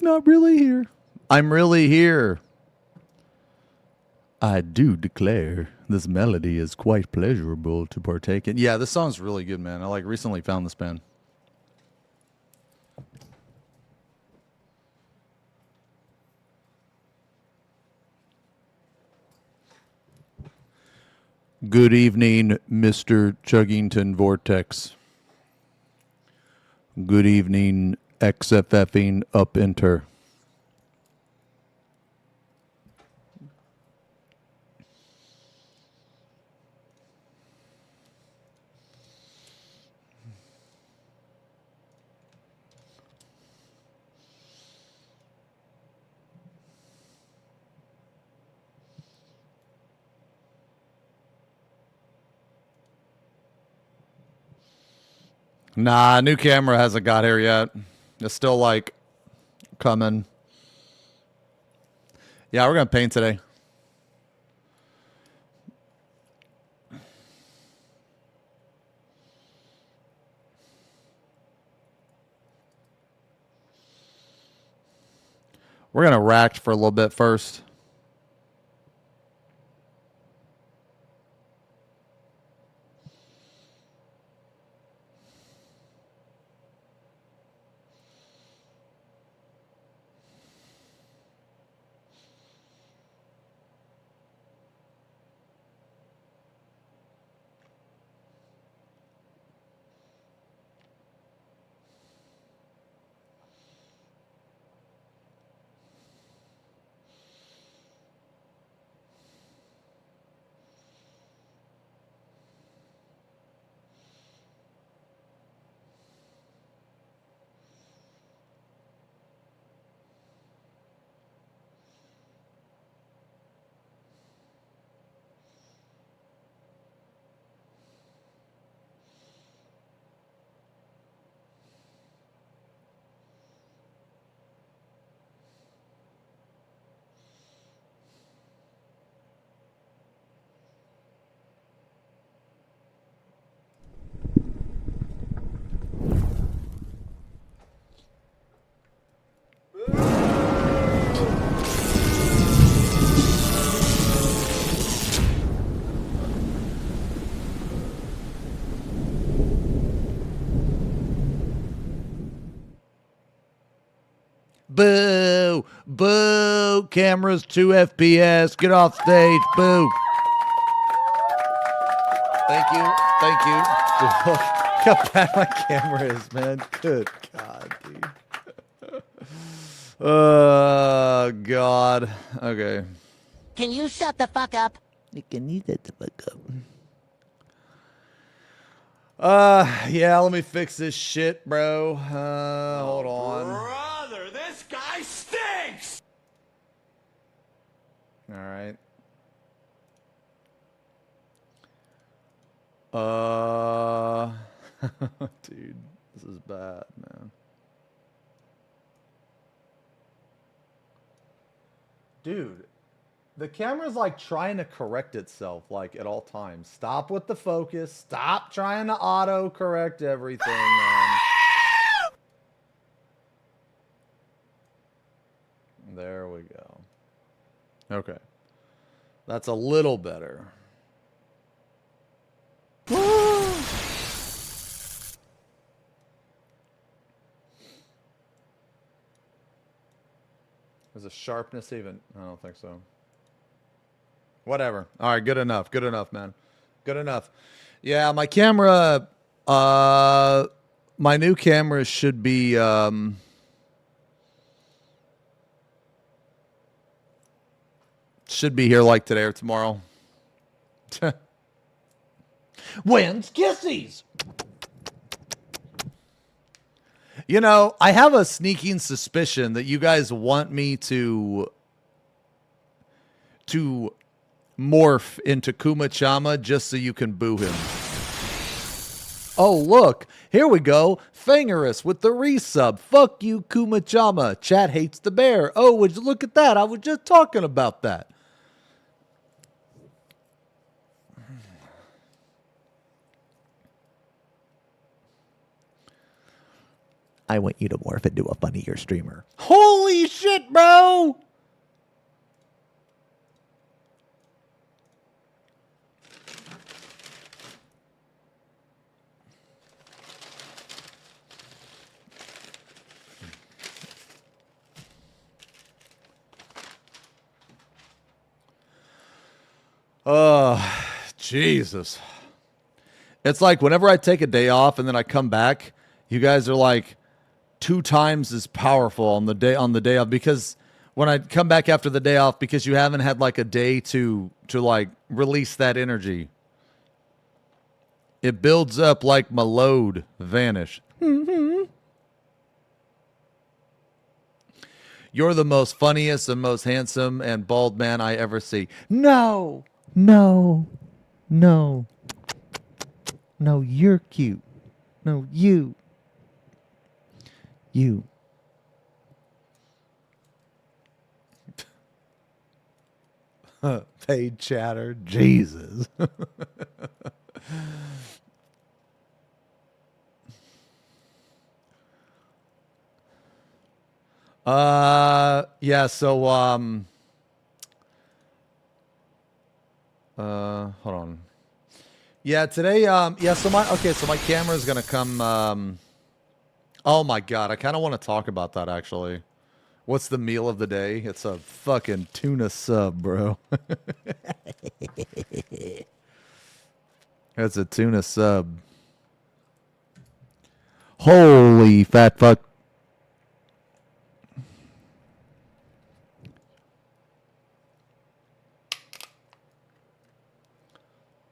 not really here. I'm really here. I do declare this melody is quite pleasurable to partake in. Yeah, this song's really good, man. I like recently found this band. Good evening, Mr. Chuggington Vortex. Good evening, XFFing up enter. Nah, new camera hasn't got here yet. It's still like coming. Yeah, we're gonna paint today. We're gonna rack for a little bit first. Boo! Boo! Cameras 2 FPS. Get off stage. Boo! Thank you. Thank you. Dude, look how bad my camera is, man. Good God, dude. Oh, God. Okay. Can you shut the fuck up? Can you shut the fuck up? Yeah, let me fix this shit, bro. Hold on. Brother, this guy stinks! All right. Dude, this is bad, man. Dude, the camera's like trying to correct itself like at all times. Stop with the focus. Stop trying to auto correct everything, man. There we go. Okay. That's a little better. Is the sharpness even? I don't think so. Whatever. All right, good enough. Good enough, man. Good enough. Yeah, my camera, my new camera should be, should be here like today or tomorrow. When's Kissies? You know, I have a sneaking suspicion that you guys want me to morph into Kuma-chama just so you can boo him. Oh, look. Here we go. Fangerous with the resub. Fuck you, Kuma-chama. Chat hates the bear. Oh, would you look at that? I was just talking about that. I want you to morph into a funnier streamer. Holy shit, bro. Oh, Jesus. It's like whenever I take a day off and then I come back, you guys are like 2 times as powerful on the day off, because when I come back after the day off, because you haven't had like a day to like release that energy. It builds up like my load vanish. You're the most funniest and most handsome and bald man I ever see. No, no, no. No, you're cute. No, you. Paid chatter. Jesus. Yeah, so hold on. Yeah, today so my camera is going to come oh my god, I kind of want to talk about that actually. What's the meal of the day? It's a fucking tuna sub, bro. It's a tuna sub. Holy fat fuck.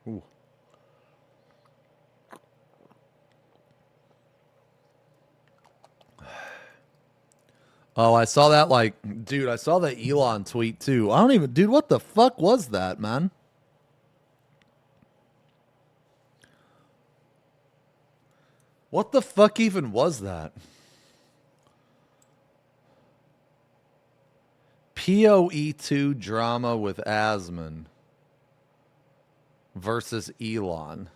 Ooh. Oh, I saw that, like, dude, I saw that Elon tweet too. I don't even, dude, what the fuck was that, man? What the fuck even was that? PoE2 drama with Asmon versus Elon.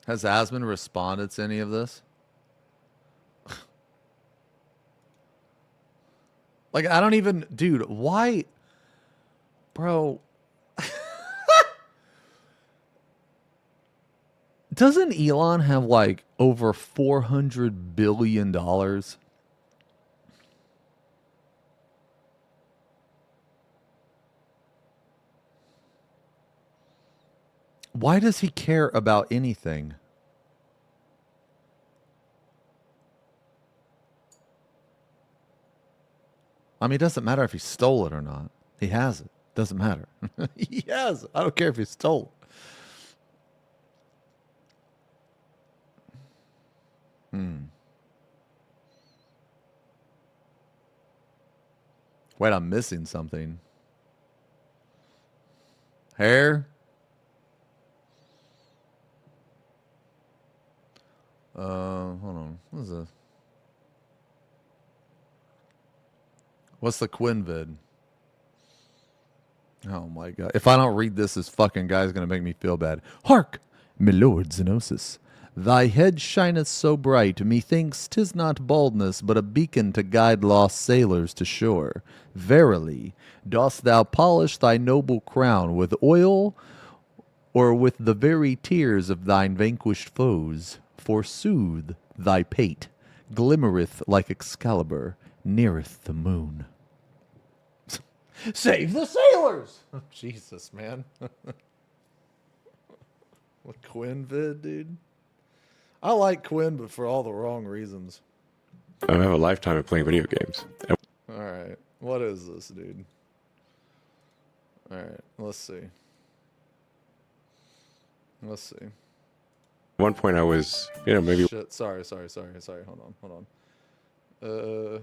Has Asmon responded to any of this? Like, I don't even... Dude, why... Bro... Doesn't Elon have, like, over $400 billion? Why does he care about anything? I mean, it doesn't matter if he stole it or not. He has it. Doesn't matter. He has it. I don't care if he stole it. Wait, I'm missing something. Hair? Hold on. What is this? What's the Quinn vid? Oh my god. If I don't read this fucking guy's gonna make me feel bad. Hark, my lord Xenosis. Thy head shineth so bright, methinks 'tis not baldness, but a beacon to guide lost sailors to shore. Verily, dost thou polish thy noble crown with oil, or with the very tears of thine vanquished foes? Forsooth, thy pate glimmereth like Excalibur, neareth the moon. Save the sailors! Jesus, man. What Quinn vid, dude? I like Quinn, but for all the wrong reasons. I have a lifetime of playing video games. Alright, what is this, dude? Alright, let's see. Let's see. At one point I was, maybe... Shit, sorry. Hold on.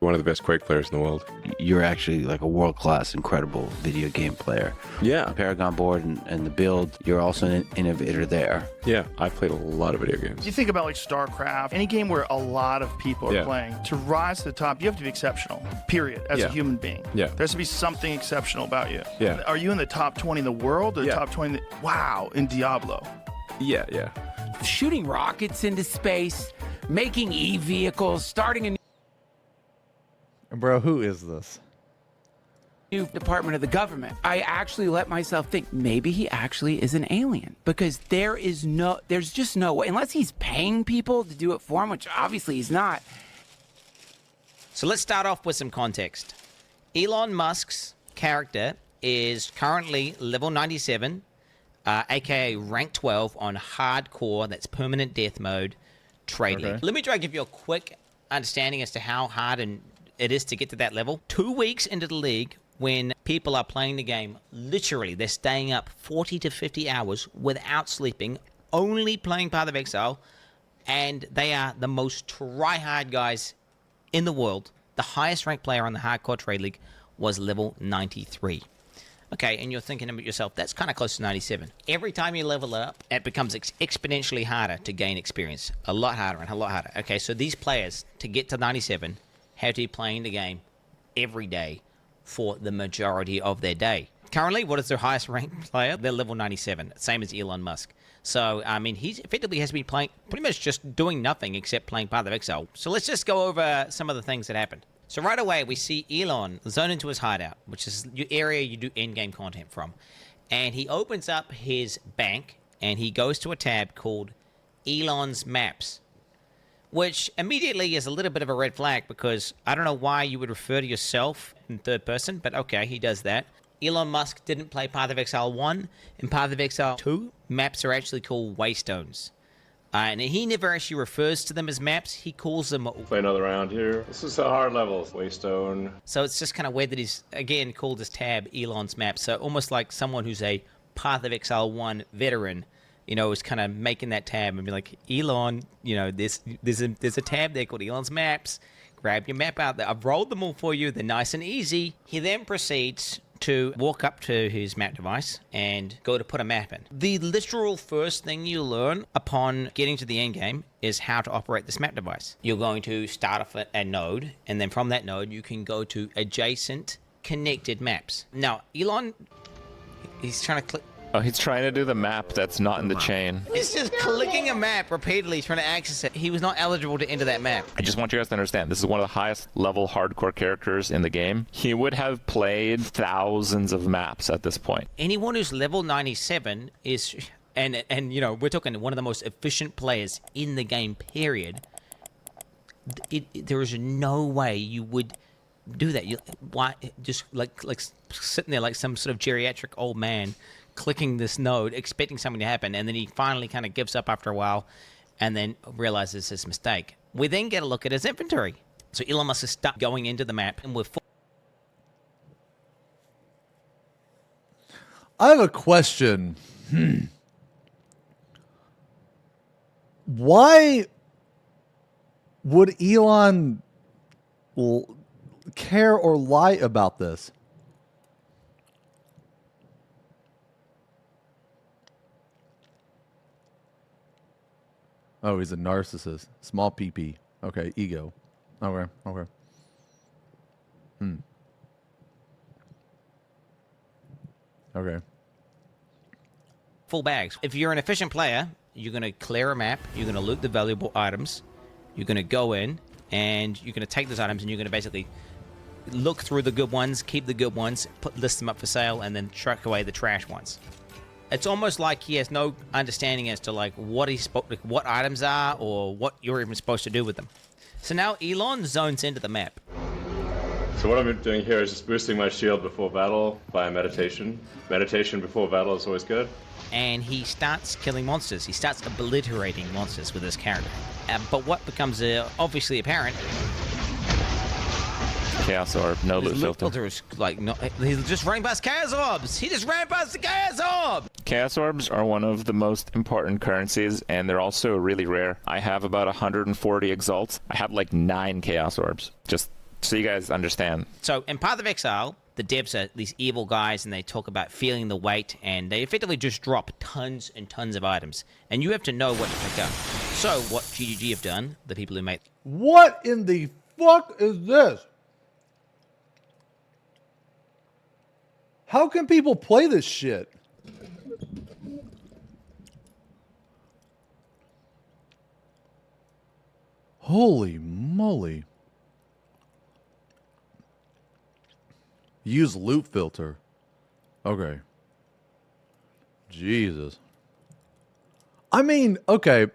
One of the best Quake players in the world. You're actually like a world-class, incredible video game player. Yeah. The Paragon board and the build, you're also an innovator there. Yeah, I've played a lot of video games. You think about like StarCraft, any game where a lot of people are playing. To rise to the top, you have to be exceptional, period, as a human being. Yeah. There has to be something exceptional about you. Yeah. Are you in the top 20 in the world or the top 20 wow, in Diablo? Yeah. shooting rockets into space, making e-vehicles, starting a Bro, who is this? new department of the government. I actually let myself think maybe he actually is an alien, because there's just no way, unless he's paying people to do it for him, which obviously he's not. So let's start off with some context. Elon Musk's character is currently level 97, aka rank 12 on hardcore, that's permanent death mode, trade league. Let me try to give you a quick understanding as to how hard it is to get to that level. 2 weeks into the league, when people are playing the game, literally, they're staying up 40 to 50 hours without sleeping, only playing Path of Exile, and they are the most try-hard guys in the world. The highest ranked player on the hardcore trade league was level 93. Okay, and you're thinking about yourself, that's kind of close to 97. Every time you level it up, it becomes exponentially harder to gain experience. A lot harder and a lot harder. Okay, so these players, to get to 97, have to be playing the game every day for the majority of their day. Currently, what is their highest ranked player? They're level 97, same as Elon Musk. So, I mean, he effectively has been playing, pretty much just doing nothing except playing Path of Exile. So let's just go over some of the things that happened. So right away, we see Elon zone into his hideout, which is the area you do in-game content from. And he opens up his bank, and he goes to a tab called Elon's Maps, which immediately is a little bit of a red flag, because I don't know why you would refer to yourself in third person, but okay, he does that. Elon Musk didn't play Path of Exile 1. In Path of Exile 2, maps are actually called waystones. And he never actually refers to them as maps. He calls them... Play another round here. This is a hard level. Waystone. So it's just kind of weird that he's, again, called his tab Elon's Maps. So almost like someone who's a Path of Exile 1 veteran, you know, is kind of making that tab and be like, Elon, you know, there's a tab there called Elon's Maps. Grab your map out there. I've rolled them all for you. They're nice and easy. He then proceeds to walk up to his map device and go to put a map in. The literal first thing you learn upon getting to the end game is how to operate this map device. You're going to start off at a node, and then from that node you can go to adjacent connected maps. Now, Elon, he's trying to click... Oh, he's trying to do the map that's not in the chain. He's just clicking a map repeatedly, trying to access it. He was not eligible to enter that map. I just want you guys to understand, this is one of the highest level hardcore characters in the game. He would have played thousands of maps at this point. Anyone who's level 97 is, and you know, we're talking one of the most efficient players in the game, period. There is no way you would do that. Why just like sitting there like some sort of geriatric old man clicking this node, expecting something to happen, and then he finally kind of gives up after a while and then realizes his mistake. We then get a look at his inventory. So Elon Musk is stuck going into the map, and we're I have a question. Why would Elon care or lie about this? Oh, he's a narcissist. Small PP. Okay, ego. Okay. Okay. full bags. If you're an efficient player, you're going to clear a map, you're going to loot the valuable items, you're going to go in, and you're going to take those items, and you're going to basically look through the good ones, keep the good ones, list them up for sale, and then truck away the trash ones. It's almost like he has no understanding as to like what items are or what you're even supposed to do with them. So now Elon zones into the map. So what I'm doing here is just boosting my shield before battle by meditation. Meditation before battle is always good. And he starts killing monsters. He starts obliterating monsters with his character. But what becomes obviously apparent... Chaos Orb, no loot filter. Is like, no, he's just running past Chaos Orbs! He just ran past the Chaos Orb! Chaos Orbs are one of the most important currencies, and they're also really rare. I have about 140 Exalts. I have like 9 Chaos Orbs, just so you guys understand. So, in Path of Exile, the devs are these evil guys, and they talk about feeling the weight, and they effectively just drop tons and tons of items. And you have to know what to pick up. So, what GGG have done, the people who make... What in the fuck is this? How can people play this shit? Holy moly. Use loot filter. Okay. Jesus. I mean, okay.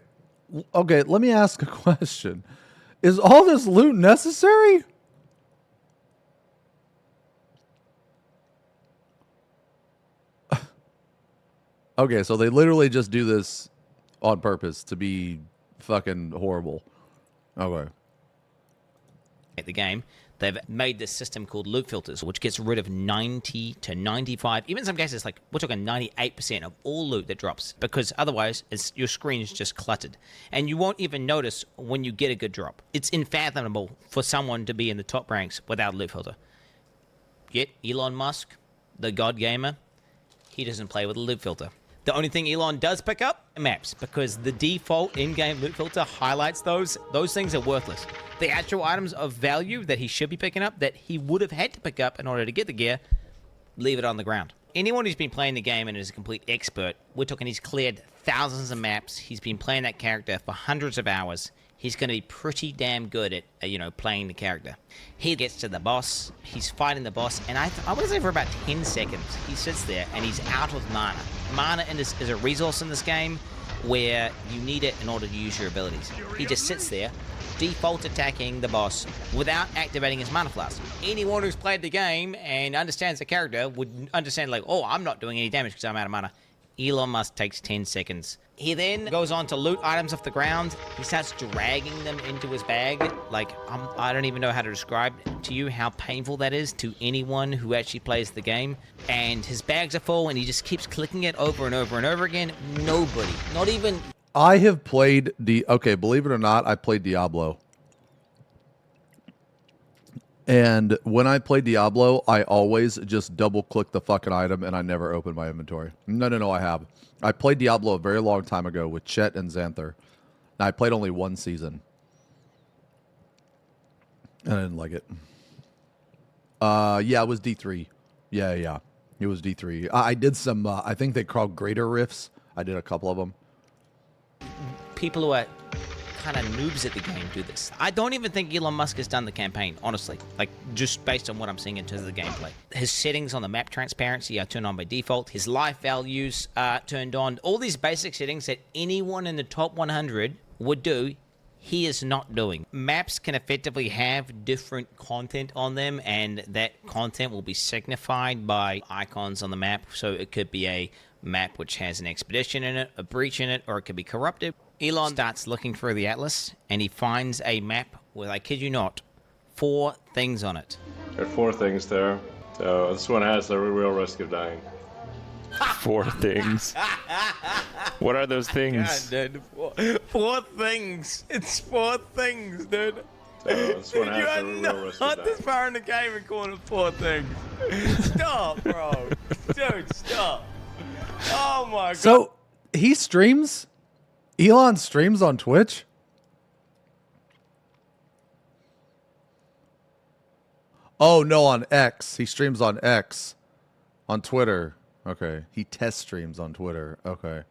Okay, let me ask a question. Is all this loot necessary? Okay, so they literally just do this on purpose to be fucking horrible. Okay. At the game, they've made this system called loot filters, which gets rid of 90 to 95, even in some cases, like we're talking 98% of all loot that drops, because otherwise your screen is just cluttered. And you won't even notice when you get a good drop. It's unfathomable for someone to be in the top ranks without a loot filter. Yet, Elon Musk, the god gamer, he doesn't play with a loot filter. The only thing Elon does pick up are maps, because the default in-game loot filter highlights those. Those things are worthless. The actual items of value that he should be picking up, that he would have had to pick up in order to get the gear, leave it on the ground. Anyone who's been playing the game and is a complete expert, we're talking he's cleared thousands of maps, he's been playing that character for hundreds of hours, he's going to be pretty damn good at, playing the character. He gets to the boss, he's fighting the boss, and I want to say for about 10 seconds, he sits there and he's out of mana. Mana is a resource in this game where you need it in order to use your abilities. He just sits there, default attacking the boss without activating his mana flask. Anyone who's played the game and understands the character would understand, like, oh, I'm not doing any damage because I'm out of mana. Elon Musk takes 10 seconds. He then goes on to loot items off the ground. He starts dragging them into his bag. Like, I don't even know how to describe to you how painful that is to anyone who actually plays the game. And his bags are full, and he just keeps clicking it over and over and over again. Nobody, not even... I have played okay, believe it or not, I played Diablo. And when I played Diablo, I always just double-click the fucking item, and I never open my inventory. No, I have. I played Diablo a very long time ago with Chet and Xanther. And I played only one season. And I didn't like it. Yeah, it was D3. Yeah. It was D3. I did some, I think they called greater rifts. I did a couple of them. People who are kind of noobs at the game do this. I don't even think Elon Musk has done the campaign, honestly. Like, just based on what I'm seeing in terms of the gameplay. His settings on the map transparency are turned on by default. His life values are turned on. All these basic settings that anyone in the top 100 would do, he is not doing. Maps can effectively have different content on them, and that content will be signified by icons on the map. So it could be a map which has an expedition in it, a breach in it, or it could be corrupted. Elon starts looking through the atlas, and he finds a map with, I kid you not, 4 things on it. There are 4 things there. So this one has a real risk of dying. 4 things. What are those things? God, dude. 4 things. It's 4 things, dude. So this one has a real risk of Not dying. this far in the game and calling it 4 things. Stop, bro. Dude, stop. Oh my god. So, he streams? Elon streams on Twitch? Oh, no, on X. He streams on X. On Twitter. Okay. He test streams on Twitter. Okay.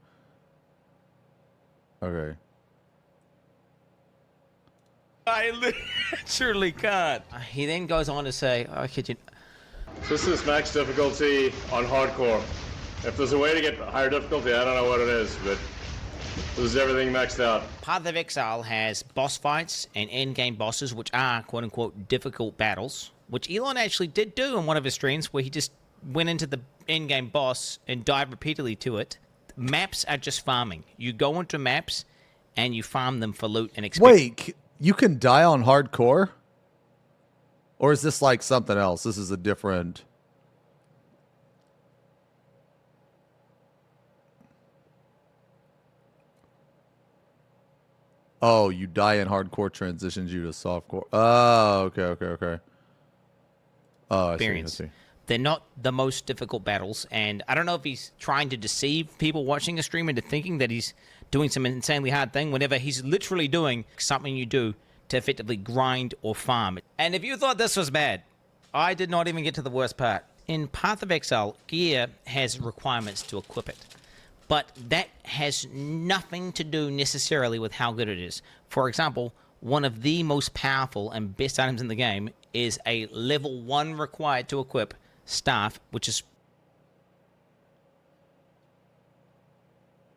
I literally can't. He then goes on to say, oh, kid you... This is max difficulty on hardcore. If there's a way to get higher difficulty, I don't know what it is, but this is everything maxed out. Path of Exile has boss fights and end-game bosses, which are quote-unquote difficult battles, which Elon actually did do in one of his streams, where he just went into the end-game boss and died repeatedly to it. Maps are just farming. You go into maps and you farm them for loot and experience. Wait, you can die on hardcore? Or is this like something else? This is a different... Oh, you die in hardcore transitions you to softcore. Oh, okay. Oh, I Experience. see. They're not the most difficult battles, and I don't know if he's trying to deceive people watching the stream into thinking that he's doing some insanely hard thing whenever he's literally doing something you do to effectively grind or farm. And if you thought this was bad, I did not even get to the worst part. In Path of Exile, gear has requirements to equip it. But that has nothing to do necessarily with how good it is. For example, one of the most powerful and best items in the game is a level 1 required to equip staff, which is...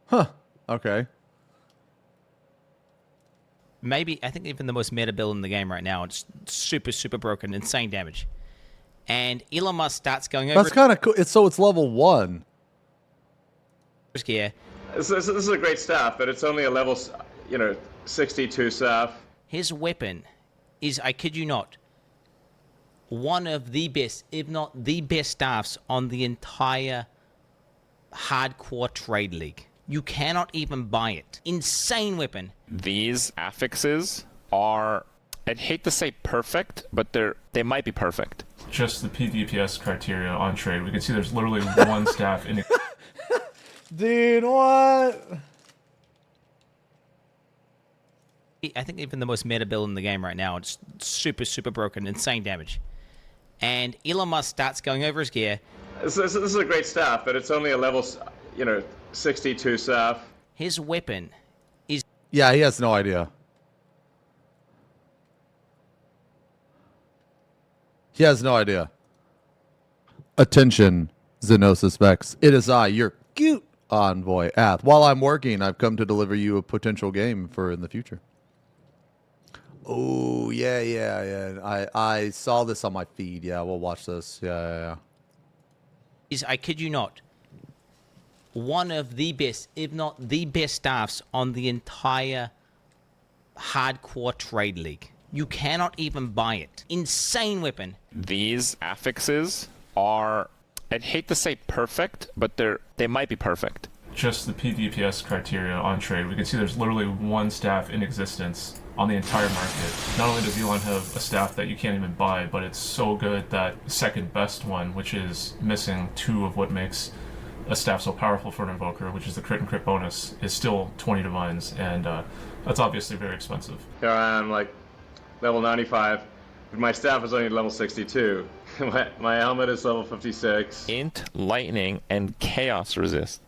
Huh. Okay. maybe, I think even the most meta build in the game right now. It's super, super broken, insane damage. And Elon Musk starts going over... That's kind of cool. It's level 1. Gear. This is a great staff, but it's only a level, 62 staff. His weapon is, I kid you not, one of the best, if not the best staffs on the entire hardcore trade league. You cannot even buy it. Insane weapon. These affixes are, I'd hate to say perfect, but they might be perfect. Just the PDPS criteria on trade. We can see there's literally one staff in it. Dude, what? I think even the most meta build in the game right now. It's super, super broken, insane damage. And Elon Musk starts going over his gear. This is a great staff, but it's only a level, 62 staff. His weapon is... Yeah, he has no idea. He has no idea. Attention, XenosysVex. It is I, your cute envoy, Ath. While I'm working, I've come to deliver you a potential game for in the future. Oh, yeah. I saw this on my feed. Yeah, we'll watch this. Yeah. Is, I kid you not, one of the best, if not the best staffs on the entire hardcore trade league. You cannot even buy it. Insane weapon. These affixes are, I'd hate to say perfect, but they might be perfect. Just the PDPS criteria on trade. We can see there's literally one staff in existence on the entire market. Not only does Elon have a staff that you can't even buy, but it's so good that second best one, which is missing 2 of what makes a staff so powerful for an invoker, which is the crit and crit bonus, is still 20 divines, and that's obviously very expensive. Here I am, level 95, but my staff is only level 62. my helmet is level 56. Int, lightning, and chaos resist.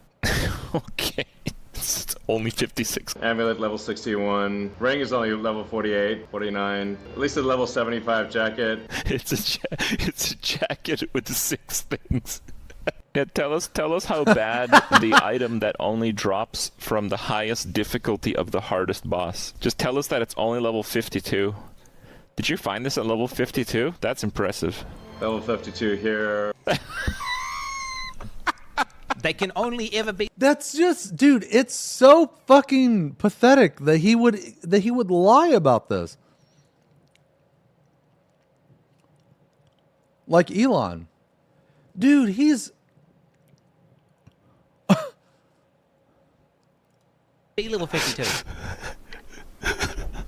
Okay. It's only 56. Amulet level 61. Ring is only level 48, 49. At least a level 75 jacket. It's a jacket with 6 things. Yeah, tell us how bad the item that only drops from the highest difficulty of the hardest boss. Just tell us that it's only level 52. Did you find this at level 52? That's impressive. Level 52 here. They can only ever be... That's just, dude, it's so fucking pathetic that he would lie about this. Like Elon. Dude, he's... level 52.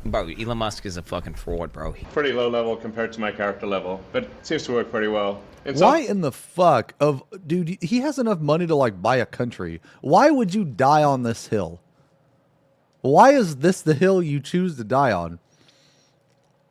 Bro, Elon Musk is a fucking fraud, bro. Pretty low level compared to my character level, but it seems to work pretty well. Why in the fuck of... Dude, he has enough money to, buy a country. Why would you die on this hill? Why is this the hill you choose to die on?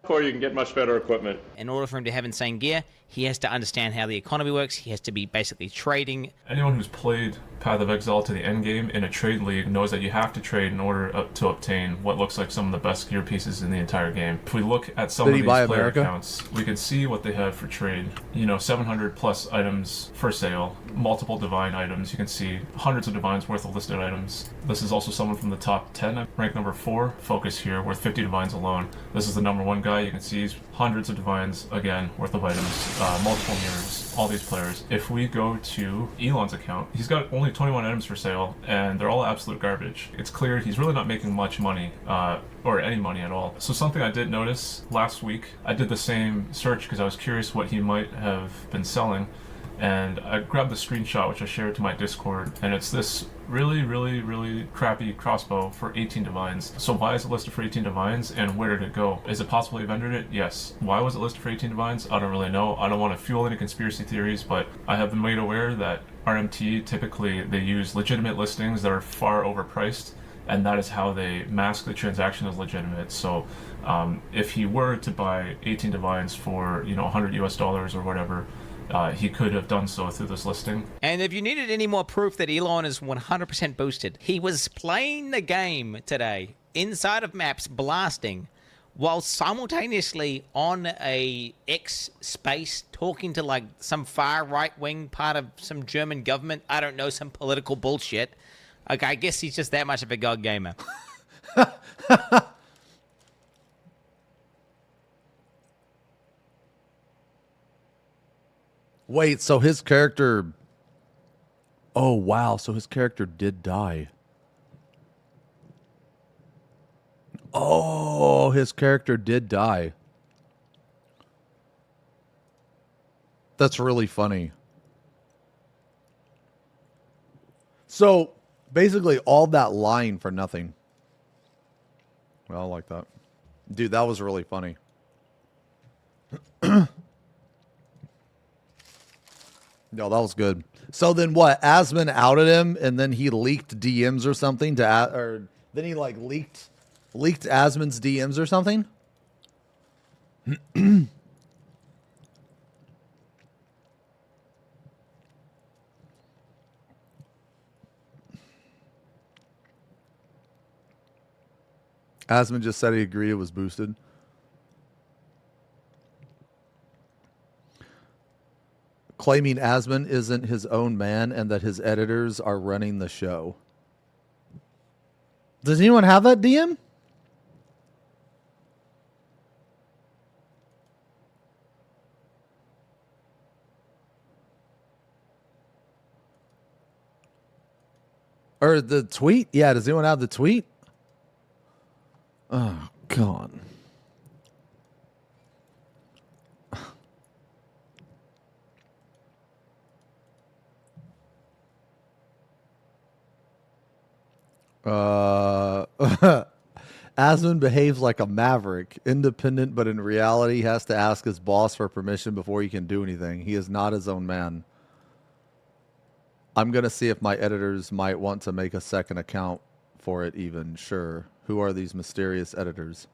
Or you can get much better equipment. In order for him to have insane gear, he has to understand how the economy works. He has to be basically trading. Anyone who's played Path of Exile to the end game in a trade league knows that you have to trade in order to obtain what looks like some of the best gear pieces in the entire game. If we look at some of these player accounts, we can see what they have for trade. 700 plus items for sale, multiple divine items. You can see hundreds of divines worth of listed items. This is also someone from the top 10, ranked number 4, focus here, worth 50 divines alone. This is the number 1 guy. You can see he's hundreds of divines, again, worth of items, multiple mirrors, all these players. If we go to Elon's account, he's got only 21 items for sale, and they're all absolute garbage. It's clear he's really not making much money, or any money at all. So something I did notice last week, I did the same search because I was curious what he might have been selling, and I grabbed the screenshot which I shared to my Discord, and it's this really, really, really crappy crossbow for 18 divines. So why is it listed for 18 divines, and where did it go? Is it possible he vendored it? Yes. Why was it listed for 18 divines? I don't really know. I don't want to fuel any conspiracy theories, but I have been made aware that RMT, typically they use legitimate listings that are far overpriced, and that is how they mask the transaction as legitimate. So if he were to buy 18 divines for, $100 US or whatever, he could have done so through this listing. And if you needed any more proof that Elon is 100% boosted, he was playing the game today inside of maps, blasting while simultaneously on a X space talking to like some far right wing part of some German government. I don't know, some political bullshit. Okay, I guess he's just that much of a god gamer. Wait, so his character... Oh, wow, so his character did die. Oh, his character did die. That's really funny. So, basically, all that lying for nothing. Well, I like that. Dude, that was really funny. No, that was good. So then what? Asmon outed him, and then he leaked DMs or something to... or then he, like, leaked Asmon's DMs or something? Asmon just said he agreed it was boosted. Claiming Asmon isn't his own man and that his editors are running the show. Does anyone have that DM? Or the tweet? Yeah, does anyone have the tweet? Oh, God. Asmon behaves like a maverick, independent, but in reality has to ask his boss for permission before he can do anything. He is not his own man. I'm going to see if my editors might want to make a second account for it even. Sure. Who are these mysterious editors?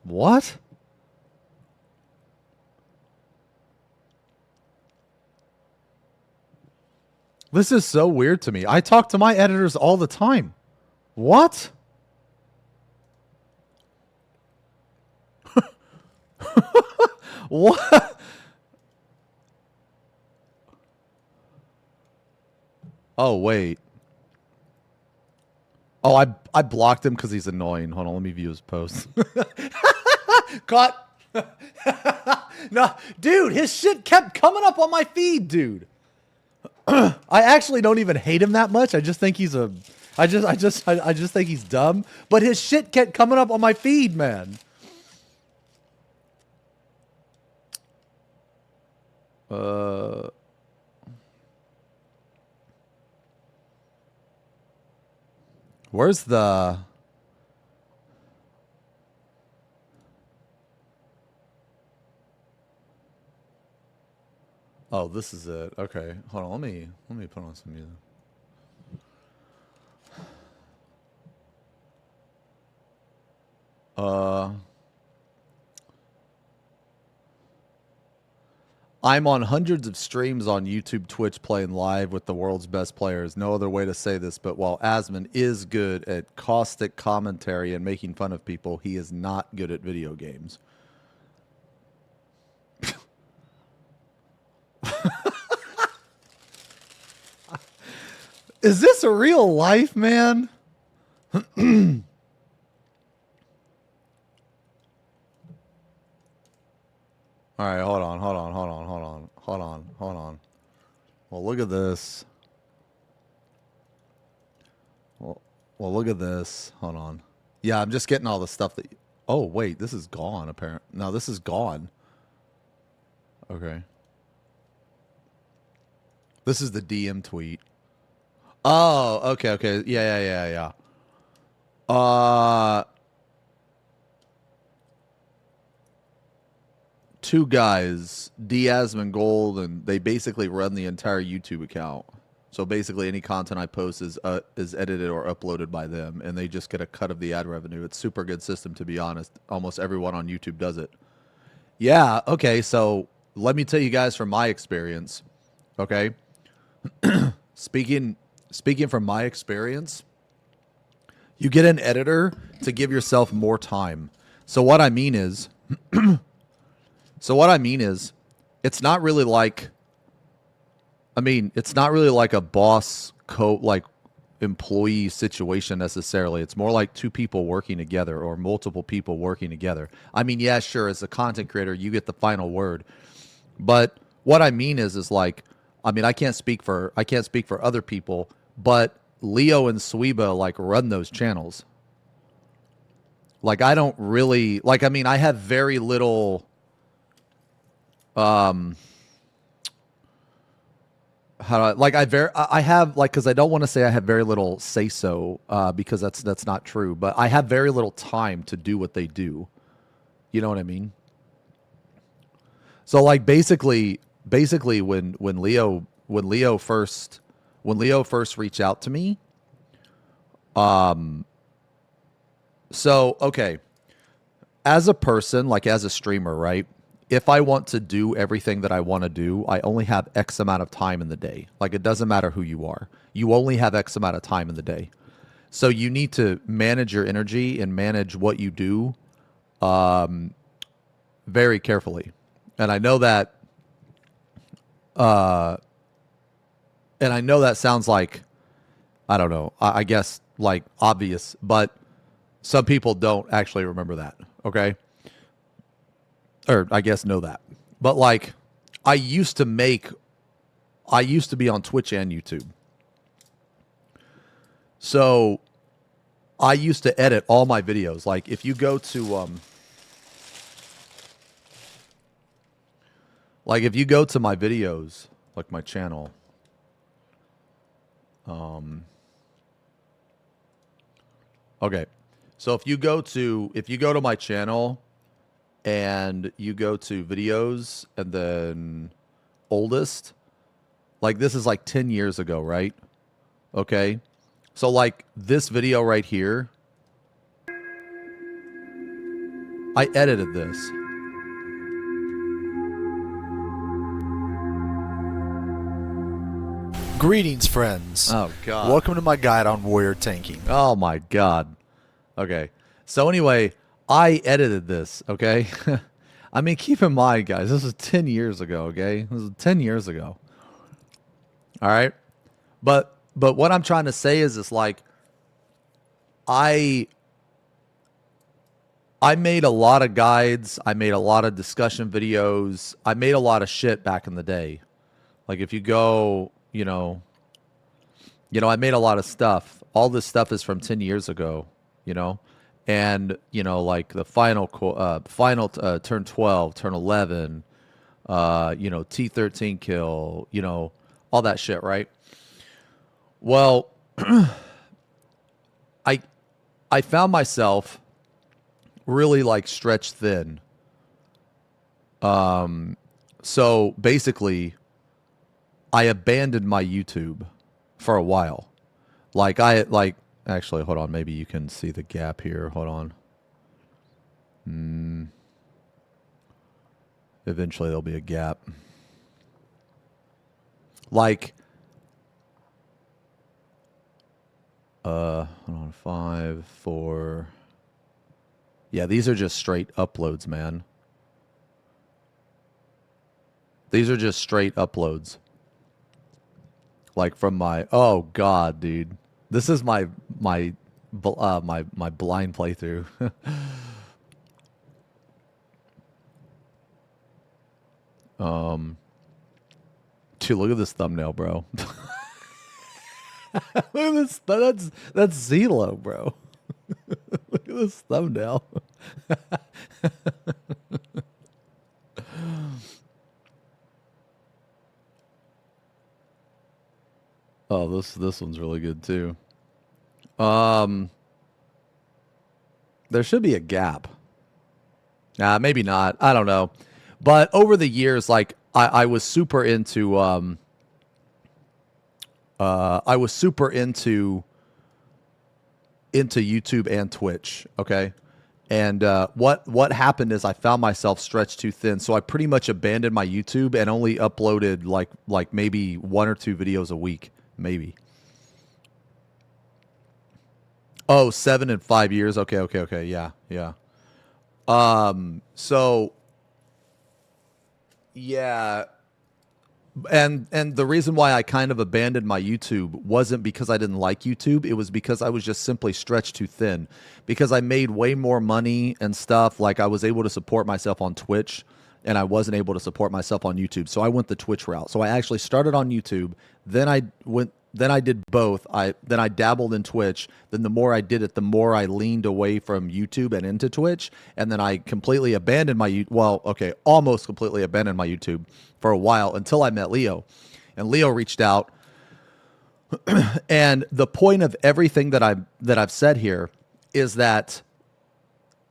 What? This is so weird to me. I talk to my editors all the time. What? What? Oh, wait. Oh, I blocked him because he's annoying. Hold on, let me view his post. Caught. No, dude, his shit kept coming up on my feed, dude. I actually don't even hate him that much. I just think he's a... I just think he's dumb. But his shit kept coming up on my feed, man. Where's the... Oh, this is it. Okay. Hold on, let me put on some music. I'm on hundreds of streams on YouTube, Twitch, playing live with the world's best players. No other way to say this, but while Asmon is good at caustic commentary and making fun of people, he is not good at video games. Is this a real life, man? All right, hold on. Well, look at this. Well, look at this. Hold on. Yeah, I'm just getting all the stuff that... Oh, wait, this is gone, apparently. No, this is gone. Okay. This is the DM tweet. Oh, okay. Yeah. Two guys, Diaz and Gold, and they basically run the entire YouTube account. So basically any content I post is edited or uploaded by them, and they just get a cut of the ad revenue. It's a super good system, to be honest. Almost everyone on YouTube does it. Yeah, okay, so let me tell you guys from my experience, okay? Speaking from my experience, You get an editor to give yourself more time. So what I mean is, it's not really like, it's not really like a boss employee situation necessarily. It's more like two people working together or multiple people working together. I mean, yeah, sure, as a content creator, you get the final word. But what I mean is like, I can't speak for other people, but Leo and Sweeba like run those channels. Like, I don't really like, I have very little because I don't want to say I have very little say so, because that's not true, but I have very little time to do what they do. You know what I mean? So like basically when Leo first reached out to me, so okay, as a person, like as a streamer, right? If I want to do everything that I want to do, I only have X amount of time in the day. Like, it doesn't matter who you are. You only have X amount of time in the day. So you need to manage your energy and manage what you do very carefully. And I know that sounds like, I don't know, I guess like obvious, but some people don't actually remember that, okay? Or I guess know that. But like, I used to be on Twitch and YouTube. So I used to edit all my videos. Like, if you go to my videos, like my channel, okay. So if you go to my channel and you go to videos and then oldest, like this is like 10 years ago, right? Okay. So like this video right here, I edited this. Greetings, friends. Oh, God. Welcome to my guide on warrior tanking. Oh, my God. Okay. So anyway, I edited this, okay? Keep in mind, guys, this is 10 years ago, okay? This is 10 years ago. All right? But what I'm trying to say is it's like, I made a lot of guides. I made a lot of discussion videos. I made a lot of shit back in the day. Like, if you go, I made a lot of stuff. All this stuff is from 10 years ago, and like the final turn 12, turn 11, T13 kill, all that shit, right? Well, I found myself really like stretched thin. So basically, I abandoned my YouTube for a while. Actually, hold on. Maybe you can see the gap here. Hold on. Eventually, there'll be a gap. Hold on. 5, 4. Yeah, these are just straight uploads, man. These are just straight uploads. Like from my, oh God, dude. This is my blind playthrough. Dude, look at this thumbnail, bro. Look at this. That's Xeno, bro. Look at this thumbnail. Oh, this one's really good too. There should be a gap. Maybe not. I don't know. But over the years, like I was super into YouTube and Twitch, okay? And what happened is I found myself stretched too thin, so I pretty much abandoned my YouTube and only uploaded like maybe 1 or 2 videos a week, maybe. Oh, 7 and 5 years. Okay. Yeah. So yeah. And the reason why I kind of abandoned my YouTube wasn't because I didn't like YouTube. It was because I was just simply stretched too thin. Because I made way more money and stuff. Like I was able to support myself on Twitch, and I wasn't able to support myself on YouTube. So I went the Twitch route. So I actually started on YouTube. Then I did both. Then I dabbled in Twitch. Then the more I did it, the more I leaned away from YouTube and into Twitch. And then I completely abandoned almost completely abandoned my YouTube for a while until I met Leo. And Leo reached out. And the point of everything that I've said here is that,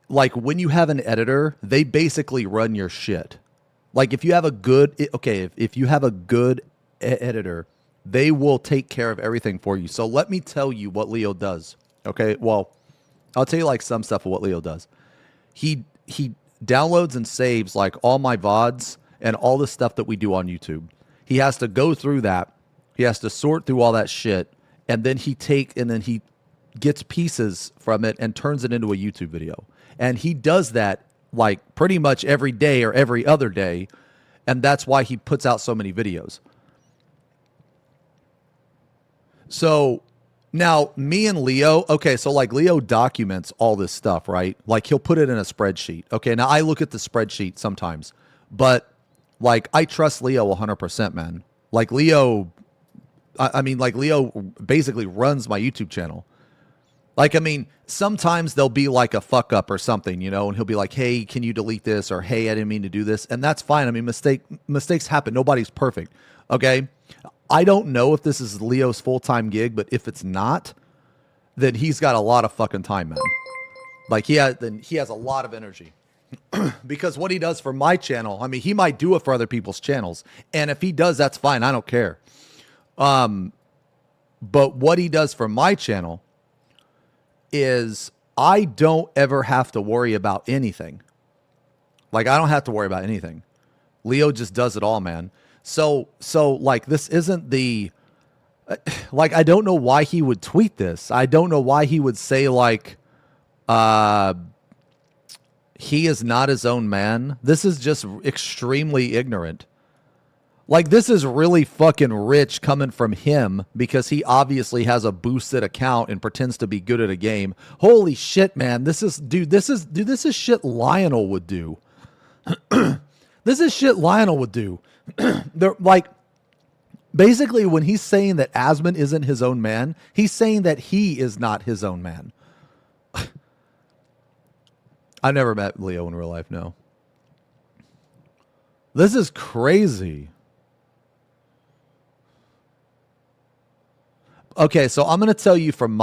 like, when you have an editor, they basically run your shit. Like, if you have a good if you have a good editor, they will take care of everything for you. So let me tell you what Leo does. Okay, well, I'll tell you like some stuff of what Leo does. He downloads and saves like all my VODs and all the stuff that we do on YouTube. He has to go through that. He has to sort through all that shit, and then he gets pieces from it and turns it into a YouTube video. And he does that like pretty much every day or every other day, and that's why he puts out so many videos. So now me and Leo, okay, so like Leo documents all this stuff, right? Like he'll put it in a spreadsheet. Okay, now I look at the spreadsheet sometimes, but like I trust Leo 100%, man. Like Leo, like Leo basically runs my YouTube channel. Like, I mean, sometimes there'll be like a fuck up or something, and he'll be like, hey, can you delete this? Or, hey, I didn't mean to do this. And that's fine. I mean, mistakes happen. Nobody's perfect. Okay. I don't know if this is Leo's full-time gig, but if it's not, then he's got a lot of fucking time, man. Like he has a lot of energy. Because what he does for my channel, I mean, he might do it for other people's channels. And if he does, that's fine. I don't care. But what he does for my channel is I don't ever have to worry about anything. Like, I don't have to worry about anything. Leo just does it all, man. So like, this isn't like, I don't know why he would tweet this. I don't know why he would say like, he is not his own man. This is just extremely ignorant. Like, this is really fucking rich coming from him because he obviously has a boosted account and pretends to be good at a game. Holy shit, man. This is shit Lionel would do. This is shit Lionel would do. They're like, basically when he's saying that Asmon isn't his own man, he's saying that he is not his own man. I never met Leo in real life, no. This is crazy. Okay, so I'm going to tell you from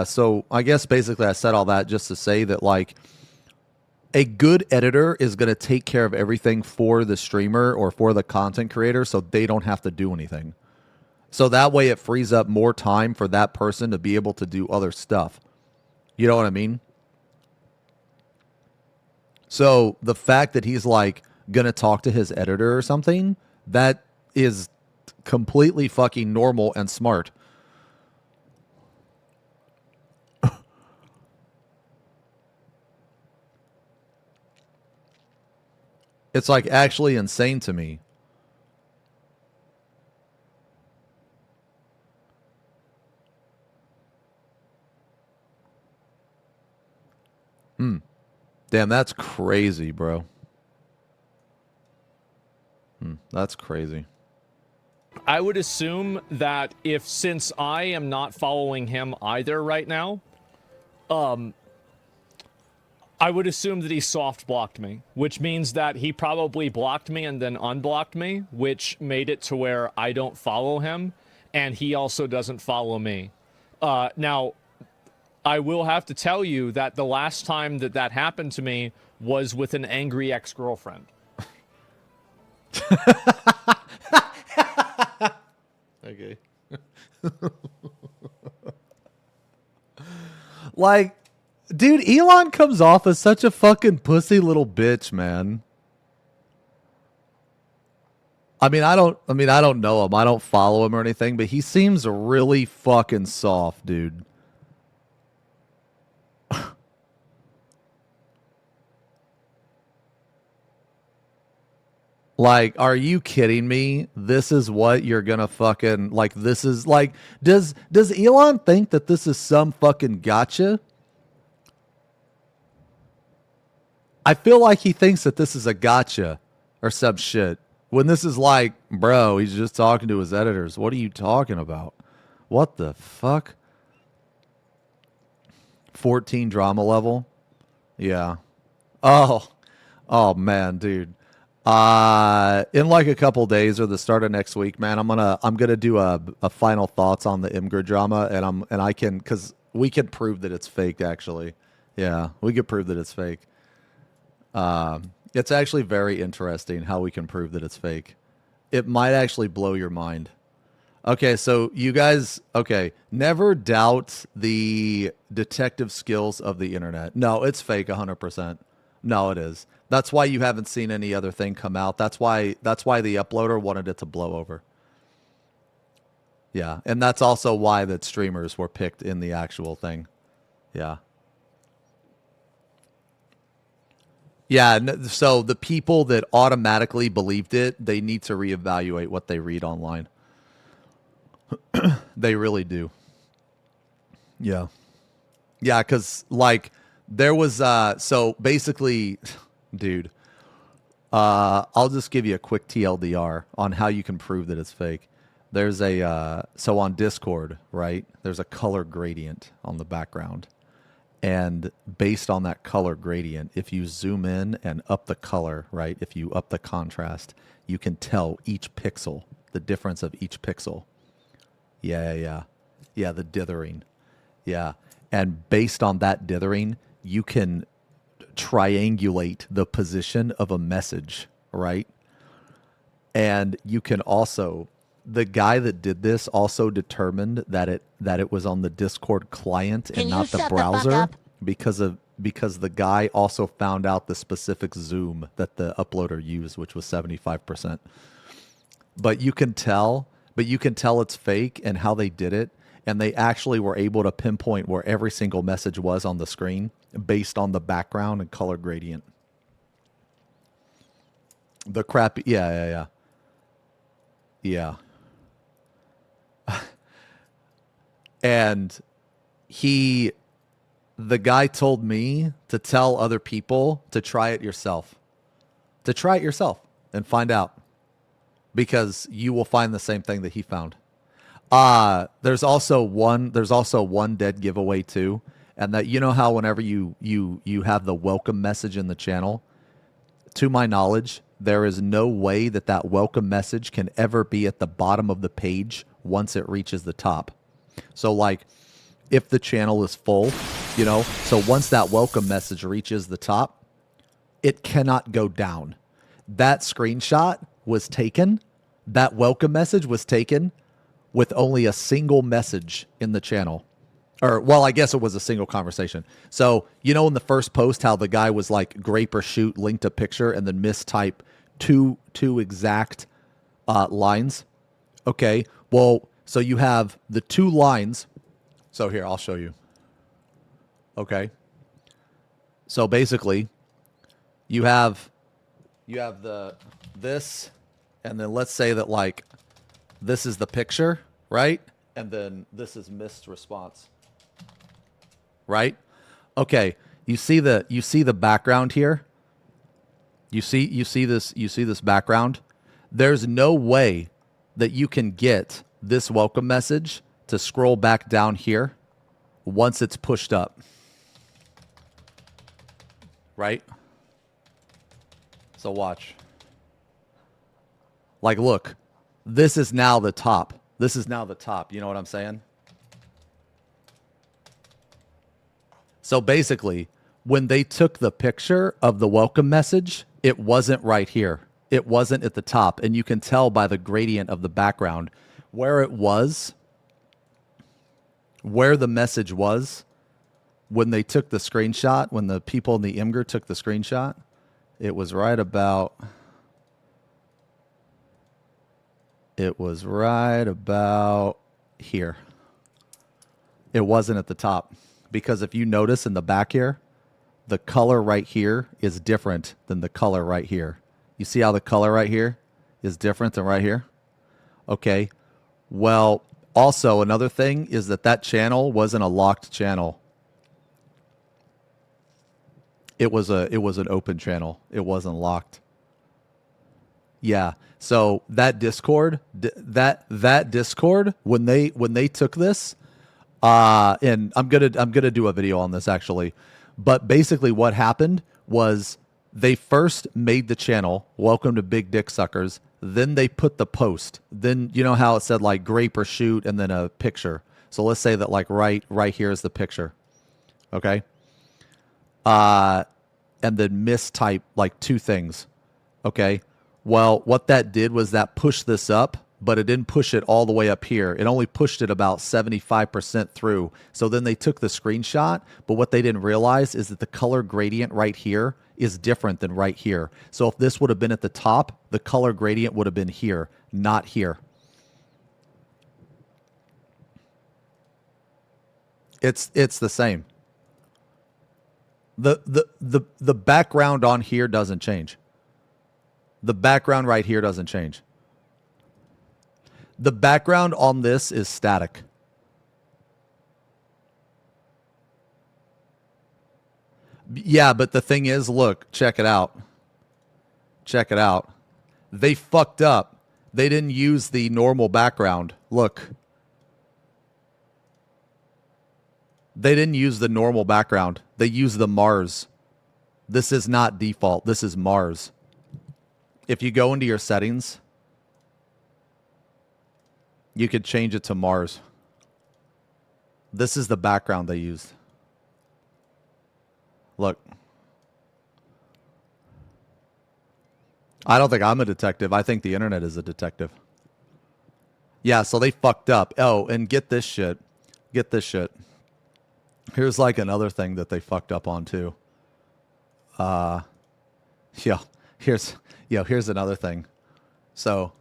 so I guess basically I said all that just to say that, like, a good editor is going to take care of everything for the streamer or for the content creator so they don't have to do anything. So that way it frees up more time for that person to be able to do other stuff. You know what I mean? So the fact that he's like going to talk to his editor or something, that is completely fucking normal and smart. It's like actually insane to me. Damn, that's crazy, bro. That's crazy. I would assume that since I am not following him either right now, I would assume that he soft blocked me, which means that he probably blocked me and then unblocked me, which made it to where I don't follow him, and he also doesn't follow me. Now, I will have to tell you that the last time that happened to me was with an angry ex-girlfriend. Okay. Like, dude, Elon comes off as such a fucking pussy little bitch, man. I mean, I don't know him. I don't follow him or anything, but he seems really fucking soft, dude. Like, are you kidding me? This is what you're gonna fucking like. This is like, does Elon think that this is some fucking gotcha? I feel like he thinks that this is a gotcha or some shit. When this is like, bro, he's just talking to his editors. What are you talking about? What the fuck? 14 drama level? Yeah. Oh man, dude. In like a couple days or the start of next week, man, I'm gonna do a final thoughts on the Imgur drama, and I can, because we can prove that it's fake. Actually, yeah, we could prove that it's fake. It's actually very interesting how we can prove that it's fake. It might actually blow your mind. Okay, so you guys, never doubt the detective skills of the internet. No, it's fake 100%. No, it is. That's why you haven't seen any other thing come out. That's why the uploader wanted it to blow over. Yeah, and that's also why that streamers were picked in the actual thing. Yeah. Yeah, so the people that automatically believed it, they need to reevaluate what they read online. They really do. Yeah. Yeah, because, like, there was, so basically, dude, I'll just give you a quick TLDR on how you can prove that it's fake. There's so on Discord, right, there's a color gradient on the background. And based on that color gradient, if you zoom in and up the color, right, if you up the contrast, you can tell each pixel, the difference of each pixel. Yeah, the dithering. Yeah. And based on that dithering, you can triangulate the position of a message, right? And you can also, the guy that did this also determined that it was on the Discord client and not the browser, because the guy also found out the specific zoom that the uploader used, which was 75%. But you can tell it's fake and how they did it, and they actually were able to pinpoint where every single message was on the screen based on the background and color gradient. The crappy, yeah. And the guy told me to tell other people to try it yourself. To try it yourself and find out. Because you will find the same thing that he found. There's also one dead giveaway too. And that, you know how whenever you have the welcome message in the channel, to my knowledge, there is no way that welcome message can ever be at the bottom of the page once it reaches the top. So, like, if the channel is full, so once that welcome message reaches the top, it cannot go down. That screenshot was taken, that welcome message was taken with only a single message in the channel. Or, well, I guess it was a single conversation. So, in the first post, how the guy was like, grape or shoot, linked a picture, and then mistype two exact lines. Okay, well, so you have the two lines. So here, I'll show you. Okay. So basically, you have this, and then let's say that, like, this is the picture, right? And then this is missed response. Right? Okay. You see the background here? You see this background? There's no way that you can get this welcome message to scroll back down here once it's pushed up. Right? So watch. Like, look. This is now the top. This is now the top. You know what I'm saying? So basically, when they took the picture of the welcome message, it wasn't right here. It wasn't at the top. And you can tell by the gradient of the background where it was, where the message was when they took the screenshot, when the people in the Imgur took the screenshot. It was right about... It was right about here. It wasn't at the top. Because if you notice in the back here, the color right here is different than the color right here. You see how the color right here is different than right here? Okay. Well, also another thing is that channel wasn't a locked channel. It was an open channel. It wasn't locked. Yeah. So that Discord, that Discord, when they took this, and I'm gonna do a video on this actually, but basically what happened was they first made the channel, welcome to Big Dick Suckers, then they put the post. Then you know how it said like grape or shoot and then a picture. So let's say that like right here is the picture. Okay? And then mistype like 2 things. Okay? Well, what that did was that pushed this up, but it didn't push it all the way up here. It only pushed it about 75% through. So then they took the screenshot, but what they didn't realize is that the color gradient right here is different than right here. So if this would have been at the top, the color gradient would have been here, not here. It's the same. The background on here doesn't change. The background right here doesn't change. The background on this is static. Yeah, but the thing is, look, check it out. Check it out. They fucked up. They didn't use the normal background. Look. They didn't use the normal background. They used the Mars. This is not default. This is Mars. If you go into your settings, you could change it to Mars. This is the background they used. Look. I don't think I'm a detective. I think the internet is a detective. Yeah, so they fucked up. Oh, and get this shit. Get this shit. Here's like another thing that they fucked up on too. Here's another thing. So,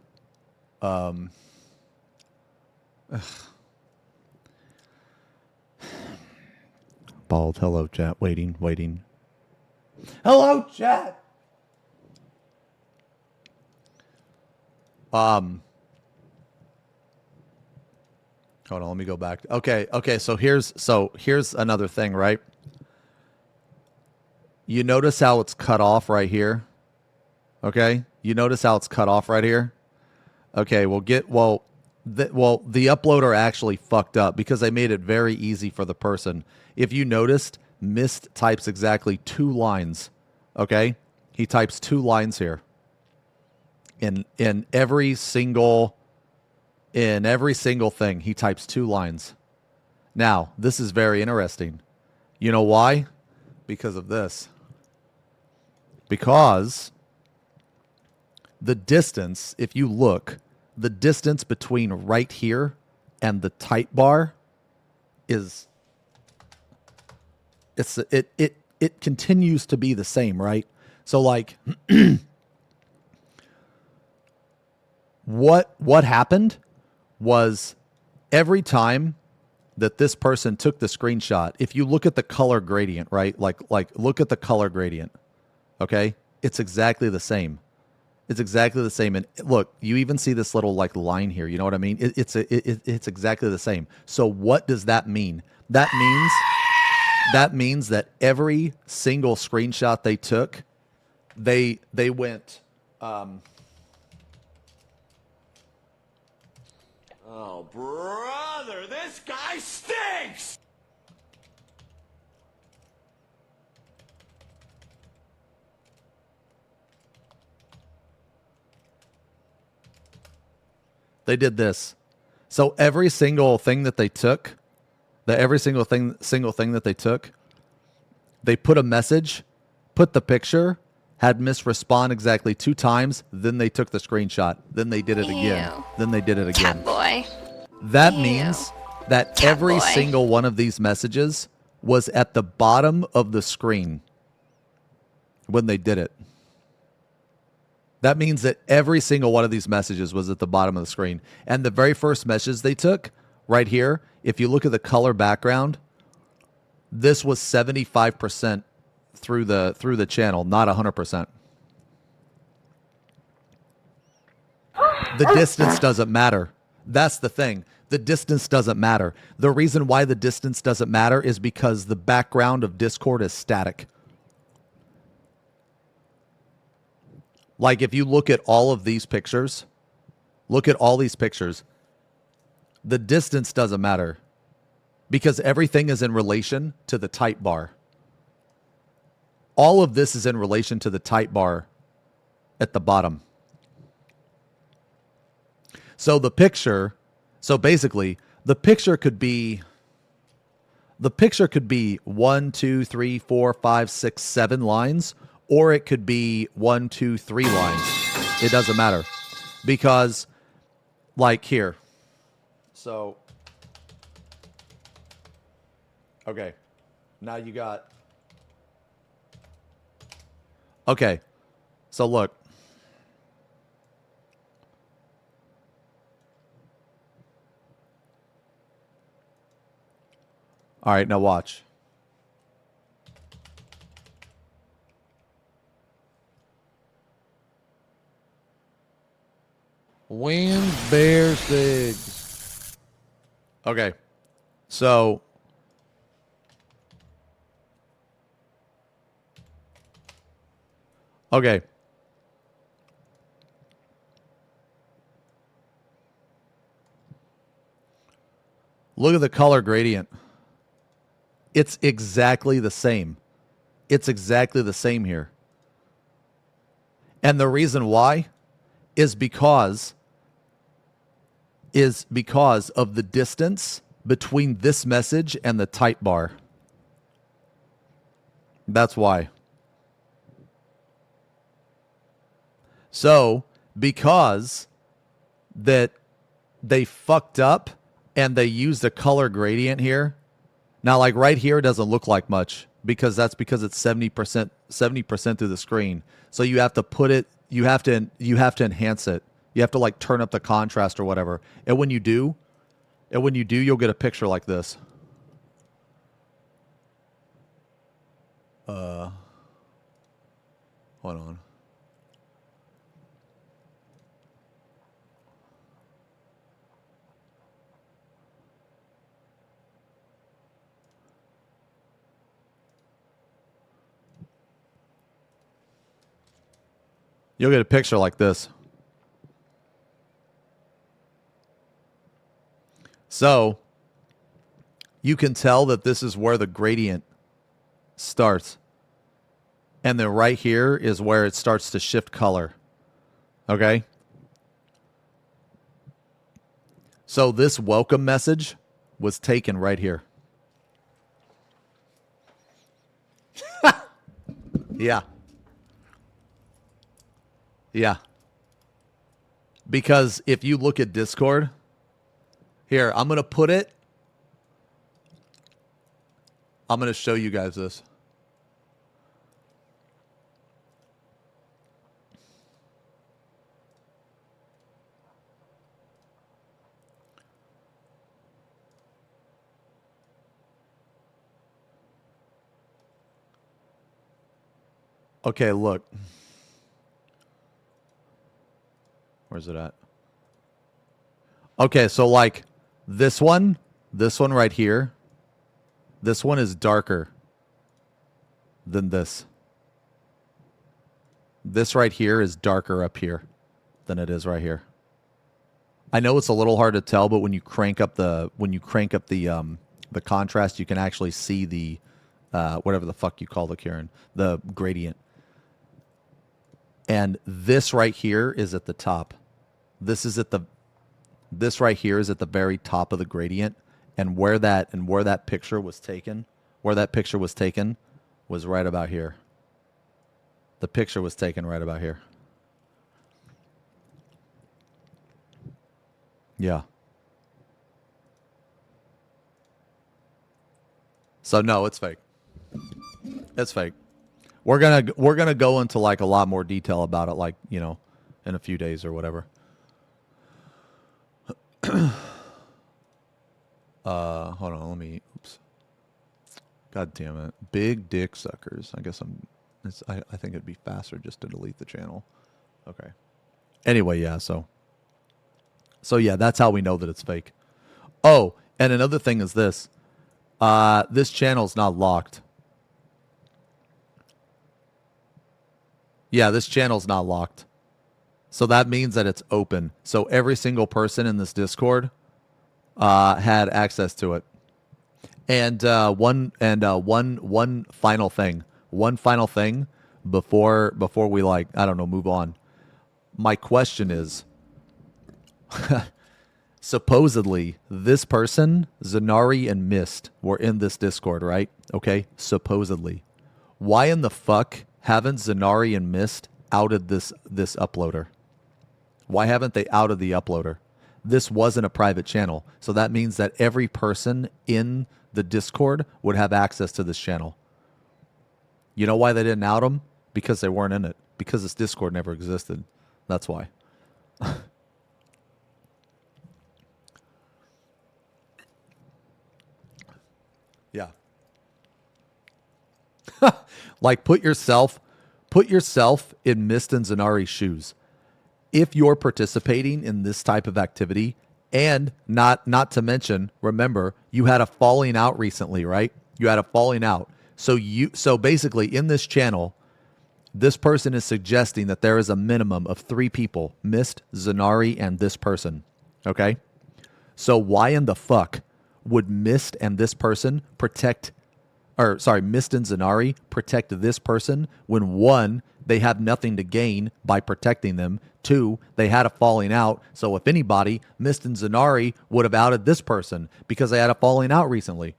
Bald, hello chat, waiting. Hello chat. Hold on, let me go back. Okay, so here's another thing, right? You notice how it's cut off right here? Okay? You notice how it's cut off right here? Okay, the uploader actually fucked up because they made it very easy for the person. If you noticed, Mist types exactly 2 lines. Okay? He types 2 lines here. In every single thing, he types 2 lines. Now, this is very interesting. You know why? Because of this. Because the distance, if you look, the distance between right here and the type bar is it continues to be the same, right? So like what happened was every time that this person took the screenshot, if you look at the color gradient, right? Like look at the color gradient. Okay? It's exactly the same. It's exactly the same. And look, you even see this little like line here. You know what I mean? It's exactly the same. So what does that mean? That means that every single screenshot they took, they went. Oh, brother, this guy stinks! They did this. So every single thing that they took, single thing that they took, they put a message, put the picture, had Miss respond exactly 2 times, then they took the screenshot, then they did it again, then they did it again. Cat boy. That means that Cat every boy. single one of these messages was at the bottom of the screen when they did it. That means that every single one of these messages was at the bottom of the screen. And the very first message they took, right here, if you look at the color background, this was 75% through the channel, not 100%. The distance doesn't matter. That's the thing. The distance doesn't matter. The reason why the distance doesn't matter is because the background of Discord is static. Like if you look at all of these pictures, the distance doesn't matter because everything is in relation to the type bar. All of this is in relation to the type bar at the bottom. So basically the picture could be 1, 2, 3, 4, 5, 6, 7 lines, or it could be 1, 2, 3 lines. It doesn't matter because like here. So, okay, now you got, okay, so look. All right, now watch. Wind bear sigs. Okay, so okay. Look at the color gradient. It's exactly the same. It's exactly the same here. And the reason why is because of the distance between this message and the type bar. That's why. So, because that they fucked up and they used a color gradient here. Now, like right here, it doesn't look like much because it's 70% through the screen. So you have to put it, you have to enhance it. You have to like turn up the contrast or whatever. And when you do, you'll get a picture like this. Hold on. You'll get a picture like this. So, you can tell that this is where the gradient starts. And then right here is where it starts to shift color. Okay? So this welcome message was taken right here. Yeah. Yeah. Because if you look at Discord, here, I'm going to put it. I'm going to show you guys this. Okay, look. Where's it at? Okay, so like this one right here, this one is darker than this. This right here is darker up here than it is right here. I know it's a little hard to tell, but when you crank up the contrast, you can actually see the whatever the fuck you call it, Kieran, the gradient. And this right here is at the top. This right here is at the very top of the gradient, and where that picture was taken was right about here. The picture was taken right about here. Yeah. So no, it's fake. It's fake. We're gonna go into like a lot more detail about it, like, you know, in a few days or whatever. Hold on, let me. Oops. God damn it, big dick suckers. I guess I think it'd be faster just to delete the channel. Okay. Anyway, yeah. So So yeah, that's how we know that it's fake. Oh, and another thing is this. This channel's not locked. Yeah, this channel's not locked. So that means that it's open. So every single person in this Discord had access to it. And one final thing. One final thing before we like, I don't know, move on. My question is, supposedly this person, Zanari and Mist, were in this Discord, right? Okay, supposedly. Why in the fuck haven't Zanari and Mist outed this uploader? Why haven't they outed the uploader? This wasn't a private channel, so that means that every person in the Discord would have access to this channel. You know why they didn't out them? Because they weren't in it. Because this Discord never existed. That's why. Yeah. Like put yourself in Mist and Zanari's shoes. If you're participating in this type of activity, and not to mention, remember, you had a falling out recently, right? You had a falling out. So basically in this channel, this person is suggesting that there is a minimum of 3 people, Mist, Zanari, and this person. Okay? So why in the fuck would Mist and this person Mist and Zanari protect this person when 1, they have nothing to gain by protecting them, 2, they had a falling out, so if anybody, Mist and Zanari would have outed this person because they had a falling out recently.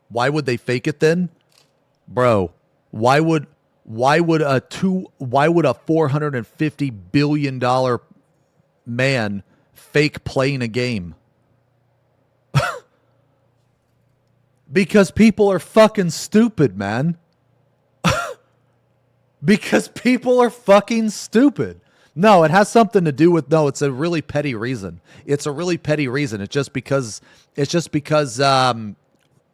Why would they fake it then? Bro, why would a $450 billion man fake playing a game? Because people are fucking stupid, man. Because people are fucking stupid. No, it has something to do with, no, it's a really petty reason. It's a really petty reason. It's just because, I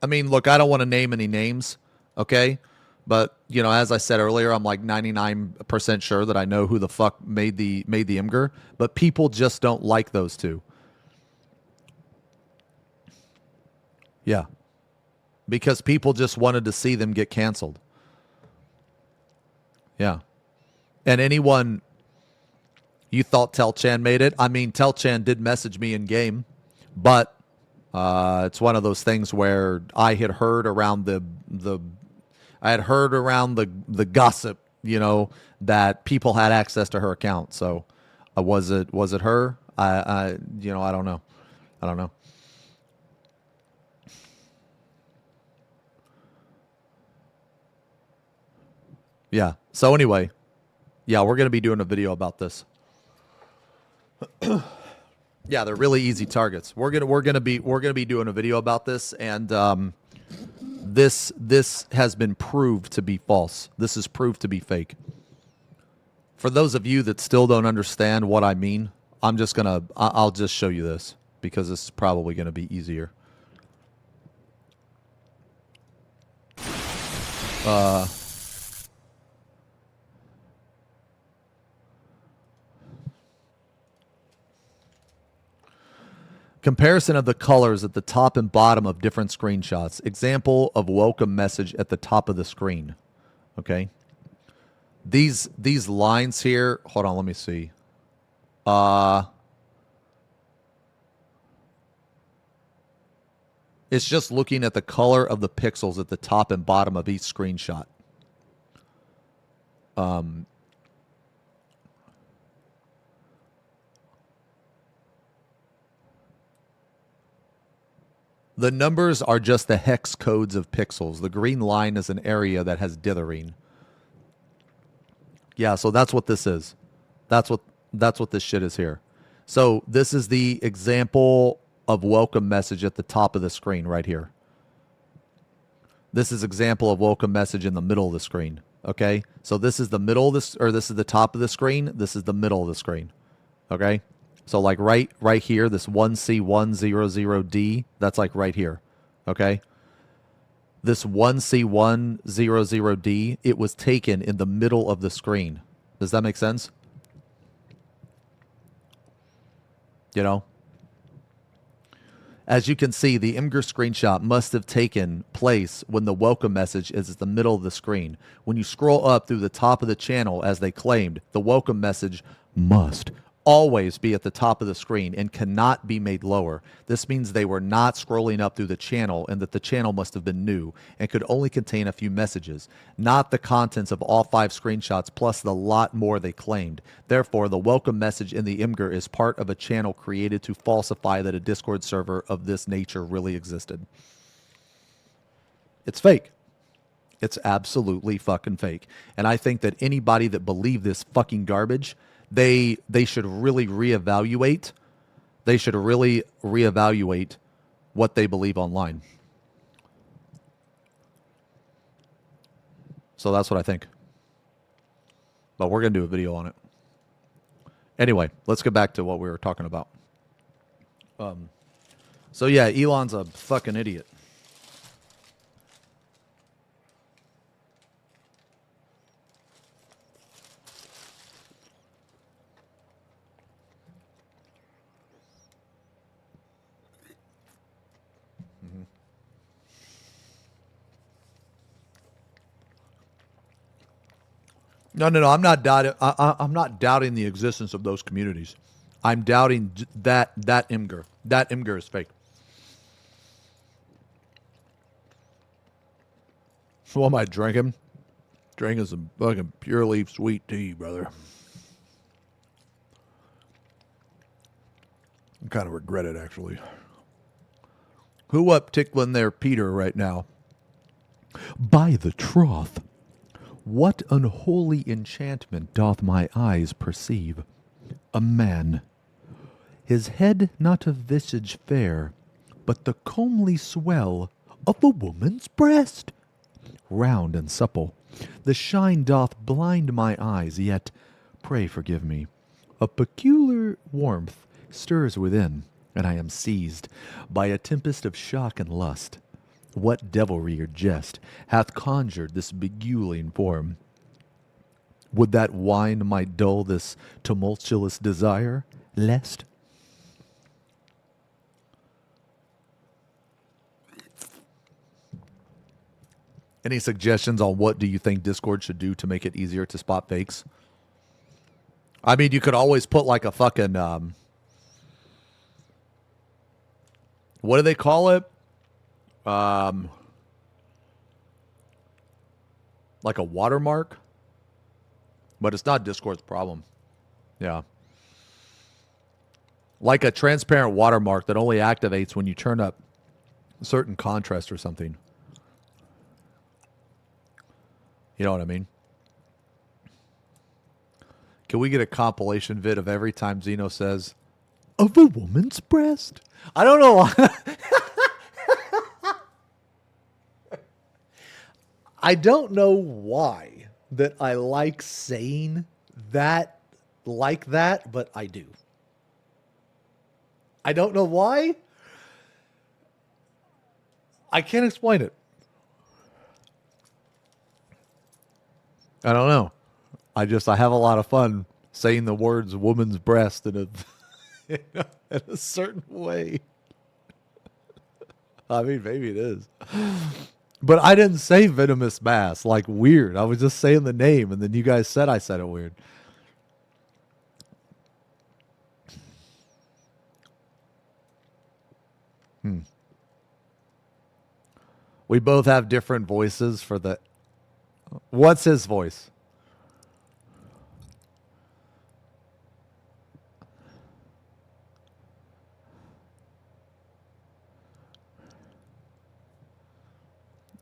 mean, look, I don't want to name any names, okay? But, you know, as I said earlier, I'm like 99% sure that I know who the fuck made the Imgur, but people just don't like those two. Yeah. Because people just wanted to see them get canceled. Yeah. And anyone, you thought Telchan made it? I mean, Telchan did message me in game, but it's one of those things where I had heard around the gossip, you know, that people had access to her account. So was it her? I don't know. I don't know. Yeah. So anyway, yeah, we're going to be doing a video about this. Yeah, they're really easy targets. We're gonna be doing a video about this, and this has been proved to be false. This is proved to be fake. For those of you that still don't understand what I mean, I'll just show you this because this is probably gonna be easier. Comparison of the colors at the top and bottom of different screenshots. Example of welcome message at the top of the screen. Okay. These lines here, hold on, let me see. It's just looking at the color of the pixels at the top and bottom of each screenshot. The numbers are just the hex codes of pixels. The green line is an area that has dithering. Yeah, so that's what this is. That's what this shit is here. So this is the example of welcome message at the top of the screen right here. This is example of welcome message in the middle of the screen. Okay? So this is the middle of this, or this is the top of the screen. This is the middle of the screen. Okay? So like right here, this 1C100D, that's like right here, okay? This 1C100D, it was taken in the middle of the screen. Does that make sense? You know? As you can see, the Imgur screenshot must have taken place when the welcome message is at the middle of the screen. When you scroll up through the top of the channel, as they claimed, the welcome message must always be at the top of the screen and cannot be made lower. This means they were not scrolling up through the channel and that the channel must have been new and could only contain a few messages, not the contents of all 5 screenshots plus the lot more they claimed. Therefore, the welcome message in the Imgur is part of a channel created to falsify that a Discord server of this nature really existed. It's fake. It's absolutely fucking fake. And I think that anybody that believed this fucking garbage, they should really reevaluate. They should really reevaluate what they believe online. So that's what I think. But we're going to do a video on it. Anyway, let's get back to what we were talking about. So yeah, Elon's a fucking idiot. No. I'm not doubting. I'm not doubting the existence of those communities. I'm doubting that Imgur. That Imgur is fake. What am I drinking? Drinking some fucking pure leaf sweet tea, brother. I kind of regret it, actually. Who up tickling their Peter right now? By the troth. What unholy enchantment doth my eyes perceive? A man, his head not of visage fair, but the comely swell of a woman's breast. Round and supple, the shine doth blind my eyes, yet, pray forgive me, a peculiar warmth stirs within, and I am seized by a tempest of shock and lust. What devilry or jest hath conjured this beguiling form? Would that wine might dull this tumultuous desire, lest? Any suggestions on what do you think Discord should do to make it easier to spot fakes? I mean, you could always put like a fucking, what do they call it? Like a watermark, but it's not Discord's problem. Yeah. Like a transparent watermark that only activates when you turn up a certain contrast or something. You know what I mean? Can we get a compilation vid of every time Xeno says, of a woman's breast? I don't know why. I don't know why that I like saying that like that, but I do. I don't know why. I can't explain it. I don't know. I have a lot of fun saying the words woman's breast in a certain way. I mean, maybe it is. But I didn't say venomous mass, like weird. I was just saying the name, and then you guys said I said it weird. We both have different voices for the... What's his voice?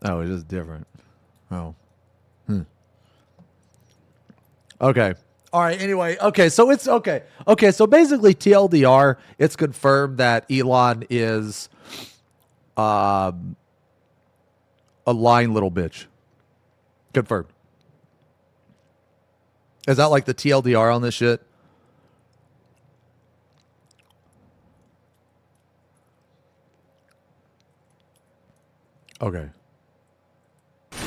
Oh, it's just different. Oh. Okay. All right. Anyway. Okay. So it's okay. Okay. So basically TLDR, it's confirmed that Elon is a lying little bitch. Confirmed. Is that like the TLDR on this shit? Okay.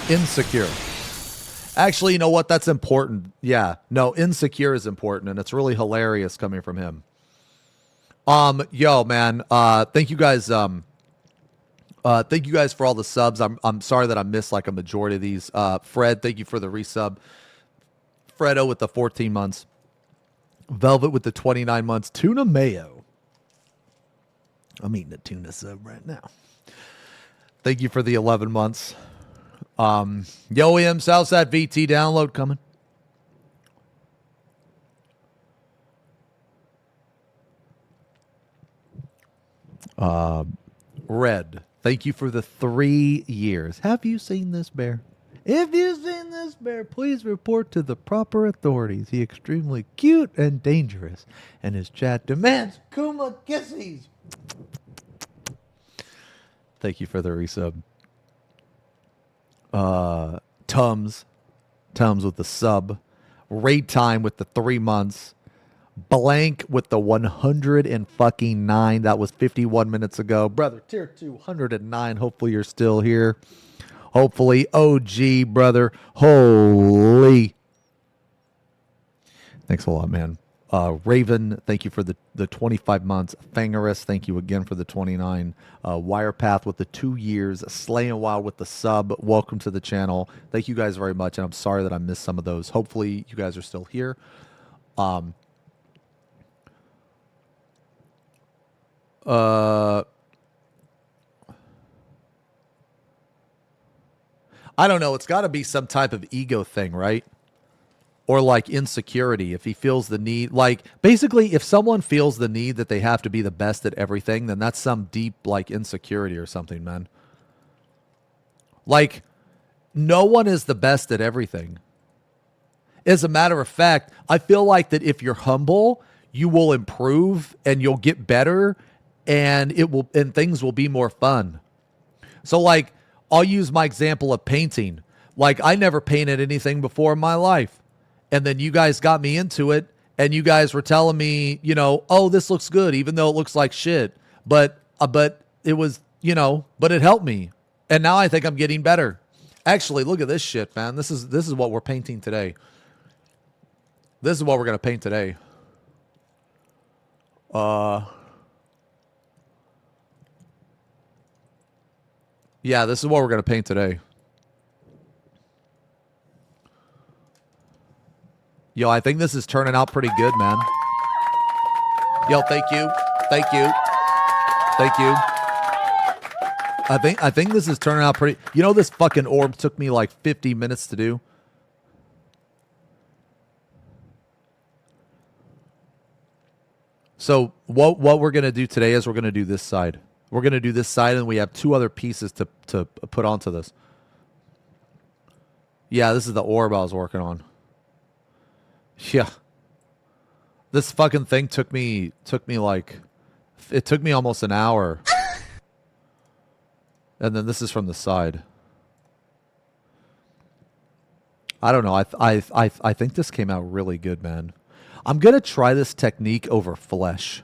Insecure. Actually, you know what? That's important. Yeah. No, insecure is important, and it's really hilarious coming from him. Yo, man. Thank you guys. Thank you guys for all the subs. I'm sorry that I missed like a majority of these. Fred, thank you for the resub. Fredo with the 14 months. Velvet with the 29 months. Tuna Mayo. I'm eating a tuna sub right now. Thank you for the 11 months. Yo, M, Southside VT download coming. Red, thank you for the 3 years. Have you seen this bear? If you've seen this bear, please report to the proper authorities. He extremely cute and dangerous, and his chat demands Kuma kissies. Thank you for the resub. Tums with the sub. Raid Time with the 3 months. Blank with the 109. That was 51 minutes ago. Brother, tier 209. Hopefully you're still here. Hopefully. OG, brother. Holy. Thanks a lot, man. Raven, thank you for the 25 months. Fangerus, thank you again for the 29. Wirepath with the 2 years. Slaying Wild with the sub. Welcome to the channel. Thank you guys very much, and I'm sorry that I missed some of those. Hopefully you guys are still here. I don't know. It's got to be some type of ego thing, right? Or like insecurity. If he feels the need, like basically if someone feels the need that they have to be the best at everything, then that's some deep like insecurity or something, man. Like no one is the best at everything. As a matter of fact, I feel like that if you're humble, you will improve and you'll get better and things will be more fun. So like I'll use my example of painting. Like I never painted anything before in my life. And then you guys got me into it and you guys were telling me, you know, oh, this looks good even though it looks like shit. But it was, you know, but it helped me. And now I think I'm getting better. Actually, look at this shit, man. This is what we're painting today. This is what we're going to paint today. Yeah, this is what we're going to paint today. Yo, I think this is turning out pretty good, man. Yo, thank you. Thank you. Thank you. I think this is turning out pretty... You know, this fucking orb took me like 50 minutes to do. So what we're going to do today is we're going to do this side. We're going to do this side, and we have 2 other pieces to put onto this. Yeah, this is the orb I was working on. Yeah. This fucking thing took me like... It took me almost an hour. And then this is from the side. I don't know. I think this came out really good, man. I'm going to try this technique over flesh.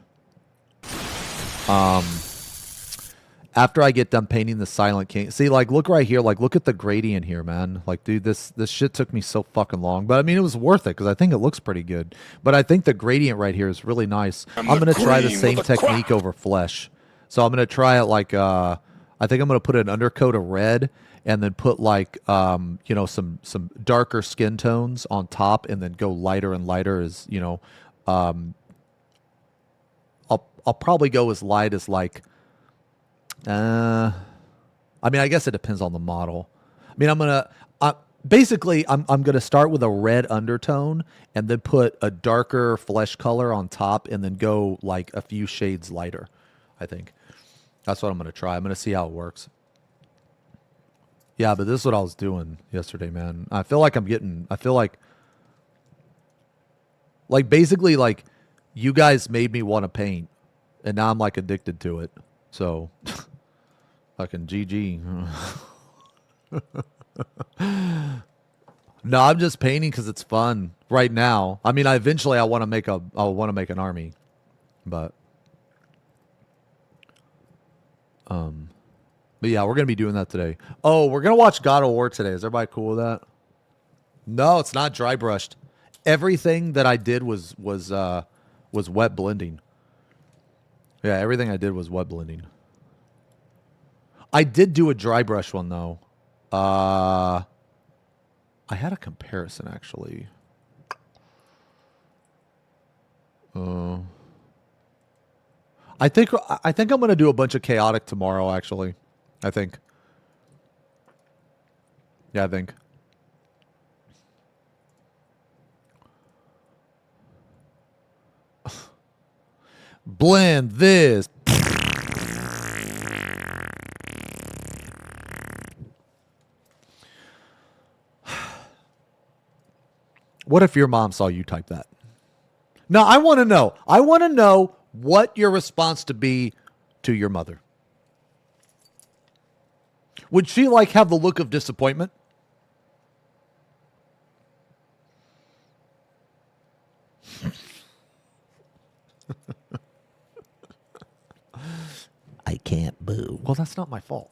After I get done painting the Silent King. See, like, look right here. Like, look at the gradient here, man. Like, dude, this shit took me so fucking long. But, I mean, it was worth it because I think it looks pretty good. But I think the gradient right here is really nice. I'm going to try the same technique over flesh. So I'm going to try it like, I think I'm going to put an undercoat of red and then put like, you know, some darker skin tones on top and then go lighter and lighter as, you know, I'll probably go as light as like, I mean, I guess it depends on the model. I mean, I'm going to start with a red undertone and then put a darker flesh color on top and then go like a few shades lighter, I think. That's what I'm going to try. I'm going to see how it works. Yeah, but this is what I was doing yesterday, man. I feel like basically like you guys made me want to paint and now I'm like addicted to it. So fucking GG. No, I'm just painting because it's fun right now. I mean, eventually I want to make an army, but yeah, we're gonna be doing that today. Oh, we're gonna watch God of War today. Is everybody cool with that? No, it's not dry brushed. Everything that I did was wet blending. Yeah, everything I did was wet blending. I did do a dry brush one, though. I had a comparison, actually. I think I'm going to do a bunch of chaotic tomorrow, actually. I think. Yeah, I think. Blend this. What if your mom saw you type that? No, I want to know. I want to know what your response to be to your mother. Would she like have the look of disappointment? I can't boo. Well, that's not my fault.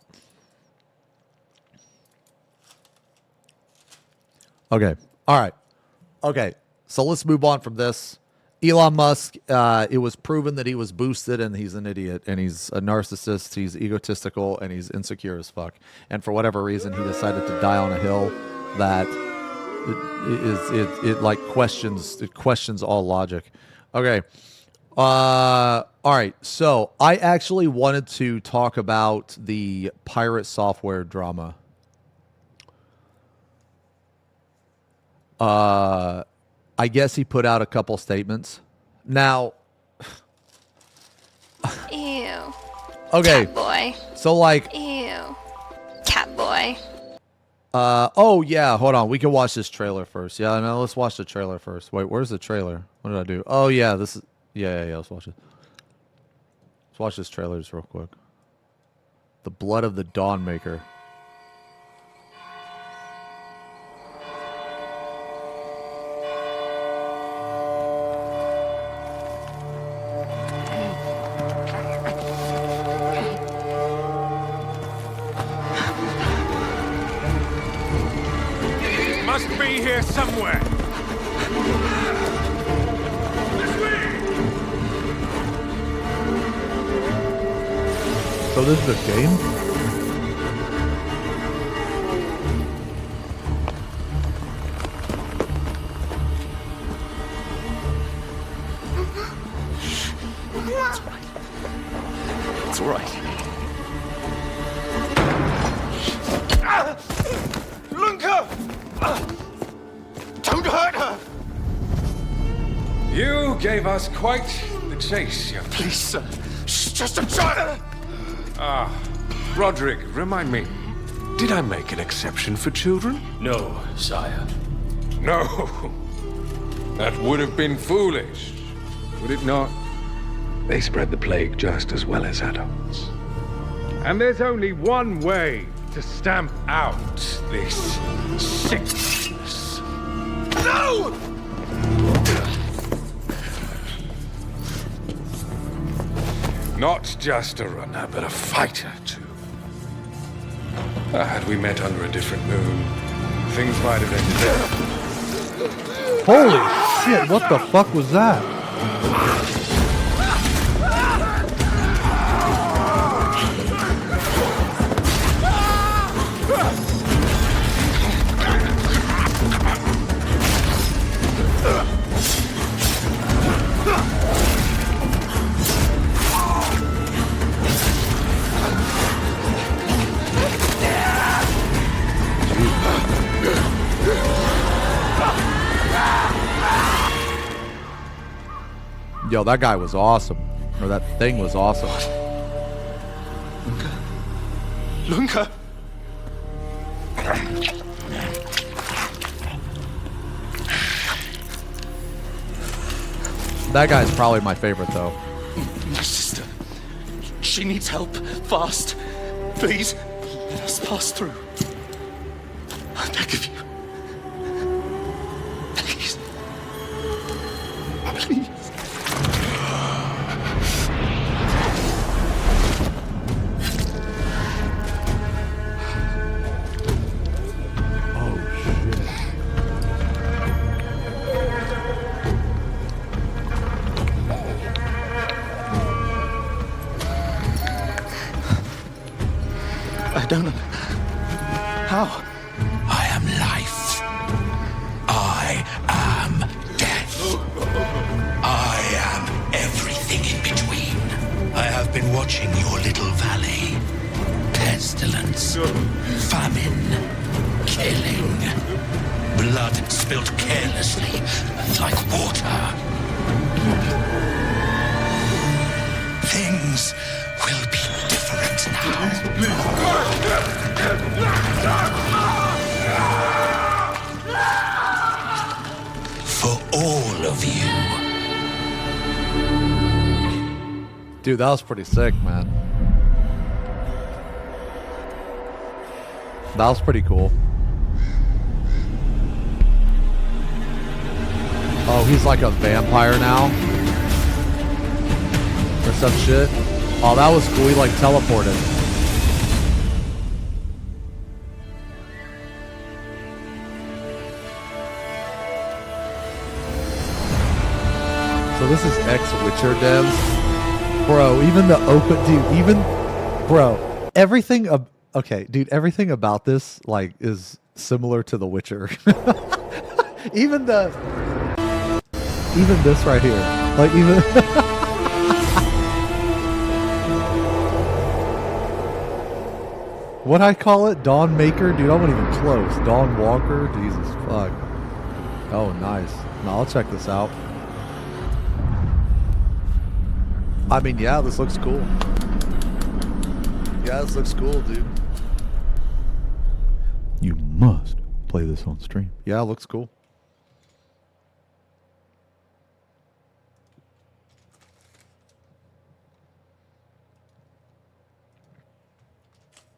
Okay. All right. Okay. So let's move on from this. Elon Musk, it was proven that he was boosted and he's an idiot and he's a narcissist. He's egotistical and he's insecure as fuck. And for whatever reason, he decided to die on a hill that it questions all logic. Okay. All right. So I actually wanted to talk about the PirateSoftware drama. I guess he put out a couple statements. Now. Ew. Okay. Cat boy. So like. Ew. Cat boy. Oh yeah, hold on. We can watch this trailer first. Yeah, no, let's watch the trailer first. Wait, where's the trailer? What did I do? Oh yeah, this is yeah, let's watch it. Let's watch this trailer just real quick. The Blood of the Dawnmaker. Must be here somewhere. So this is a game? It's all right. Lunka! Don't hurt her! You gave us quite the chase, young man. Please, sir. She's just a child! Ah, Roderick, remind me, did I make an exception for children? No, sire. No. That would have been foolish, would it not? They spread the plague just as well as adults. And there's only one way to stamp out this sickness. No! Not just a runner, but a fighter, too. Had we met under a different moon, things might have ended there. Holy shit, what the fuck was that? Yo, that guy was awesome. Or that thing was awesome. Lunka! That guy's probably my favorite, though. My sister. She needs help. Fast. Please, let us pass through. I beg of you. Please. Please. don't. How? I am life. I am death. I am everything in between. I have been watching your little valley. Pestilence, famine, killing, blood spilled carelessly like water. Things will be different now. For all of you. Dude, that was pretty sick, man. That was pretty cool. Oh, he's like a vampire now? Or some shit? Oh, that was cool. He like teleported. So this is ex-Witcher devs. Bro, even the open... Dude, even... Bro, everything... Okay, dude, everything about this, like, is similar to The Witcher. Even this right here. Like, even... What I call it? Dawn Maker? Dude, I wasn't even close. Dawn Walker? Jesus, fuck. Oh, nice. No, I'll check this out. I mean, yeah, this looks cool. Yeah, this looks cool, dude. You must play this on stream. Yeah, it looks cool.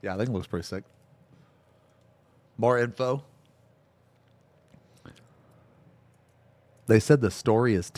Yeah, I think it looks pretty sick. More info. They said the story is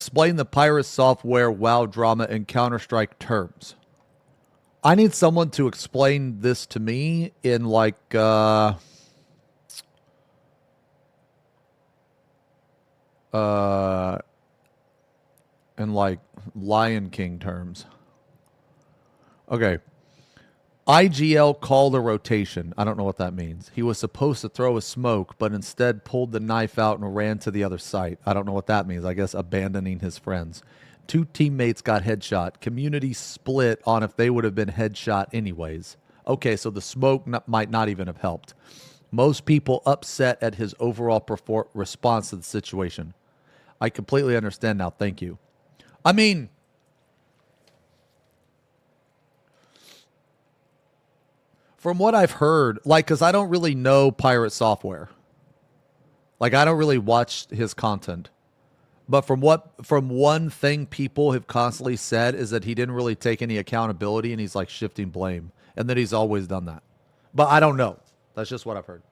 explain the PirateSoftware WoW drama in Counter-Strike terms. I need someone to explain this to me in like Lion King terms. Okay. IGL called a rotation. I don't know what that means. He was supposed to throw a smoke, but instead pulled the knife out and ran to the other site. I don't know what that means. I guess abandoning his friends. 2 teammates got headshot. Community split on if they would have been headshot anyways. Okay, so the smoke might not even have helped. Most people upset at his overall response to the situation. I completely understand now. Thank you. I mean, from what I've heard, like, because I don't really know PirateSoftware. Like, I don't really watch his content. But from one thing people have constantly said is that he didn't really take any accountability and he's like shifting blame. And that he's always done that. But I don't know. That's just what I've heard.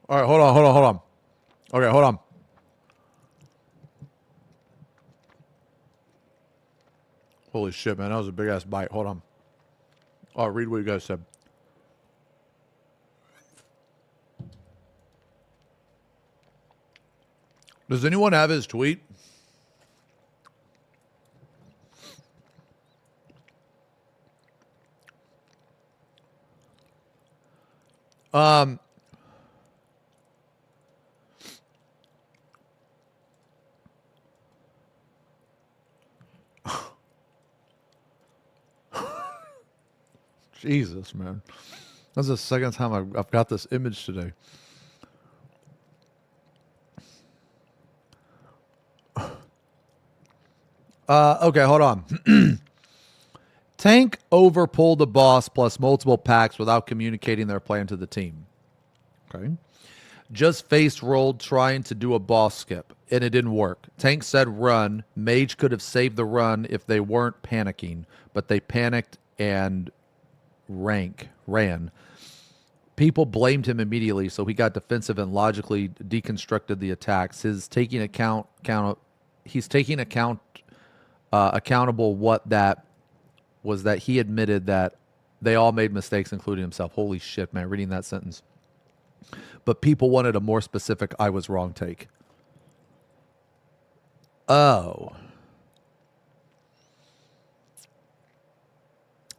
All right, hold on. Okay, hold on. Holy shit, man. That was a big-ass bite. Hold on. I'll read what you guys said. Does anyone have his tweet? Jesus, man. That's the second time I've got this image today. Okay, hold on. Tank overpulled the boss plus multiple packs without communicating their plan to the team. Okay. Just face rolled trying to do a boss skip, and it didn't work. Tank said run. Mage could have saved the run if they weren't panicking, but they panicked and ran. People blamed him immediately, so he got defensive and logically deconstructed the attacks. He's taking accountable what that was, that he admitted that they all made mistakes, including himself. Holy shit, man, reading that sentence. But people wanted a more specific I was wrong take. Oh.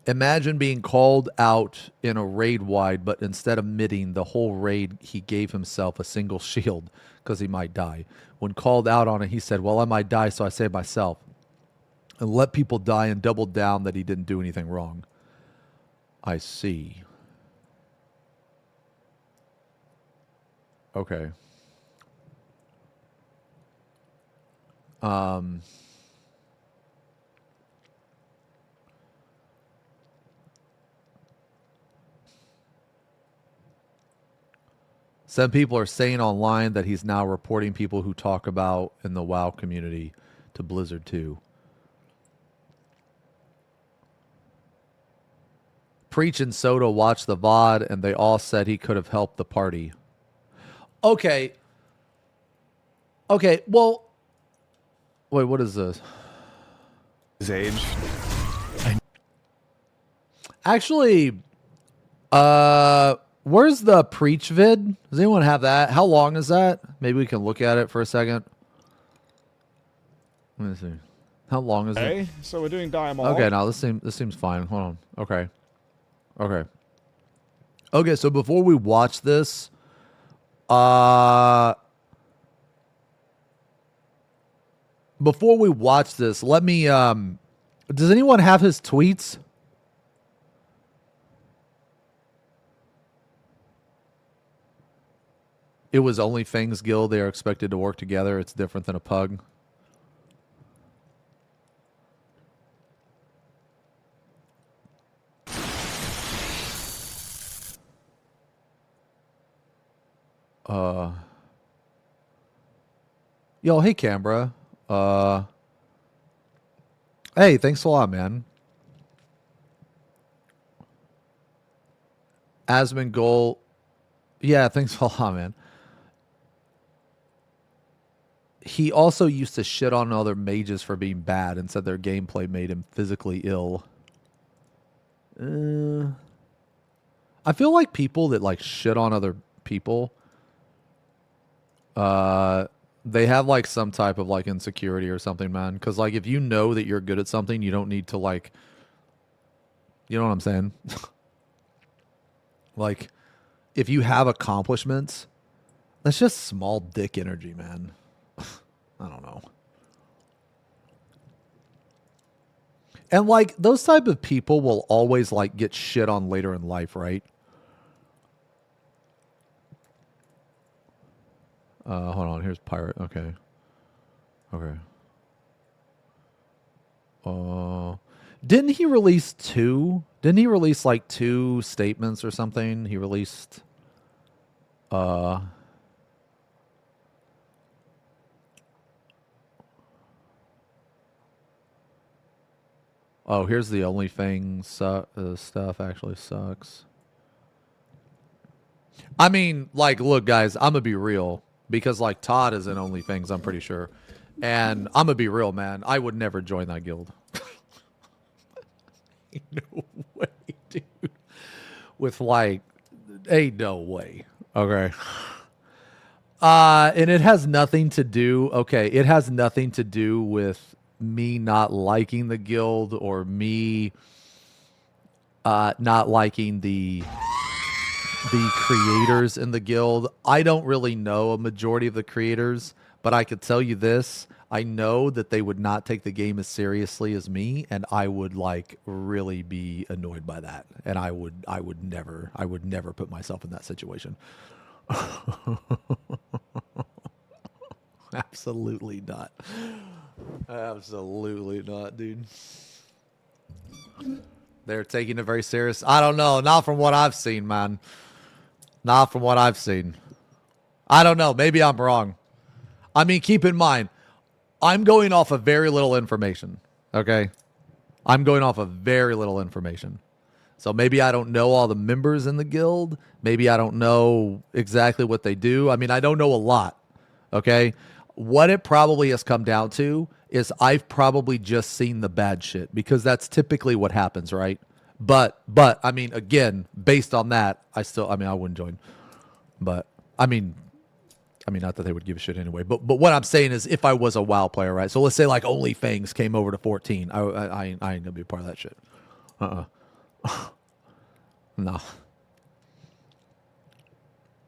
Imagine being called out in a raid wide, but instead of midting the whole raid, he gave himself a single shield because he might die. When called out on it, he said, well, I might die, so I saved myself. And let people die and doubled down that he didn't do anything wrong. I see. Okay. Some people are saying online that he's now reporting people who talk about in the WoW community to Blizzard too. Preach and Soda watched the VOD and they all said he could have helped the party. Okay. Okay, well... Wait, what is this? His age. Actually, where's the Preach vid? Does anyone have that? How long is that? Maybe we can look at it for a second. Let me see. How long is it? So we're doing dialogue. Okay, now this seems fine. Hold on. Okay. Okay, so before we watch this, let me, does anyone have his tweets? It was only Fangs Guild. They are expected to work together. It's different than a pug. Yo, hey Canberra. Hey, thanks a lot, man. Asmongold. Yeah, thanks a lot, man. He also used to shit on other mages for being bad and said their gameplay made him physically ill. I feel like people that like shit on other people, they have like some type of like insecurity or something, man. Because like if you know that you're good at something, you don't need to like, you know what I'm saying? Like if you have accomplishments, that's just small dick energy, man. I don't know. And like those type of people will always like get shit on later in life, right? Hold on, here's Pirate. Okay. Okay. Didn't he release two? Didn't he release like 2 statements or something? He released oh, here's the only thing stuff actually sucks. I mean, like, look, guys, I'm gonna be real because, like, Todd is in OnlyFans, I'm pretty sure, and I'm gonna be real, man. I would never join that guild. No way, dude. With like, ain't no way. Okay. And it has nothing to do. Okay, it has nothing to do with me not liking the guild or me not liking the creators in the guild. I don't really know a majority of the creators, but I could tell you this. I know that they would not take the game as seriously as me, and I would like really be annoyed by that. And I would never put myself in that situation. Absolutely not. Absolutely not, dude. They're taking it very serious. I don't know. Not from what I've seen, man. Not from what I've seen. I don't know. Maybe I'm wrong. I mean, keep in mind, I'm going off of very little information. Okay? I'm going off of very little information. So maybe I don't know all the members in the guild. Maybe I don't know exactly what they do. I mean, I don't know a lot. Okay? What it probably has come down to is I've probably just seen the bad shit because that's typically what happens, right? But I mean, again, based on that, I wouldn't join. But I mean, not that they would give a shit anyway. But what I'm saying is, if I was a WoW player, right? So let's say like OnlyFans came over to 14, I ain't gonna be a part of that shit. No.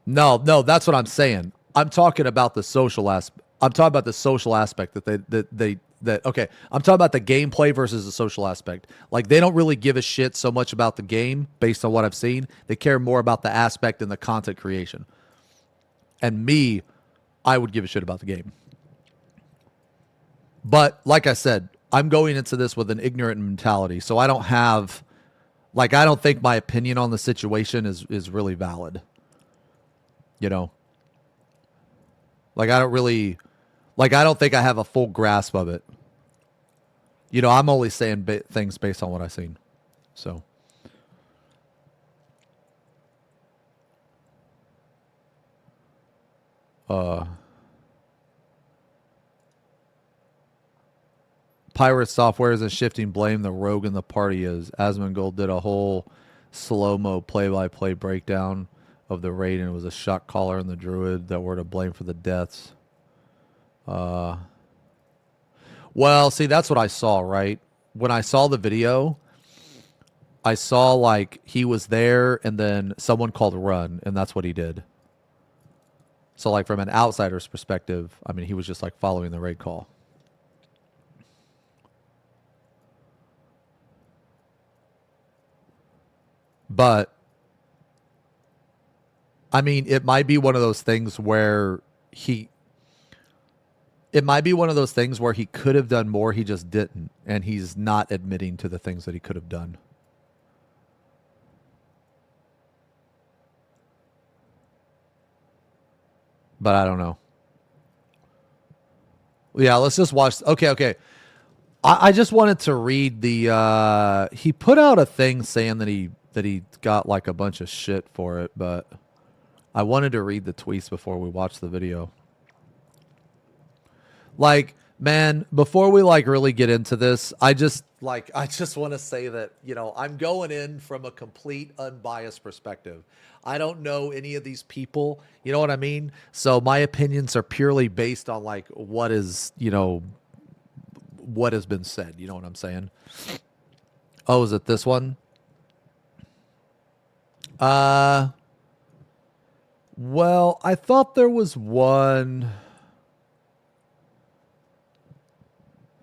No, that's what I'm saying. I'm talking about the social aspect. I'm talking about the social aspect okay, I'm talking about the gameplay versus the social aspect. Like, they don't really give a shit so much about the game based on what I've seen. They care more about the aspect and the content creation. And me, I would give a shit about the game. But like I said, I'm going into this with an ignorant mentality. So I don't have, like, I don't think my opinion on the situation is really valid. You know? Like, I don't think I have a full grasp of it. You know, I'm only saying things based on what I've seen. So. PirateSoftware isn't shifting blame. The rogue in the party is. Asmongold did a whole slow-mo play-by-play breakdown of the raid, and it was a shot caller and the druid that were to blame for the deaths. Well, see, that's what I saw, right? When I saw the video, I saw, like, he was there, and then someone called run, and that's what he did. So, like, from an outsider's perspective, I mean, he was just, like, following the raid call. But, I mean, it might be one of those things where he could have done more, he just didn't. And he's not admitting to the things that he could have done. But I don't know. Yeah, let's just watch. Okay. I just wanted to read the. He put out a thing saying that he got like a bunch of shit for it, but I wanted to read the tweets before we watch the video. Like, man, before we like really get into this, I just want to say that, you know, I'm going in from a complete unbiased perspective. I don't know any of these people, you know what I mean? So my opinions are purely based on like what is, you know, what has been said, you know what I'm saying? Oh, is it this one? Well, I thought there was one.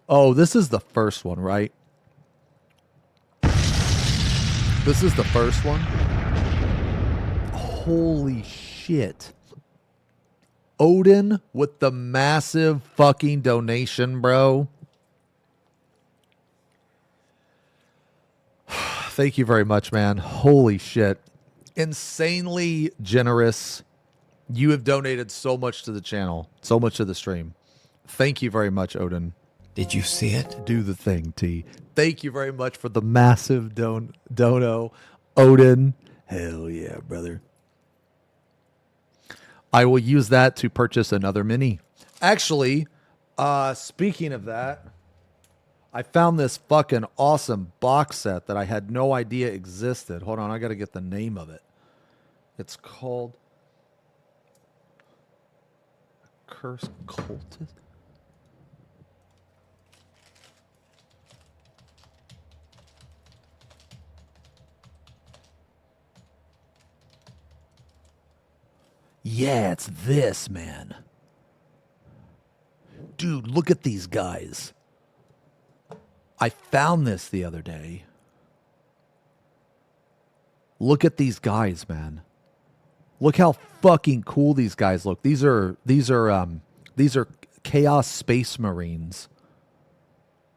Oh, this is the first one, right? This is the first one? Holy shit. Odin with the massive fucking donation, bro. Thank you very much, man. Holy shit. Insanely generous. You have donated so much to the channel, so much to the stream. Thank you very much, Odin. Did you see it? Do the thing, T. Thank you very much for the massive dono, Odin. Hell yeah, brother. I will use that to purchase another mini. Actually, speaking of that, I found this fucking awesome box set that I had no idea existed. Hold on, I got to get the name of it. It's called Curse Cultist. Yeah, it's this, man. Dude, look at these guys. I found this the other day. Look at these guys, man. Look how fucking cool these guys look. These are Chaos Space Marines.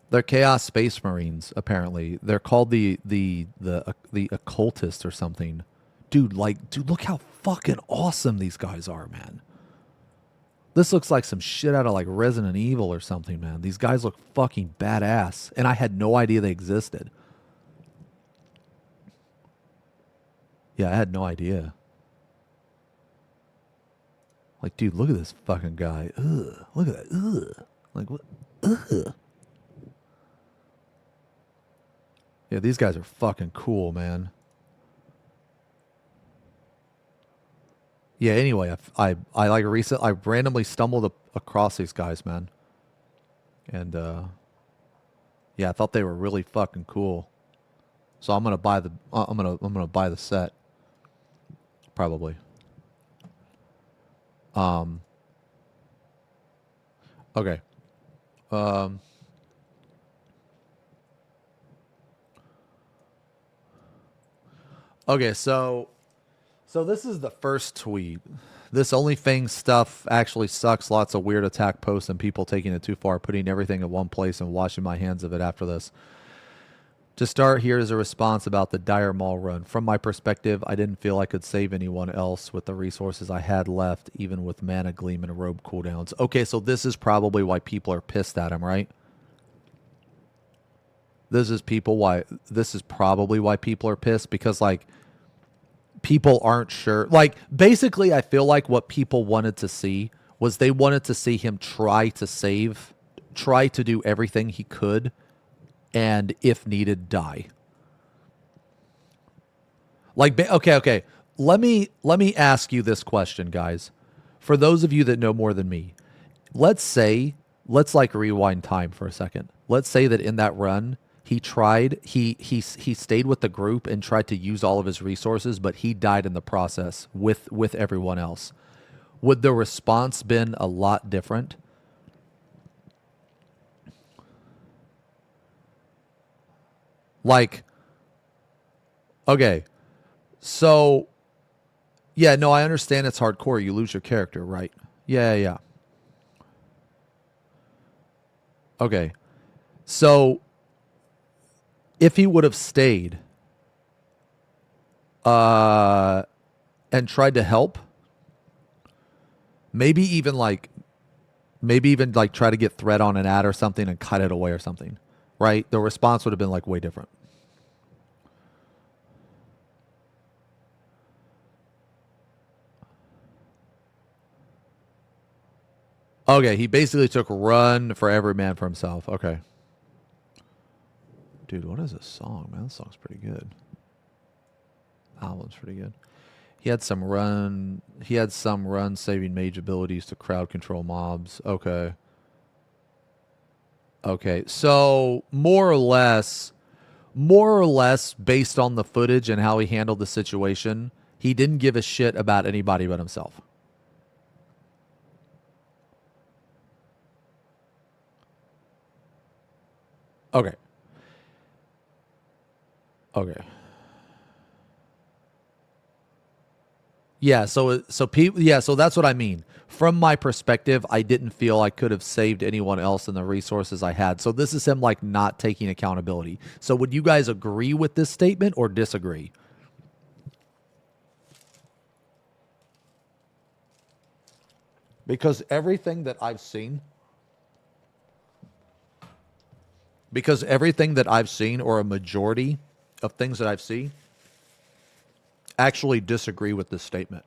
They're Chaos Space Marines, apparently. They're called the Occultist or something. Dude, look how fucking awesome these guys are, man. This looks like some shit out of like Resident Evil or something, man. These guys look fucking badass. And I had no idea they existed. Yeah, I had no idea. Like, dude, look at this fucking guy. Ugh. Look at that. Ugh. Like, what? Ugh. Yeah, these guys are fucking cool, man. Yeah, anyway, I randomly stumbled across these guys, man. And yeah, I thought they were really fucking cool. So I'm going to buy the set probably. Okay. Okay, so this is the first tweet. This OnlyFans stuff actually sucks. Lots of weird attack posts and people taking it too far, putting everything in one place and washing my hands of it after this. To start, here is a response about the Dire Maul run. From my perspective, I didn't feel I could save anyone else with the resources I had left, even with Mana Gleam and Robe cooldowns. Okay, so this is probably why people are pissed at him, right? This is probably why people are pissed, because like people aren't sure. Like, basically, I feel like what people wanted to see was they wanted to see him try to do everything he could, and if needed, die. Like, okay. Let me ask you this question, guys. For those of you that know more than me, let's like rewind time for a second. Let's say that in that run, he stayed with the group and tried to use all of his resources, but he died in the process with everyone else. Would the response been a lot different? Like, okay, so, yeah, no, I understand it's hardcore. You lose your character, right? Yeah. Okay, so if he would have stayed and tried to help, maybe even like try to get thread on an ad or something and cut it away or something, right? The response would have been like way different. Okay, he basically took run for every man for himself. Okay. Dude, what is this song, man? This song's pretty good. Album's pretty good. He had some run saving mage abilities to crowd control mobs. Okay. Okay. So more or less based on the footage and how he handled the situation, he didn't give a shit about anybody but himself. Okay. Okay. Yeah, so that's what I mean. From my perspective, I didn't feel I could have saved anyone else in the resources I had. So this is him like not taking accountability. So would you guys agree with this statement or disagree? Because everything that I've seen or a majority of things that I've seen actually disagree with this statement.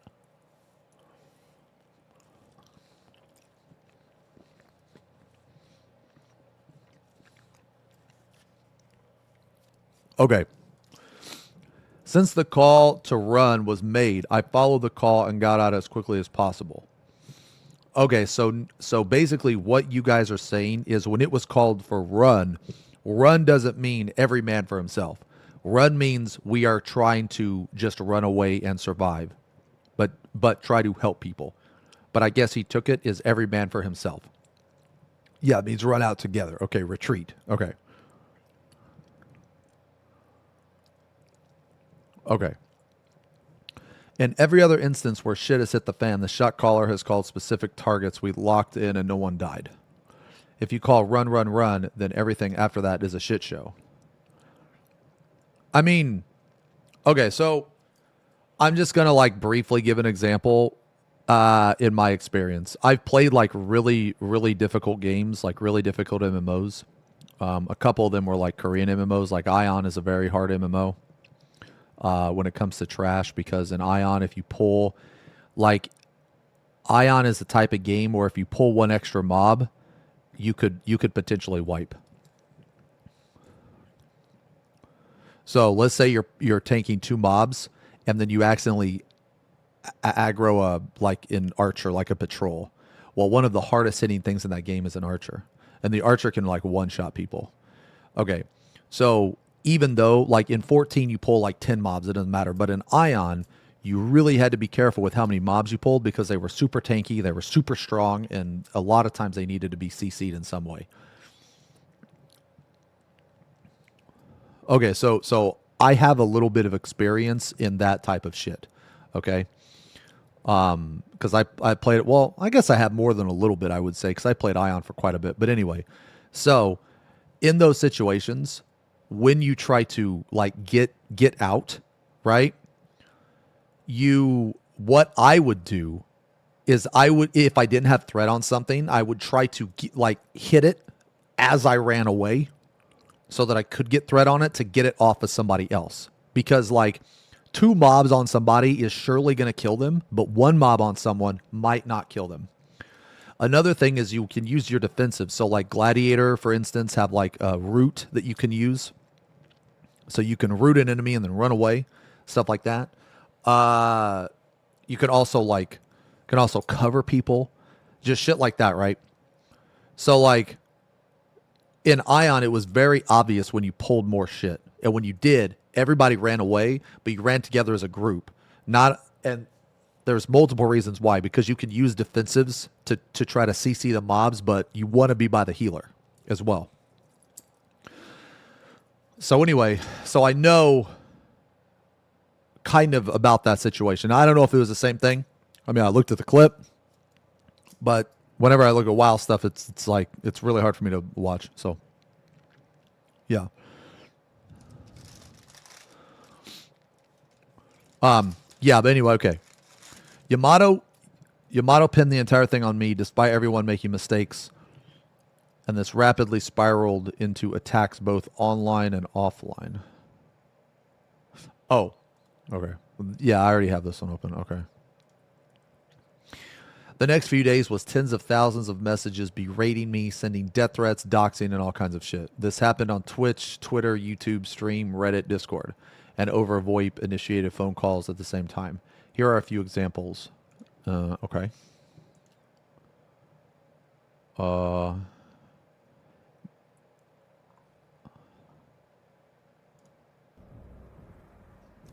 Okay. Since the call to run was made, I followed the call and got out as quickly as possible. Okay, so basically what you guys are saying is when it was called for run doesn't mean every man for himself. Run means we are trying to just run away and survive, but try to help people. But I guess he took it as every man for himself. Yeah, it means run out together. Okay, retreat. Okay. Okay. In every other instance where shit has hit the fan, the shot caller has called specific targets we locked in and no one died. If you call run, run, run, then everything after that is a shit show. I mean, okay, so I'm just going to like briefly give an example in my experience. I've played like really, really difficult games, like really difficult MMOs. A couple of them were like Korean MMOs, like Ion is a very hard MMO when it comes to trash, because in Ion, if you pull, like, Ion is the type of game where if you pull one extra mob, you could potentially wipe. So let's say you're tanking two mobs, and then you accidentally aggro like in Archer, like a patrol. Well, one of the hardest hitting things in that game is an Archer, and the Archer can like one-shot people. Okay, so even though like in 14 you pull like 10 mobs, it doesn't matter. But in Ion, you really had to be careful with how many mobs you pulled because they were super tanky, they were super strong, and a lot of times they needed to be CC'd in some way. Okay, so I have a little bit of experience in that type of shit. Okay, because I played it. Well, I guess I have more than a little bit, I would say, because I played Ion for quite a bit. But anyway, so in those situations, when you try to like get out, right? What I would do is if I didn't have threat on something, I would try to hit it as I ran away, so that I could get threat on it to get it off of somebody else. Because like 2 mobs on somebody is surely going to kill them, but 1 mob on someone might not kill them. Another thing is you can use your defensive. So like Gladiator, for instance, have like a root that you can use. So you can root an enemy and then run away, stuff like that. You can also cover people, just shit like that, right? So like in Ion, it was very obvious when you pulled more shit, and when you did, everybody ran away, but you ran together as a group. And there's multiple reasons why, because you can use defensives to try to CC the mobs, but you want to be by the healer as well. So anyway, so I know kind of about that situation. I don't know if it was the same thing. I mean, I looked at the clip, but whenever I look at WoW stuff, it's like it's really hard for me to watch. So, yeah. Yeah, but anyway, okay. Yamato Yamato pinned the entire thing on me despite everyone making mistakes. And this rapidly spiraled into attacks both online and offline. Oh, okay. Yeah, I already have this one open. Okay. The next few days was tens of thousands of messages berating me, sending death threats, doxing, and all kinds of shit. This happened on Twitch, Twitter, YouTube, Stream, Reddit, Discord, and over VoIP initiated phone calls at the same time. Here are a few examples. Okay.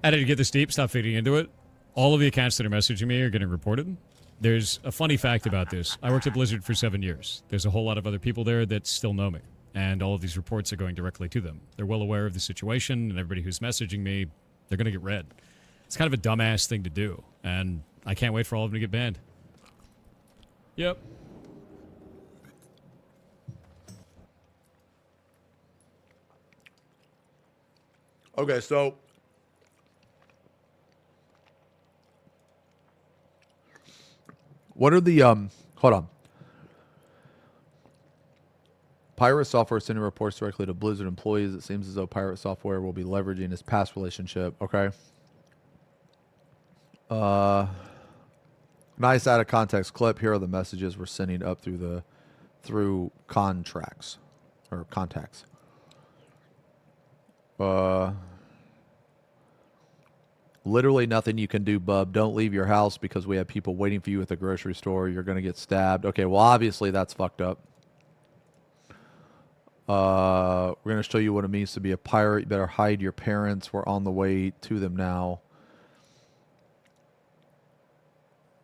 I didn't get this deep. Stop feeding into it. All of the accounts that are messaging me are getting reported. There's a funny fact about this. I worked at Blizzard for 7 years. There's a whole lot of other people there that still know me, and all of these reports are going directly to them. They're well aware of the situation, and everybody who's messaging me, they're going to get read. It's kind of a dumbass thing to do, and I can't wait for all of them to get banned. Yep. Okay, so what are the hold on. Pirate Software sending reports directly to Blizzard employees. It seems as though Pirate Software will be leveraging its past relationship. Okay. Nice out of context clip. Here are the messages we're sending up through contracts or contacts. Literally nothing you can do, bub. Don't leave your house because we have people waiting for you at the grocery store. You're going to get stabbed. Okay, well, obviously that's fucked up. We're going to show you what it means to be a pirate. You better hide your parents. We're on the way to them now.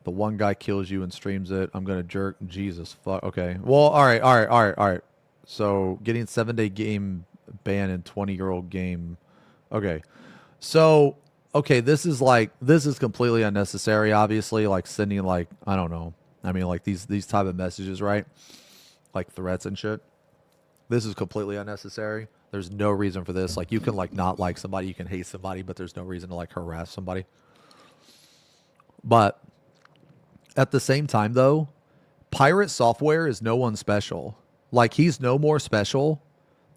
The one guy kills you and streams it. I'm going to jerk. Jesus, fuck. Okay. Well, all right. So, getting 7-day game ban in 20-year-old game. Okay. So, okay, this is completely unnecessary, obviously, like sending, like, I don't know. I mean, like these type of messages, right? Like threats and shit. This is completely unnecessary. There's no reason for this. Like, you can, like, not like somebody, you can hate somebody, but there's no reason to, like, harass somebody. But at the same time, though, Pirate Software is no one special. Like, he's no more special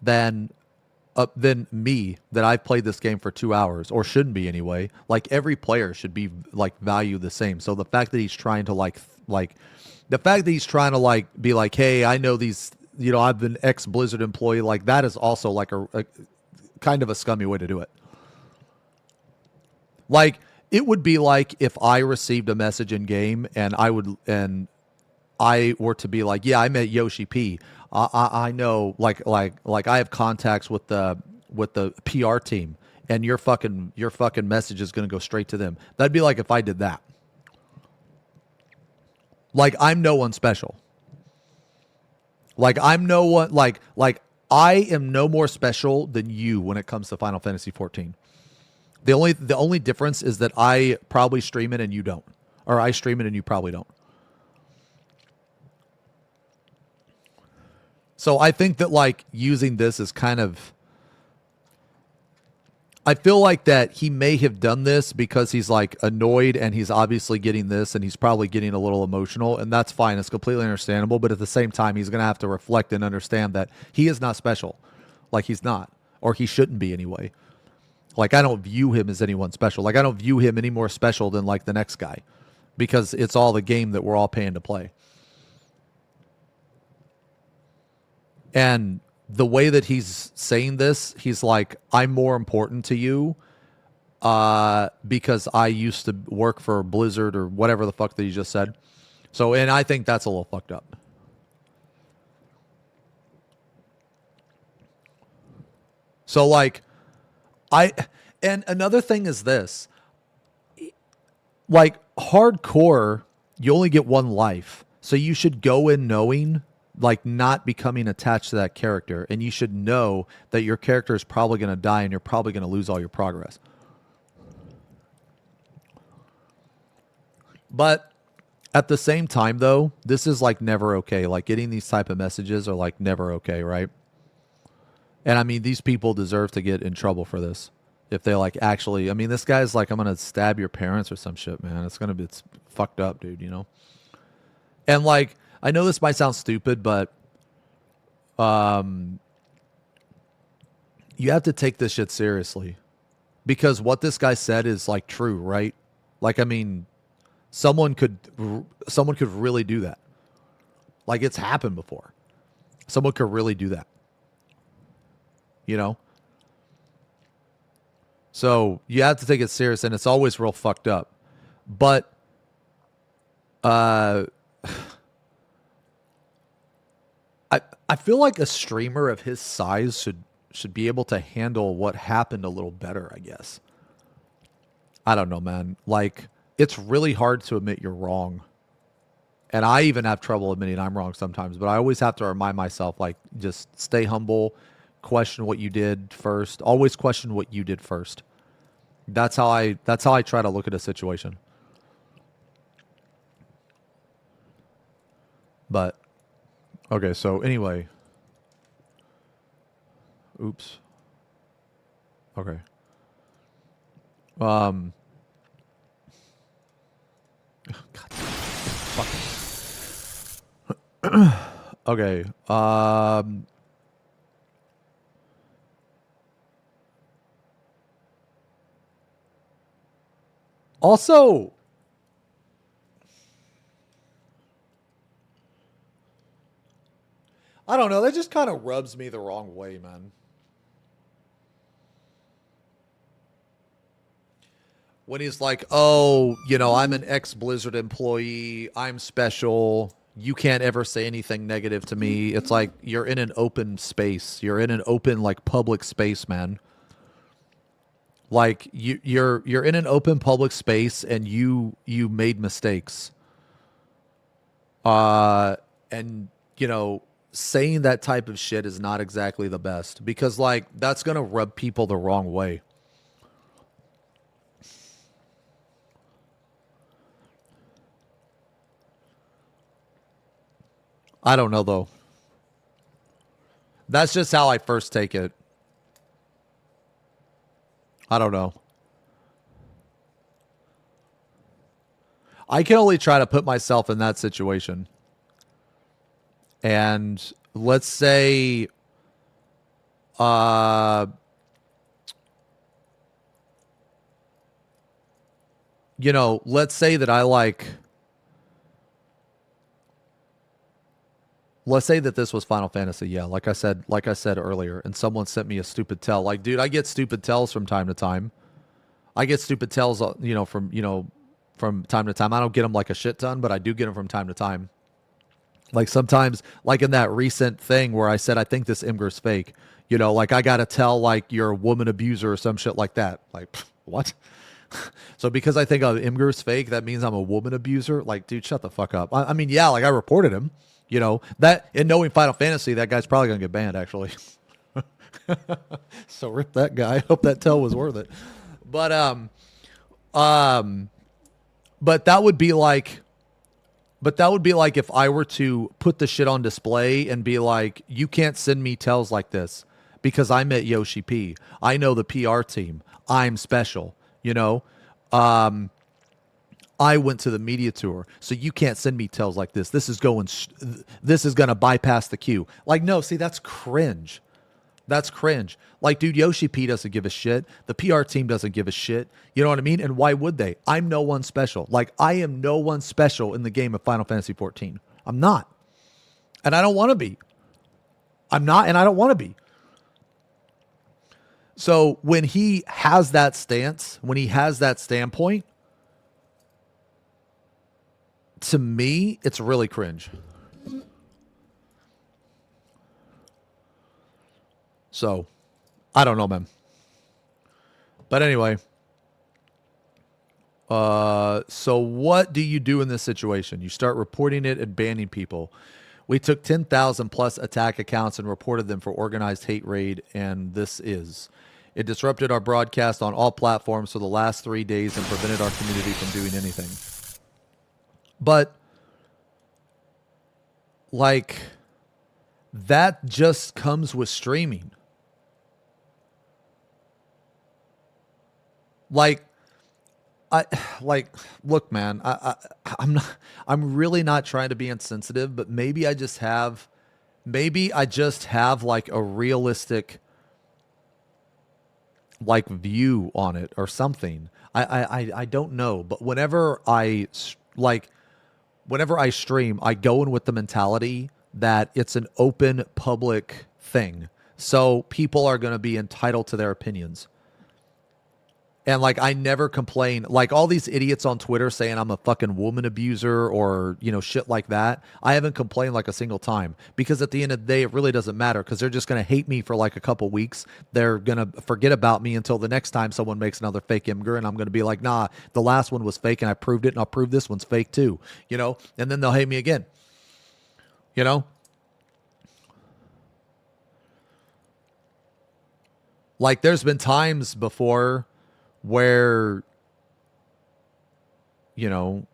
than me, that I've played this game for 2 hours, or shouldn't be anyway. Like, every player should be, like, valued the same. So the fact that he's trying to, be like, hey, I know these, you know, I've been ex-Blizzard employee, like, that is also, like, a kind of a scummy way to do it. Like, it would be like if I received a message in game and I were to be like, yeah, I met Yoshi P. I know, like I have contacts with the PR team, and your fucking message is going to go straight to them. That'd be like if I did that. Like, I'm no one special. Like, I'm no one, like I am no more special than you when it comes to Final Fantasy XIV. The only difference is that I probably stream it and you don't, or I stream it and you probably don't. So I think that, like, using this is kind of, I feel like that he may have done this because he's, like, annoyed and he's obviously getting this and he's probably getting a little emotional, and that's fine. It's completely understandable. But at the same time, he's going to have to reflect and understand that he is not special. Like, he's not, or he shouldn't be anyway. Like, I don't view him as anyone special. Like, I don't view him any more special than, like, the next guy, because it's all the game that we're all paying to play. And the way that he's saying this, he's like, I'm more important to you because I used to work for Blizzard, or whatever the fuck that he just said. So, and I think that's a little fucked up. So, like, and another thing is this, like, hardcore, you only get one life. So you should go in knowing, like, not becoming attached to that character. And you should know that your character is probably going to die and you're probably going to lose all your progress. But at the same time, though, this is, like, never okay. Like, getting these type of messages are, like, never okay, right? And I mean, these people deserve to get in trouble for this. If they, like, actually, I mean, this guy's like, I'm going to stab your parents or some shit, man. It's fucked up, dude, you know? And like, I know this might sound stupid, but you have to take this shit seriously, because what this guy said is like true, right? Like, I mean, someone could really do that. Like, it's happened before. Someone could really do that. You know? So you have to take it serious, and it's always real fucked up. But I feel like a streamer of his size should be able to handle what happened a little better, I guess. I don't know, man. Like, it's really hard to admit you're wrong. And I even have trouble admitting I'm wrong sometimes, but I always have to remind myself, like, just stay humble, question what you did first. Always question what you did first. That's how I try to look at a situation. But okay, so anyway. Oops. Okay. God. Fucking. Okay. Also, I don't know. That just kind of rubs me the wrong way, man. When he's like, oh, you know, I'm an ex-Blizzard employee. I'm special. You can't ever say anything negative to me. It's like, you're in an open space. You're in an open, like, public space, man. Like, you're in an open public space, and you made mistakes. And, you know, saying that type of shit is not exactly the best, because, like, that's going to rub people the wrong way. I don't know, though. That's just how I first take it. I don't know. I can only try to put myself in that situation. And let's say, you know, let's say that let's say that this was Final Fantasy, yeah, like I said earlier, and someone sent me a stupid tell. Like, dude, I get stupid tells from time to time. I get stupid tells, from time to time. I don't get them like a shit ton, but I do get them from time to time. Like, sometimes, like in that recent thing where I said, I think this Imgur's fake. You know, like, I got to tell, like, you're a woman abuser or some shit like that. Like, what? So because I think Imgur's fake, that means I'm a woman abuser? Like, dude, shut the fuck up. I mean, yeah, like, I reported him. You know, that, and knowing Final Fantasy, that guy's probably going to get banned, actually. So rip that guy. Hope that tell was worth it. But that would be like if I were to put the shit on display and be like, you can't send me tells like this because I met Yoshi P. I know the PR team. I'm special, you know? I went to the media tour, so you can't send me tells like this. This is going to bypass the queue. Like, no, see, that's cringe. That's cringe. Like, dude, Yoshi P doesn't give a shit. The PR team doesn't give a shit. You know what I mean? And why would they? I'm no one special. Like, I am no one special in the game of Final Fantasy XIV. I'm not. And I don't want to be. I'm not, and I don't want to be. So when he has that stance, when he has that standpoint, to me, it's really cringe. So, I don't know, man. But anyway. So what do you do in this situation? You start reporting it and banning people. We took 10,000 plus attack accounts and reported them for organized hate raid, and this is. It disrupted our broadcast on all platforms for the last 3 days and prevented our community from doing anything. But, like, that just comes with streaming. Like, look, man, I'm really not trying to be insensitive, but maybe I just have like a realistic like view on it or something. I don't know, but whenever I stream, I go in with the mentality that it's an open public thing. So people are going to be entitled to their opinions. And like, I never complain. Like all these idiots on Twitter saying I'm a fucking woman abuser or, you know, shit like that. I haven't complained like a single time, because at the end of the day, it really doesn't matter, because they're just going to hate me for like a couple weeks. They're going to forget about me until the next time someone makes another fake Imgur, and I'm going to be like, nah, the last one was fake and I proved it, and I'll prove this one's fake too, you know, and then they'll hate me again, you know? Like there's been times before where, you know,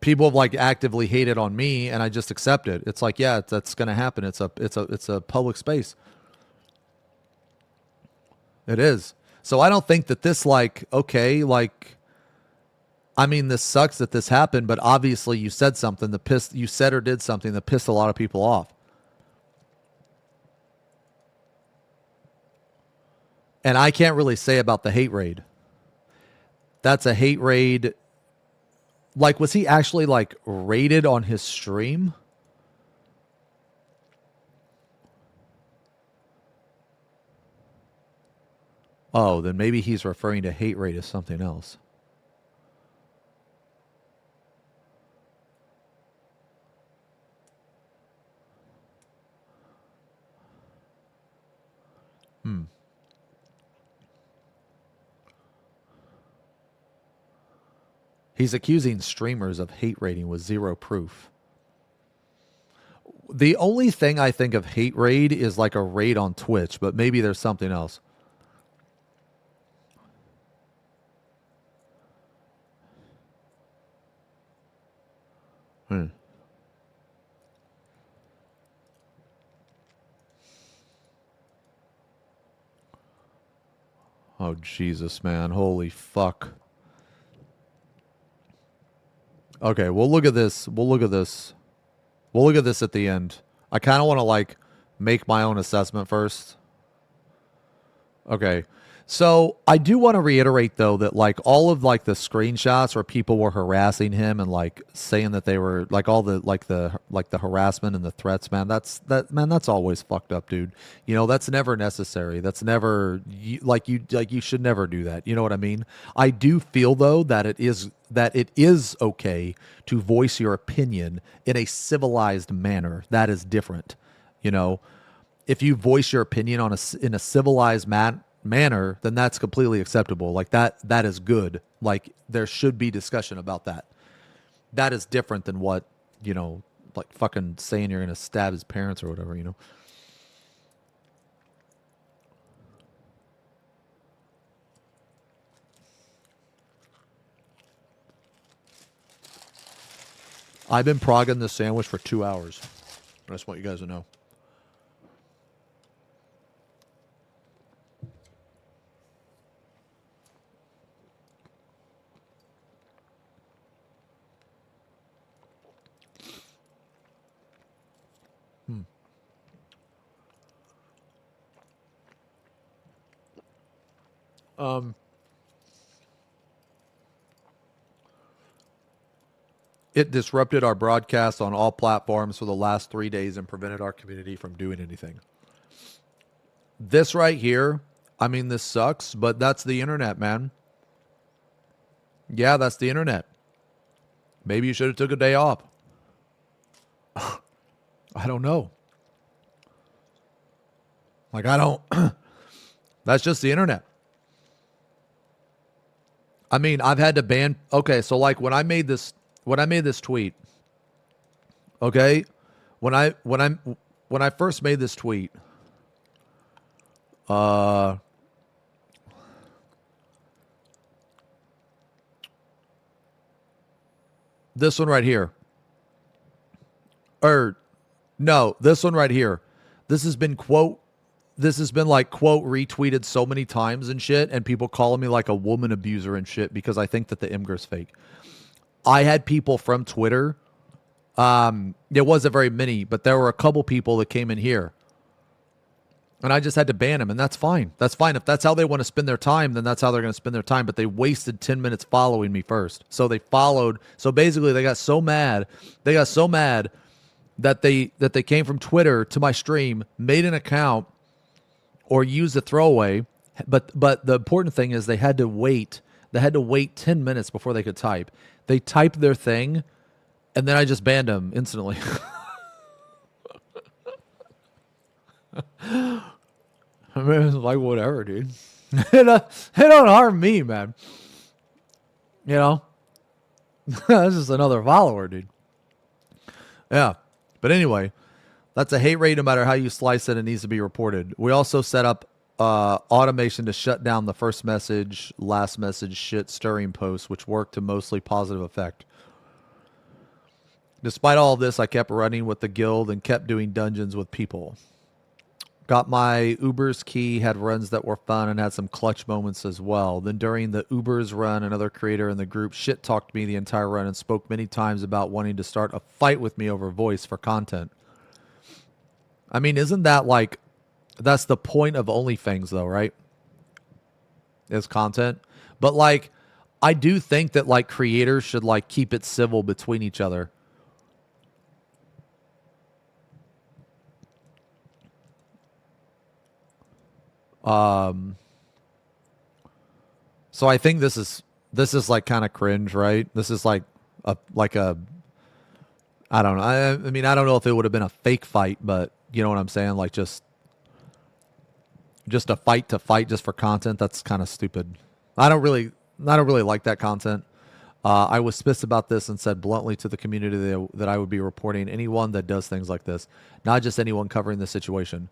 people have like actively hated on me and I just accept it. It's like, yeah, that's going to happen. It's a public space. It is. So I don't think that this like, okay, like, I mean, this sucks that this happened, but obviously you said something you said or did something that pissed a lot of people off. And I can't really say about the hate raid. That's a hate raid. Like, was he actually like raided on his stream? Oh, then maybe he's referring to hate raid as something else. He's accusing streamers of hate raiding with zero proof. The only thing I think of hate raid is like a raid on Twitch, but maybe there's something else. Oh, Jesus, man. Holy fuck. Okay, we'll look at this. We'll look at this. We'll look at this at the end. I kind of want to like make my own assessment first. Okay. So I do want to reiterate though that like all of like the screenshots where people were harassing him and like saying that they were like all the the harassment and the threats, man, that's always fucked up, dude. You know, that's never necessary. That's never you should never do that. You know what I mean? I do feel though that it is okay to voice your opinion in a civilized manner. That is different. You know, if you voice your opinion in a civilized manner, then that's completely acceptable. Like that is good. Like there should be discussion about that. That is different than what, you know, like fucking saying you're gonna stab his parents or whatever, you know. I've been progging this sandwich for 2 hours. I just want you guys to know. It disrupted our broadcast on all platforms for the last 3 days and prevented our community from doing anything. This right here, I mean, this sucks, but that's the internet, man. Yeah, that's the internet. Maybe you should have took a day off. I don't know. Like, I don't... That's just the internet. I mean, I've had to ban... Okay, so like when I made this tweet, okay, when I first made this tweet, this one right here, or no, this one right here, this has been quote this has been like quote retweeted so many times and shit, and people calling me like a woman abuser and shit because I think that the Imgur's fake. I had people from Twitter. There wasn't very many, but there were a couple people that came in here. And I just had to ban them, and that's fine. That's fine. If that's how they want to spend their time, then that's how they're going to spend their time. But they wasted 10 minutes following me first. So they followed. So basically, they got so mad. They got so mad that they came from Twitter to my stream, made an account, or used a throwaway. But the important thing is they had to wait. They had to wait 10 minutes before they could type. They typed their thing, and then I just banned them instantly. I mean, it's like, whatever, dude. It don't harm me, man. You know? That's just another follower, dude. Yeah. But anyway, that's a hate rate no matter how you slice it. It needs to be reported. We also set up automation to shut down the first message, last message, shit stirring posts, which worked to mostly positive effect. Despite all of this, I kept running with the guild and kept doing dungeons with people. Got my Uber's key, had runs that were fun, and had some clutch moments as well. Then during the Uber's run, another creator in the group shit-talked me the entire run and spoke many times about wanting to start a fight with me over voice for content. I mean, isn't that like... That's the point of OnlyFans, though, right? Is content. But, like, I do think that, like, creators should, like, keep it civil between each other. So I think this is like kind of cringe, right? This is like a I don't know. I mean, I don't know if it would have been a fake fight, but you know what I'm saying? Like just a fight to fight just for content. That's kind of stupid. I don't really like that content. I was pissed about this and said bluntly to the community that I would be reporting anyone that does things like this, not just anyone covering the situation.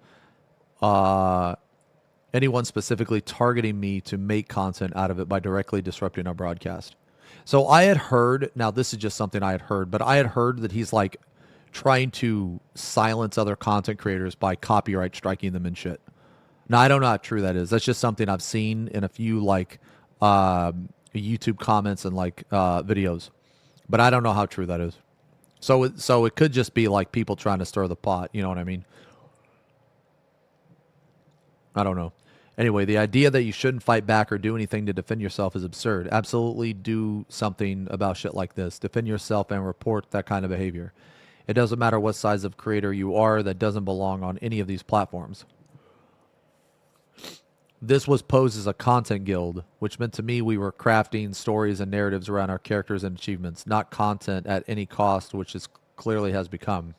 Anyone specifically targeting me to make content out of it by directly disrupting our broadcast. So I had heard, now this is just something I had heard, but I had heard that he's like trying to silence other content creators by copyright striking them and shit. Now I don't know how true that is. That's just something I've seen in a few like YouTube comments and like videos, but I don't know how true that is. So it could just be like people trying to stir the pot. You know what I mean? I don't know. Anyway, the idea that you shouldn't fight back or do anything to defend yourself is absurd. Absolutely do something about shit like this. Defend yourself and report that kind of behavior. It doesn't matter what size of creator you are, that doesn't belong on any of these platforms. This was posed as a content guild, which meant to me we were crafting stories and narratives around our characters and achievements, not content at any cost, which is clearly has become.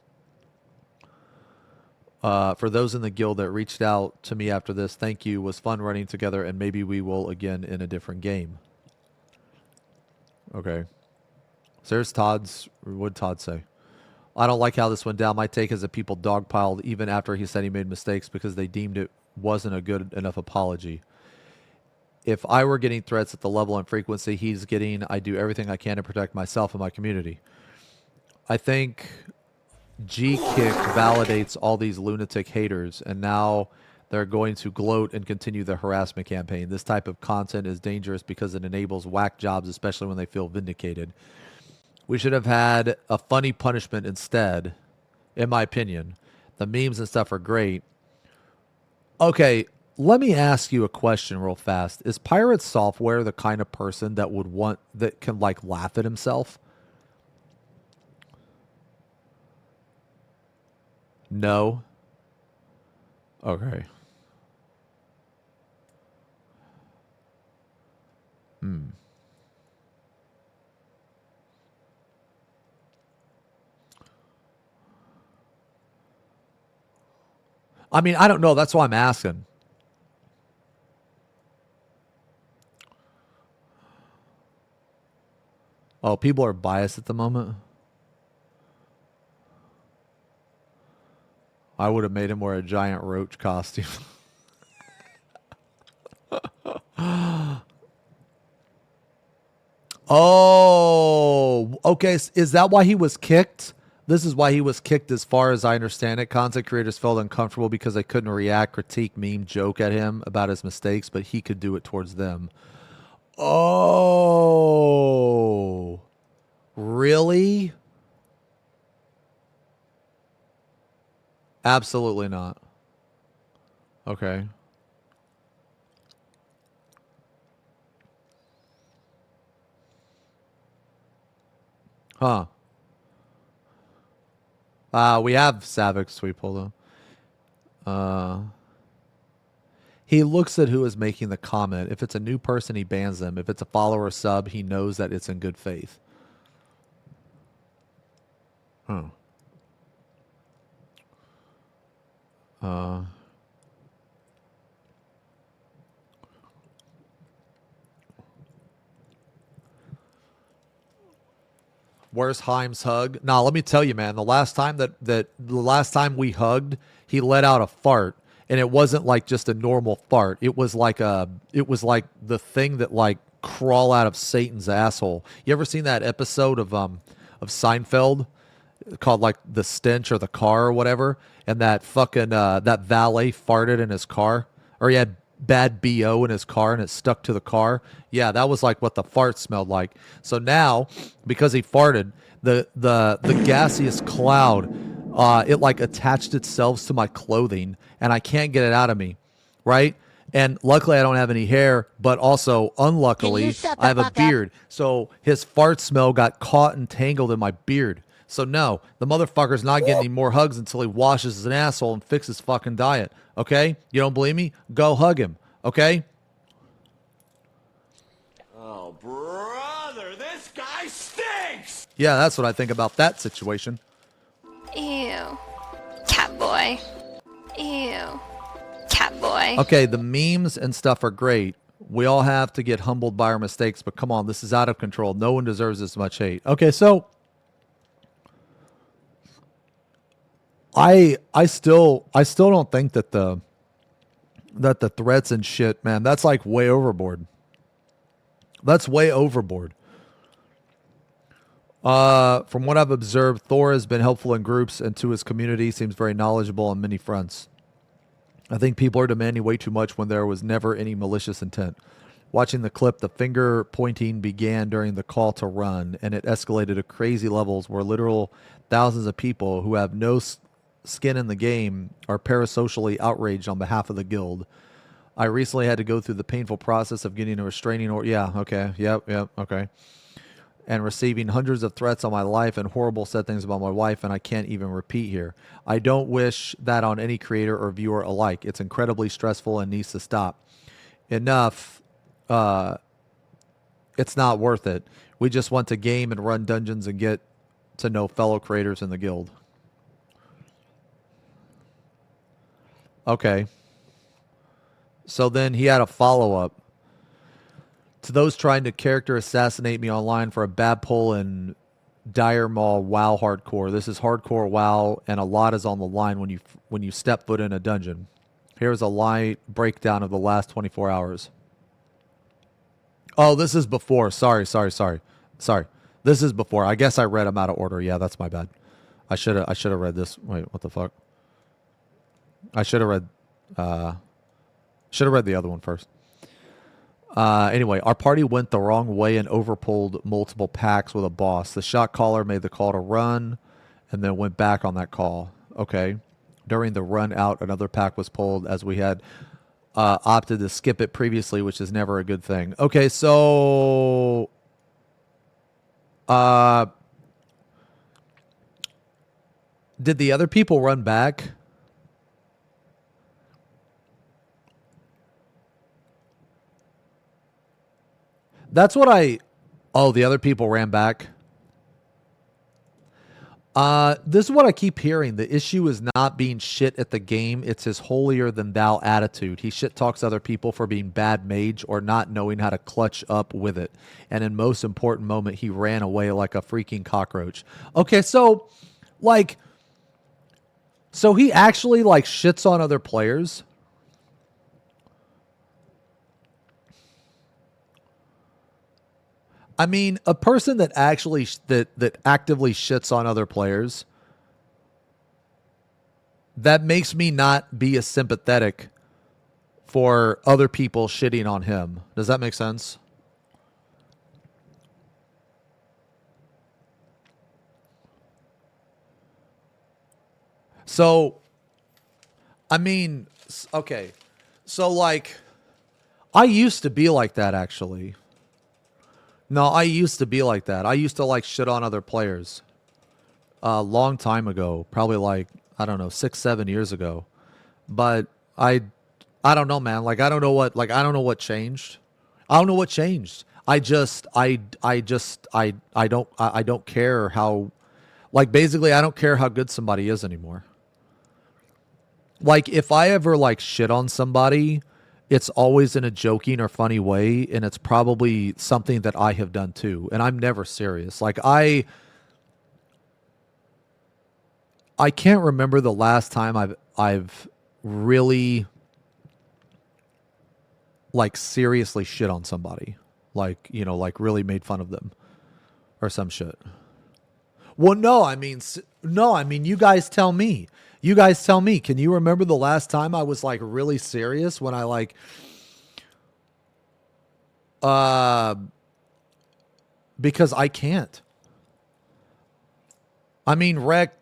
For those in the guild that reached out to me after this, thank you. It was fun running together, and maybe we will again in a different game. Okay. So there's Todd's... What did Todd say? I don't like how this went down. My take is that people dogpiled even after he said he made mistakes because they deemed it wasn't a good enough apology. If I were getting threats at the level and frequency he's getting, I do everything I can to protect myself and my community. I think... G-Kick validates all these lunatic haters, and now they're going to gloat and continue the harassment campaign. This type of content is dangerous because it enables whack jobs, especially when they feel vindicated. We should have had a funny punishment instead, in my opinion. The memes and stuff are great. Okay, let me ask you a question real fast. Is PirateSoftware the kind of person that can like laugh at himself? No. Okay. I mean, I don't know. That's why I'm asking. Oh, people are biased at the moment. I would have made him wear a giant roach costume. Oh, okay. Is that why he was kicked? This is why he was kicked, as far as I understand it. Content creators felt uncomfortable because they couldn't react, critique, meme, joke at him about his mistakes, but he could do it towards them. Oh, really? Absolutely not. Okay. Huh. We have Savix sweep, hold on. He looks at who is making the comment. If it's a new person, he bans them. If it's a follower or sub, he knows that it's in good faith. Huh. Where's Haim's hug? Nah, let me tell you, man. The last time we hugged, he let out a fart, and it wasn't like just a normal fart. It was like the thing that like crawl out of Satan's asshole. You ever seen that episode of Seinfeld called like The Stench or The Car or whatever? And that fucking that valet farted in his car, or he had bad BO in his car and it stuck to the car. Yeah, that was like what the fart smelled like. So now, because he farted, the gaseous cloud, it like attached itself to my clothing and I can't get it out of me, right? And luckily I don't have any hair, but also unluckily I have a beard. So his fart smell got caught and tangled in my beard. So no, the motherfucker's not getting any more hugs until he washes his asshole and fixes his fucking diet. Okay? You don't believe me? Go hug him. Okay? Oh, brother, this guy stinks! Yeah, that's what I think about that situation. Ew. Cat boy. Ew. Cat boy. Okay, the memes and stuff are great. We all have to get humbled by our mistakes, but come on, this is out of control. No one deserves this much hate. Okay, so I still don't think that the threats and shit, man, that's like way overboard. That's way overboard. From what I've observed, Thor has been helpful in groups and to his community, seems very knowledgeable on many fronts. I think people are demanding way too much when there was never any malicious intent. Watching the clip, the finger pointing began during the call to run, and it escalated to crazy levels where literal thousands of people who have no skin in the game are parasocially outraged on behalf of the guild. I recently had to go through the painful process of getting a restraining order. Yeah, okay. Yep, okay. And receiving hundreds of threats on my life and horrible said things about my wife, and I can't even repeat here. I don't wish that on any creator or viewer alike. It's incredibly stressful and needs to stop. Enough. It's not worth it. We just want to game and run dungeons and get to know fellow creators in the guild. Okay. So then he had a follow-up. To those trying to character assassinate me online for a bad pull in Dire Maul WoW hardcore. This is hardcore WoW, and a lot is on the line when you step foot in a dungeon. Here's a light breakdown of the last 24 hours. Oh, this is before. Sorry. This is before. I guess I read them out of order. Yeah, that's my bad. I should have read this. Wait, what the fuck? I should have read the other one first. Anyway, our party went the wrong way and overpulled multiple packs with a boss. The shot caller made the call to run and then went back on that call. Okay. During the run out, another pack was pulled as we had opted to skip it previously, which is never a good thing. Okay, so did the other people run back? That's what the other people ran back. This is what I keep hearing. The issue is not being shit at the game. It's his holier than thou attitude. He shit talks other people for being bad mage or not knowing how to clutch up with it. And in most important moment, he ran away like a freaking cockroach. Okay, so he actually like shits on other players. I mean, a person that actually that actively shits on other players, that makes me not be as sympathetic for other people shitting on him. Does that make sense? So, I mean, okay. So, like, I used to be like that, actually. No, I used to be like that. I used to, like, shit on other players a long time ago. Probably, like, I don't know, 6, 7 years ago. But I don't know, man. Like, I don't know what changed. I don't know what changed. I don't care how, like, basically, I don't care how good somebody is anymore. Like, if I ever, like, shit on somebody, it's always in a joking or funny way, and it's probably something that I have done too, and I'm never serious. Like, I can't remember the last time I've really, like, seriously shit on somebody. Like, you know, like, really made fun of them or some shit. Well, no, I mean, you guys tell me. You guys tell me. Can you remember the last time I was, like, really serious when I, like, because I can't. I mean, Rec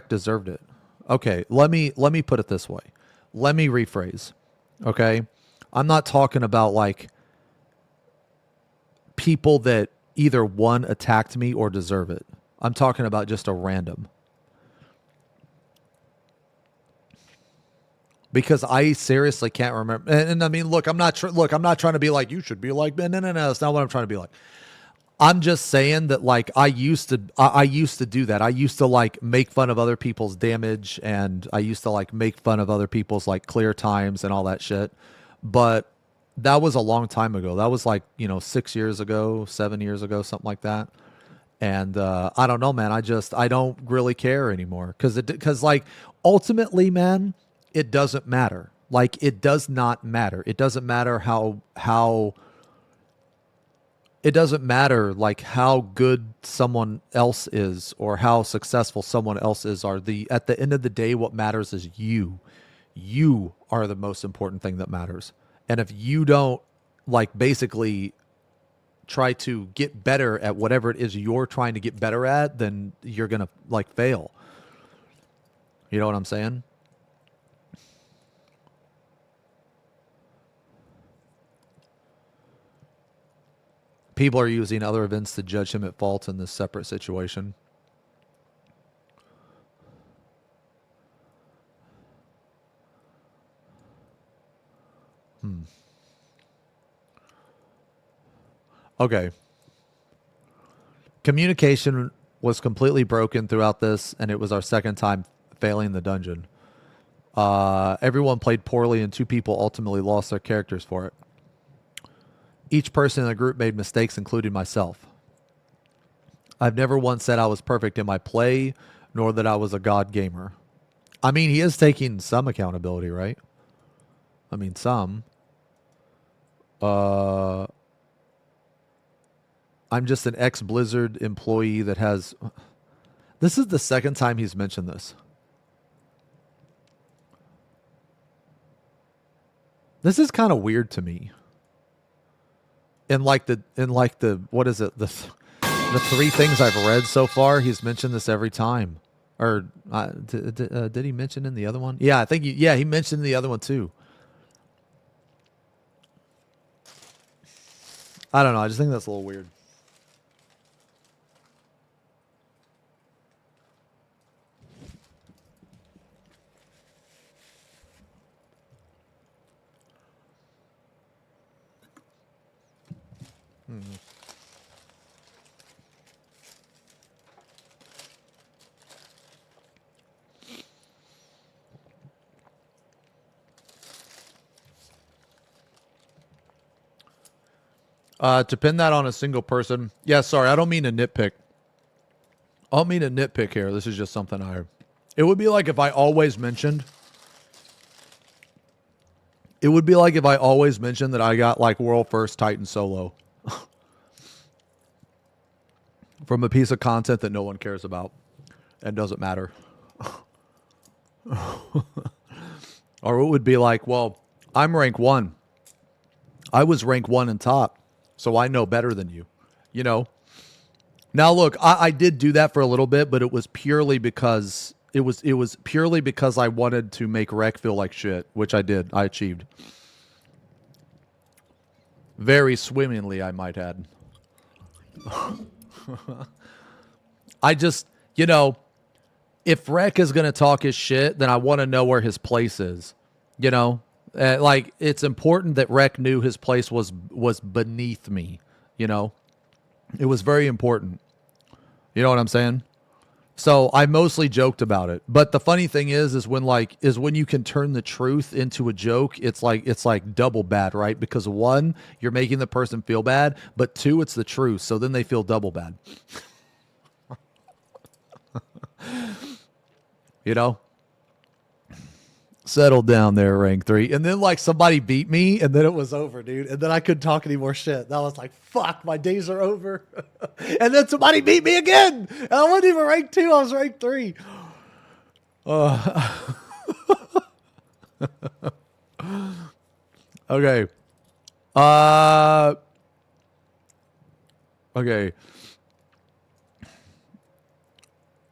deserved it. Okay, let me put it this way. Let me rephrase. Okay? I'm not talking about, like, people that either one attacked me or deserve it. I'm talking about just a random. Because I seriously can't remember. And I mean, look, I'm not trying to be like, you should be like, no. That's not what I'm trying to be like. I'm just saying that, like, I used to do that. I used to, like, make fun of other people's damage, and I used to, like, make fun of other people's, like, clear times and all that shit. But that was a long time ago. That was, like, 6 years ago, 7 years ago, something like that. And I don't know, man. I don't really care anymore. Because, like, ultimately, man, it doesn't matter. Like, it does not matter. It doesn't matter how it doesn't matter, like, how good someone else is or how successful someone else is. At the end of the day, what matters is you. You are the most important thing that matters. And if you don't, like, basically try to get better at whatever it is you're trying to get better at, then you're going to, like, fail. You know what I'm saying? People are using other events to judge him at fault in this separate situation. Okay. Communication was completely broken throughout this, and it was our second time failing the dungeon. Everyone played poorly, and 2 people ultimately lost their characters for it. Each person in the group made mistakes, including myself. I've never once said I was perfect in my play, nor that I was a god gamer. I mean, he is taking some accountability, right? I mean, some. I'm just an ex-Blizzard employee that has... This is the second time he's mentioned this. This is kind of weird to me. In like the what is it, the 3 things I've read so far, he's mentioned this every time. Or did he mention in the other one? Yeah, I think he mentioned in the other one too. I don't know. I just think that's a little weird. To pin that on a single person. Yeah, sorry, I don't mean to nitpick. I don't mean to nitpick here. This is just something it would be like if I always mentioned. It would be like if I always mentioned that I got, like, world first Titan solo. From a piece of content that no one cares about and doesn't matter. Or it would be like, well, I'm rank 1. I was rank 1 and top, so I know better than you, you know? Now, look, I did do that for a little bit, but it was purely because it was purely because I wanted to make Rec feel like shit, which I did. I achieved. Very swimmingly, I might add. I just, you know, if Rec is going to talk his shit, then I want to know where his place is, you know? Like, it's important that Rec knew his place was beneath me, you know? It was very important. You know what I'm saying? So I mostly joked about it. But the funny thing is when you can turn the truth into a joke, it's like double bad, right? Because 1, you're making the person feel bad, but 2, it's the truth. So then they feel double bad. You know? Settle down there, rank 3. And then, like, somebody beat me, and then it was over, dude. And then I couldn't talk any more shit. And I was like, fuck, my days are over. And then somebody beat me again. And I wasn't even rank 2. I was rank 3. Okay. Okay.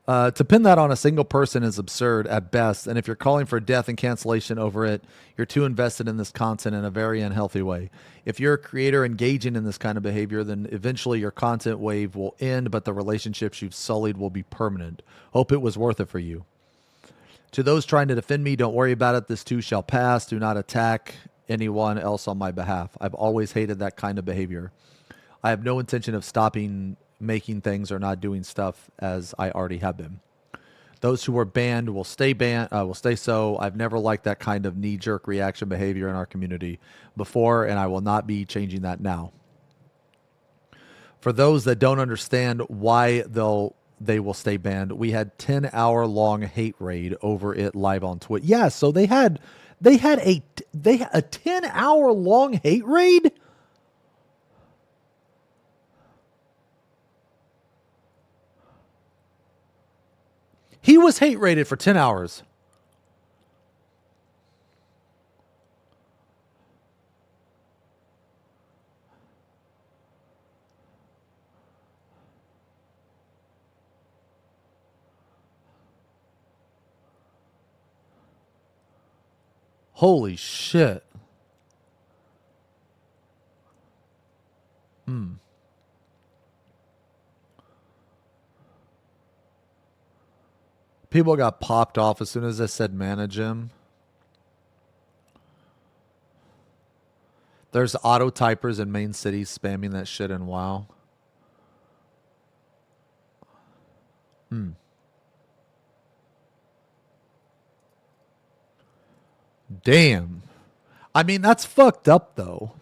To pin that on a single person is absurd at best, and if you're calling for death and cancellation over it, you're too invested in this content in a very unhealthy way. If you're a creator engaging in this kind of behavior, then eventually your content wave will end, but the relationships you've sullied will be permanent. Hope it was worth it for you. To those trying to defend me, don't worry about it. This too shall pass. Do not attack anyone else on my behalf. I've always hated that kind of behavior. I have no intention of stopping making things or not doing stuff as I already have been. Those who were banned will stay so. I've never liked that kind of knee-jerk reaction behavior in our community before, and I will not be changing that now. For those that don't understand why they will stay banned, we had 10-hour-long hate raid over it live on Twitch. Yeah, so they had a 10-hour-long hate raid. He was hate rated for 10 hours. Holy shit. People got popped off as soon as I said manage him. There's auto typers in main cities spamming that shit in WoW. Damn. I mean, that's fucked up, though.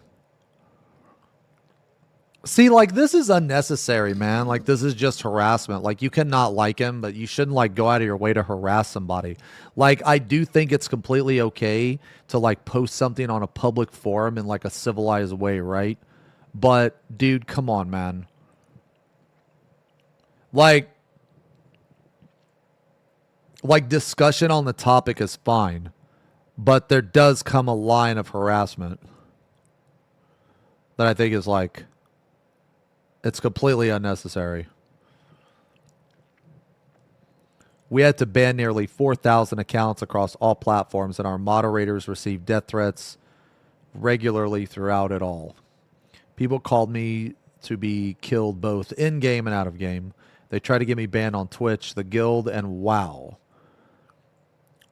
See, like, this is unnecessary, man. Like, this is just harassment. Like, you cannot like him, but you shouldn't, like, go out of your way to harass somebody. Like, I do think it's completely okay to, like, post something on a public forum in, like, a civilized way, right? But, dude, come on, man. Like, discussion on the topic is fine. But there does come a line of harassment that I think is, like, it's completely unnecessary. We had to ban nearly 4,000 accounts across all platforms, and our moderators received death threats regularly throughout it all. People called me to be killed both in-game and out of game. They tried to get me banned on Twitch, the guild, and WoW.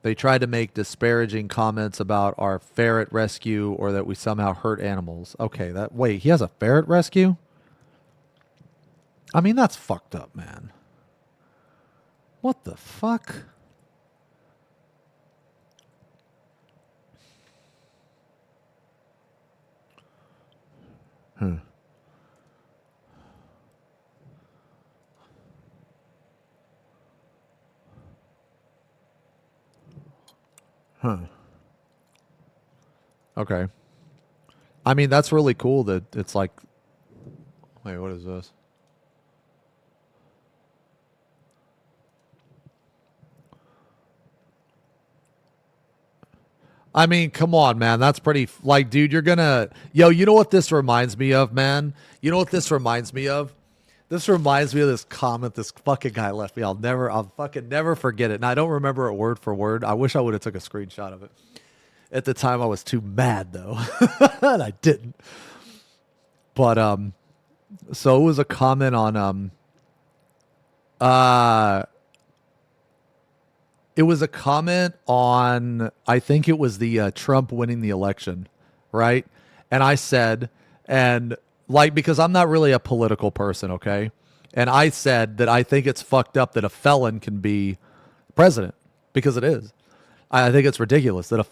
They tried to make disparaging comments about our ferret rescue or that we somehow hurt animals. Okay, wait, he has a ferret rescue? I mean, that's fucked up, man. What the fuck? Huh. Okay. I mean, that's really cool that it's like... Wait, what is this? I mean, come on, man. That's pretty, like, dude, you're gonna, yo, you know what this reminds me of, man? You know what this reminds me of? This reminds me of this comment this fucking guy left me. I'll fucking never forget it. And I don't remember it word for word. I wish I would have took a screenshot of it. At the time, I was too mad, though. And I didn't. But, so it was a comment on, it was a comment on, I think it was the Trump winning the election, right? And I said, and like, because I'm not really a political person, okay? And I said that I think it's fucked up that a felon can be president, because it is. I think it's ridiculous that a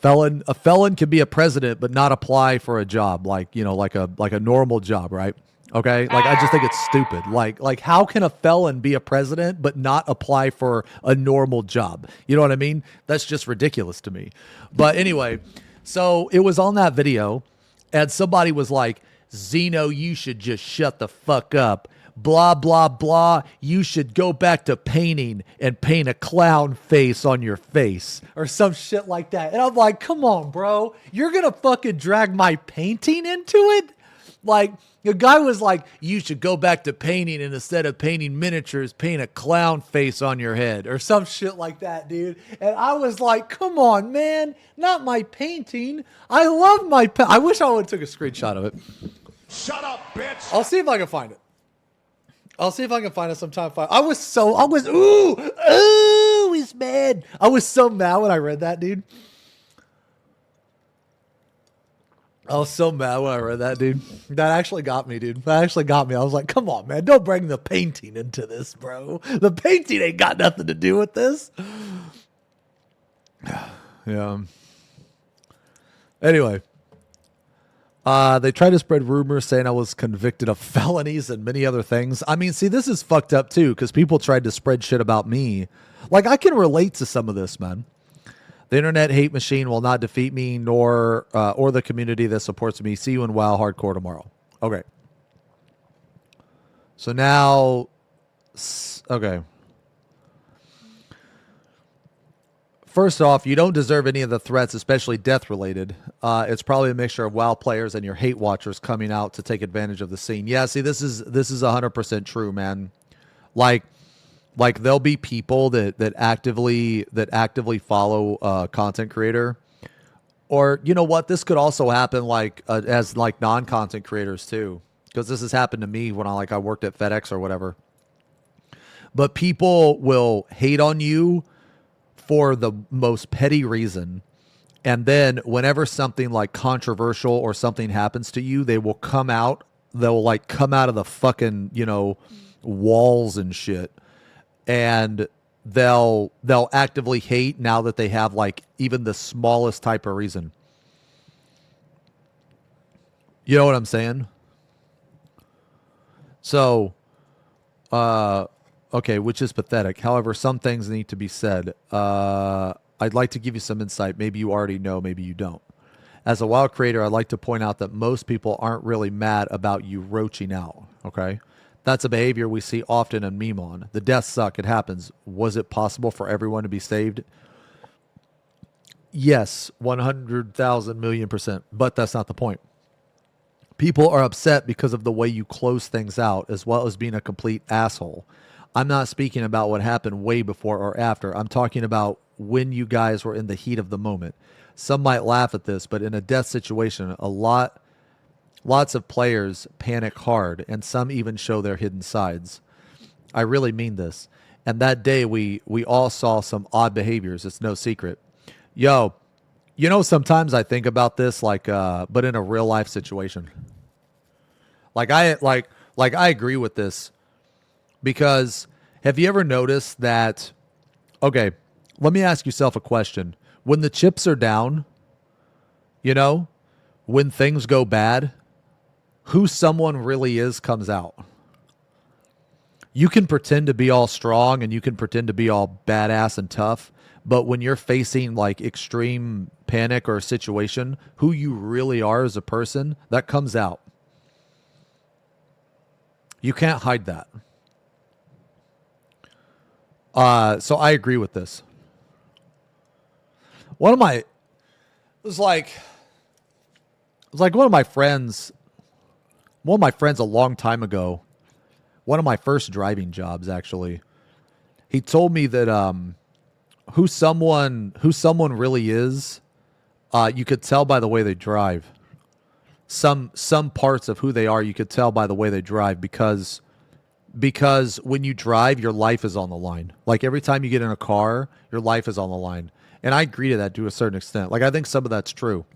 felon can be a president but not apply for a job, like, you know, like a normal job, right? Okay, like I just think it's stupid. Like how can a felon be a president but not apply for a normal job? You know what I mean? That's just ridiculous to me. But anyway, so it was on that video, and somebody was like, "Xeno, you should just shut the fuck up. Blah blah blah. You should go back to painting and paint a clown face on your face," or some shit like that. And I'm like, "Come on, bro, you're gonna fucking drag my painting into it?" Like, the guy was like, "You should go back to painting, and instead of painting miniatures, paint a clown face on your head," or some shit like that, dude. And I was like, "Come on, man, not my painting. I love my I wish I would have took a screenshot of it. Shut up, bitch. I'll see if I can find it. I'll see if I can find it sometime. Ooh, he's mad. I was so mad when I read that, dude. I was so mad when I read that, dude. That actually got me, dude. That actually got me. I was like, come on, man. Don't bring the painting into this, bro. The painting ain't got nothing to do with this. Yeah. Anyway. They tried to spread rumors saying I was convicted of felonies and many other things. I mean, see, this is fucked up, too, because people tried to spread shit about me. Like, I can relate to some of this, man. The internet hate machine will not defeat me, nor or the community that supports me. See you in WoW Hardcore tomorrow. Okay. So now, okay. First off, you don't deserve any of the threats, especially death-related. It's probably a mixture of WoW players and your hate watchers coming out to take advantage of the scene. Yeah, see, this is 100% true, man. Like there'll be people that actively follow a content creator, or you know what? This could also happen as non-content creators too, because this has happened to me when I worked at FedEx or whatever. But people will hate on you for the most petty reason, and then whenever something like controversial or something happens to you, they will come out. They'll come out of the fucking walls and shit. And they'll actively hate now that they have even the smallest type of reason. You know what I'm saying? So, okay, which is pathetic. However, some things need to be said. I'd like to give you some insight. Maybe you already know, maybe you don't. As a WoW creator, I'd like to point out that most people aren't really mad about you roaching out, okay? That's a behavior we see often in Memon. The deaths suck. It happens. Was it possible for everyone to be saved? Yes, 100,000 million%. But that's not the point. People are upset because of the way you close things out, as well as being a complete asshole. I'm not speaking about what happened way before or after. I'm talking about when you guys were in the heat of the moment. Some might laugh at this, but in a death situation, lots of players panic hard, and some even show their hidden sides. I really mean this. And that day, we all saw some odd behaviors. It's no secret. Yo, sometimes I think about this, but in a real life situation. I agree with this, because have you ever noticed that? Okay, let me ask yourself a question. When the chips are down, when things go bad, who someone really is comes out. You can pretend to be all strong and you can pretend to be all badass and tough, but when you're facing extreme panic or a situation, who you really are as a person, that comes out. You can't hide that. So I agree with this. was like one of my friends a long time ago, one of my first driving jobs actually. He told me that who someone really is, you could tell by the way they drive. Some parts of who they are you could tell by the way they drive because when you drive, your life is on the line. Like every time you get in a car, your life is on the line. And I agree to that to a certain extent. Like I think some of that's true.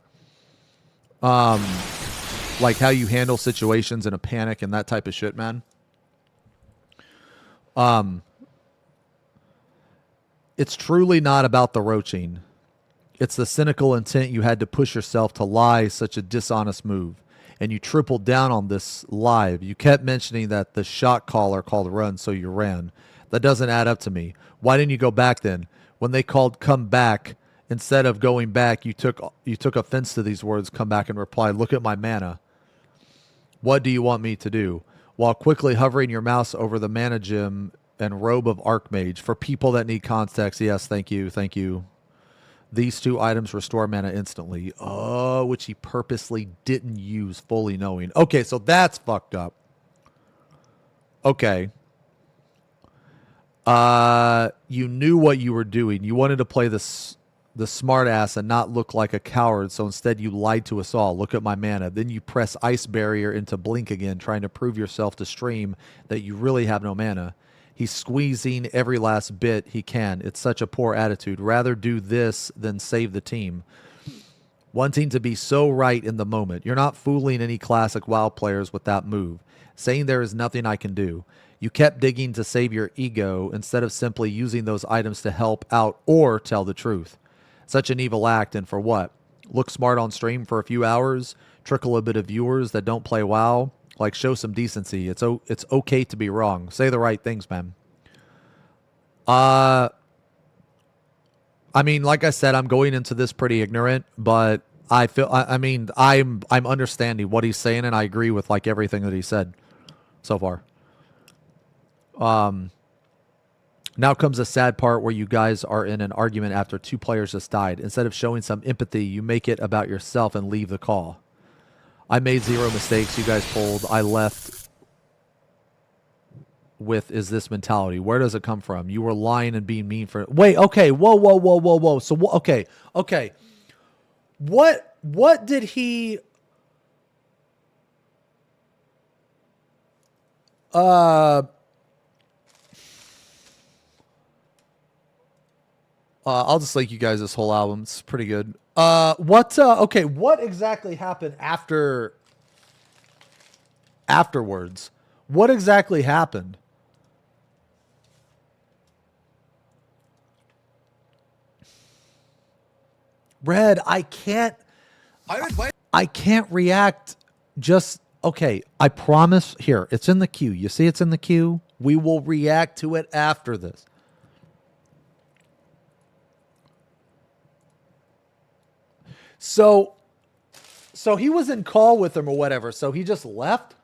Like how you handle situations in a panic and that type of shit, man. It's truly not about the roaching. It's the cynical intent you had to push yourself to lie such a dishonest move. And you tripled down on this live. You kept mentioning that the shot caller called run, so you ran. That doesn't add up to me. Why didn't you go back then? When they called come back, instead of going back, you took offense to these words, come back, and replied, look at my mana. What do you want me to do? While quickly hovering your mouse over the mana gem and robe of Archmage. For people that need context, yes, thank you. These two items restore mana instantly. Oh, which he purposely didn't use, fully knowing. Okay, so that's fucked up. Okay. You knew what you were doing. You wanted to play the smart ass and not look like a coward, so instead you lied to us all. Look at my mana. Then you press Ice Barrier into Blink again, trying to prove yourself to stream that you really have no mana. He's squeezing every last bit he can. It's such a poor attitude. Rather do this than save the team. Wanting to be so right in the moment. You're not fooling any classic WoW players with that move. Saying there is nothing I can do. You kept digging to save your ego instead of simply using those items to help out or tell the truth. Such an evil act, and for what? Look smart on stream for a few hours, trickle a bit of viewers that don't play WoW. Like, show some decency. It's okay to be wrong. Say the right things, man. I mean, like I said, I'm going into this pretty ignorant, but I feel, I'm understanding what he's saying, and I agree with like everything that he said so far. Now comes the sad part where you guys are in an argument after two players just died. Instead of showing some empathy, you make it about yourself and leave the call. I made zero mistakes. You guys pulled. I left with is this mentality. Where does it come from? You were lying and being mean for... Wait, okay. Whoa. So, okay. What did he... I'll just link you guys this whole album. It's pretty good. Okay, what exactly happened afterwards? What exactly happened? Red, I can't react just... Okay, I promise. Here, it's in the queue. You see it's in the queue? We will react to it after this. So he was in call with him or whatever, so he just left?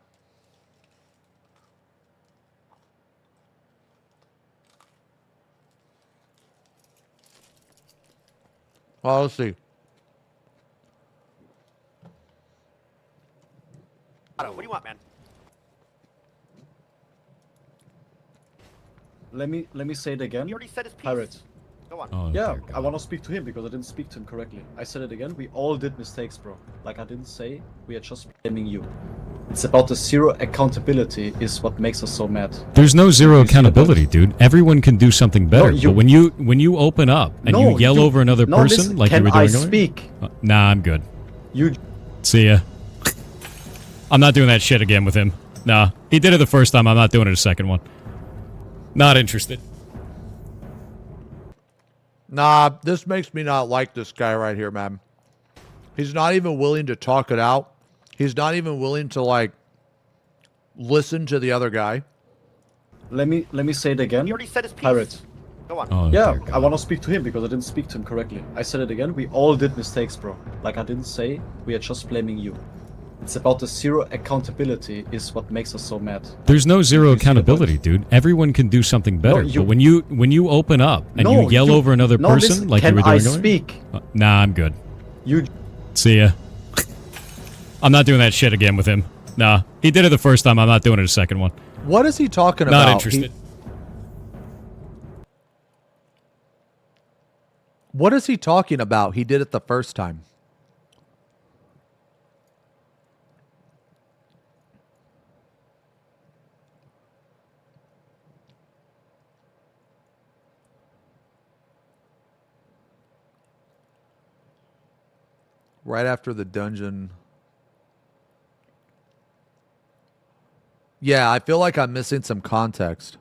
Well, let's see. What do you want, man? Let me say it again. He already said his piece. Pirate. Go on. Oh, Yeah, dear God. I want to speak to him because I didn't speak to him correctly. I said it again. We all did mistakes, bro. Like I didn't say. We are just blaming you. It's about the zero accountability is what makes us so mad. There's no zero accountability, dude. Everyone can do something better. No, but when you open up and you yell over another person listen, like you were doing can I earlier, speak? Nah, I'm good. You. See ya. I'm not doing that shit again with him. Nah, he did it the first time. I'm not doing it a second one. Not interested. Nah, this makes me not like this guy right here, man. He's not even willing to talk it out. He's not even willing to, like, listen to the other guy. Let me say it again. He already said his piece. Pirate. Go on. Oh, Yeah, dear God. I want to speak to him because I didn't speak to him correctly. I said it again. We all did mistakes, bro. Like I didn't say. We are just blaming you. It's about the zero accountability is what makes us so mad. There's no zero accountability, dude. Everyone can do something better. No, but when you open up and you yell over another person listen, like you were doing I earlier, speak? nah, I'm good. You. See ya. I'm not doing that shit again with him. Nah. He did it the first time. I'm not doing it a second one. What is he talking about? Not interested. What is he talking about? He did it the first time. Right after the dungeon. Yeah, I feel like I'm missing some context.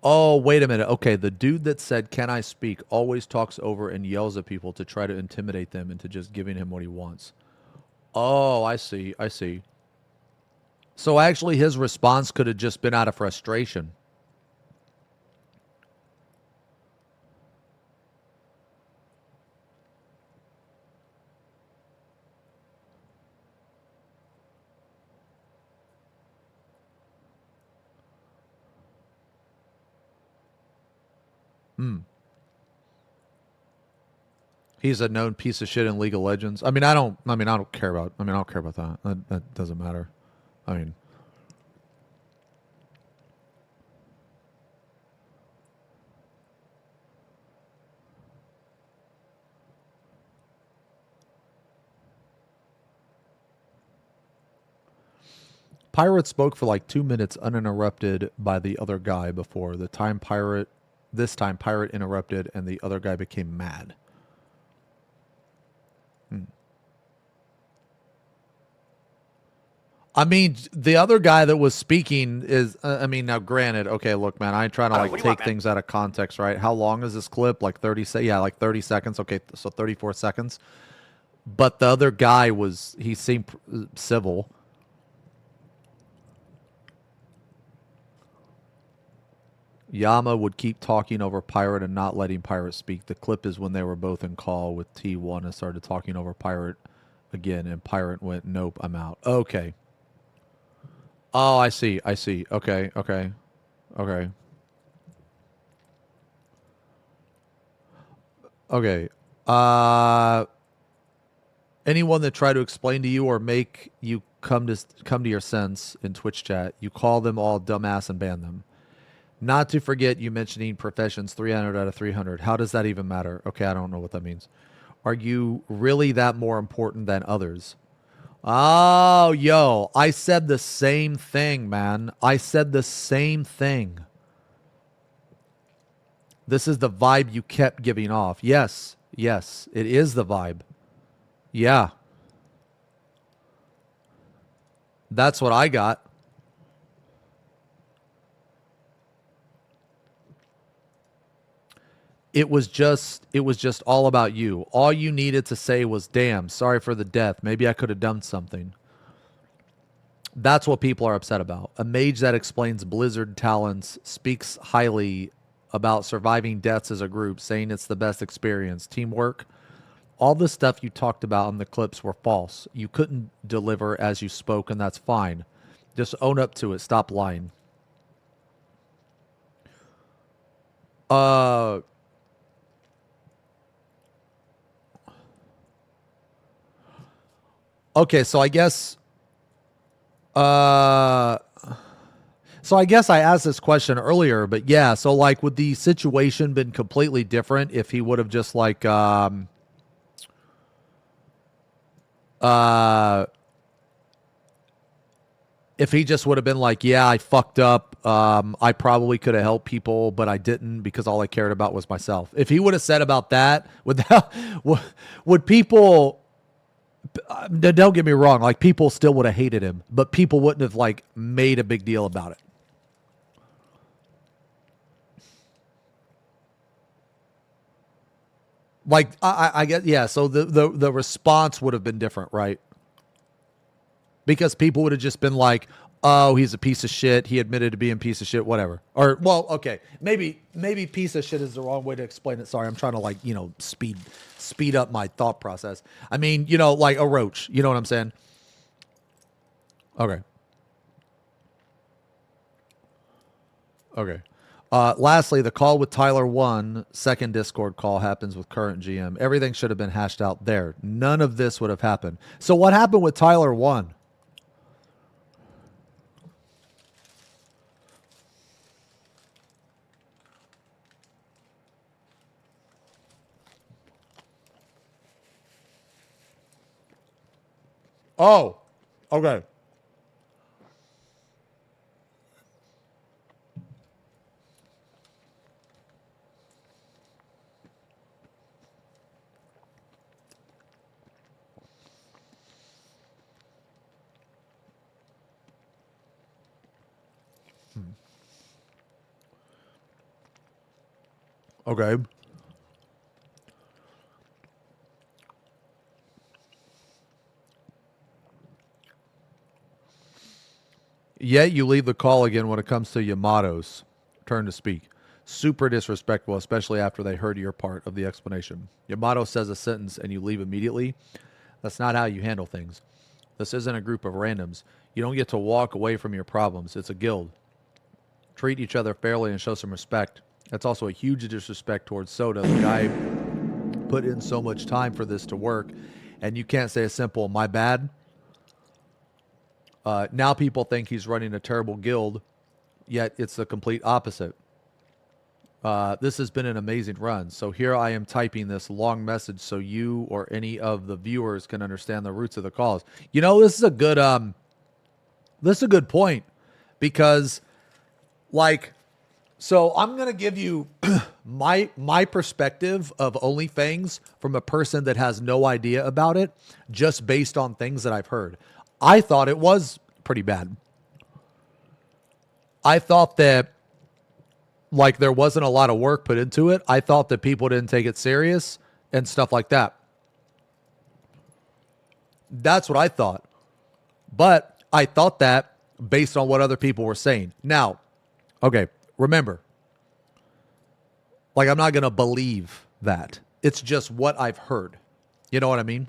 Oh, wait a minute. Okay, the dude that said, "Can I speak?" always talks over and yells at people to try to intimidate them into just giving him what he wants. Oh, I see. I see. So actually his response could have just been out of frustration. He's a known piece of shit in League of Legends. I don't care about that. That doesn't matter. I mean, Pirate spoke for like 2 minutes uninterrupted by the other guy before. This time Pirate interrupted and the other guy became mad. I mean, the other guy that was speaking is, now granted, okay, look, man, I ain't trying to take things out of context, right? How long is this clip? Like 30 like 30 seconds. Okay, so 34 seconds. But the other guy he seemed civil. Yama would keep talking over Pirate and not letting Pirate speak. The clip is when they were both in call with T1 and started talking over Pirate again, and Pirate went, "Nope, I'm out." Okay. Oh, I see. Okay. Okay. Anyone that tried to explain to you or make you come to your sense in Twitch chat, you call them all dumbass and ban them. Not to forget you mentioning professions 300 out of 300. How does that even matter? Okay, I don't know what that means. Are you really that more important than others? Oh, yo, I said the same thing, man. I said the same thing. This is the vibe you kept giving off. Yes, it is the vibe. Yeah. That's what I got. It was just all about you. All you needed to say was, "Damn, sorry for the death. Maybe I could have done something." That's what people are upset about. A mage that explains Blizzard talents, speaks highly about surviving deaths as a group, saying it's the best experience, teamwork. All the stuff you talked about in the clips were false. You couldn't deliver as you spoke, and that's fine. Just own up to it. Stop lying. Okay, so I guess I asked this question earlier, but yeah, so like would the situation been completely different if he would have just like if he just would have been like, "Yeah, I fucked up. I probably could have helped people, but I didn't because all I cared about was myself." If he would have said about that, would people, don't get me wrong, like people still would have hated him, but people wouldn't have like made a big deal about it. Like I get, yeah, so the response would have been different, right? Because people would have just been like, "Oh, he's a piece of shit. He admitted to being a piece of shit," whatever. Or, well, okay, maybe piece of shit is the wrong way to explain it. Sorry, I'm trying to like, speed up my thought process. I mean, like a roach. You know what I'm saying? Okay. Lastly, the call with Tyler 1, second Discord call happens with current GM. Everything should have been hashed out there. None of this would have happened. So what happened with Tyler 1? Oh, okay. Okay. Yet you leave the call again when it comes to Yamato's turn to speak. Super disrespectful, especially after they heard your part of the explanation. Yamato says a sentence and you leave immediately. That's not how you handle things. This isn't a group of randoms. You don't get to walk away from your problems. It's a guild. Treat each other fairly and show some respect. That's also a huge disrespect towards Soda. The guy put in so much time for this to work, and you can't say a simple, my bad. Now people think he's running a terrible guild, yet it's the complete opposite. This has been an amazing run. So here I am typing this long message so you or any of the viewers can understand the roots of the cause. You know, this is a good point, because like, so I'm going to give you my perspective of OnlyFans from a person that has no idea about it, just based on things that I've heard. I thought it was pretty bad. I thought that, like, there wasn't a lot of work put into it. I thought that people didn't take it serious and stuff like that. That's what I thought. But I thought that based on what other people were saying. Now, okay, remember, like, I'm not going to believe that. It's just what I've heard. You know what I mean?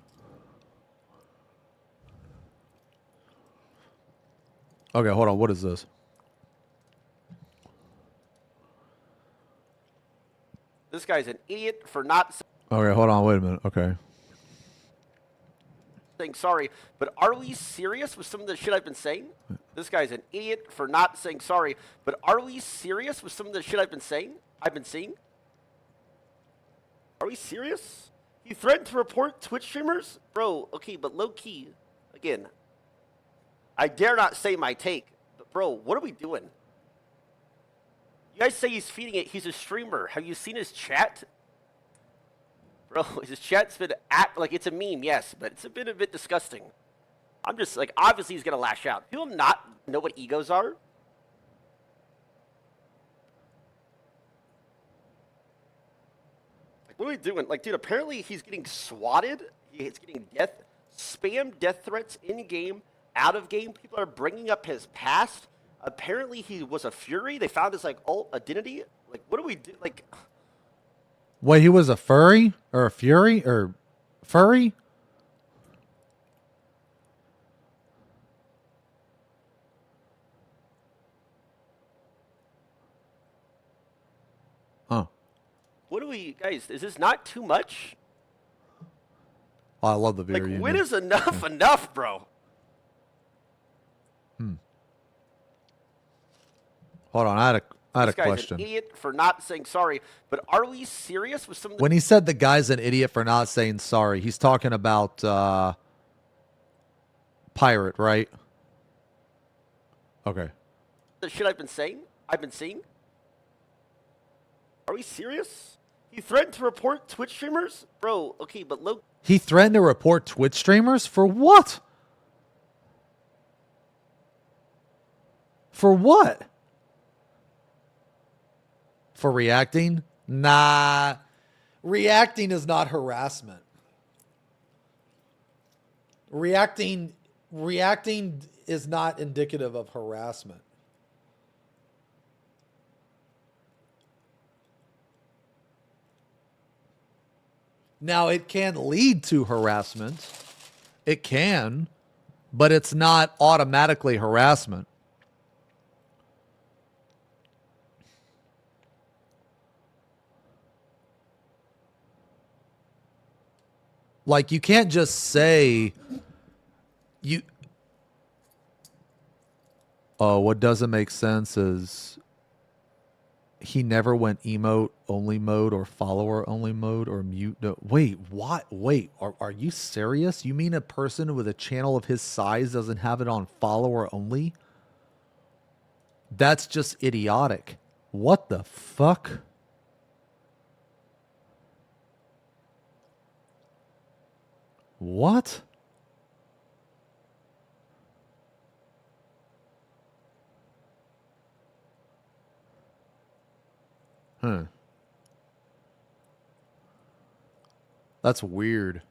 Okay, hold on. What is this? This guy's an idiot for not Okay, hold on. Wait a minute. Okay. saying sorry, but are we serious with some of the shit I've been saying? This guy's an idiot for not saying sorry, but are we serious with some of the shit I've been saying? I've been seeing? Are we serious? He threatened to report Twitch streamers? Bro, okay, but low key, again, I dare not say my take, but bro, what are we doing? You guys say he's feeding it, he's a streamer. Have you seen his chat? Bro, his chat's been like, it's a meme, yes, but it's been a bit disgusting. I'm just like, obviously he's gonna lash out. He'll not know what egos are. Like, what are we doing? Like, dude, apparently he's getting swatted. He's getting spam death threats in game, out of game. People are bringing up his past. Apparently he was a Fury. They found his like alt identity. Like, what do we do? Like, wait, he was a furry or a fury or furry? Huh. What do we, guys? Is this not too much? Oh, I love the viewer Like, union. when is enough enough, bro? Hold on, I had a This guy's question. an idiot for not saying sorry, but are we serious with some of the When he said the guy's an idiot for not saying sorry, he's talking about Pirate, right? Okay. shit I've been saying? I've been seeing? Are we serious? He threatened to report Twitch streamers? Bro, okay, but low. He threatened to report Twitch streamers? For what? For what? For reacting? Nah. Reacting is not harassment. Reacting is not indicative of harassment. Now, it can lead to harassment. It can, but it's not automatically harassment. Like, you can't just say you. Oh, what doesn't make sense is he never went emote only mode or follower only mode or mute. No, wait, what? Wait, are you serious? You mean a person with a channel of his size doesn't have it on follower only? That's just idiotic. What the fuck? What? Huh. That's weird.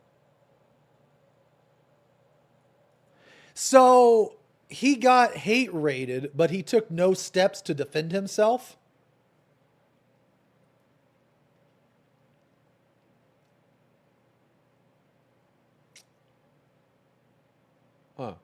So he got hate raided, but he took no steps to defend himself? Huh.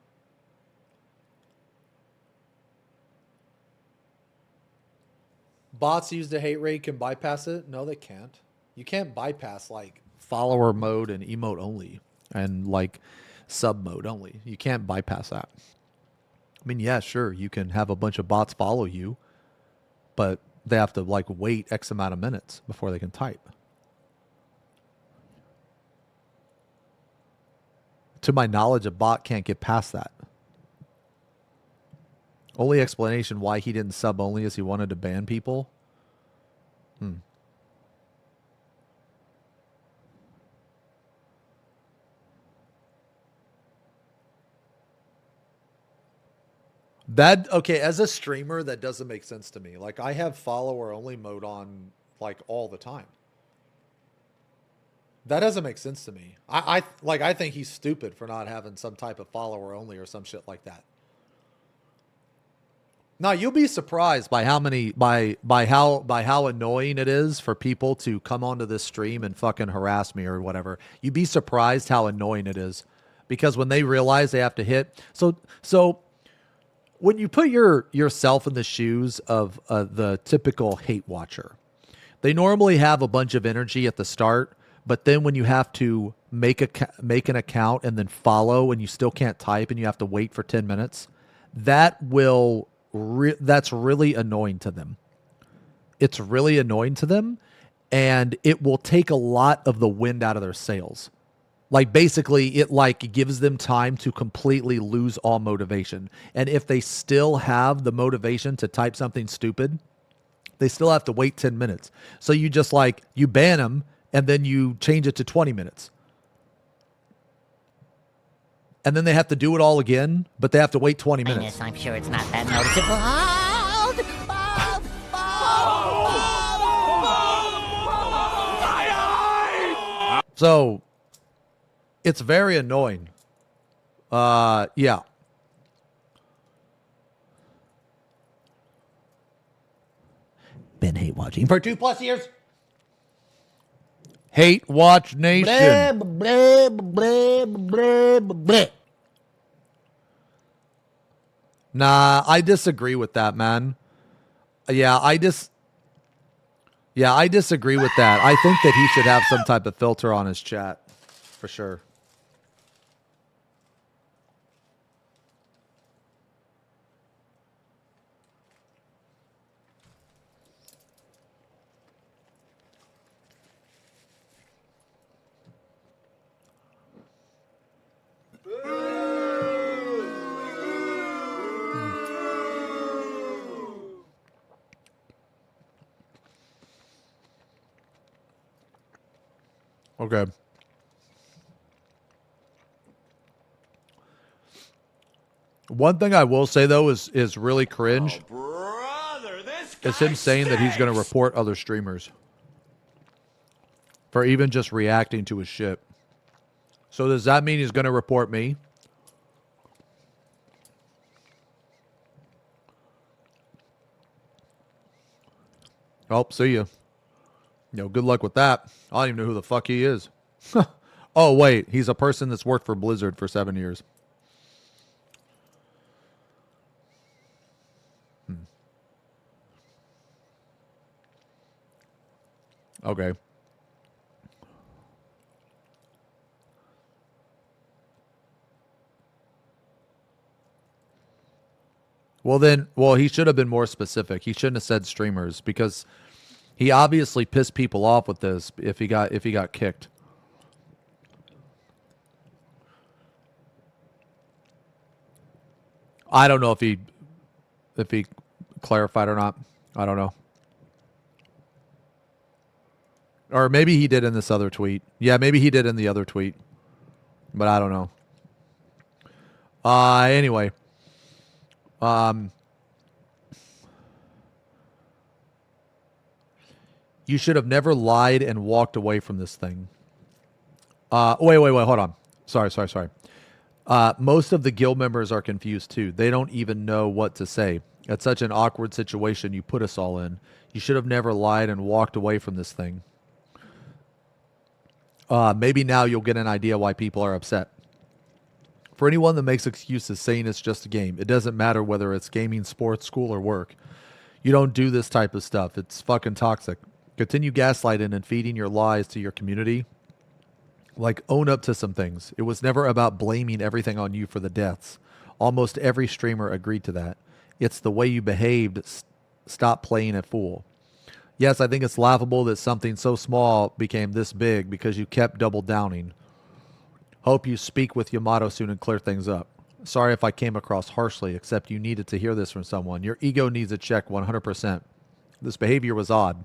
Bots used a hate raid can bypass it? No, they can't. You can't bypass like follower mode and emote only and like sub mode only. You can't bypass that. I mean, yeah, sure, you can have a bunch of bots follow you, but they have to like wait X amount of minutes before they can type. To my knowledge, a bot can't get past that. Only explanation why he didn't sub only is he wanted to ban people. That, okay, as a streamer, that doesn't make sense to me. Like, I have follower only mode on like all the time. That doesn't make sense to me. I think he's stupid for not having some type of follower only or some shit like that. Now, you'll be surprised by how many by how annoying it is for people to come onto this stream and fucking harass me or whatever. You'd be surprised how annoying it is, because when they realize they have to hit so when you put yourself in the shoes of the typical hate watcher, they normally have a bunch of energy at the start, but then when you have to make an account and then follow and you still can't type and you have to wait for 10 minutes, that's really annoying to them. It's really annoying to them, and it will take a lot of the wind out of their sails. Like, basically, it like gives them time to completely lose all motivation. And if they still have the motivation to type something stupid, they still have to wait 10 minutes. So you just like, you ban them and then you change it to 20 minutes. And then they have to do it all again, but they have to wait 20 minutes. I'm sure it's not that noticeable. So it's very annoying. Yeah. Been hate watching for 2+ years. Hate Watch Nation. Blah, blah, blah, blah. Nah, I disagree with that, man. Yeah, I disagree with that. I think that he should have some type of filter on his chat, for sure. Okay. One thing I will say, though, is really cringe. Is him saying that he's going to report other streamers for even just reacting to his shit. So does that mean he's going to report me? Oh, see you. Good luck with that. I don't even know who the fuck he is. Oh, wait. He's a person that's worked for Blizzard for 7 years. Okay. Well, he should have been more specific. He shouldn't have said streamers because he obviously pissed people off with this if he got kicked. I don't know if he clarified or not. I don't know. Or maybe he did in this other tweet. Yeah, maybe he did in the other tweet. But I don't know. Anyway. You should have never lied and walked away from this thing. Wait, hold on. Sorry. Most of the guild members are confused too. They don't even know what to say. It's such an awkward situation you put us all in. You should have never lied and walked away from this thing. Maybe now you'll get an idea why people are upset. For anyone that makes excuses saying it's just a game, it doesn't matter whether it's gaming, sports, school, or work. You don't do this type of stuff. It's fucking toxic. Continue gaslighting and feeding your lies to your community. Like, own up to some things. It was never about blaming everything on you for the deaths. Almost every streamer agreed to that. It's the way you behaved. Stop playing a fool. Yes, I think it's laughable that something so small became this big because you kept double downing. Hope you speak with Yamato soon and clear things up. Sorry if I came across harshly, except you needed to hear this from someone. Your ego needs a check 100%. This behavior was odd.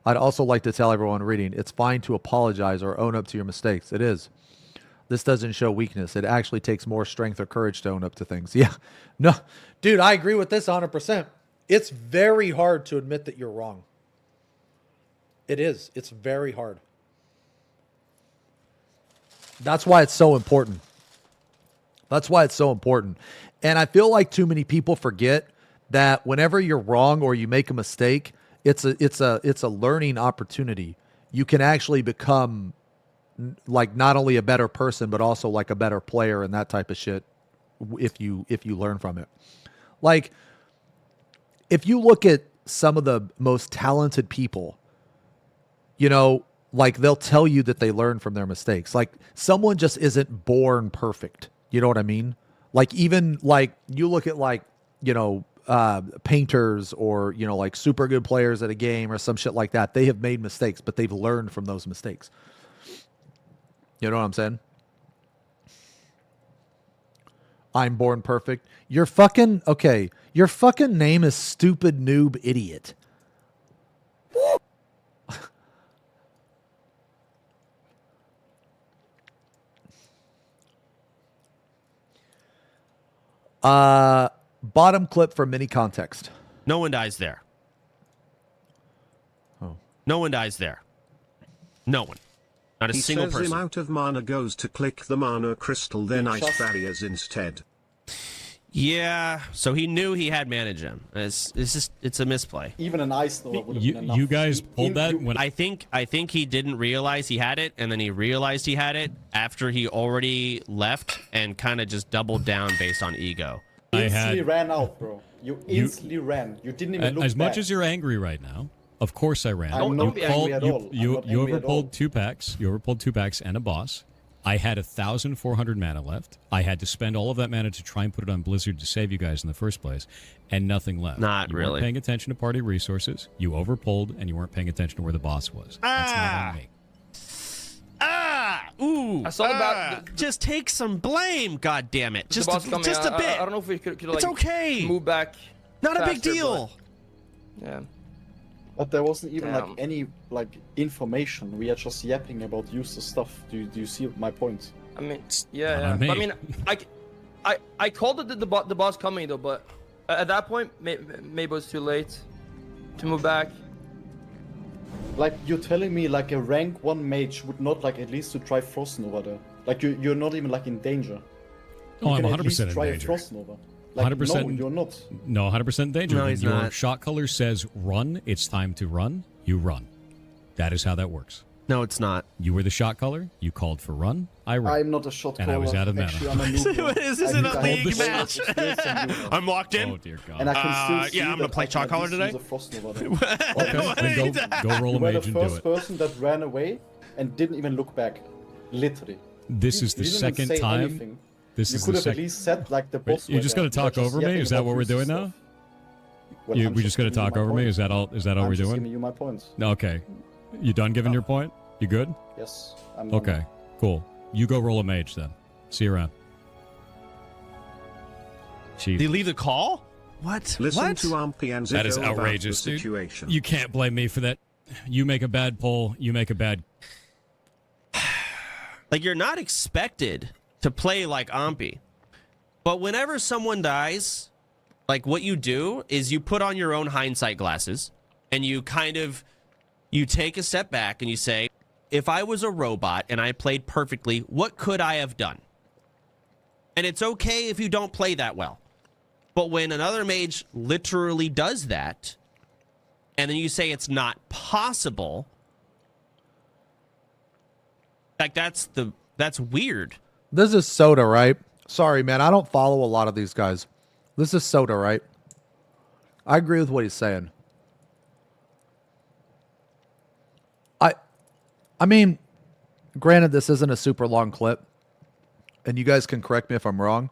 I'd also like to tell everyone reading, it's fine to apologize or own up to your mistakes. It is. This doesn't show weakness. It actually takes more strength or courage to own up to things. Yeah. No, dude, I agree with this 100%. It's very hard to admit that you're wrong. It is. It's very hard. That's why it's so important. That's why it's so important. And I feel like too many people forget that whenever you're wrong or you make a mistake, it's a learning opportunity. You can actually become like not only a better person, but also like a better player and that type of shit if you learn from it. Like, if you look at some of the most talented people, you know, like they'll tell you that they learn from their mistakes. Like, someone just isn't born perfect. You know what I mean? Like, even like you look at like, you know, painters or, you know, like super good players at a game or some shit like that. They have made mistakes, but they've learned from those mistakes. You know what I'm saying? I'm born perfect. You're fucking, okay. Your fucking name is Stupid Noob Idiot. Bottom clip for mini context. No one dies there. Oh. No one dies there. No one. Not a single person. He says the amount of mana goes to click the mana crystal, then ice barriers instead. Yeah, so he knew he had mana gem. It's a misplay. Even an ice though would have been enough. You guys pulled that when I think he didn't realize he had it, and then he realized he had it after he already left and kind of just doubled down based on ego. Instantly ran out, bro. You instantly ran. You didn't even look as back. much as you're angry right now. Of course I ran. I'm not angry at all. You overpulled 2 packs. You overpulled 2 packs and a boss. I had 1,400 mana left. I had to spend all of that mana to try and put it on Blizzard to save you guys in the first place, and nothing left. Not you really. weren't paying attention to party resources. You overpulled, and you weren't paying attention to where the boss was. That's not on me. Ooh! I saw about just take some blame, God damn it! Just a bit. I don't know if we could like, it's okay. Move back. Not a big faster, deal. But, yeah. But there wasn't even like any like information. We are just yapping about useless stuff. Do you see my point? I mean, yeah. But, I mean, I called it the boss coming though, but at that point, maybe it was too late to move back. Like, you're telling me like a rank 1 mage would not like at least to try Frost Nova there? Like you're not even like in danger. Oh, I'm 100% at least in try danger. A Frost Nova. Like, 100%. No, you're not. No, 100% in danger. No, When he's your not. shot color says run, it's time to run, you run. That is how that works. No, it's not. You were the shot caller. You called for run. I ran. I'm not a shot and caller. I was out of mana. Actually, I'm a noob. This isn't a league match. I'm locked in. Oh dear God. And I can still see I'm gonna play that I shot can caller at today. least use a Frost Nova there. Okay, then go roll a You were mage the and do first it. person that ran away and didn't even look back. Literally. This is the You didn't even second say time. anything. This You is could the have at least said like the Wait, boss. you're just gonna talk over me? Is that what we're doing now? Well, I'm We just gonna giving you talk my over me? point. Is that all? Is that all I'm we're just doing? giving you my points. No, okay. You done giving your point? You good? Yes. I'm Okay. Cool. You go roll a mage then. See you around. Did he leave the call? What? Listen What? to Ampy and That is Zito about outrageous, the dude. situation. You can't blame me for that. You make a bad poll. You make a bad. Like, you're not expected to play like Ampy. But whenever someone dies, like, what you do is you put on your own hindsight glasses and you kind of, you take a step back and you say, if I was a robot and I played perfectly, what could I have done? And it's okay if you don't play that well. But when another mage literally does that, and then you say it's not possible, like, that's weird. This is Soda, right? Sorry, man. I don't follow a lot of these guys. This is Soda, right? I agree with what he's saying. I mean, granted, this isn't a super long clip, and you guys can correct me if I'm wrong,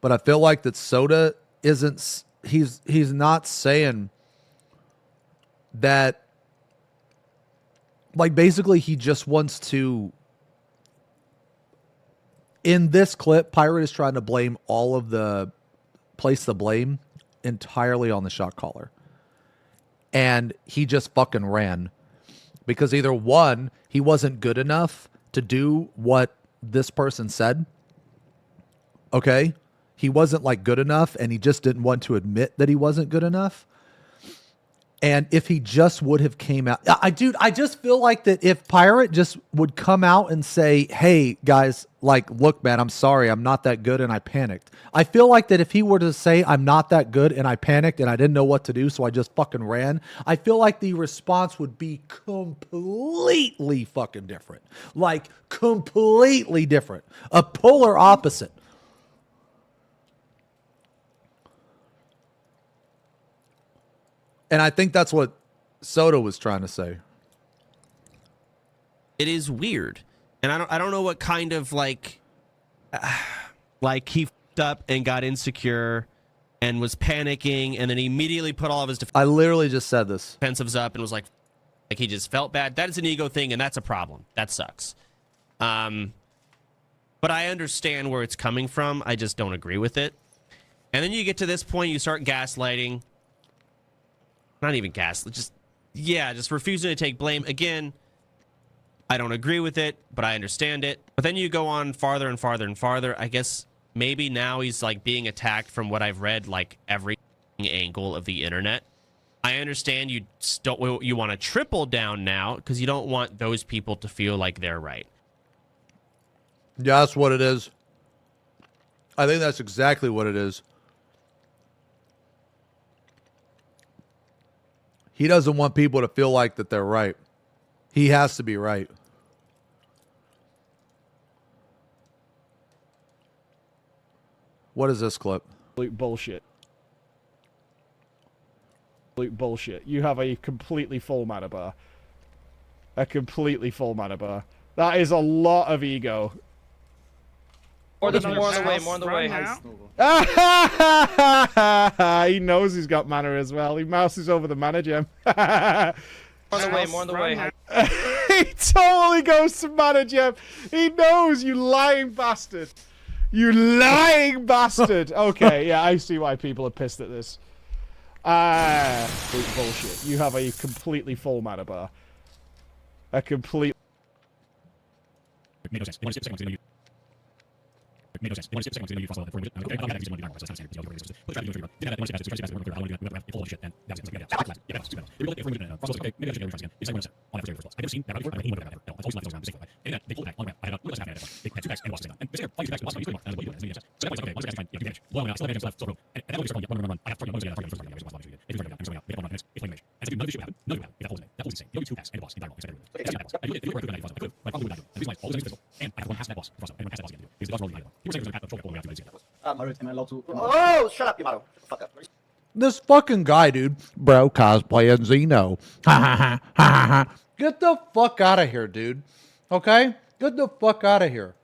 but I feel like that Soda isn't. He's not saying that. Like, basically, he just wants to. In this clip, Pirate is trying to blame place the blame entirely on the shot caller. And he just fucking ran. Because either one, he wasn't good enough to do what this person said. Okay? He wasn't like good enough, and he just didn't want to admit that he wasn't good enough. And if he just would have came out, I just feel like that if Pirate just would come out and say, hey guys, like, look, man, I'm sorry, I'm not that good and I panicked. I feel like that if he were to say, I'm not that good and I panicked and I didn't know what to do, so I just fucking ran, I feel like the response would be completely fucking different. Like, completely different. A polar opposite. And I think that's what Soda was trying to say. It is weird. And I don't know what kind of, like he f***ed up and got insecure and was panicking, and then he immediately put all of his I literally just said this. defensives up and was like he just felt bad. That is an ego thing, and that's a problem. That sucks. But I understand where it's coming from. I just don't agree with it. And then you get to this point, you start gaslighting. Not even just refusing to take blame. Again, I don't agree with it, but I understand it. But then you go on farther and farther and farther. I guess maybe now he's like being attacked from what I've read, like every angle of the internet. I understand you want to triple down now because you don't want those people to feel like they're right. Yeah, that's what it is. I think that's exactly what it is. He doesn't want people to feel like that they're right. He has to be right. What is this clip? Absolute bullshit. Absolute bullshit. You have a completely full mana bar. A completely full mana bar. That is a lot of ego. Or there's more on the way, more on the way. He knows he's got mana as well. He mouses over the mana gem. More on the way, more on the way. He totally goes to mana gem. He knows, you lying bastard. You lying bastard. Okay, yeah, I see why people are pissed at this. Bullshit. You have a completely full mana bar. A complete... Made no sense. Made no sense. You want to skip a second, you fossil for a minute. Okay, I'm going to one. So it's not saying put the strategy for you. Shit, and full of shit, and that's it. Yeah, it's really for a minute. Fossil, okay, maybe I should go again. It's like on the first. I've never seen that before. I've never seen that before. It's always like basically. And then they pulled it back on the map. I had a little half they had 2 packs and bosses and basically fighting 2 packs bosses. And that's what you do. So that was okay. Once you guys find you damage. Blow me out. Still damage left. So and that was just run. I have 40 moves again. If you run out, I'm make 1 minute. It's playing damage. And so none of this shit would happen. None of it would happen. That holds insane. You only 2 packs and boss entire roll. It's I do it. If you were good at fossil, I could. But probably would not do. And the reason why all those physical and I have 1 pass that boss. Fossil. And 1 pass that boss again. Because the boss rolling. He was saying there's a path of all the way out to Am I allowed to? Oh, shut up, Yamato. Fuck up. This fucking guy, dude. Bro, cosplaying Xeno. Get the fuck out of here, dude. Okay? Get the fuck out of here.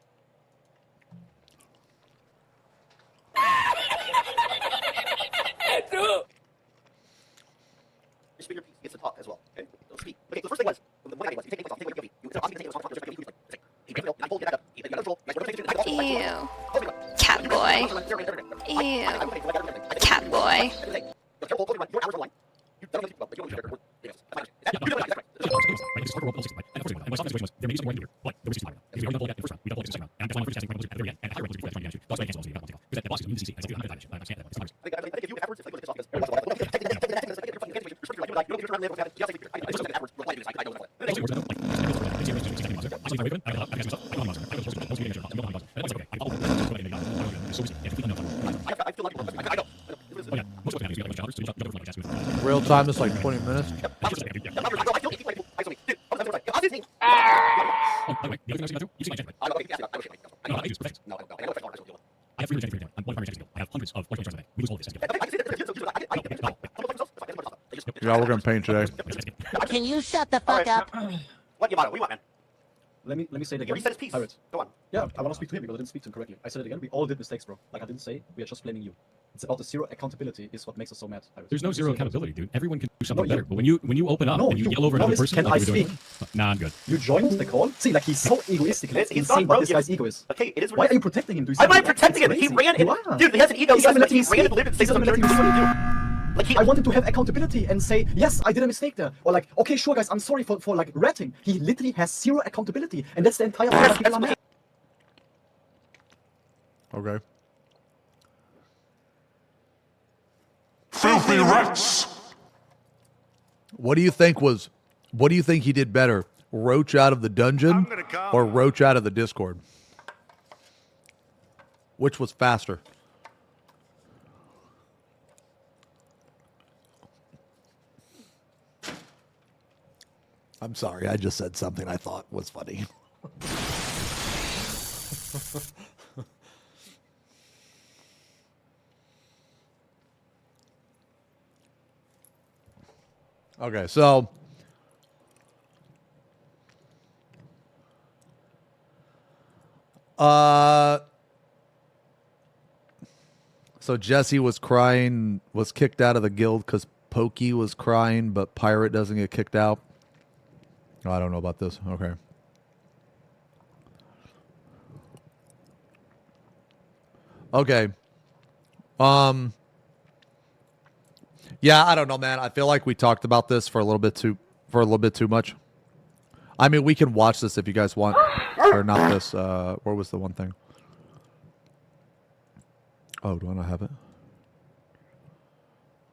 Ew. Cat boy. Real time is like 20 minutes. Yeah, we're gonna paint today. Can you shut the fuck up? What you want? What do you want, man? Let me say it He again. already said his piece. Pirate. Go on. Yeah, I want to speak to him because I didn't speak to him correctly. I said it again. We all did mistakes, bro. Like I didn't say. We are just blaming you. It's about the zero accountability is what makes us so mad. Pirate. There's no zero accountability, dude. Everyone can do something No, you- better. But when you open up No, and you you- yell over no, another listen, person, can like I you're doing, speak? nah, I'm good. You joined the call. See, like he's so egoistic. It's He's insane not, bro. what this guy's ego is. Okay, it is what Why it are is. you protecting him? Do you Why am see I that? protecting It's him? He crazy. ran You it. are. Dude, he has an ego. He's not He letting you ran and speak. lived and He's says not something letting you dirty. speak. Like he, I wanted to have accountability and say, yes, I did a mistake there. Or like, okay, sure, guys, I'm sorry for like ratting. He literally has zero accountability. And that's the entire point of people are mad. Okay. Filthy rats! What do you think he did better? Roach out of the dungeon or Roach out of the Discord? Which was faster? I'm sorry, I just said something I thought was funny. Okay, so Jesse was crying, was kicked out of the guild because Pokey was crying, but Pirate doesn't get kicked out. Oh, I don't know about this. Okay. Okay. Yeah, I don't know, man. I feel like we talked about this for a little bit too much. I mean, we can watch this if you guys want, or not this. Where was the one thing? Oh, do I not have it?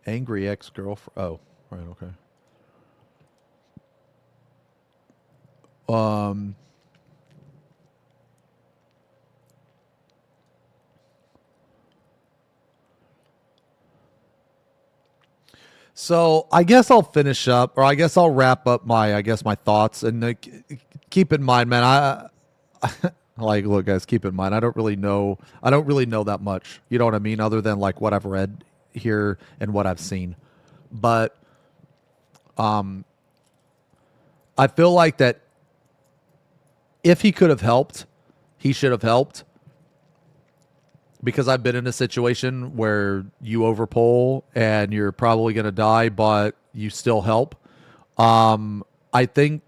Angry ex-girlfriend. Oh, right, okay. So I guess I'll finish up, or I guess I'll wrap up my thoughts. And keep in mind, man, I like, look, guys, keep in mind, I don't really know that much. You know what I mean? Other than like what I've read here and what I've seen. But I feel like that if he could have helped, he should have helped. Because I've been in a situation where you overpull and you're probably going to die, but you still help. I think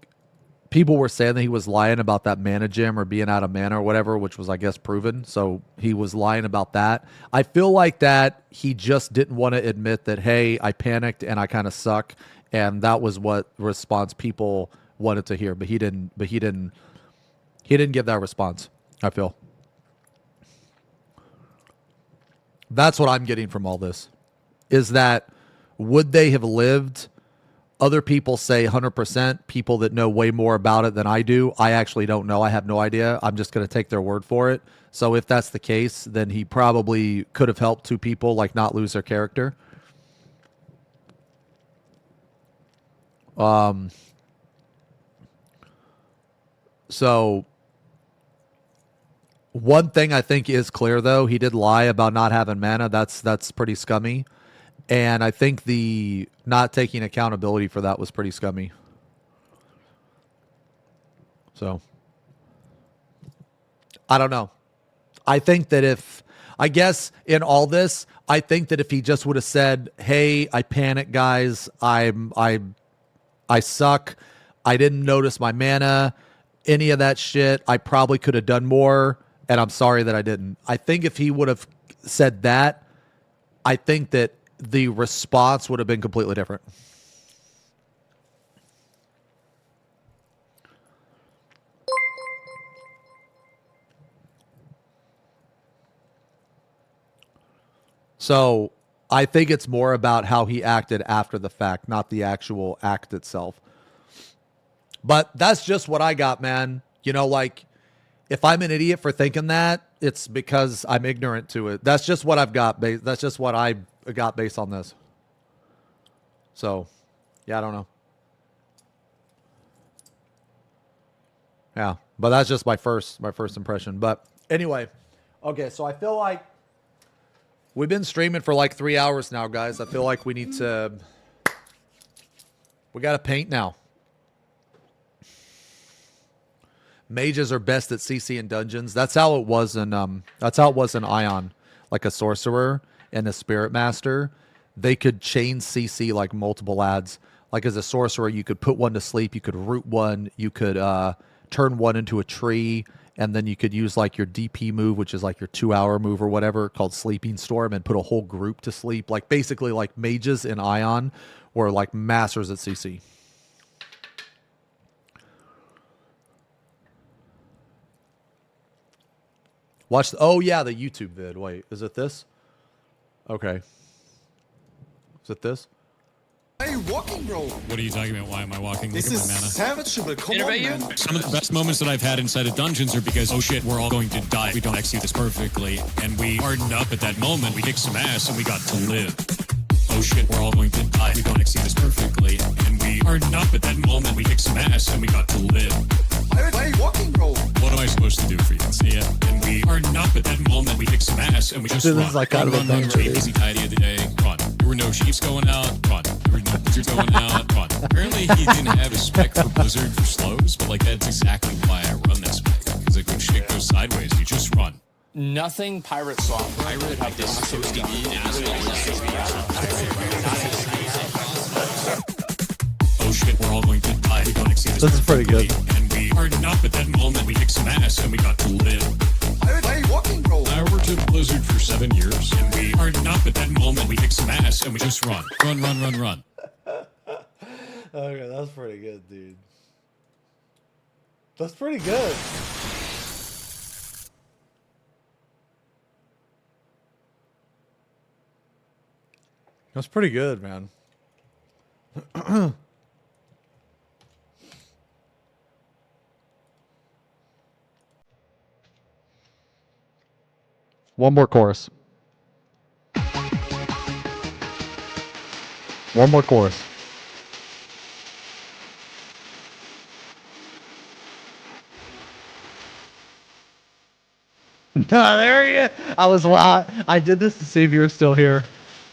people were saying that he was lying about that mana gem or being out of mana or whatever, which was, I guess, proven. So he was lying about that. I feel like that he just didn't want to admit that, hey, I panicked and I kind of suck. And that was what response people wanted to hear. But he didn't give that response, I feel. That's what I'm getting from all this, is that would they have lived? Other people say 100%, people that know way more about it than I do. I actually don't know. I have no idea. I'm just going to take their word for it. So if that's the case, then he probably could have helped two people like not lose their character. So one thing I think is clear, though, he did lie about not having mana. That's pretty scummy. And I think the not taking accountability for that was pretty scummy. So, I don't know. I think that I guess in all this, I think that if he just would have said, hey, I panicked, guys. I suck. I didn't notice my mana. Any of that shit, I probably could have done more. And I'm sorry that I didn't. I think if he would have said that, I think that the response would have been completely different. So I think it's more about how he acted after the fact, not the actual act itself. But that's just what I got, man. You know, like, if I'm an idiot for thinking that, it's because I'm ignorant to it. That's just what I've got. That's just what I got based on this. So, yeah, I don't know. Yeah, but that's just my first impression. But anyway, okay, so I feel like we've been streaming for like 3 hours now, guys. I feel like we need to... We got to paint now. Mages are best at CC in dungeons. That's how it was in Ion. Like a sorcerer and a spirit master, they could chain CC like multiple ads. Like as a sorcerer, you could put one to sleep, you could root one, you could turn one into a tree, and then you could use like your DP move, which is like your 2-hour move or whatever, called Sleeping Storm, and put a whole group to sleep. Like basically like mages in Ion were like masters at CC. Watch. Oh yeah, the YouTube vid. Wait, is it this? Okay. Is it this? Why are you walking, bro? What are you talking about? Why am I walking? This Look is at my mana. savage, but come on, man. Some of the best moments that I've had inside of dungeons are because, oh shit, we're all going to die. We don't execute this perfectly. And we hardened up at that moment. We kicked some ass and we got to live. Oh shit, we're all going to die. We don't execute this perfectly. And we hardened up at that moment. We kicked some ass and we got to live. Why are you walking, bro? What am I supposed to do for you? See ya. And we hardened up at that moment. We kicked some ass and we just This run. is like kind of a run, easy tidy of the day. Run. There were no sheeps going out. Run. There were no blizzards going out. Run. Apparently he didn't have a spec for blizzard for slows, but like that's exactly why I run that spec. Because like when shit goes sideways, you just run. Nothing PirateSoftware. I really have this Oh shit, we're all going to die. We don't exceed This is pretty good. And we hardened up at that moment. We kicked some ass and we got to live. Why are you walking, bro? I worked at Blizzard for 7 years, and we hardened up at that moment. We kicked some ass and we just run. Run, run, run, run. Okay, that's pretty good, dude. That's pretty good. That's pretty good, man. One more chorus. One more chorus. No, there he is. I did this to see if you were still here.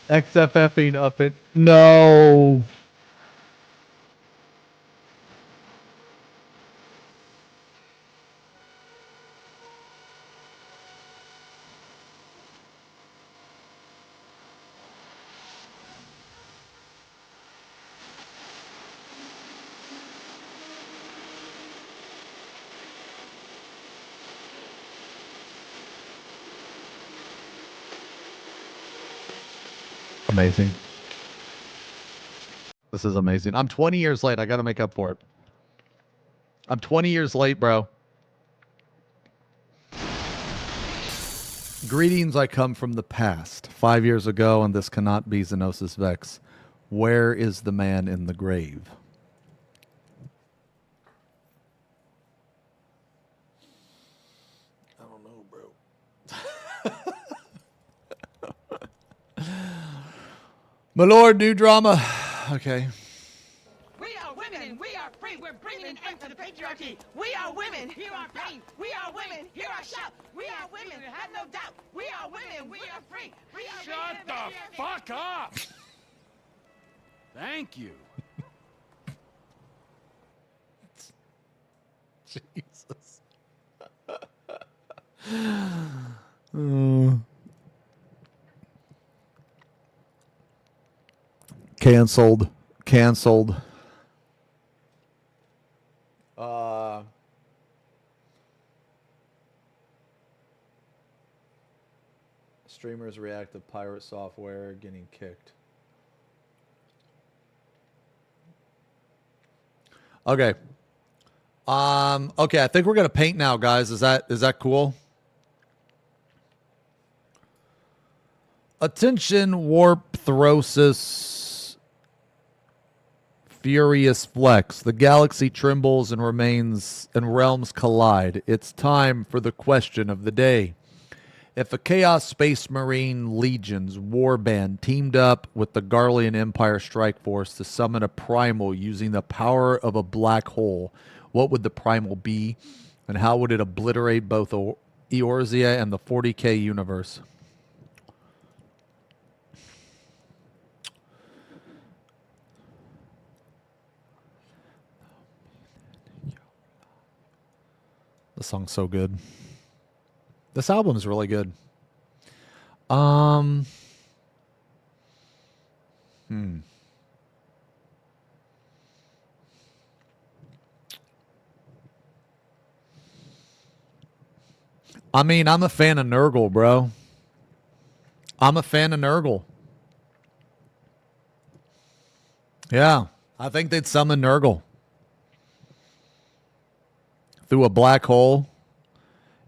XFFing up it. No. Amazing. This is amazing. I'm 20 years late. I got to make up for it. I'm 20 years late, bro. Greetings, I come from the past. 5 years ago, and this cannot be XenosysVex. Where is the man in the grave? I don't know, bro. My lord, new drama. Okay. We are women and we are free. We're bringing an end to the patriarchy. We are women. Hear our pain. We are women. Hear our shout. We are women. Have no doubt. We are women. We are free. We are Shut the fuck up! Thank you. Jesus. Canceled. Canceled. streamers react to PirateSoftware getting kicked? Okay. Okay, I think we're gonna paint now, guys. Is that cool? Attention, warp throsis, furious flex. The galaxy trembles and remains, and realms collide. It's time for the question of the day. If a Chaos Space Marine Legion's warband teamed up with the Garlean Empire Strike Force to summon a primal using the power of a black hole, what would the primal be, and how would it obliterate both Eorzea and the 40K universe? The song's so good. This album is really good. I mean, I'm a fan of Nurgle, bro. I'm a fan of Nurgle. Yeah, I think they'd summon Nurgle through a black hole,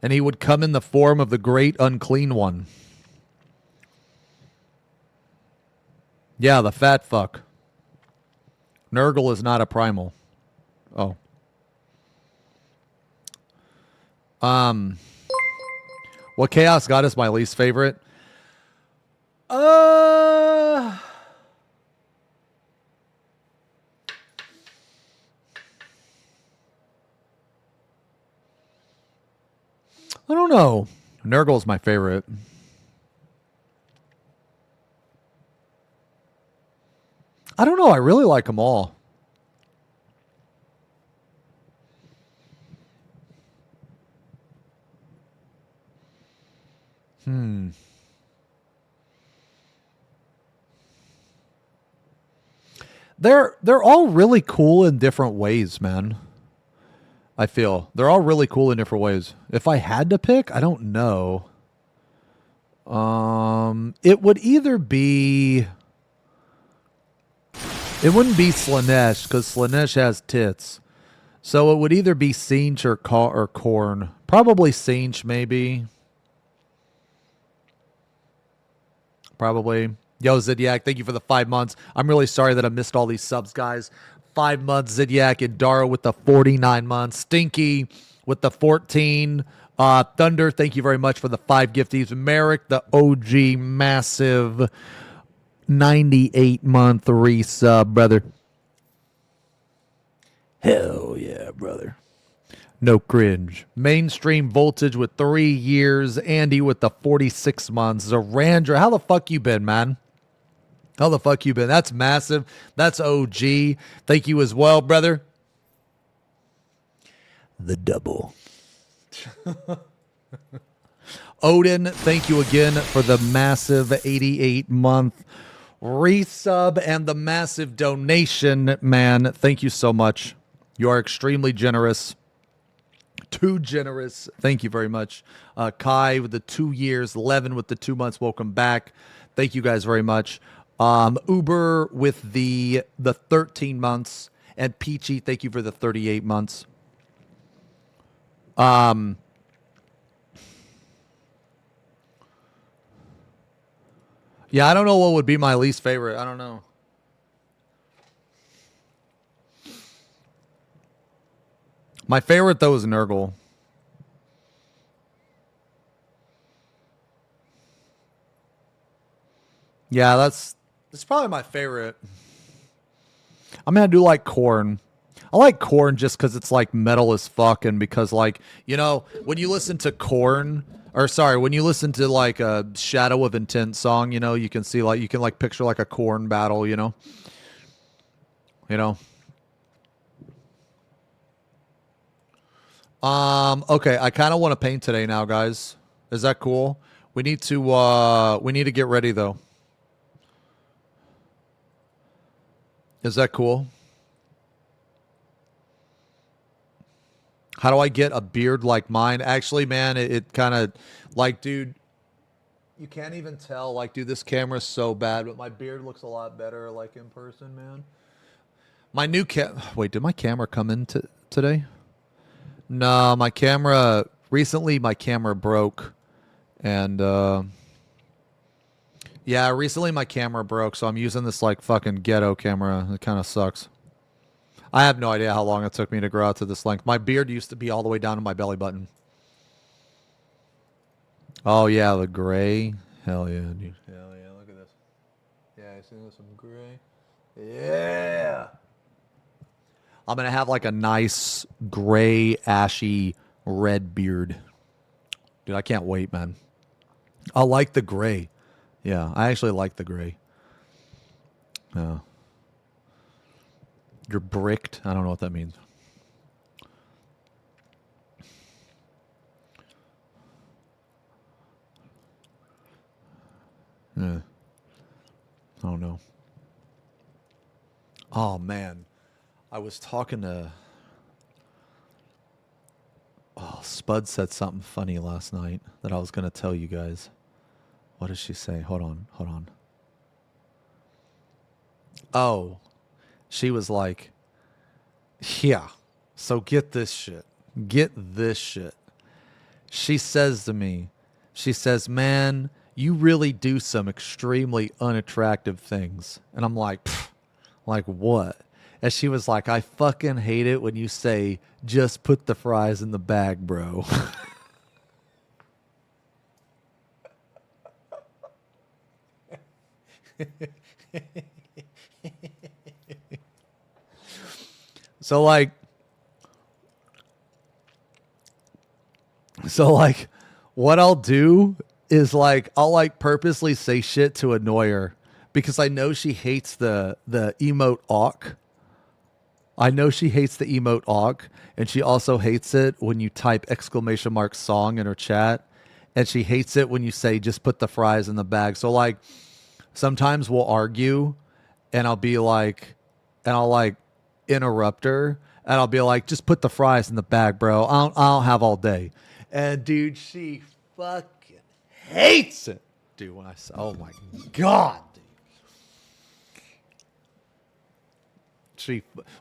and he would come in the form of the Great Unclean One. Yeah, the fat fuck. Nurgle is not a primal. Oh. What Chaos God is my least favorite? I don't know. Nurgle's my favorite. I don't know. I really like them all. They're all really cool in different ways, man. I feel they're all really cool in different ways. If I had to pick, I don't know. It would either be. It wouldn't be Slaanesh because Slaanesh has tits, so it would either be Sinch or Korn. Probably Sinch, maybe. Probably. Yo, Zidyak, thank you for the 5 months. I'm really sorry that I missed all these subs, guys. 5 months, Zidyak, and Dara with the 49 months. Stinky with the 14. Thunder, thank you very much for the 5 gifties. Merrick, the OG massive 98-month resub, brother. Hell yeah, brother. No cringe. Mainstream Voltage with 3 years. Andy with the 46 months. Zarandra, how the fuck you been, man? How the fuck you been? That's massive. That's OG. Thank you as well, brother. The double. Odin, thank you again for the massive 88-month resub and the massive donation, man. Thank you so much. You are extremely generous. Too generous. Thank you very much. Kai with the 2 years. 11 with the 2 months. Welcome back. Thank you guys very much. Uber with the 13 months. And Peachy, thank you for the 38 months. Yeah, I don't know what would be my least favorite. I don't know. My favorite, though, is Nurgle. Yeah, that's probably my favorite. I mean, I do like Korn. I like Korn just because it's like metal as fuck, and because like, you know, when you listen to Korn, or sorry, when you listen to like a Shadow of Intent song, you know, you can see like, you can like picture like a Korn battle, you know? You know? Okay, I kind of want to paint today now, guys. Is that cool? We need to get ready though. Is that cool? How do I get a beard like mine? Actually, man, it kind of like, dude, You can't even tell. Like, dude, this camera's so bad, but my beard looks a lot better, like, in person, man. My new Wait, did my camera come in today? No, my camera... Recently, my camera broke. And, yeah, recently my camera broke, so I'm using this, like, fucking ghetto camera. It kind of sucks. I have no idea how long it took me to grow out to this length. My beard used to be all the way down to my belly button. Oh, yeah, the gray. Hell yeah, dude. Hell yeah, look at this. Yeah, I see some gray. Yeah. I'm going to have like a nice gray, ashy, red beard. Dude, I can't wait, man. I like the gray. Yeah, I actually like the gray. Yeah. You're bricked? I don't know what that means. Yeah. I don't know. Oh, man. I was talking to... Oh, Spud said something funny last night that I was going to tell you guys. What did she say? Hold on. Hold on. Oh. She was like, yeah, so get this shit. Get this shit. She says to me, she says, man, you really do some extremely unattractive things. And I'm like, like what? And she was like, I fucking hate it when you say, just put the fries in the bag, bro. So what I'll do is like, I'll like purposely say shit to annoy her because I know she hates the emote awk. I know she hates the emote awk, and she also hates it when you type ! song in her chat, and she hates it when you say just put the fries in the bag. So like sometimes we'll argue and I'll be like, and I'll like interrupt her and I'll be like, just put the fries in the bag, bro. I don't have all day. And dude, she fucking hates it. Dude, when I say, oh my God, dude.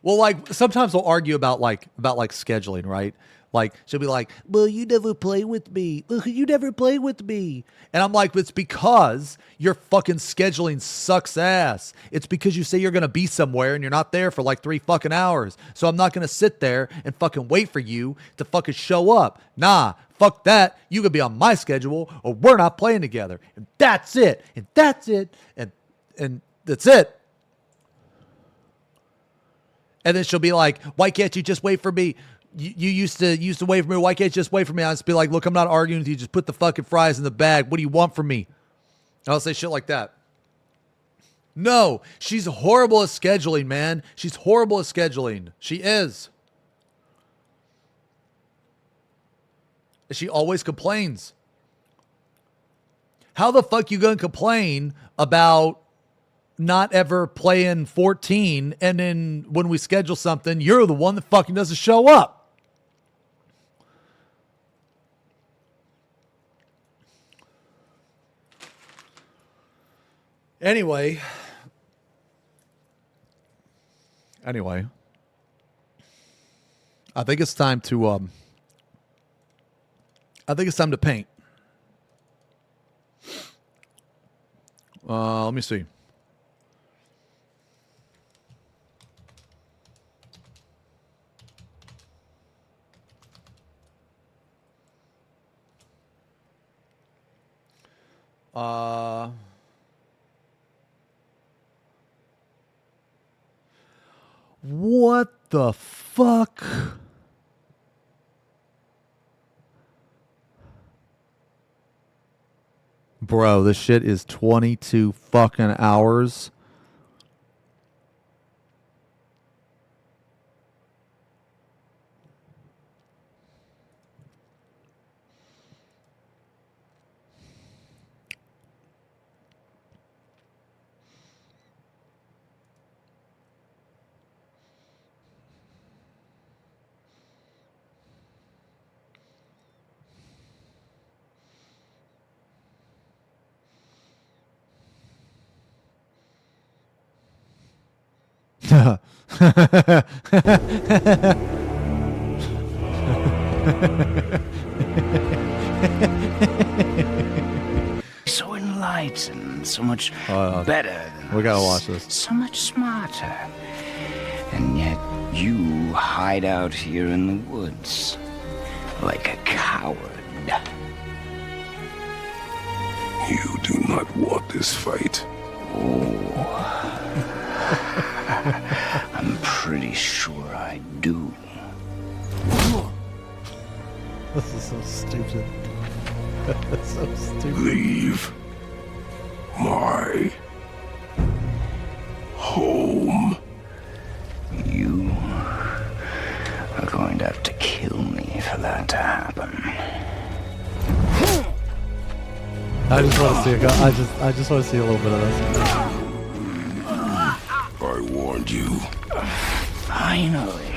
Well, like sometimes we'll argue about scheduling, right? Like she'll be like, well, you never play with me. You never play with me. And I'm like, it's because your fucking scheduling sucks ass. It's because you say you're going to be somewhere and you're not there for like 3 fucking hours. So I'm not going to sit there and fucking wait for you to fucking show up. Nah, fuck that. You could be on my schedule or we're not playing together. And that's it. And that's it. And that's it. And then she'll be like, why can't you just wait for me? You used to wait for me. Why can't you just wait for me? I'll just be like, look, I'm not arguing with you. Just put the fucking fries in the bag. What do you want from me? I'll say shit like that. No, she's horrible at scheduling, man. She's horrible at scheduling. She is. She always complains. How the fuck you gonna complain about not ever playing 14 and then when we schedule something, you're the one that fucking doesn't show up? Anyway, I think it's time to paint. Let me see. What the fuck? Bro, this shit is 22 fucking hours. So enlightened, so much better than we gotta us, watch this. so much smarter. And yet you hide out here in the woods like a coward. You do not want this fight. I'm pretty sure I do. This is so stupid. That's so stupid. Leave my home. You are going to have to kill me for that to happen. I just want to see I just want to see a little bit of this. I warned you. Finally.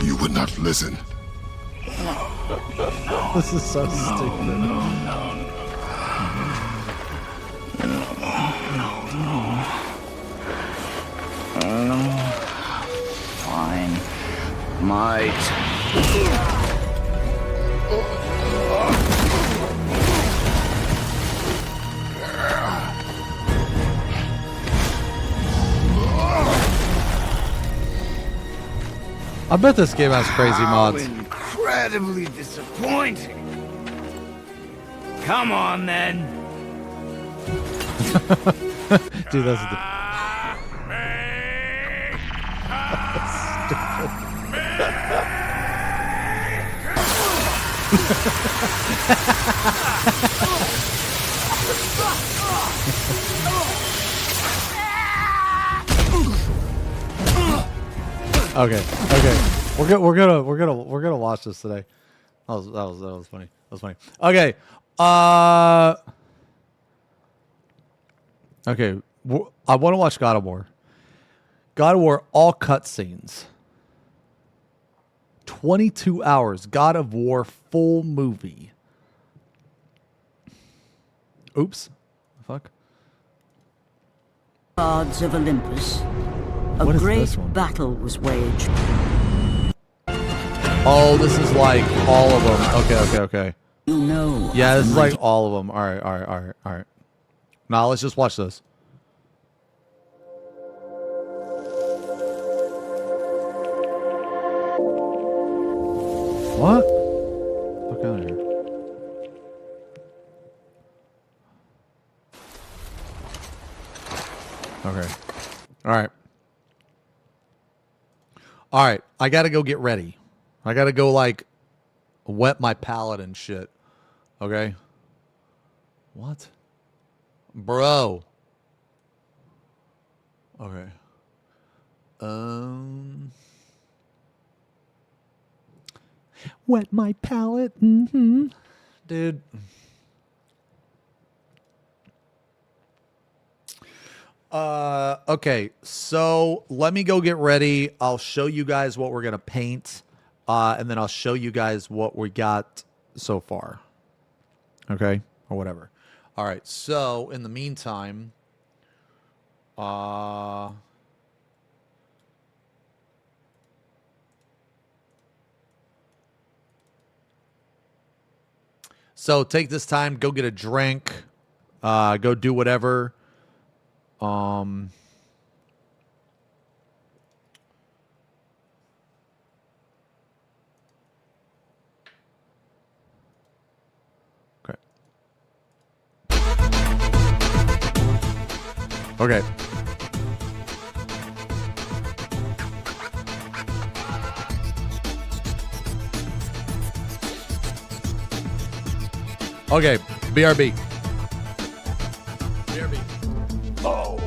You would not listen. This is so stupid. Fine. Might. I bet this game has crazy mods. Incredibly disappointing. Come on, then. Dude, that's the... Okay. We're gonna watch this today. That was funny. That was funny. Okay. Okay. I want to watch God of War. God of War, all cutscenes. 22 hours. God of War full movie. Oops. Fuck. Gods of Olympus. A What is great this one? battle was waged. Oh, this is like all of them. Okay. You know. Yeah, this is like all of them. All right. Now let's just watch this. What? Fuck out of here. Okay. All right. I gotta go get ready. I gotta go like wet my palate and shit. Okay. What? Bro. Okay. Wet my palate. Dude. Okay, so let me go get ready. I'll show you guys what we're gonna paint, and then I'll show you guys what we got so far. Okay, or whatever. All right. So in the meantime, so take this time, go get a drink, go do whatever. Okay. Okay, BRB. Oh.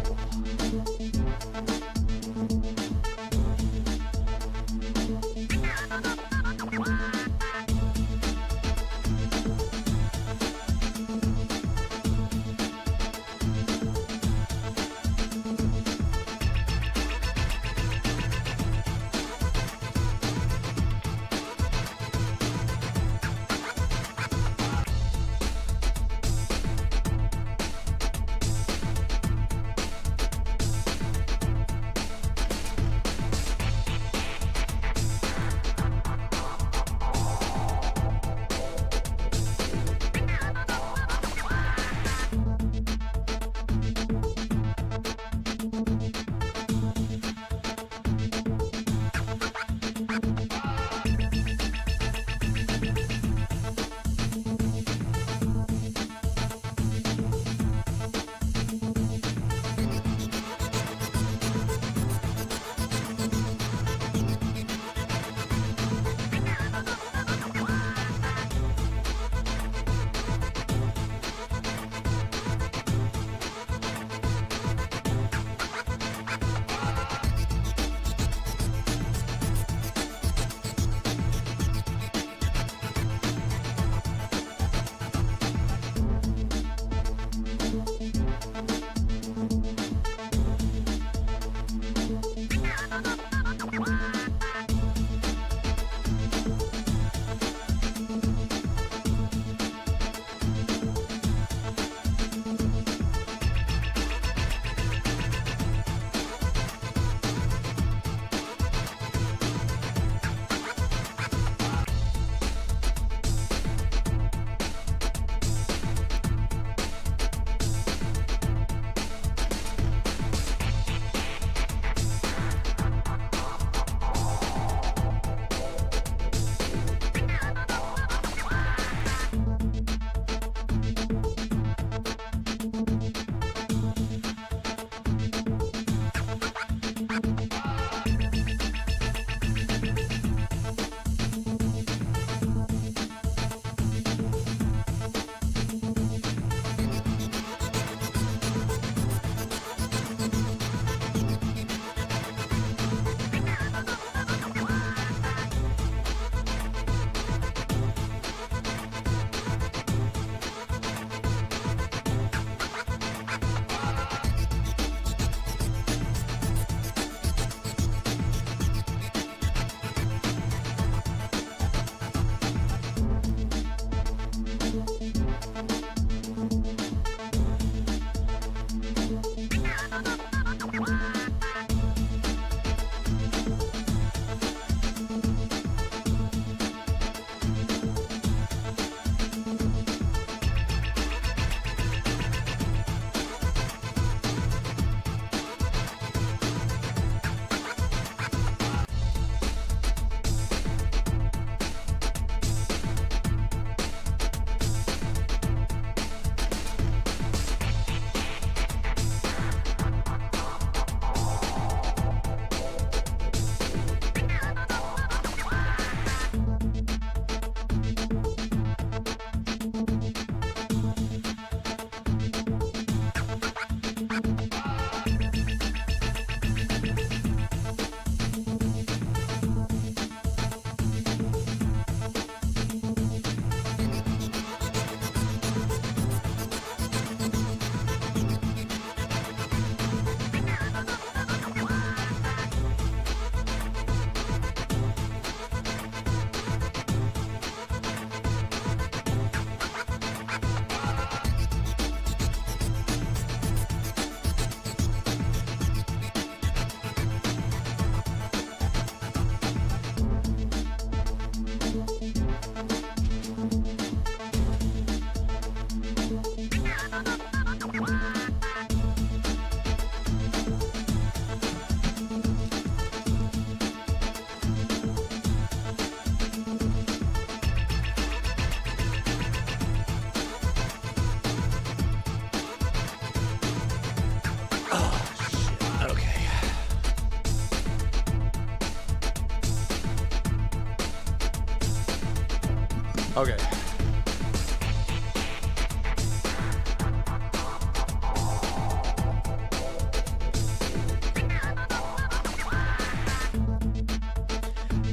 Okay.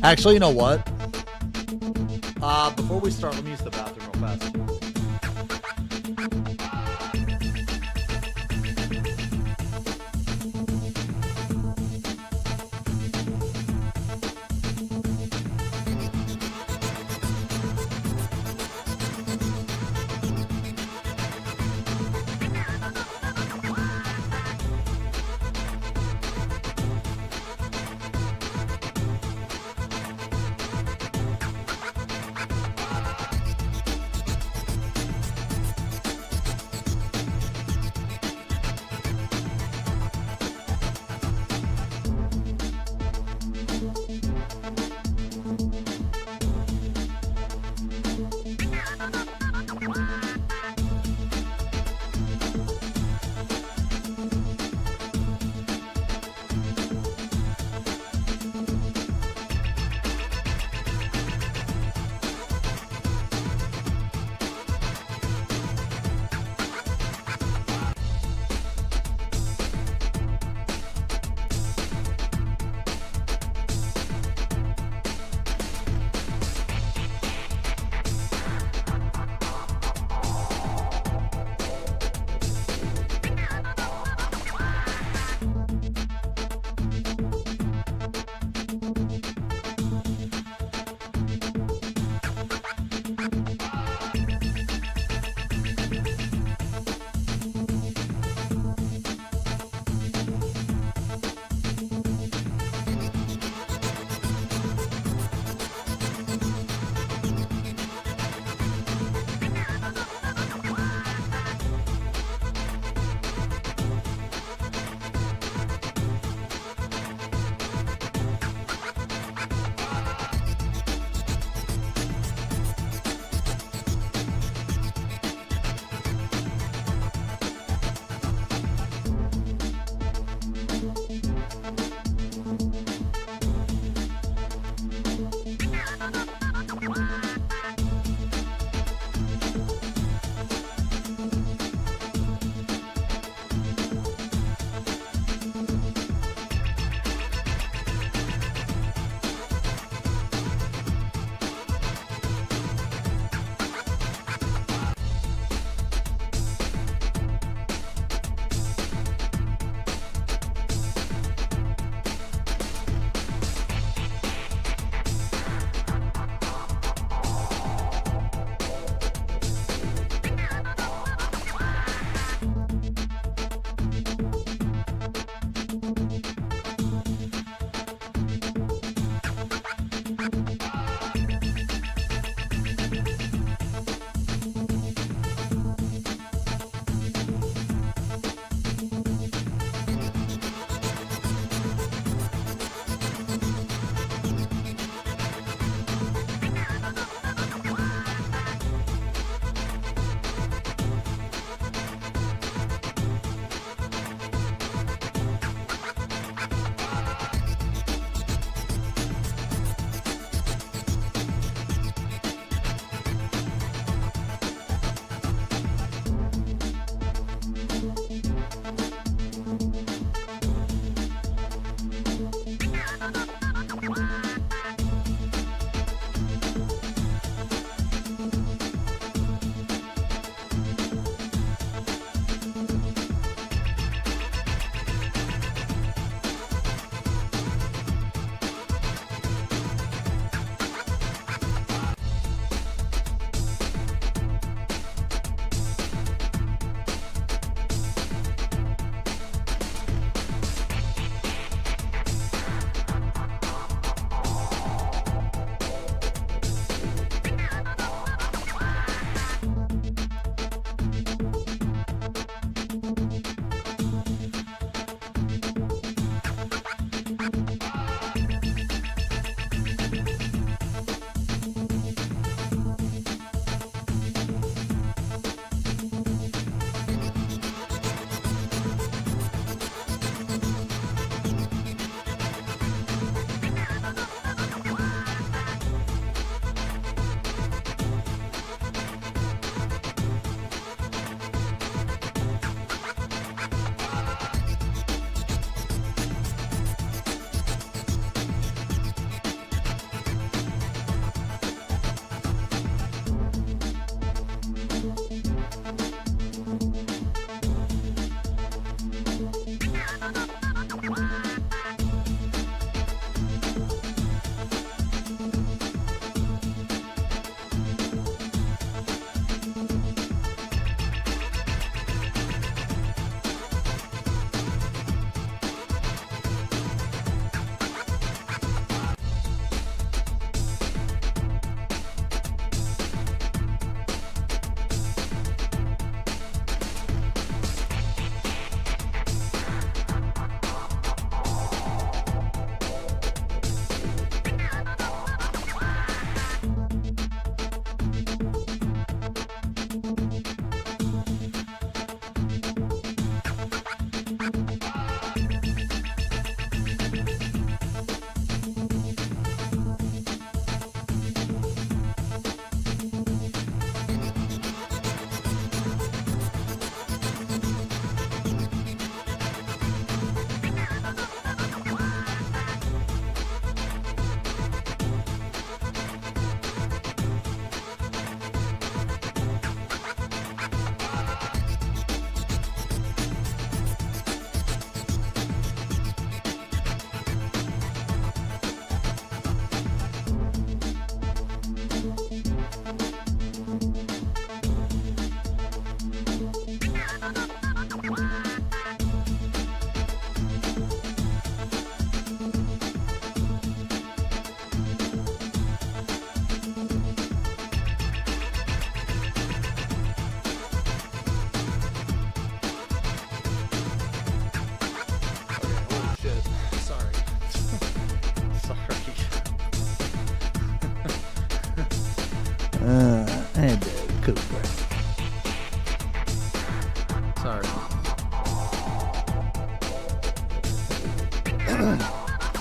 Actually, you know what? Before we start, let me use the bathroom real fast. Sorry.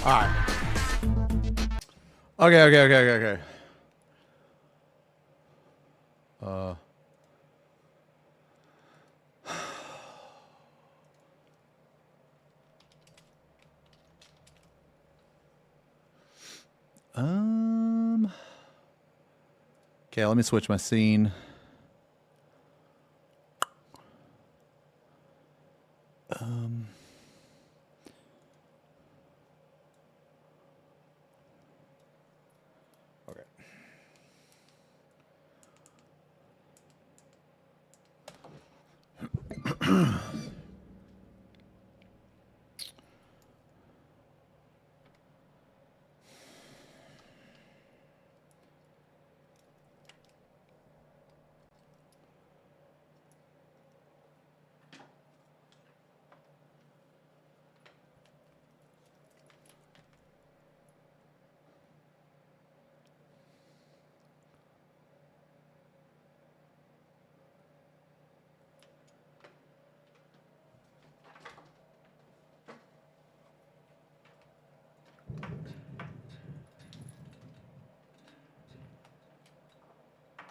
All right. Okay. Okay, let me switch my scene. Okay.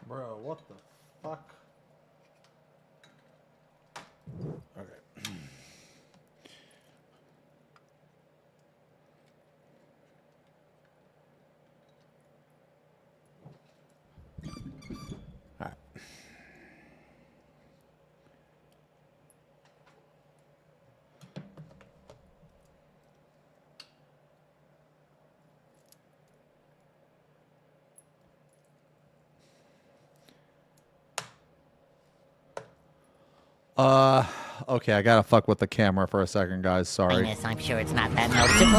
Bro, what the fuck? Okay. All right. Okay, I gotta fuck with the camera for a second, guys. Sorry. I'm sure it's not that noticeable.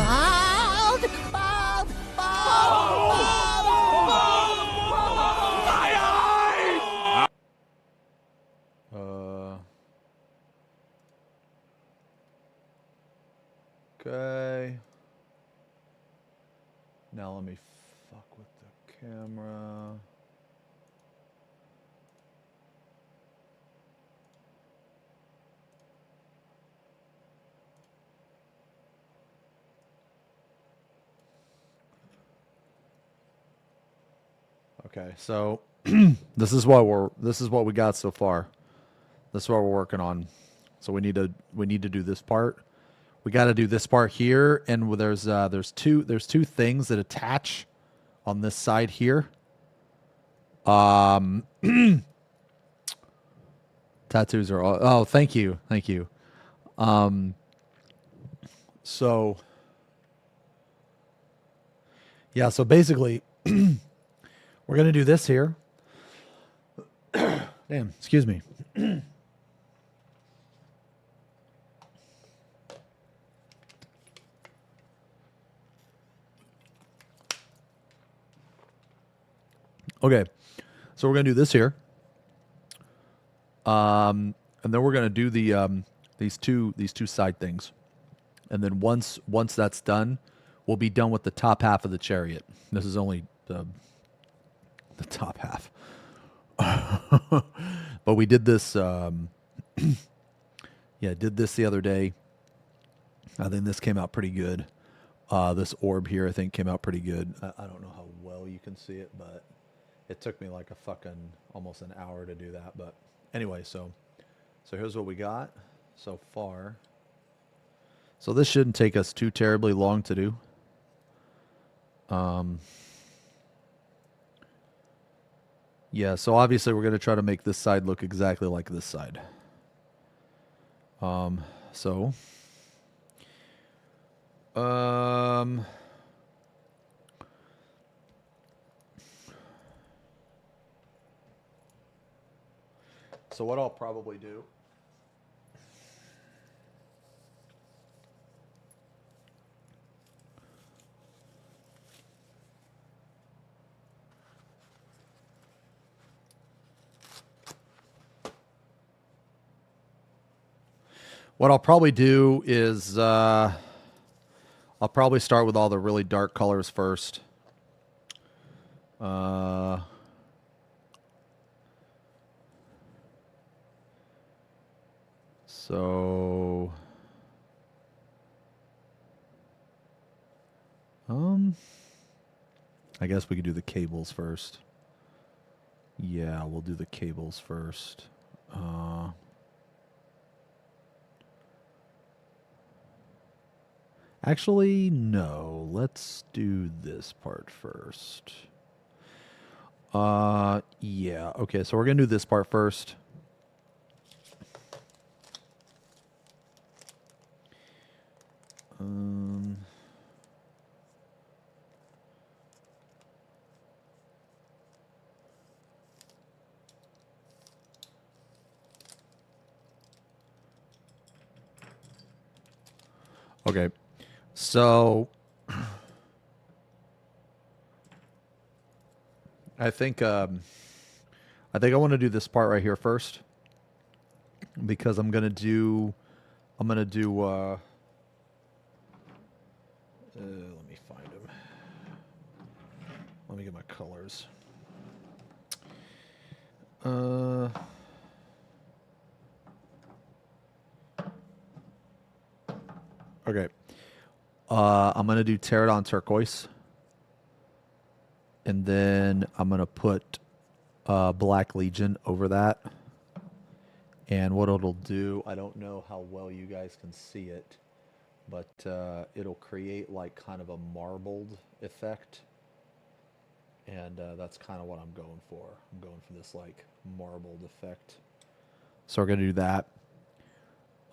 Okay. Now let me fuck with the camera. Okay, so this is what we got so far. This is what we're working on. So we need to do this part. We got to do this part here, and there's two things that attach on this side here. Tattoos are all, oh, thank you. So yeah, so basically we're gonna do this here. Damn, excuse me. Okay, so we're gonna do this here, and then we're gonna do the these two side things, and then once that's done, we'll be done with the top half of the chariot. This is only the top half, but we did this. Yeah, did this the other day. I think this came out pretty good. This orb here, I think, came out pretty good. I don't know how well you can see it, but it took me like a fucking almost an hour to do that. But anyway, so here's what we got so far. So this shouldn't take us too terribly long to do. Yeah, so obviously we're going to try to make this side look exactly like this side. So what I'll probably do is I'll probably start with all the really dark colors first. So, I guess we could do the cables first. Yeah, we'll do the cables first. Actually, no. Let's do this part first. Yeah. Okay, so we're going to do this part first. Okay. So I think I want to do this part right here first because I'm gonna do let me find them. Let me get my colors. Okay. I'm going to do Pterodon Turquoise. And then I'm going to put Black Legion over that. And what it'll do, I don't know how well you guys can see it, but it'll create like kind of a marbled effect. And that's kind of what I'm going for. I'm going for this like marbled effect. So we're going to do that.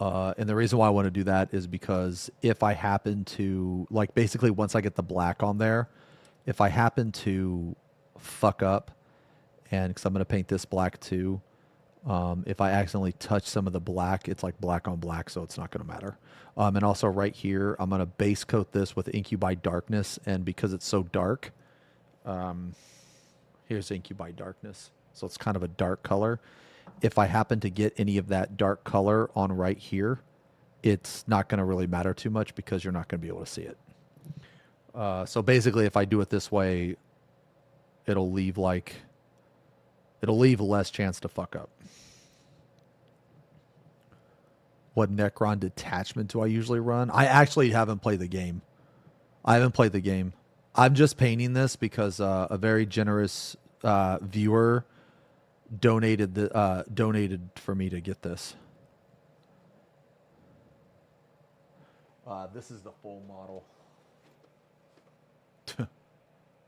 And the reason why I want to do that is because if I happen to, like basically once I get the black on there, if I happen to fuck up, and because I'm going to paint this black too, if I accidentally touch some of the black, it's like black on black, so it's not going to matter. And also right here, I'm going to base coat this with Incubi Darkness, and because it's so dark, here's Incubi Darkness. So it's kind of a dark color. If I happen to get any of that dark color on right here, it's not going to really matter too much because you're not going to be able to see it. So basically, if I do it this way, it'll leave less chance to fuck up. What Necron detachment do I usually run? I actually haven't played the game. I'm just painting this because a very generous viewer donated for me to get this. This is the full model.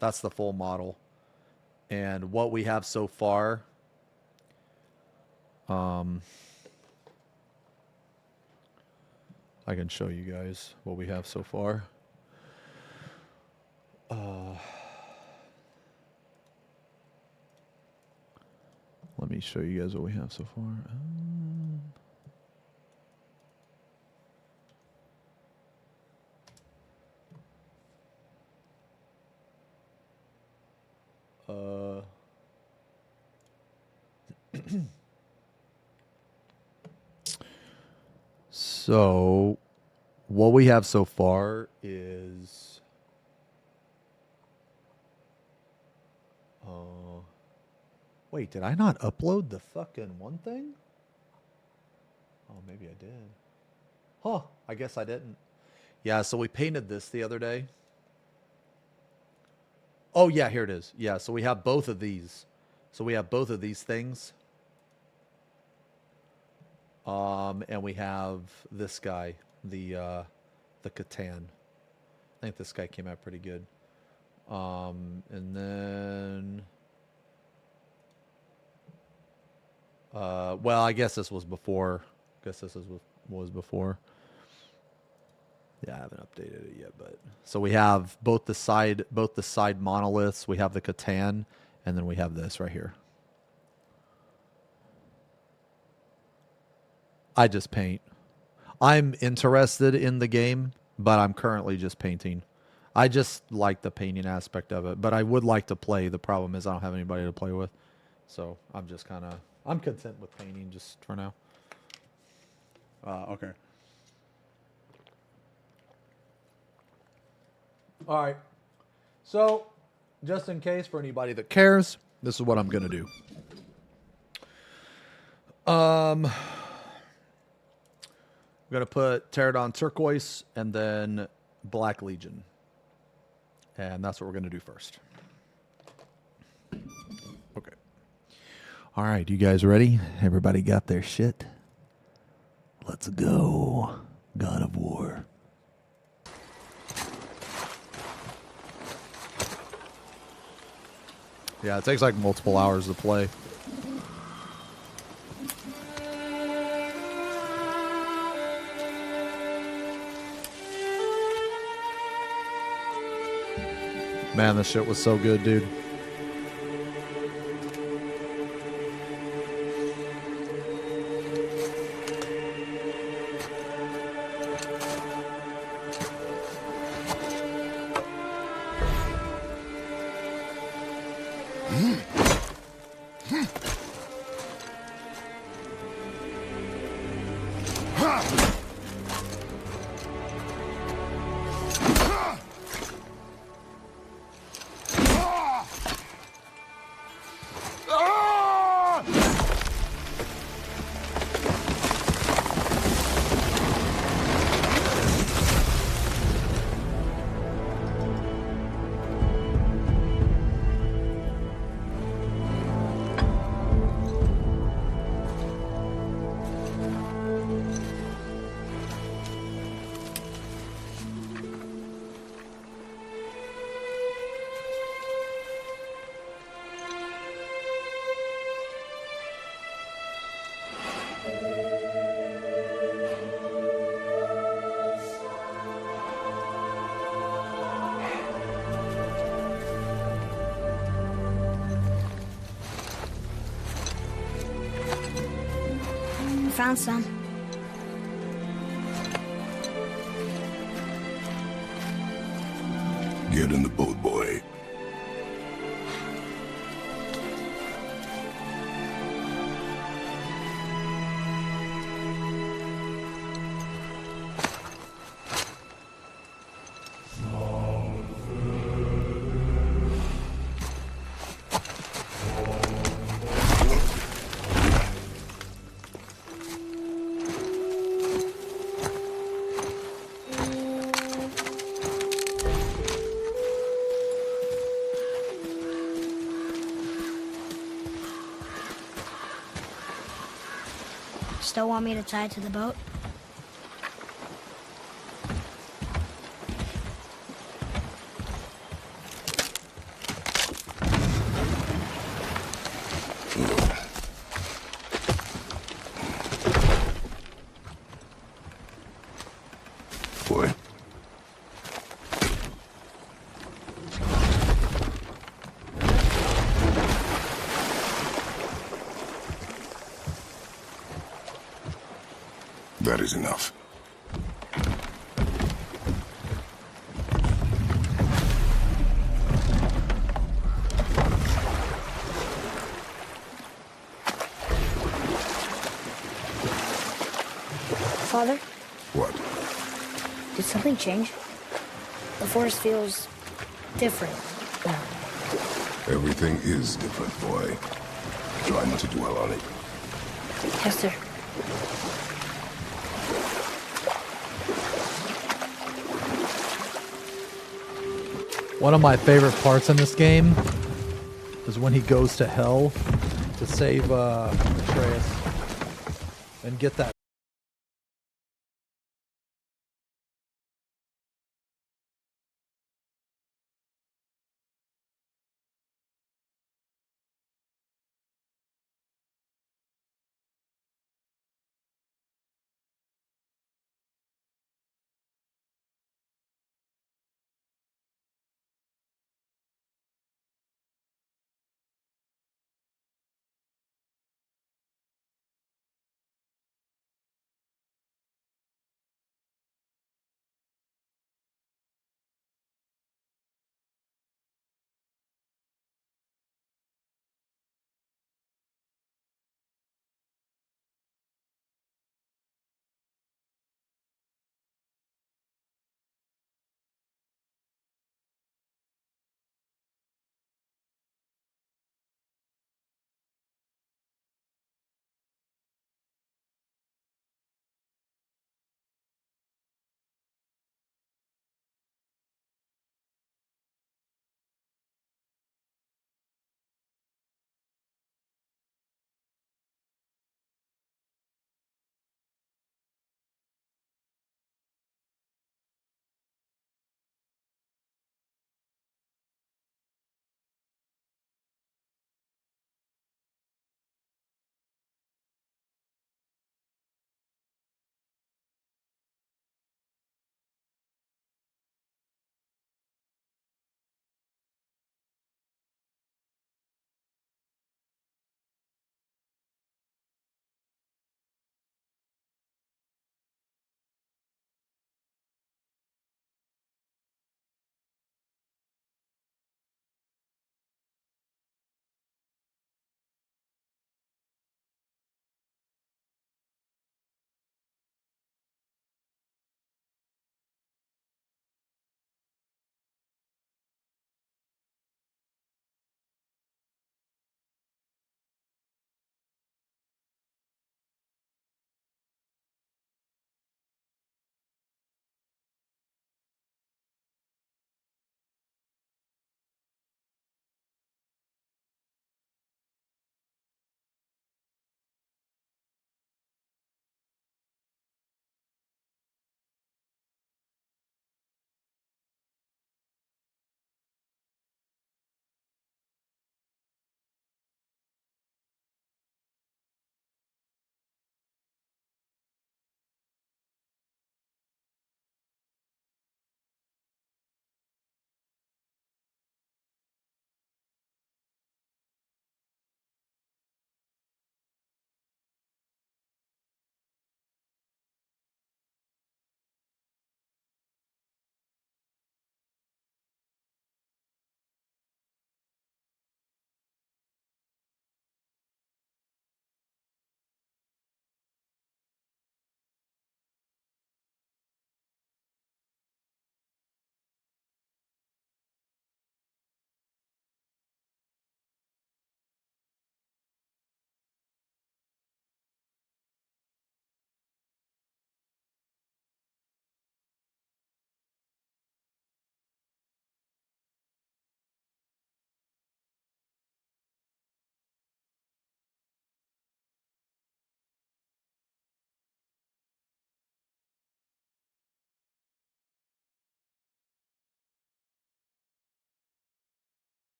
That's the full model. And what we have so far, I can show you guys what we have so far. Let me show you guys what we have so far. So, what we have so far is... wait, did I not upload the fucking one thing? Oh, maybe I did. Huh, I guess I didn't. Yeah, so we painted this the other day. Oh, yeah, here it is. Yeah, so we have both of these. So we have both of these things. And we have this guy, the Catan. I think this guy came out pretty good. And then... well, I guess this was before. Was before. Yeah, I haven't updated it yet, but so we have both the side monoliths. We have the Catan, and then we have this right here. I just paint. I'm interested in the game, but I'm currently just painting. I just like the painting aspect of it, but I would like to play. The problem is I don't have anybody to play with, so I'm just kind of. I'm content with painting just for now. Okay. All right. So, just in case for anybody that cares, this is what I'm going to do. I'm going to put Pterodon Turquoise and then Black Legion. And that's what we're going to do first. Okay. All right, you guys ready? Everybody got their shit? Let's go. God of War. Yeah, it takes like multiple hours to play. Man, this shit was so good, dude. Found some. Get in the boat, boy. Still want me to tie it to the boat? Boy. That is enough. Father, What? did something change? The forest feels different now. Everything is different, boy. Try not to dwell on it. Yes, sir. One of my favorite parts in this game is when he goes to hell to save Atreus and get that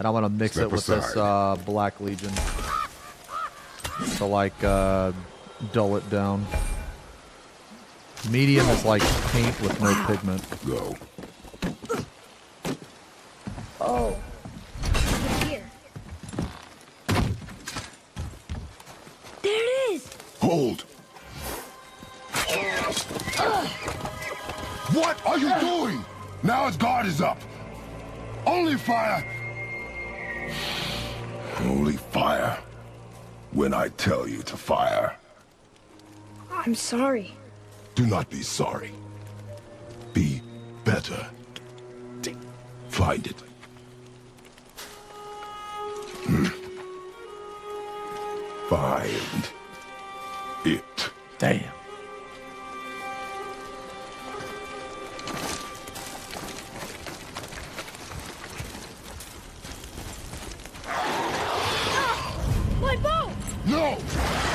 And I want to mix Step it with aside. this Black Legion to like dull it down. Medium is like paint with no pigment. Go. Oh. It's here. There it is. Hold. What are you doing? Now his guard is up. Only fire. Only fire. When I tell you to fire. I'm sorry. Do not be sorry. Be better. Find it. Find it. Damn. My bow! No!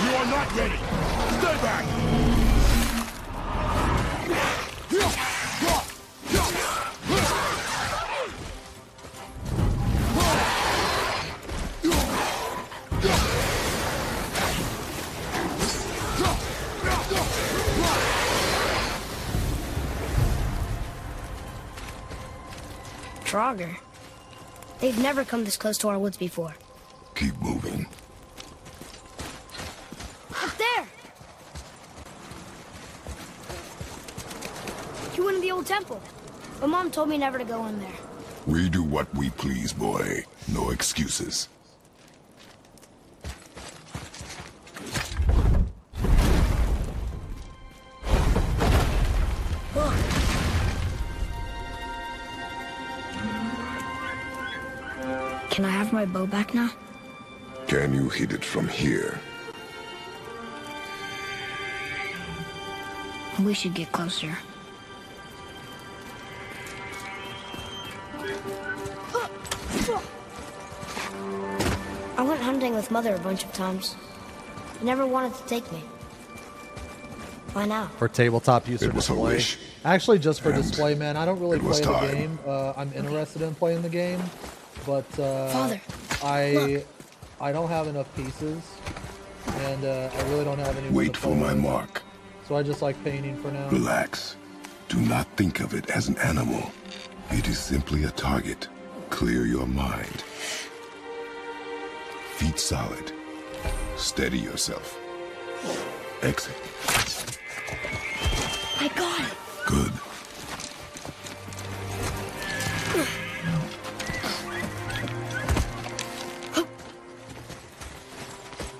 You are not ready! Stay back! Draugr. They've never come this close to our woods before. Keep moving. Up there! You went in the old temple. But Mom told me never to go in there. We do what we please, boy. No excuses. Can I have my bow back now? Can you hit it from here? We should get closer. I went hunting with Mother a bunch of times. She never wanted to take me. Why now? For tabletop use or It was her display. wish. Actually, just for And display, man. I don't really it play was the time. game. I'm interested in playing the game, but Father, I don't have enough pieces, and I really don't have any. Wait for my mark. So I just like painting for now. Relax. Do not think of it as an animal. It is simply a target. Clear your mind. Feet solid. Steady yourself. Exit. I got it. Good.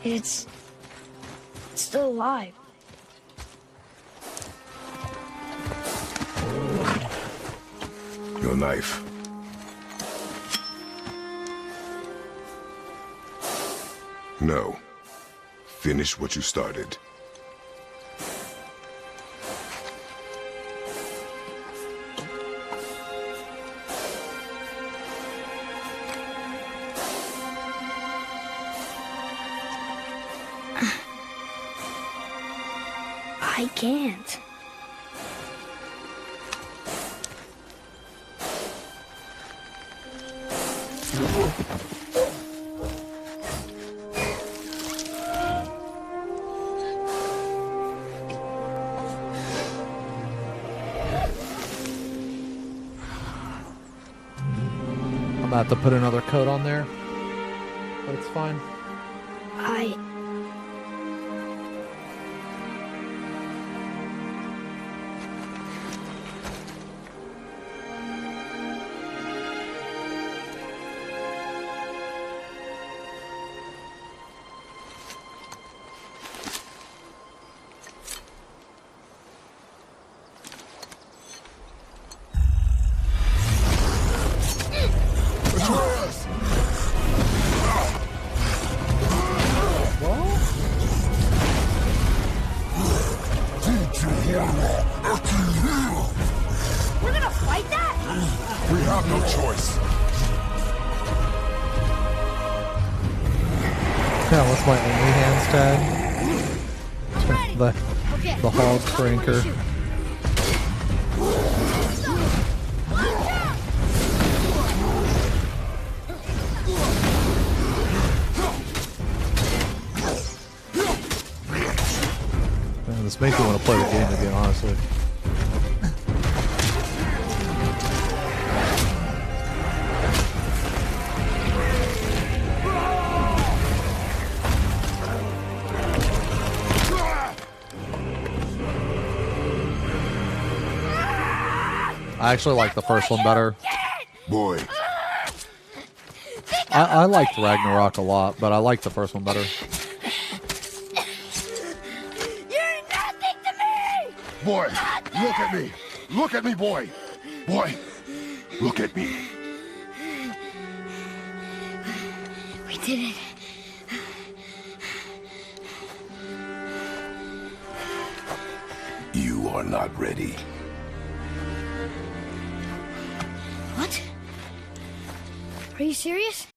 It's still alive. Your knife. No. Finish what you started. I can't. I'm about to put another coat on there, but it's fine. We're gonna fight that? We have no choice. Yeah, what's my only hands tag? The hog cranker. This makes me want to play the game again, honestly. I actually like the first one better. Boy. I liked Ragnarok a lot, but I like the first one better. You're nothing to me! Boy, look at me. Look at me, boy. Boy, look at me. We did it. You are not ready. What? Are you serious?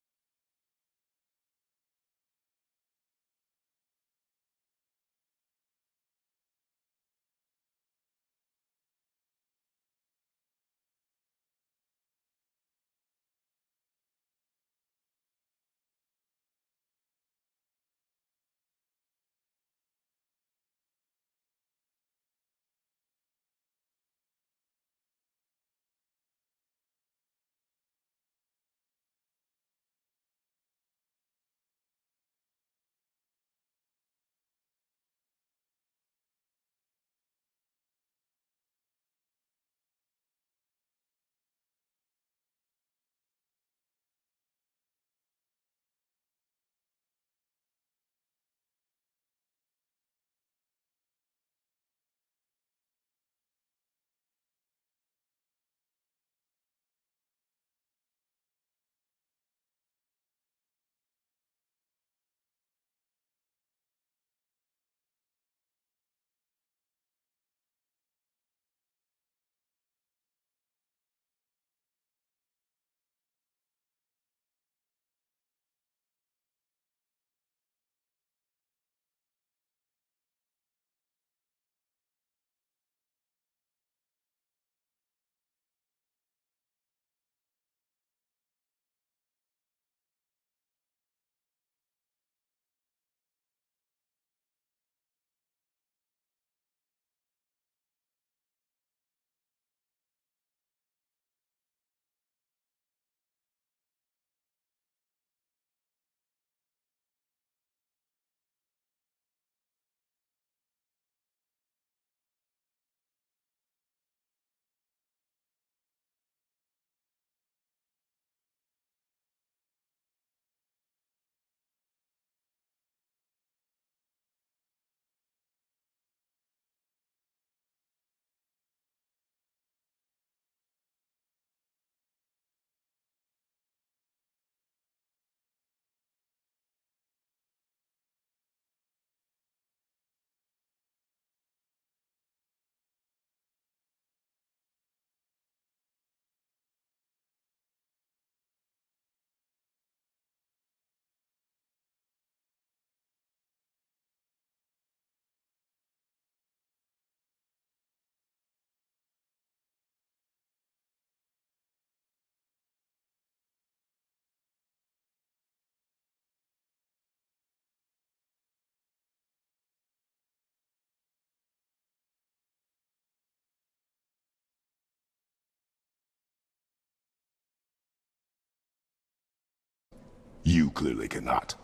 You clearly cannot.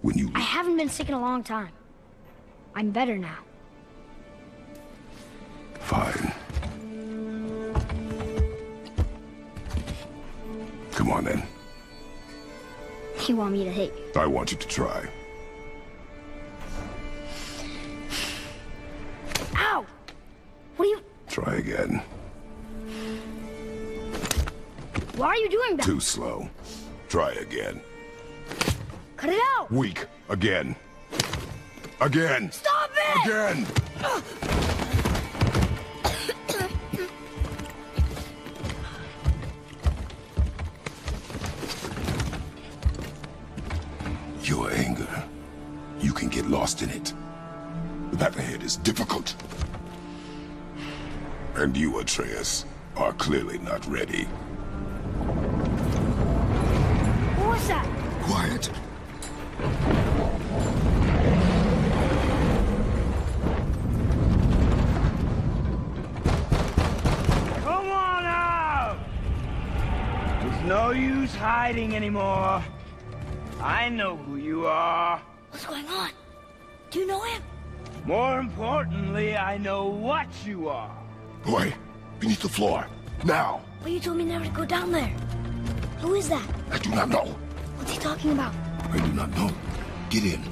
When you... I haven't been sick in a long time. I'm better now. Fine. Come on then. You want me to hit you? I want you to try. Ow! What are you... Try again. Why are you doing that? Too slow. Try again. Cut it out! Weak. Again. Again. Stop it! Again. Your anger. You can get lost in it. The path ahead is difficult. And you, Atreus, are clearly not ready. What was that? hiding anymore. I know who you are. What's going on? Do you know him? More importantly, I know what you are. Boy, beneath the floor. Now. But you told me never to go down there. Who is that? I do not know. What's he talking about? I do not know. Get in.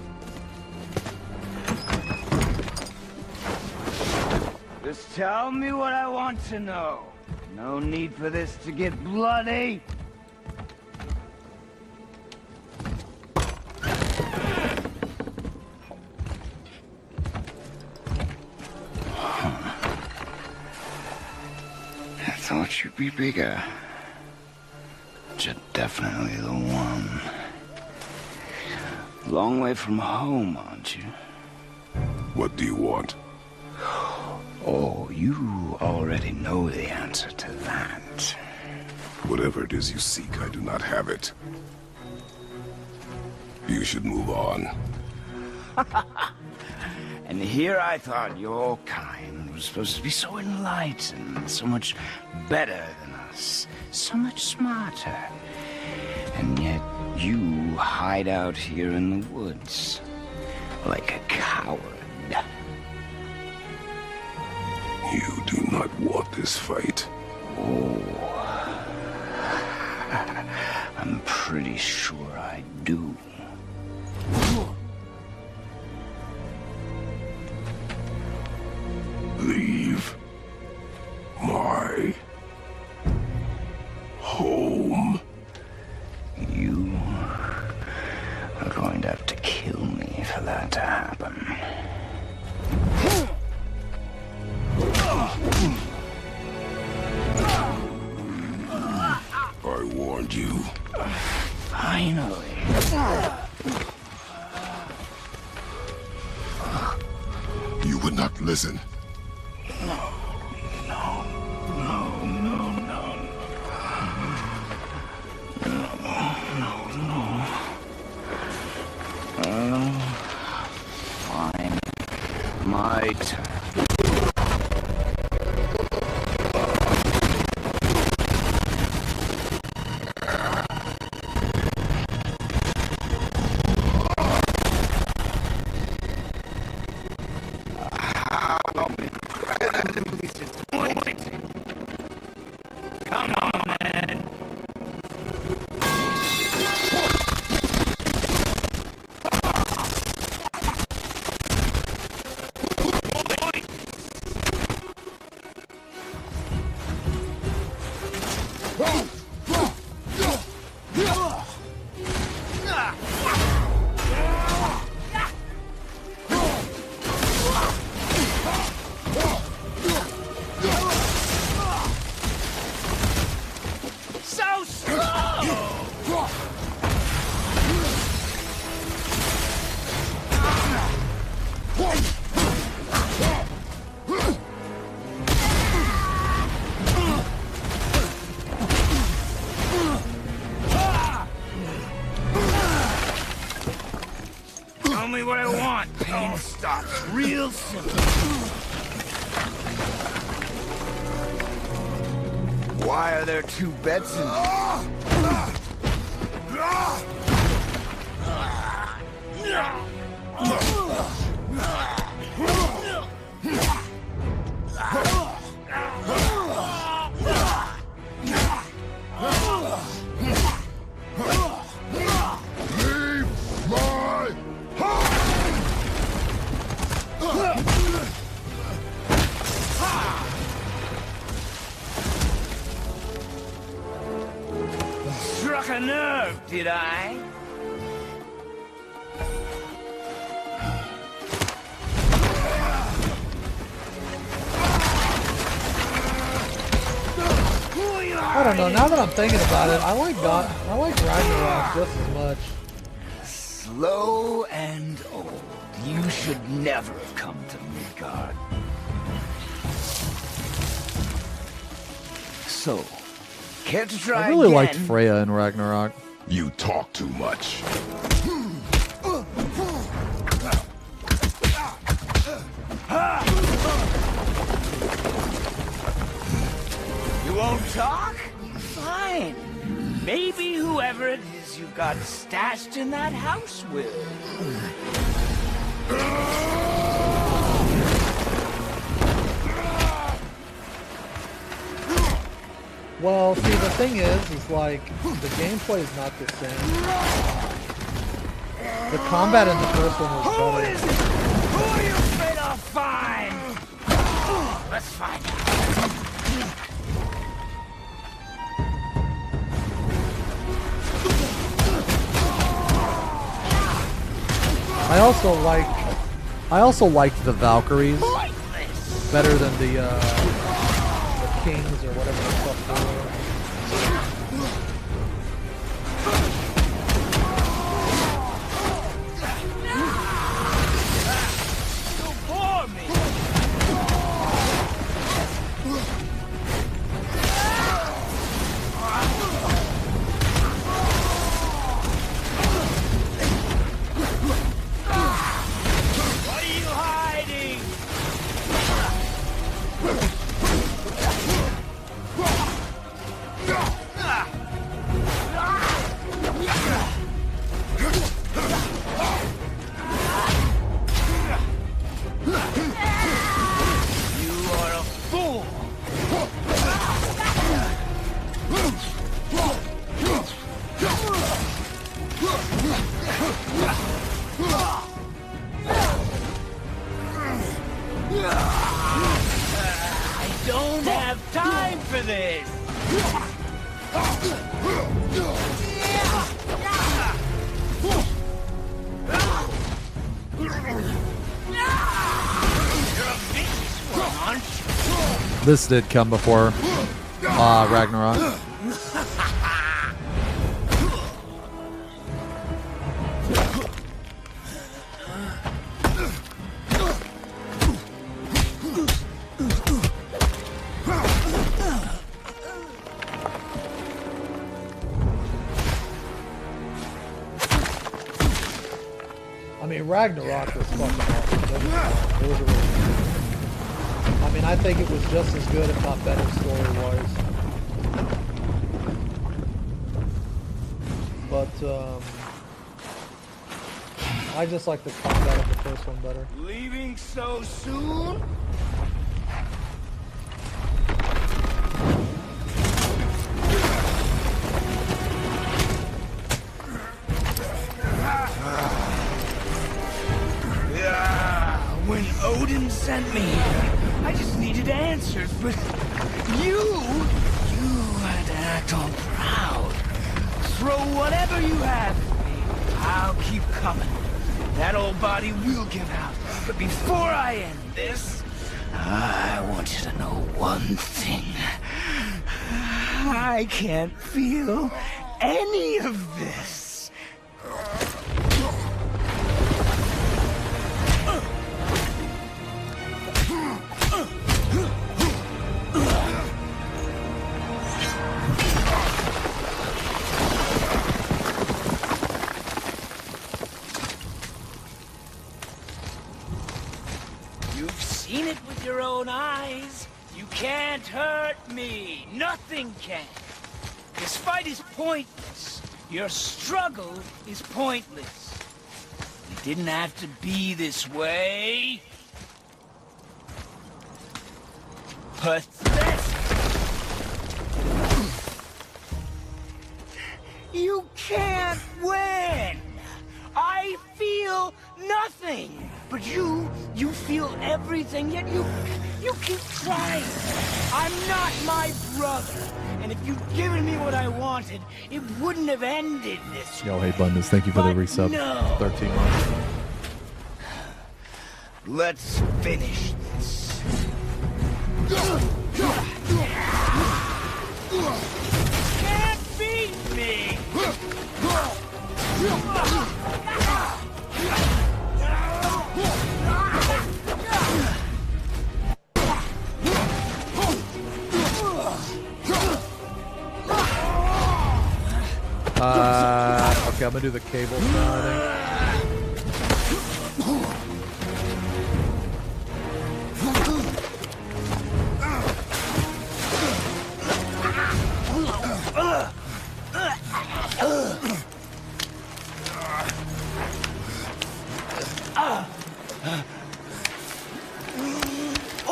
Just tell me what I want to know. No need for this to get bloody. I thought you'd be bigger. But you're definitely the one. Long way from home, aren't you? What do you want? Oh, you already know the answer to that. Whatever it is you seek, I do not have it. You should move on. And here I thought your kind was supposed to be so enlightened, so much better than us, so much smarter. And yet you hide out here in the woods, like a coward. You do not want this fight. Oh, I'm pretty sure I do. Leave my home. You are going to have to kill me for that to happen. I warned you. Finally. You would not listen. No. Fine. My turn. Come on, man. So slow! Tell me what I want. Pain stops real simple. Why are there two beds in Struck a nerve, did I? I don't know. Now that I'm thinking about it, I like Ragnarok just as much. Slow and old. You should never have come to Midgard. So, care to try I really again? liked Freya in Ragnarok. You talk too much. You won't talk? Fine. Maybe whoever it is you got stashed in that house will. Well, see, the thing is like, the gameplay is not the same. The combat in the first one was better. Who is it? Who are you afraid I'll find? Let's find out. I also liked the Valkyries better than the Kings or whatever the fuck they were. I don't have time for this. This did come before Ragnarok. I mean, Ragnarok was fucking awesome. It was really good. I mean, I think it was just as good, if not better, story-wise. But, I just like the combat of the first one better. Leaving so soon? When Odin sent me here, I just needed answers, but you had to act all proud. Throw whatever you have at me. I'll keep coming. That old body will give out. But before I end this, I want you to know one thing. I can't feel any of this. Seen it with your own eyes. You can't hurt me. Nothing can. This fight is pointless. Your struggle is pointless. It didn't have to be this way. Pathetic. You can't win. I feel nothing. But you feel everything, yet you keep trying. I'm not my brother. And if you'd given me what I wanted, it wouldn't have ended this way. Yo, hey, Bundes, thank you for the resub. No. 13 months. Let's finish this. Can't beat me! Okay, I'm gonna do the cable now, I think.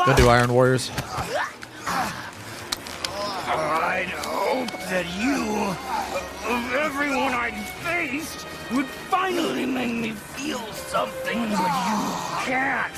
Go do Iron Warriors. I'd hope that you, of everyone I'd faced, would finally make me feel something, but you can't.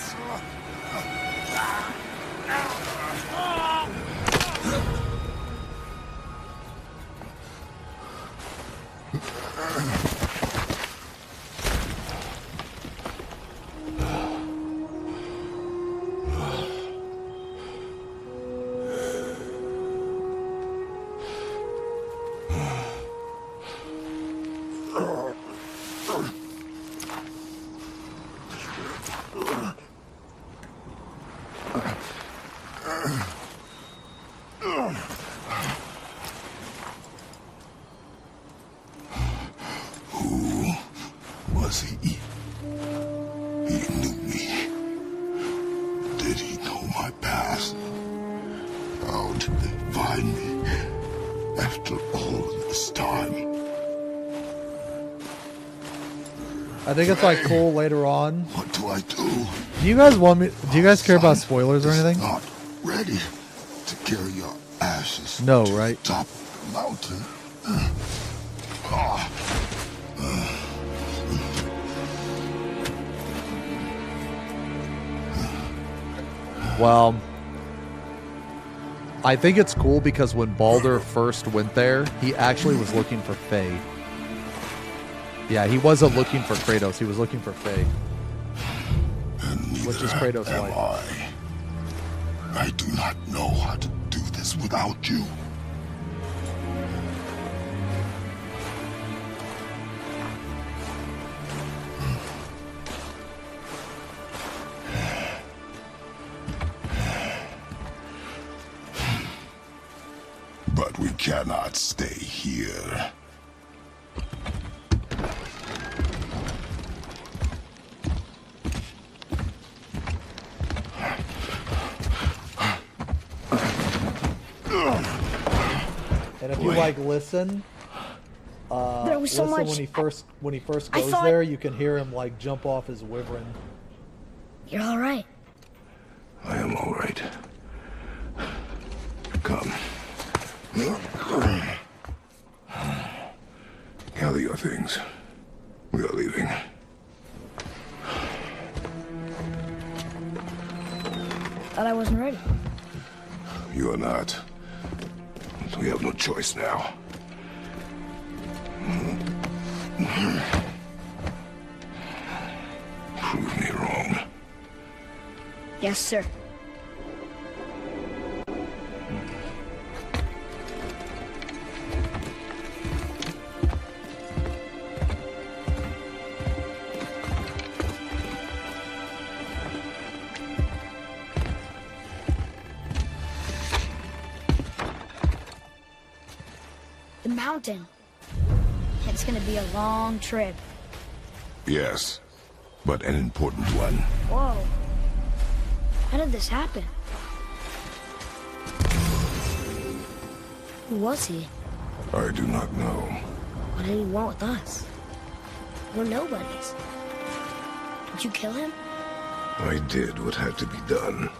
Who was he? He knew me. Did he know my past? How did they find me after all this time? I think it's like cool later on. What do I do? Do you guys want me? Do you guys care about spoilers or anything? Not ready to carry your ashes. No, right? Top of the mountain. Well, I think it's cool because when Baldur first went there, he actually was looking for Faye. Yeah, he wasn't looking for Kratos. He was looking for Faye. Which is Kratos' wife. I do not know how to do this without you. But we cannot stay here. And if you like listen, There was so listen much- when he first I goes thought- there, you can hear him like jump off his wyvern. You're all right. I am all right. Come. Gather your things. We are leaving. Thought I wasn't ready. You are not. We have no choice now. Prove me wrong. Yes, sir. The mountain. It's gonna be a long trip. Yes, but an important one. Whoa. How did this happen? Who was he? I do not know. What did he want with us? We're nobodies. Did you kill him? I did what had to be done.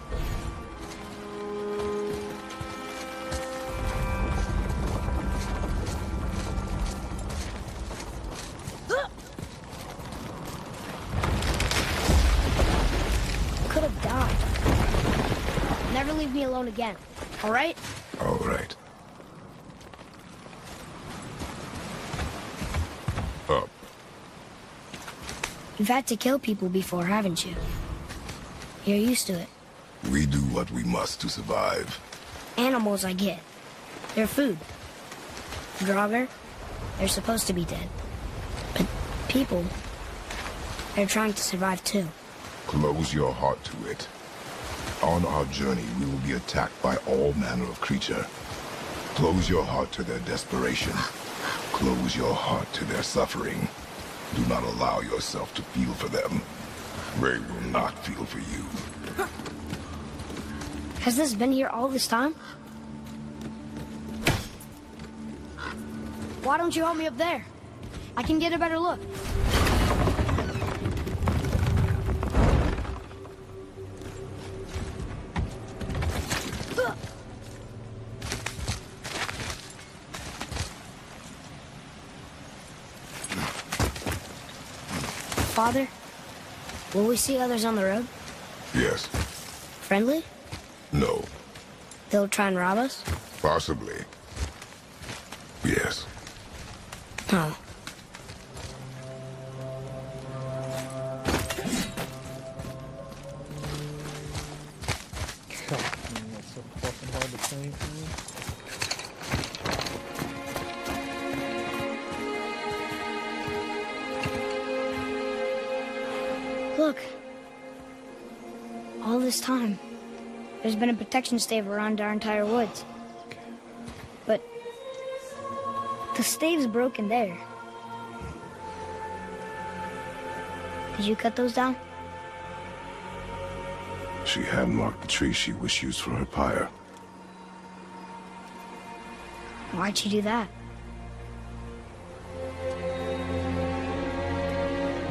Could have died. Never leave me alone again. All right? All right. Up. You've had to kill people before, haven't you? You're used to it. We do what we must to survive. Animals, I get. They're food. Draugr, they're supposed to be dead. But people, they're trying to survive too. Close your heart to it. On our journey, we will be attacked by all manner of creature. Close your heart to their desperation. Close your heart to their suffering. Do not allow yourself to feel for them. They will not feel for you. Has this been here all this time? Why don't you help me up there? I can get a better look. Father, will we see others on the road? Yes. Friendly? No. They'll try and rob us? Possibly. Yes. Oh. That's so fucking hard to paint, Look. All this time, there's been a protection stave around our entire woods. But the stave's broken there. Did you cut those down? She hand marked the tree she wished used for her pyre. Why'd she do that?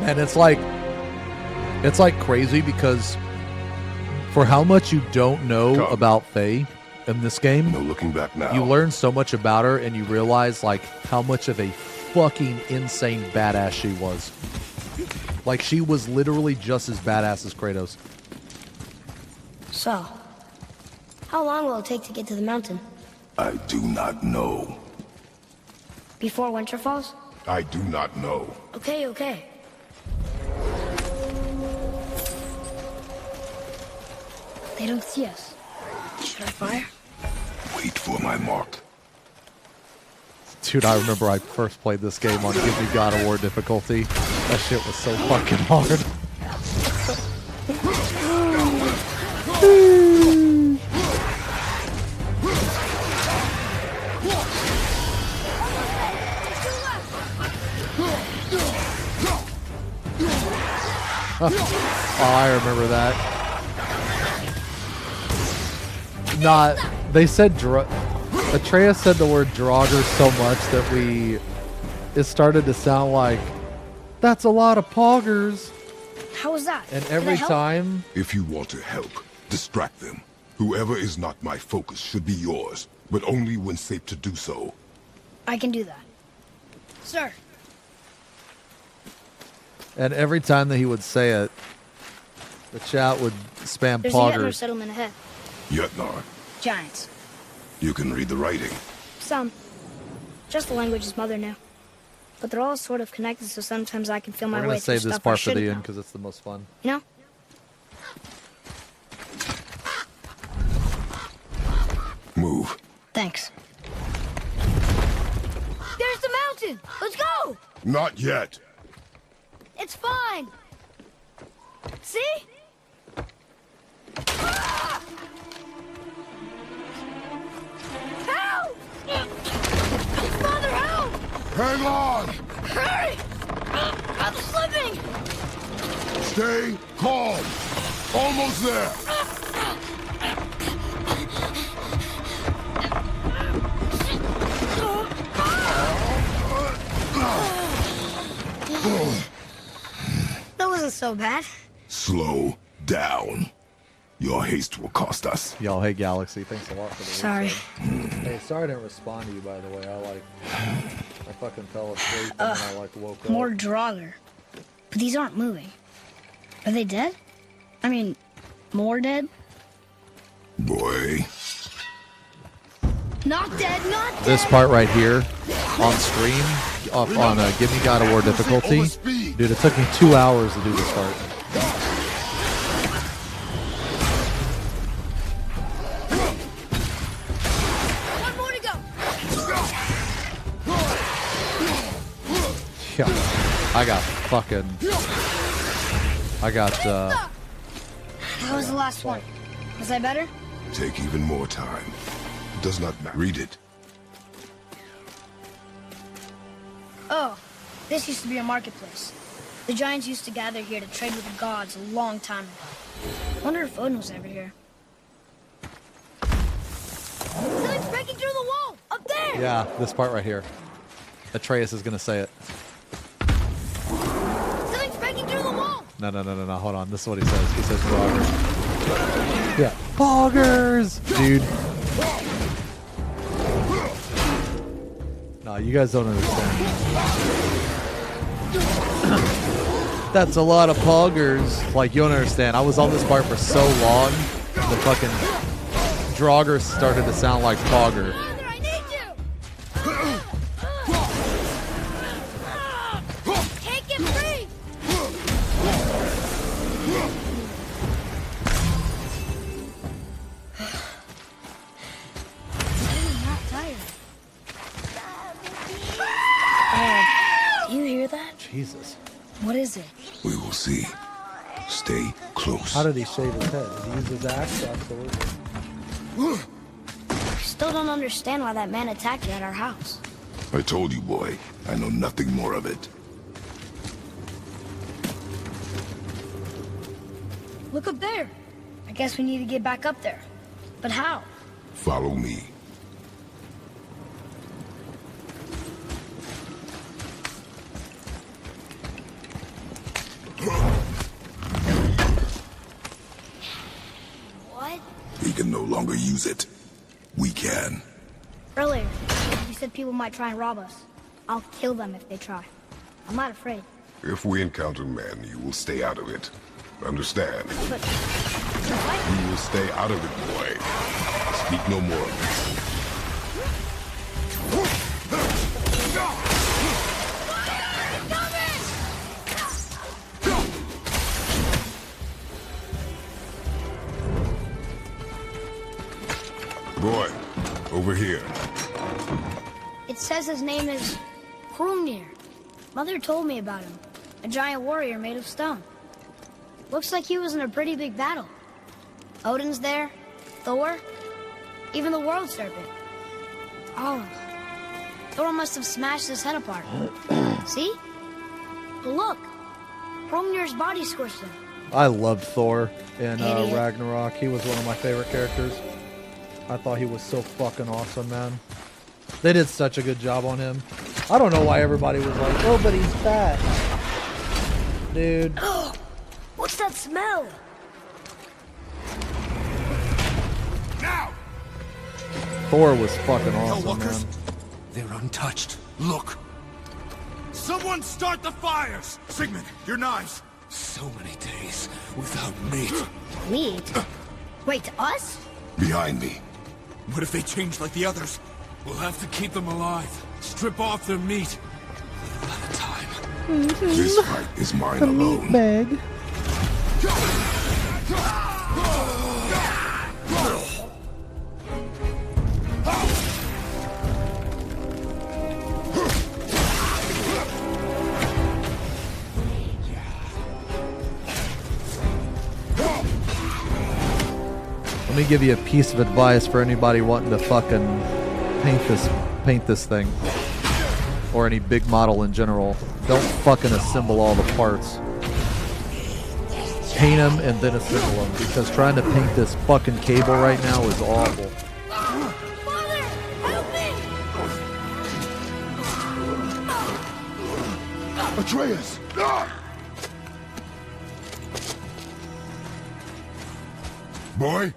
Man, it's like crazy because for how much you don't know about Faye in this game, no looking back now. You learn so much about her and you realize like how much of a fucking insane badass she was. Like she was literally just as badass as Kratos. So, how long will it take to get to the mountain? I do not know. Before winter falls? I do not know. Okay, okay. They don't see us. Should I fire? Wait for my mark. Dude, I remember I first played this game on Give Me God of War difficulty. That shit was so fucking hard. Oh, I remember that. They said Atreus said the word Draugr so much that it started to sound like, that's a lot of poggers. How was that? And every time... If you want to help, distract them. Whoever is not my focus should be yours, but only when safe to do so. I can do that. Sir. And every time that he would say it, the chat would spam There's a Yetnar poggers. settlement ahead. Yetnar, Giants. you can read the writing. Some. Just the language his mother knew. But they're all sort of connected, so sometimes I can feel We're my going way to through save this stuff I part for shouldn't the know. end because it's the most fun. You know? Move. Thanks. There's the mountain! Let's go! Not yet. It's fine! See? Ah! Help! Father, help! Hang on! Hurry! I'm slipping! Stay calm. Almost there. That wasn't so bad. Slow down. Your haste will cost us. Yo, hey Galaxy, thanks a lot for the Sorry. resub. Hey, sorry I didn't respond to you, by the way. I fucking fell asleep and then I woke up. More Draugr. But these aren't moving. Are they dead? I mean, more dead? Boy. Not dead, not dead! This part right here, on stream, on Give Me God of War difficulty, dude, it took me 2 hours to do this part. One more to go! Yeah, I got, That was the last one. Was I better? Take even more time. Does not matter. Read it. Oh, this used to be a marketplace. The giants used to gather here to trade with the gods a long time ago. Wonder if Odin was ever here. Something's breaking through the wall! Up there! yeah, this part right here. Atreus is gonna say it. Something's breaking through the wall. No. Hold on. This is what he says. He says Draugr. Yeah. Poggers, dude. No, you guys don't understand. That's a lot of poggers. Like, you don't understand. I was on this part for so long, the fucking Draugr started to sound like pogger. Father, I need you. Take it free. I'm not tired. Do you hear that? Jesus. What is it? We will see. Stay close. How did he shave his head? Did he use his axe? Absolutely. I still don't understand why that man attacked you at our house. I told you, boy. I know nothing more of it. Look up there. I guess we need to get back up there. But how? Follow me. What? We can no longer use it. We can. Earlier, you said people might try and rob us. I'll kill them if they try. I'm not afraid. If we encounter men, you will stay out of it. Understand? But You will stay out of it, boy. Speak no more. Boy, over here. it says his name is Hrungnir. Mother told me about him. A giant warrior made of stone. Looks like he was in a pretty big battle. Odin's there, Thor, even the World Serpent. Oh, Thor must have smashed his head apart. See? But look, Hrungnir's body squished him. I loved Thor in Idiot. Ragnarok. He was one of my favorite characters. I thought he was so fucking awesome, man. They did such a good job on him. I don't know why everybody was like, oh, but he's fat. Dude. What's that smell? Now! Thor was fucking awesome, man. They're untouched. Look! Someone start the fires! Sigmund, your knives! So many days without meat. Meat? Wait, us? Behind me. What if they change like the others? We'll have to keep them alive. Strip off their meat. A little at a time. This fight is mine alone. Bag. Let me give you a piece of advice for anybody wanting to fucking paint this thing, or any big model in general. Don't fucking assemble all the parts. Paint them and then assemble them, because trying to paint this fucking cable right now is awful. Father, help me! Atreus! Boy?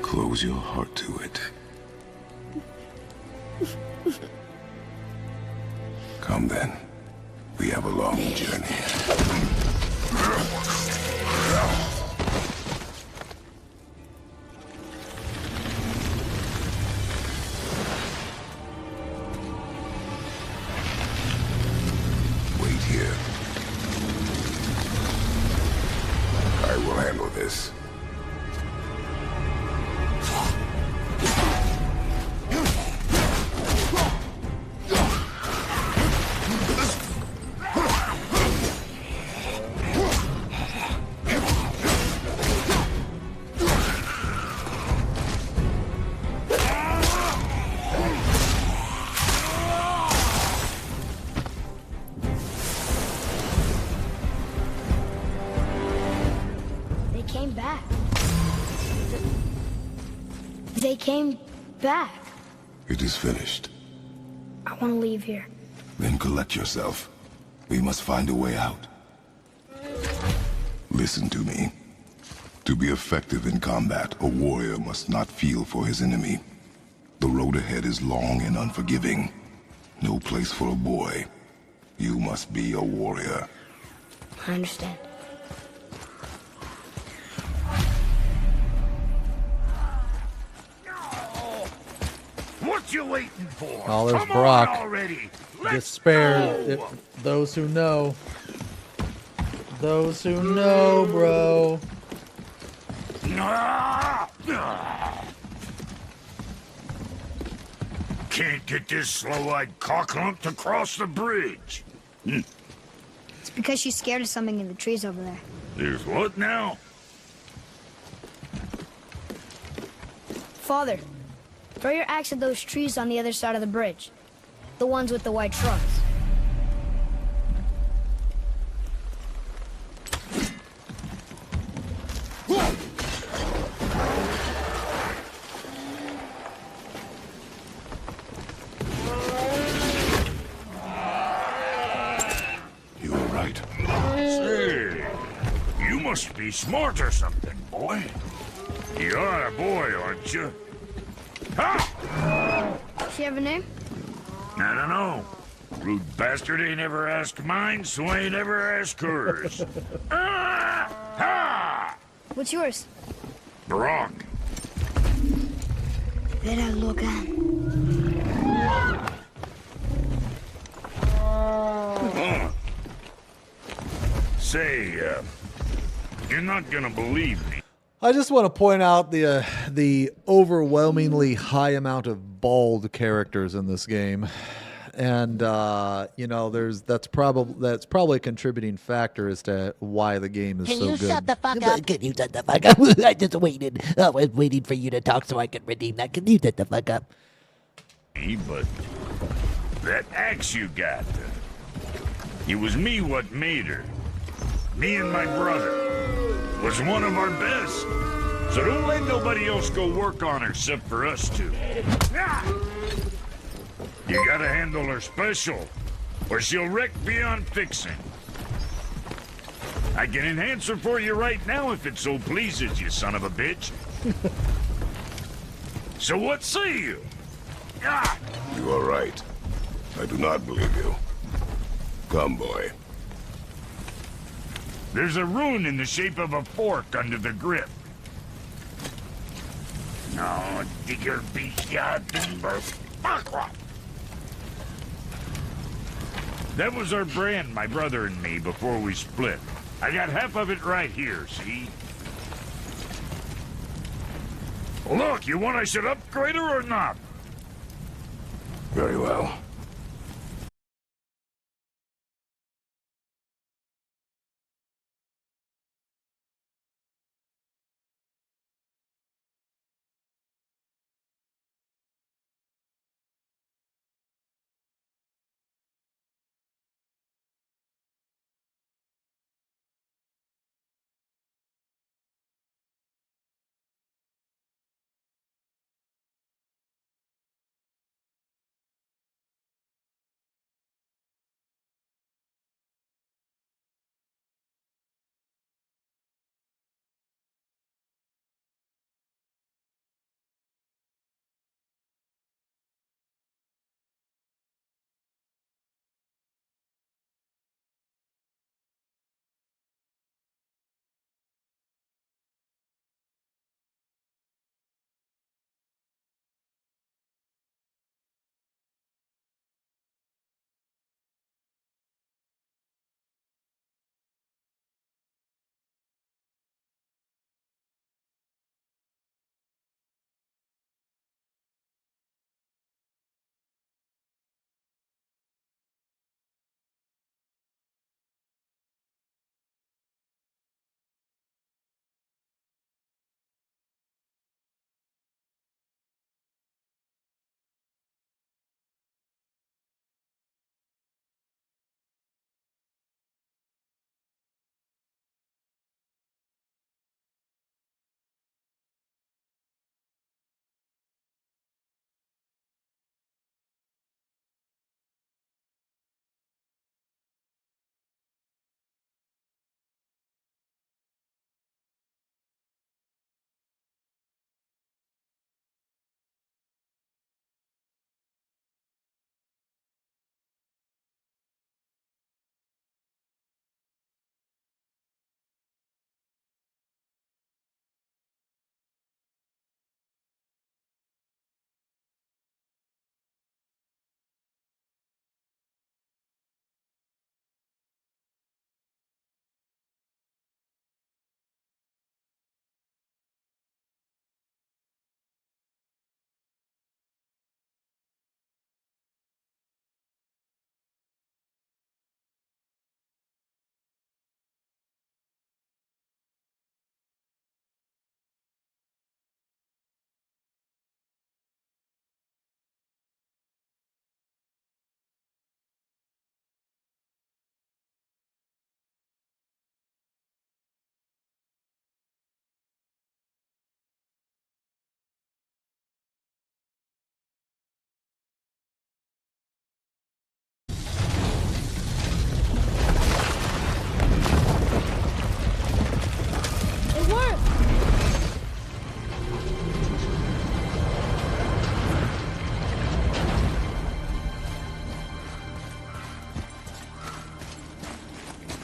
Close your heart to it. Come then. We have a long journey. Wait here. I will handle this. they came back. It is finished. I want to leave here. Then collect yourself. We must find a way out. Listen to me. To be effective in combat, a warrior must not feel for his enemy. The road ahead is long and unforgiving. No place for a boy. You must be a warrior. I understand. What you waiting for? Oh, there's Come Brock. on already. Despair. Those who know. Those who know, bro. Can't get this slow-eyed cocklump to cross the bridge. It's because she's scared of something in the trees over there. There's what now? Father, throw your axe at those trees on the other side of the bridge. The ones with the white trunks. You were right. Say, you must be smart or something, boy. You are a boy, aren't you? Ha! She have a name? I don't know. Rude bastard ain't ever asked mine, so I ain't ever asked hers. Ha! What's yours? Brock. Vera Logan. Say, you're not gonna believe me. I just want to point out the overwhelmingly high amount of bald characters in this game, and you know, that's probably a contributing factor as to why the game is Can so you good. shut the fuck up? Can you shut the fuck up? I just waited. I was waiting for you to talk so I could redeem that. Can you shut the fuck up? But that axe you got, it was me what made her. Me and my brother was one of our best. So don't let nobody else go work on her except for us two. You gotta handle her special, or she'll wreck beyond fixing. I can enhance her for you right now if it so pleases you, son of a bitch. So what say you? You are right. I do not believe you. Come, boy. There's a rune in the shape of a fork under the grip. No, digger That was our brand, my brother and me, before we split. I got half of it right here, see? Look, you want I should upgrade her or not? Very well.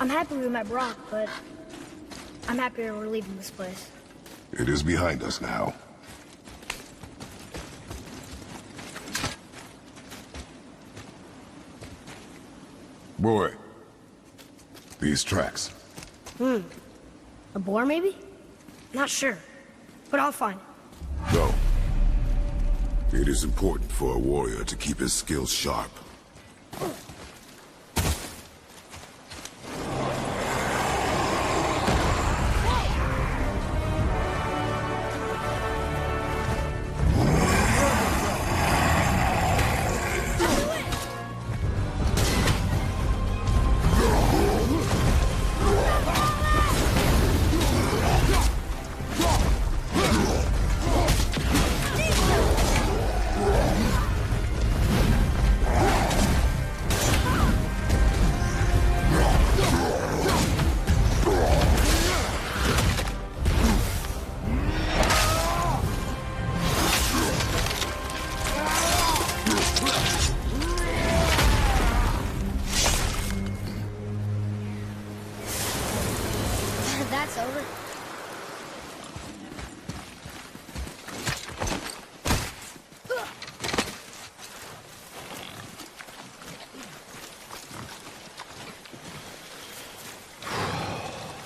I'm happy we met Brock, but I'm happier we're leaving this place. It is behind us now. Boy, these tracks. A boar, maybe? Not sure, but I'll find it. Go. It is important for a warrior to keep his skills sharp. That's over.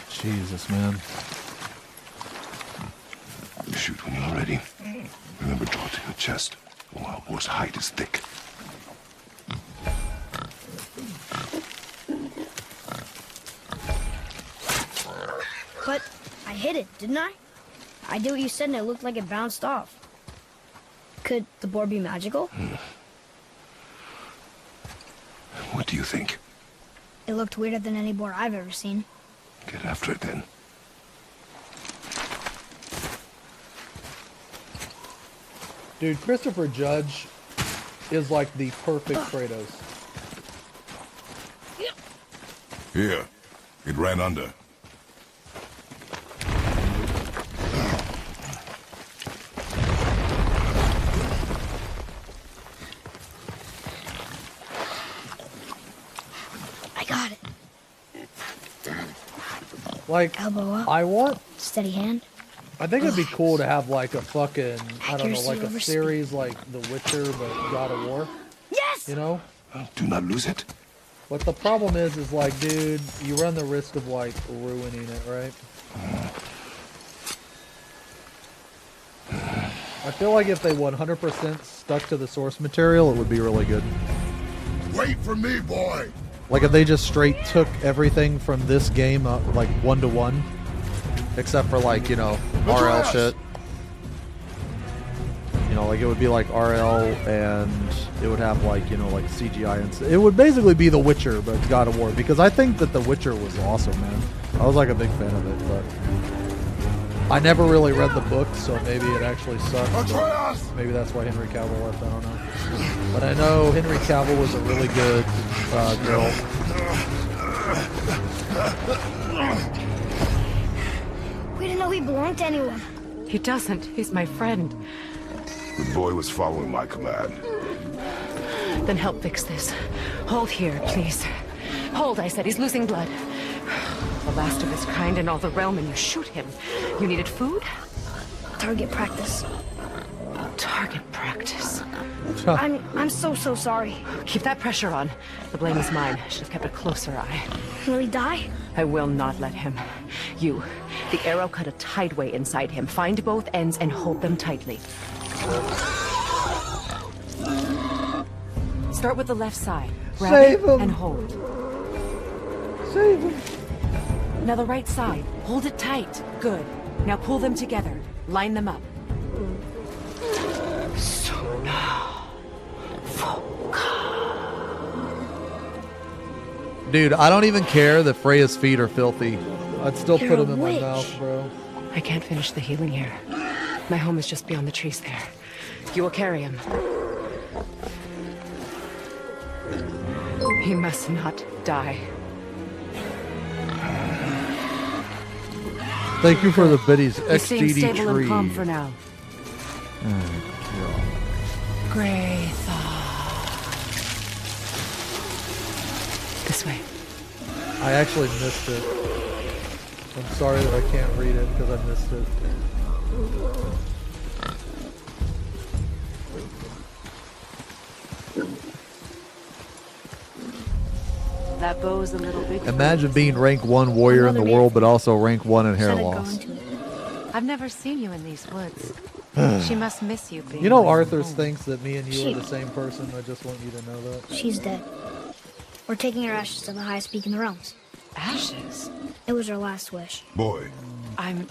Jesus, man. Shoot when you're ready. Remember, draw to your chest. A wild boar's hide is thick. But I hit it, didn't I? I did what you said and it looked like it bounced off. Could the boar be magical? What do you think? It looked weirder than any boar I've ever seen. Get after it then. Dude, Christopher Judge is like the perfect Kratos. Here. It ran under. I got it. Like, elbow up. I want... Steady hand. I think it'd be cool to have like a fucking, I don't know, Accuracy like a over series like The Witcher, but God of War. Yes! You know? Do not lose it. But the problem is like, dude, you run the risk of like ruining it, right? I feel like if they 100% stuck to the source material, it would be really good. Wait for me, boy! Like if they just straight took everything from this game, like 1-to-1, except for like, you know, RL shit. You know, like it would be like RL and it would have like, you know, like CGI and it would basically be The Witcher, but God of War, because I think that The Witcher was awesome, man. I was like a big fan of it, but I never really read the book, so maybe it actually sucked. Maybe that's why Henry Cavill left, I don't know. But I know Henry Cavill was a really good girl. We didn't know he belonged to anyone. He doesn't. He's my friend. The boy was following my command. Then help fix this. Hold here, please. Hold, I said. He's losing blood. The last of his kind in all the realm, and you shoot him. You needed food? Target practice. Target practice. I'm so sorry. Keep that pressure on. The blame is mine. I should have kept a closer eye. Will he die? I will not let him. You. The arrow cut a tideway inside him. Find both ends and hold them tightly. Start with the left side. Grab Save it him. and hold. Save him. Now the right side. Hold it tight. Good. Now pull them together. Line them up. Dude, I don't even care that Freya's feet are filthy. I'd still You're put a them in my witch. mouth, bro. I can't finish the healing here. My home is just beyond the trees there. You will carry him. He must not die. Thank you for the biddies, He seems XDD stable tree. and calm for now. Oh, Gray thought. This way. I actually missed it. I'm sorry that I can't read it because I missed it. That bow's a little big. Imagine being rank 1 warrior in the world, but also rank 1 in hair loss. I've never seen you in these woods. She must miss you being. You know, away from Arthur home. thinks that me and you are the same person. I just want you to know that. She's dead. We're taking her ashes to the highest peak in the realms. Ashes? It was her last wish. Boy. I'm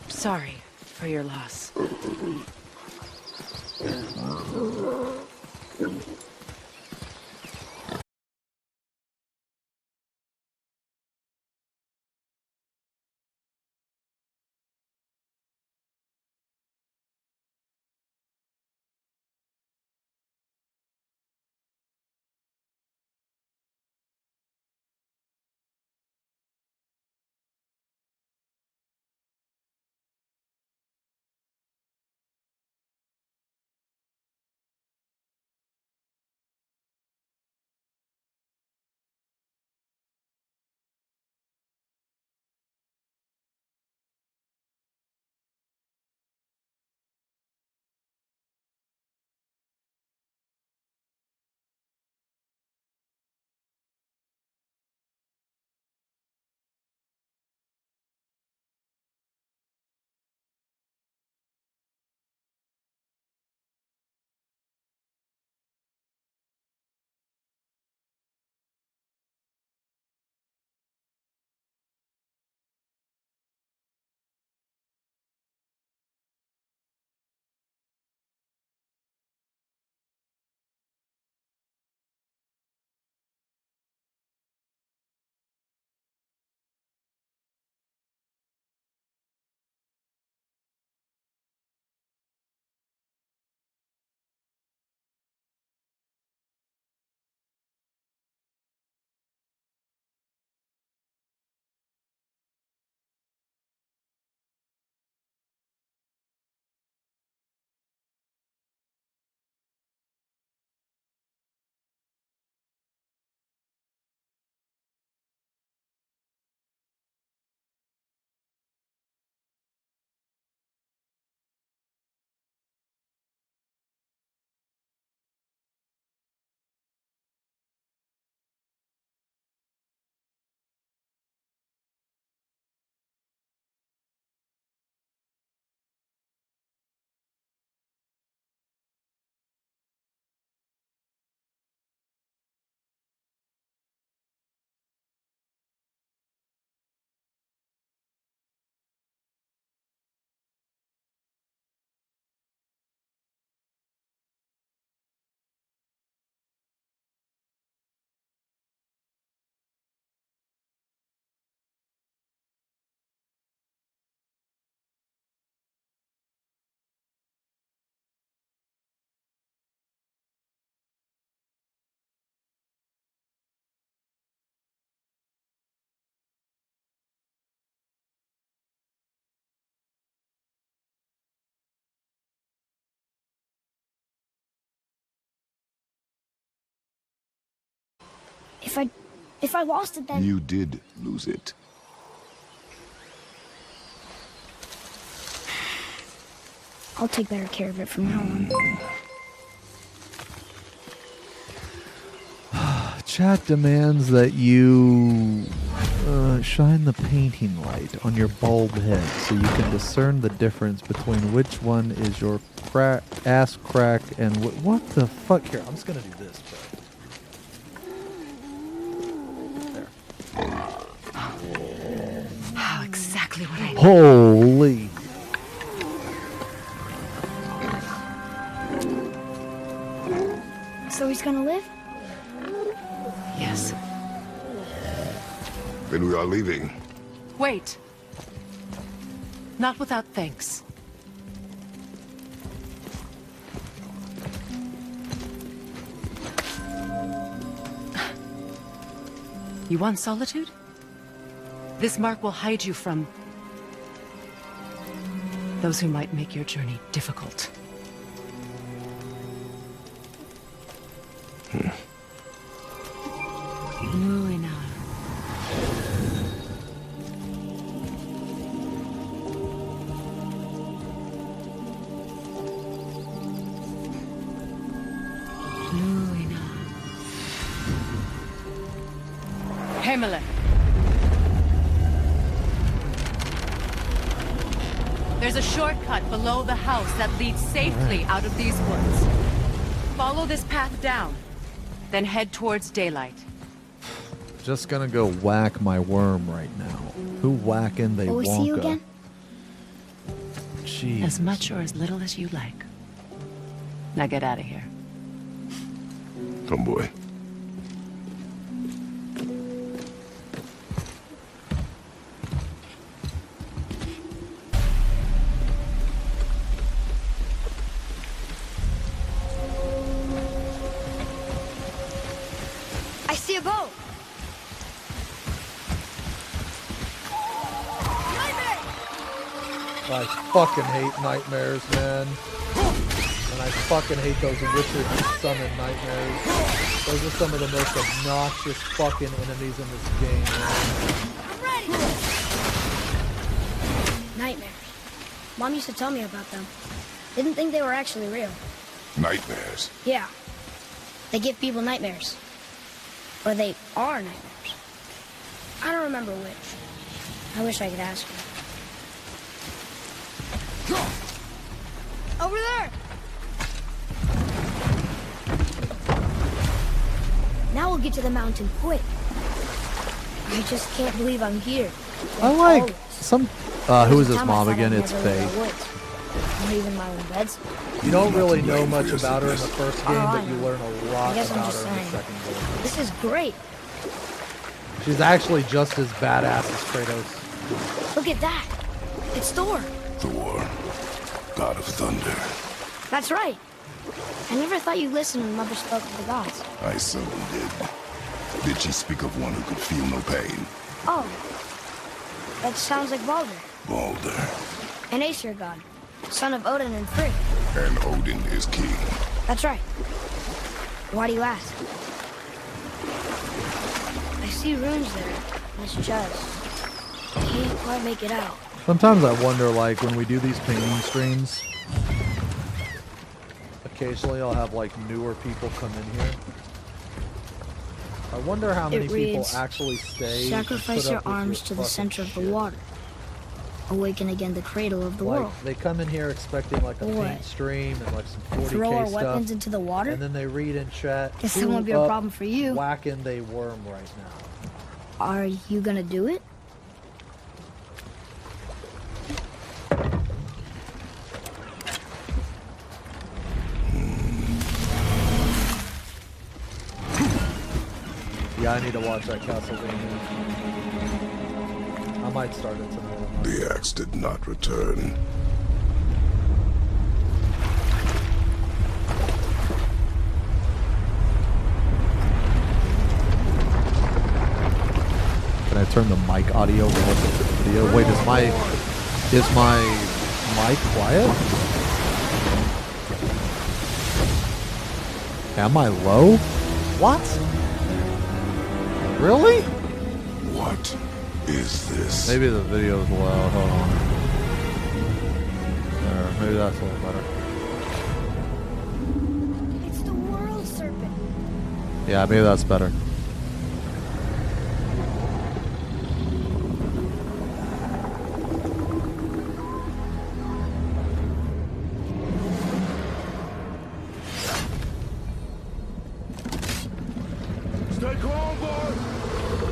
sorry for your loss. If I lost it, then You did lose it. I'll take better care of it from now on. Chat demands that you shine the painting light on your bald head so you can discern the difference between which one is your ass crack and what the fuck. Here, I'm just gonna do this, bro. Oh, exactly what I. Holy. So he's gonna live? Yes. Then we are leaving. Wait. Not without thanks. You want solitude? This mark will hide you from those who might make your journey difficult. Muy Himmler. There's a shortcut below the house that leads safely out of these woods. Follow this path down, then head towards daylight. Just gonna go whack my worm right now. Who whacking they Will we see you Wonka? again? Jeez. As much or as little as you like. Now get out of here. Tomboy. I see a boat. I fucking hate nightmares, man. And I fucking hate those wizards who summon nightmares. Those are some of the most obnoxious fucking enemies in this game, man. Nightmares. Mom used to tell me about them. Didn't think they were actually real. Nightmares. Yeah. They give people nightmares. Or they are nightmares. I don't remember which. I wish I could ask her. Over there! Now we'll get to the mountain quick. I just can't believe I'm here. I like some. Who is this mom again? It's Faye. Not even my own beds. You don't really know much about her in the first game, but you learn a lot I guess I'm about just her in the saying. second game. This is great. She's actually just as badass as Kratos. Look at that. It's Thor. Thor, god of thunder. That's right. I never thought you listened when Mother spoke of the gods. I seldom did. Did she speak of one who could feel no pain? Oh. That sounds like Baldur. Baldur. An Aesir god. Son of Odin and Frigg. And Odin is king. That's right. Why do you ask? I see runes there in this chest. I can't quite make it out. Sometimes I wonder, like, when we do these painting streams, occasionally I'll have, like, newer people come in here. I wonder how many It people reads, actually stay and sacrifice put your up with arms to the fucking center of the shit. water. Awaken again the cradle of the Like, world. they come in here expecting, like, a What? paint stream and, like, some 40K Throw our stuff. weapons into the water? And then they read in chat, Guess that "Who won't be a up problem for you." whacking they worm right now. Are you gonna do it? Yeah, I need to watch that Castlevania. I might start it tonight. The axe did not return. Can I turn the mic audio relative to the video? Wait, is my mic quiet? Am I low? What? Really? What is this? Maybe the video's low. Hold on. There, maybe that's a little better. It's the world serpent. Yeah, maybe that's better. Stay calm, boy!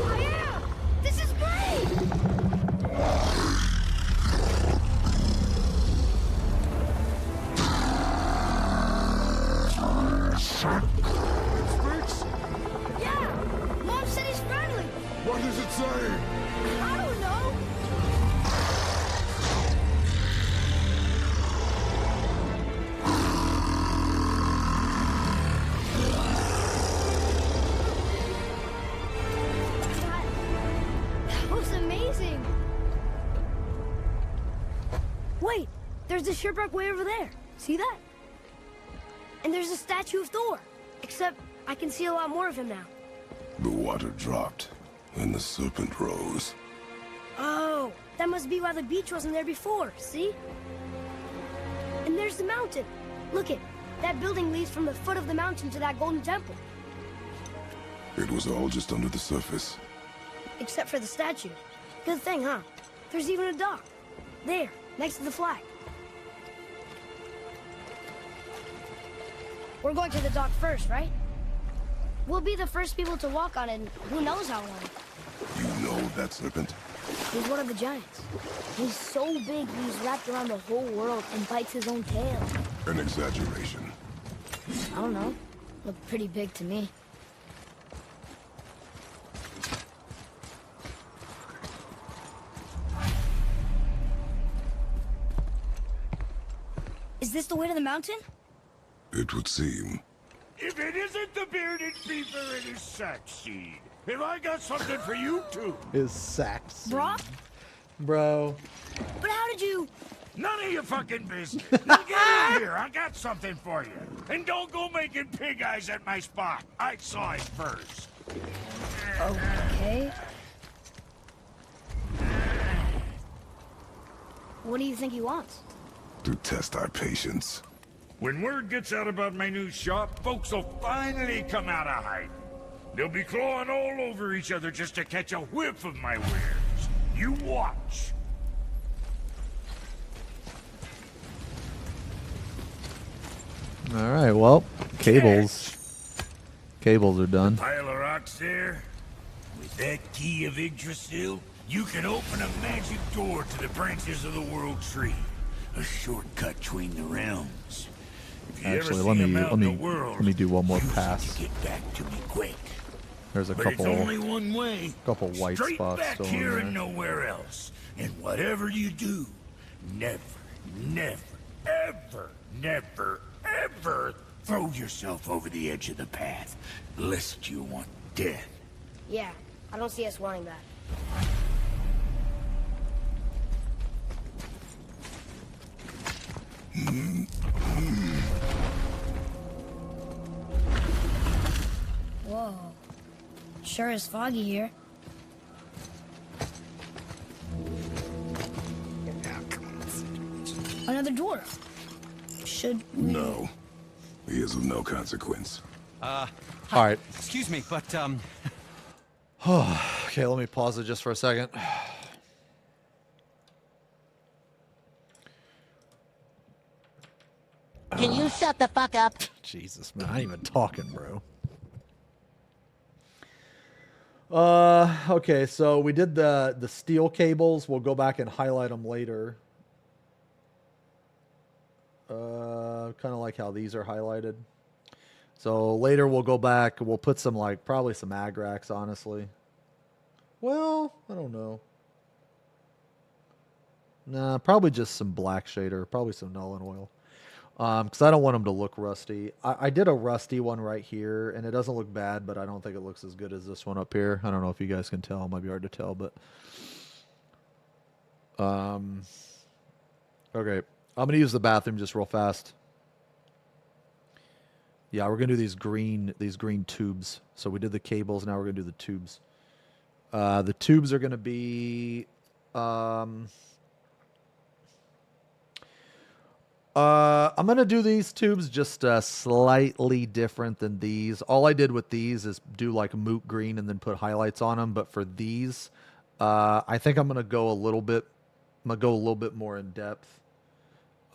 I am! This is great! Yeah! Mom said he's friendly! What does it say? I don't know! That was amazing! Wait! There's a shipwreck way over there. See that? And there's a statue of Thor. Except I can see a lot more of him now. The water dropped, and the serpent rose. Oh, that must be why the beach wasn't there before, see? And there's the mountain. Look it, that building leads from the foot of the mountain to that golden temple. It was all just under the surface. except for the statue. Good thing, huh? There's even a dock. There, next to the flag. We're going to the dock first, right? We'll be the first people to walk on it in who knows how long. You know that serpent? He's one of the giants. He's so big he's wrapped around the whole world and bites his own tail. An exaggeration. I don't know. Looked pretty big to me. Is this the way to the mountain? It would seem. If it isn't the bearded beaver and his sack seed, have I got something for you too? His sacks. Bro? Bro. But how did you... None of your fucking business. Now get in here. I got something for you. And don't go making pig eyes at my spot. I saw it first. Okay. What do you think he wants? To test our patience. When word gets out about my new shop, folks will finally come out of hiding. They'll be clawing all over each other just to catch a whiff of my wares. You watch. All right, well, cables. Cables are done. Pile of rocks there. With that key of Yggdrasil, you can open a magic door to the branches of the World Tree. A shortcut between the realms. If you Actually, ever let see me 'em out let in me the world, let me do one more pass. get back to me quick. There's a But couple it's only one way. couple white Straight spots back still here in and there. nowhere else. And whatever you do, never, never, ever, never, ever throw yourself over the edge of the path, lest you want death. Yeah, I don't see us wanting that. Whoa. Sure is foggy here. Another dwarf. Should we... No. He is of no consequence. All right. Excuse me, but Okay, let me pause it just for a second. Can you shut the fuck up? Jesus, man, I ain't even talking, bro. Okay, so we did the steel cables. We'll go back and highlight them later. Kind of like how these are highlighted. So later we'll go back. We'll put some probably some agrax, honestly. Well, I don't know. Nah, probably just some black shader. Probably some Nuln Oil. Because I don't want them to look rusty. I did a rusty one right here, and it doesn't look bad, but I don't think it looks as good as this one up here. I don't know if you guys can tell. It might be hard to tell, but... Okay. I'm going to use the bathroom just real fast. Yeah, we're going to do these green tubes. So we did the cables, now we're going to do the tubes. The tubes are going to be... I'm going to do these tubes just slightly different than these. All I did with these is do like moot green and then put highlights on them. But for these, I think I'm going to go a little bit more in depth.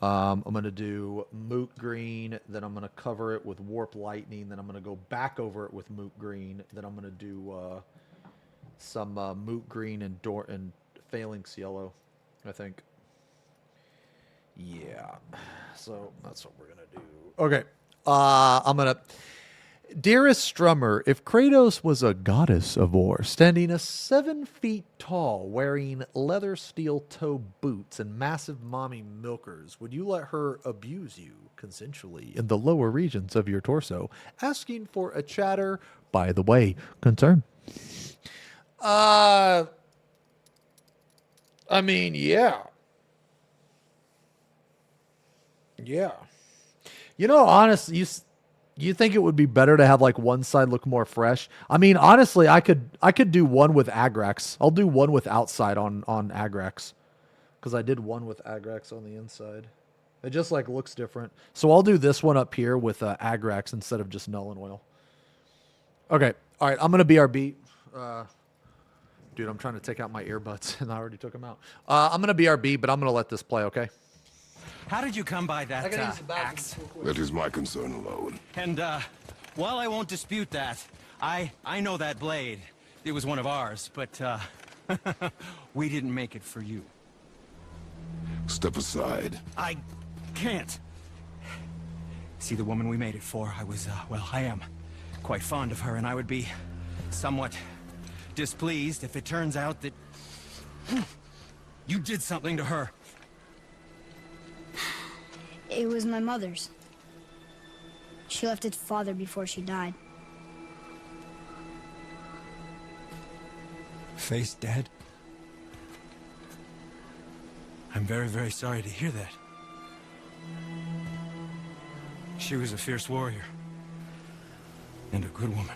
I'm going to do moot green, then I'm going to cover it with warp lightning, then I'm going to go back over it with moot green, then I'm going to do some moot green and phalanx yellow, I think. Yeah, so that's what we're gonna do. Okay, I'm gonna... Dearest Strummer, if Kratos was a goddess of war, standing 7 feet tall, wearing leather steel-toe boots and massive mommy milkers, would you let her abuse you consensually in the lower regions of your torso, asking for a chatter, by the way, concern? I mean, yeah. Yeah. You know, honestly, you think it would be better to have like one side look more fresh? I mean, honestly, I could do one with Agrax. I'll do one with outside on Agrax. Because I did one with Agrax on the inside. It just like looks different. So I'll do this one up here with Agrax instead of just Nuln Oil. Okay. All right. I'm going to BRB. Dude, I'm trying to take out my earbuds, and I already took them out. I'm going to BRB, but I'm going to let this play, okay? How did you come by that axe? That is my concern alone. And, while I won't dispute that, I know that blade. It was one of ours, but, we didn't make it for you. Step aside. I can't. See, the woman we made it for, I am quite fond of her, and I would be somewhat displeased if it turns out that you did something to her. It was my mother's. She left its father before she died. Face dead? I'm very, very sorry to hear that. She was a fierce warrior. And a good woman.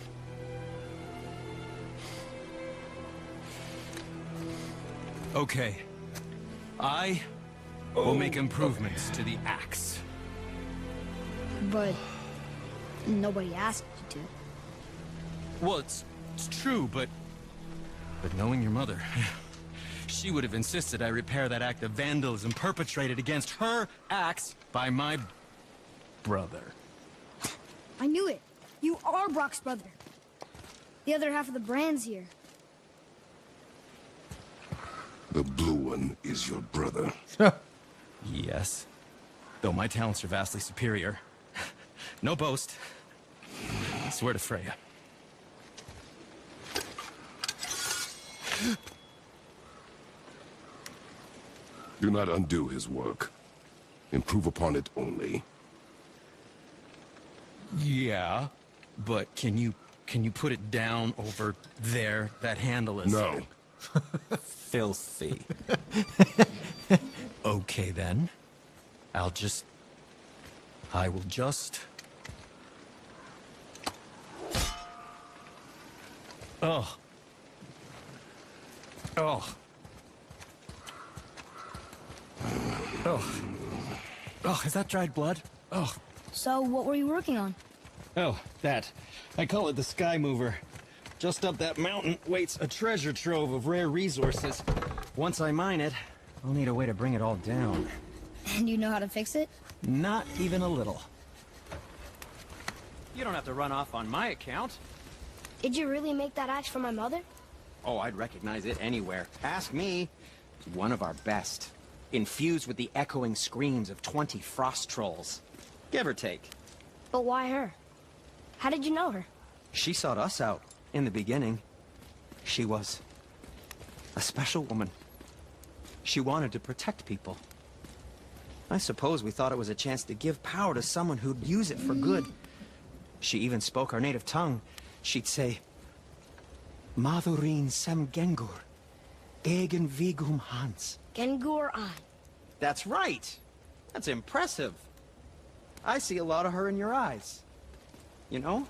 Okay. I will make improvements to the axe. But nobody asked you to. Well, it's true, but knowing your mother, she would have insisted I repair that act of vandalism perpetrated against her axe by my brother. I knew it. You are Brock's brother. The other half of the brand's here. The blue one is your brother. Yes. Though my talents are vastly superior. No boast. I swear to Freya. Do not undo his work. Improve upon it only. Yeah, but can you put it down over there? That handle is no. Filthy. Okay then. I will just. Oh. Oh. Oh. Oh, is that dried blood? Oh. So, what were you working on? Oh, that. I call it the Sky Mover. Just up that mountain waits a treasure trove of rare resources. Once I mine it, I'll need a way to bring it all down. And you know how to fix it? Not even a little. You don't have to run off on my account. Did you really make that axe for my mother? Oh, I'd recognize it anywhere. Ask me. It's one of our best. Infused with the echoing screams of 20 frost trolls. Give or take. But why her? How did you know her? She sought us out in the beginning. She was a special woman. She wanted to protect people. I suppose we thought it was a chance to give power to someone who'd use it for good. She even spoke our native tongue. She'd say, Madurin sem Gengur, Egen Vigum Hans. Gengur I. That's right. That's impressive. I see a lot of her in your eyes. You know?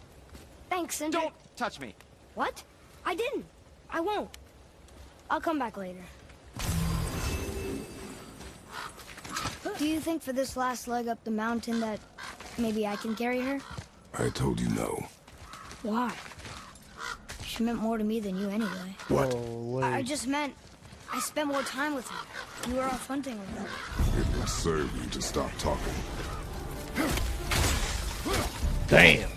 Thanks, Cinder. Don't touch me. What? I didn't. I won't. I'll come back later. Do you think for this last leg up the mountain that maybe I can carry her? I told you no. Why? She meant more to me than you anyway. What? I just meant I spent more time with her. You were off hunting with her. It would serve you to stop talking. Damn.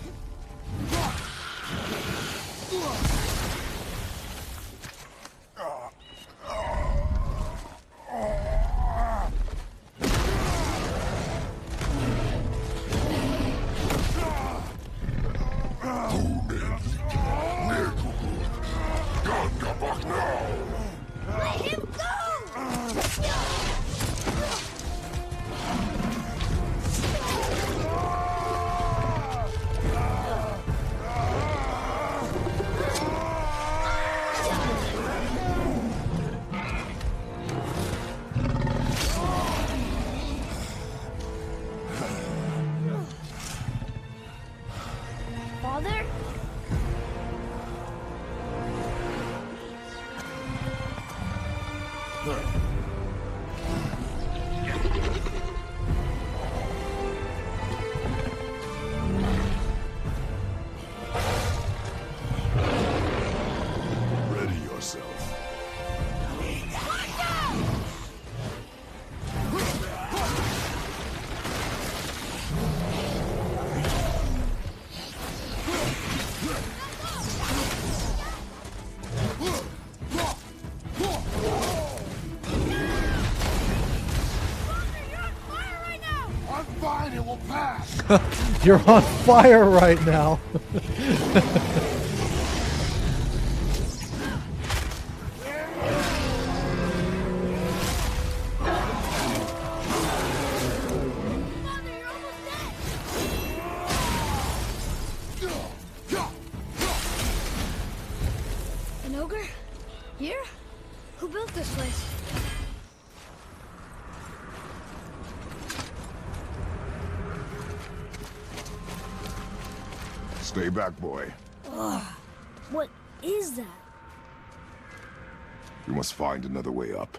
Let him go! You're on fire right now. An ogre? Here? Who built this place? Stay back, boy. Ugh. What is that? We must find another way up.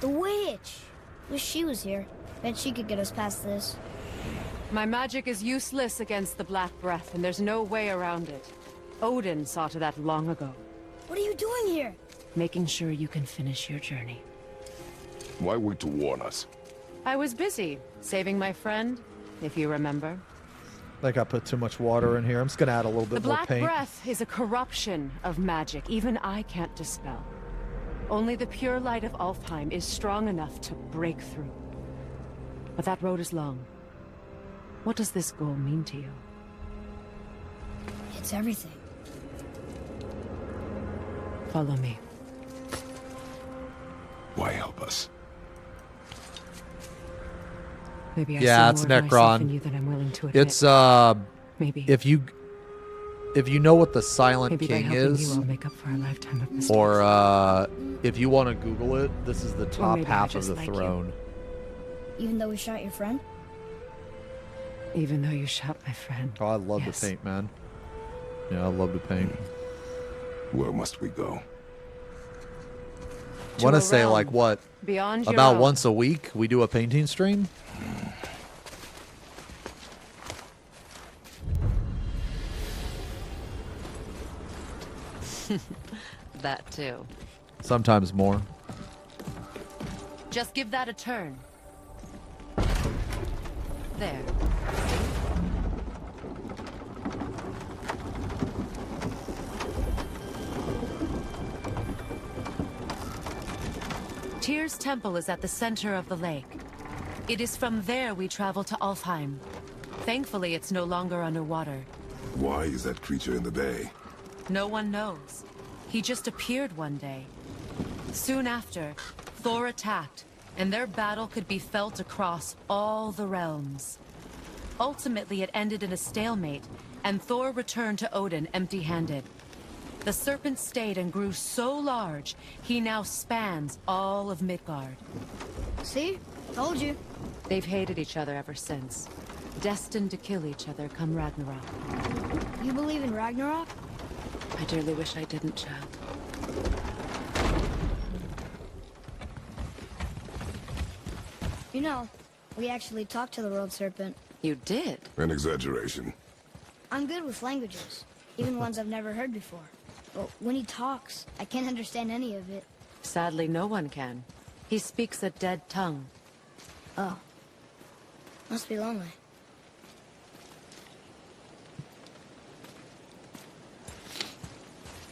The witch! Wish she was here. Bet she could get us past this. My magic is useless against the Black Breath, and there's no way around it. Odin saw to that long ago. What are you doing here? Making sure you can finish your journey. Why wait to warn us? I was busy, saving my friend, if you remember. I think I put too much water in here. I'm just gonna add a little The bit more Black paint. Breath is a corruption of magic even I can't dispel. Only the pure light of Alfheim is strong enough to break through. But that road is long. What does this goal mean to you? It's everything. Follow me. Why help us? Maybe I Yeah, see it's more of myself in Necron. you than I'm willing to admit. It's Maybe. if you know what the Silent Maybe by King helping is, you, I'll make up for a lifetime of mistakes. or if you want to Google it, this is the top maybe I half of just the like you. throne. Even though we shot your friend? Even though you shot my friend. Oh, I love Yes. to paint, man. Yeah, I love to paint. Where must we go? Want a to say realm like what? beyond your About own. once a week we do a painting stream. That too. Sometimes more. Just give that a turn. There. Tyr's temple is at the center of the lake. It is from there we travel to Alfheim. Thankfully, it's no longer underwater. Why is that creature in the bay? No one knows. He just appeared one day. Soon after, Thor attacked, and their battle could be felt across all the realms. Ultimately, it ended in a stalemate, and Thor returned to Odin empty-handed. The serpent stayed and grew so large, he now spans all of Midgard. See? Told you. They've hated each other ever since. Destined to kill each other come Ragnarok. You believe in Ragnarok? I dearly wish I didn't, child. You know, we actually talked to the World Serpent. You did? An exaggeration. I'm good with languages, even ones I've never heard before. But when he talks, I can't understand any of it. Sadly, no one can. He speaks a dead tongue. Oh. Must be lonely.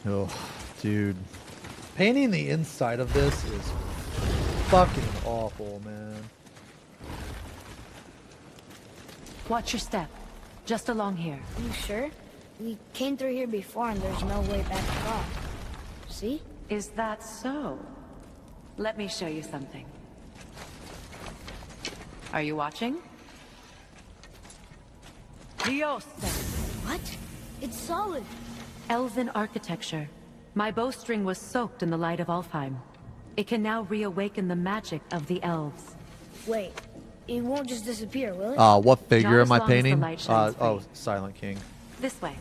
Oh, dude. Painting the inside of this is fucking awful, man. Watch your step. Just along here. You sure? We came through here before and there's no way back across. See? Is that so? Let me show you something. Are you watching? Dios! What? It's solid. Elven architecture. My bowstring was soaked in the light of Alfheim. It can now reawaken the magic of the elves. Wait, it won't just disappear, will it? What figure Not am as I long as the painting? light shines Oh, free. Silent King. This way.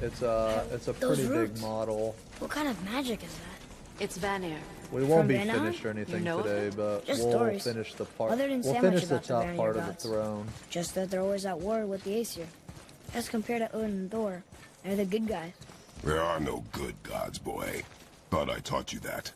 It's a Those pretty big roots. model. What kind of magic is that? It's Vanir. We won't From be Xeno? finished or anything You know of today, it? but Just we'll stories. finish the part. Mother didn't We'll say much finish the about the top Vanir part of gods. the throne. Just that they're always at war with the Aesir. As compared to Odin and Thor, they're the good guys. There are no good gods, boy. Thought I taught you that.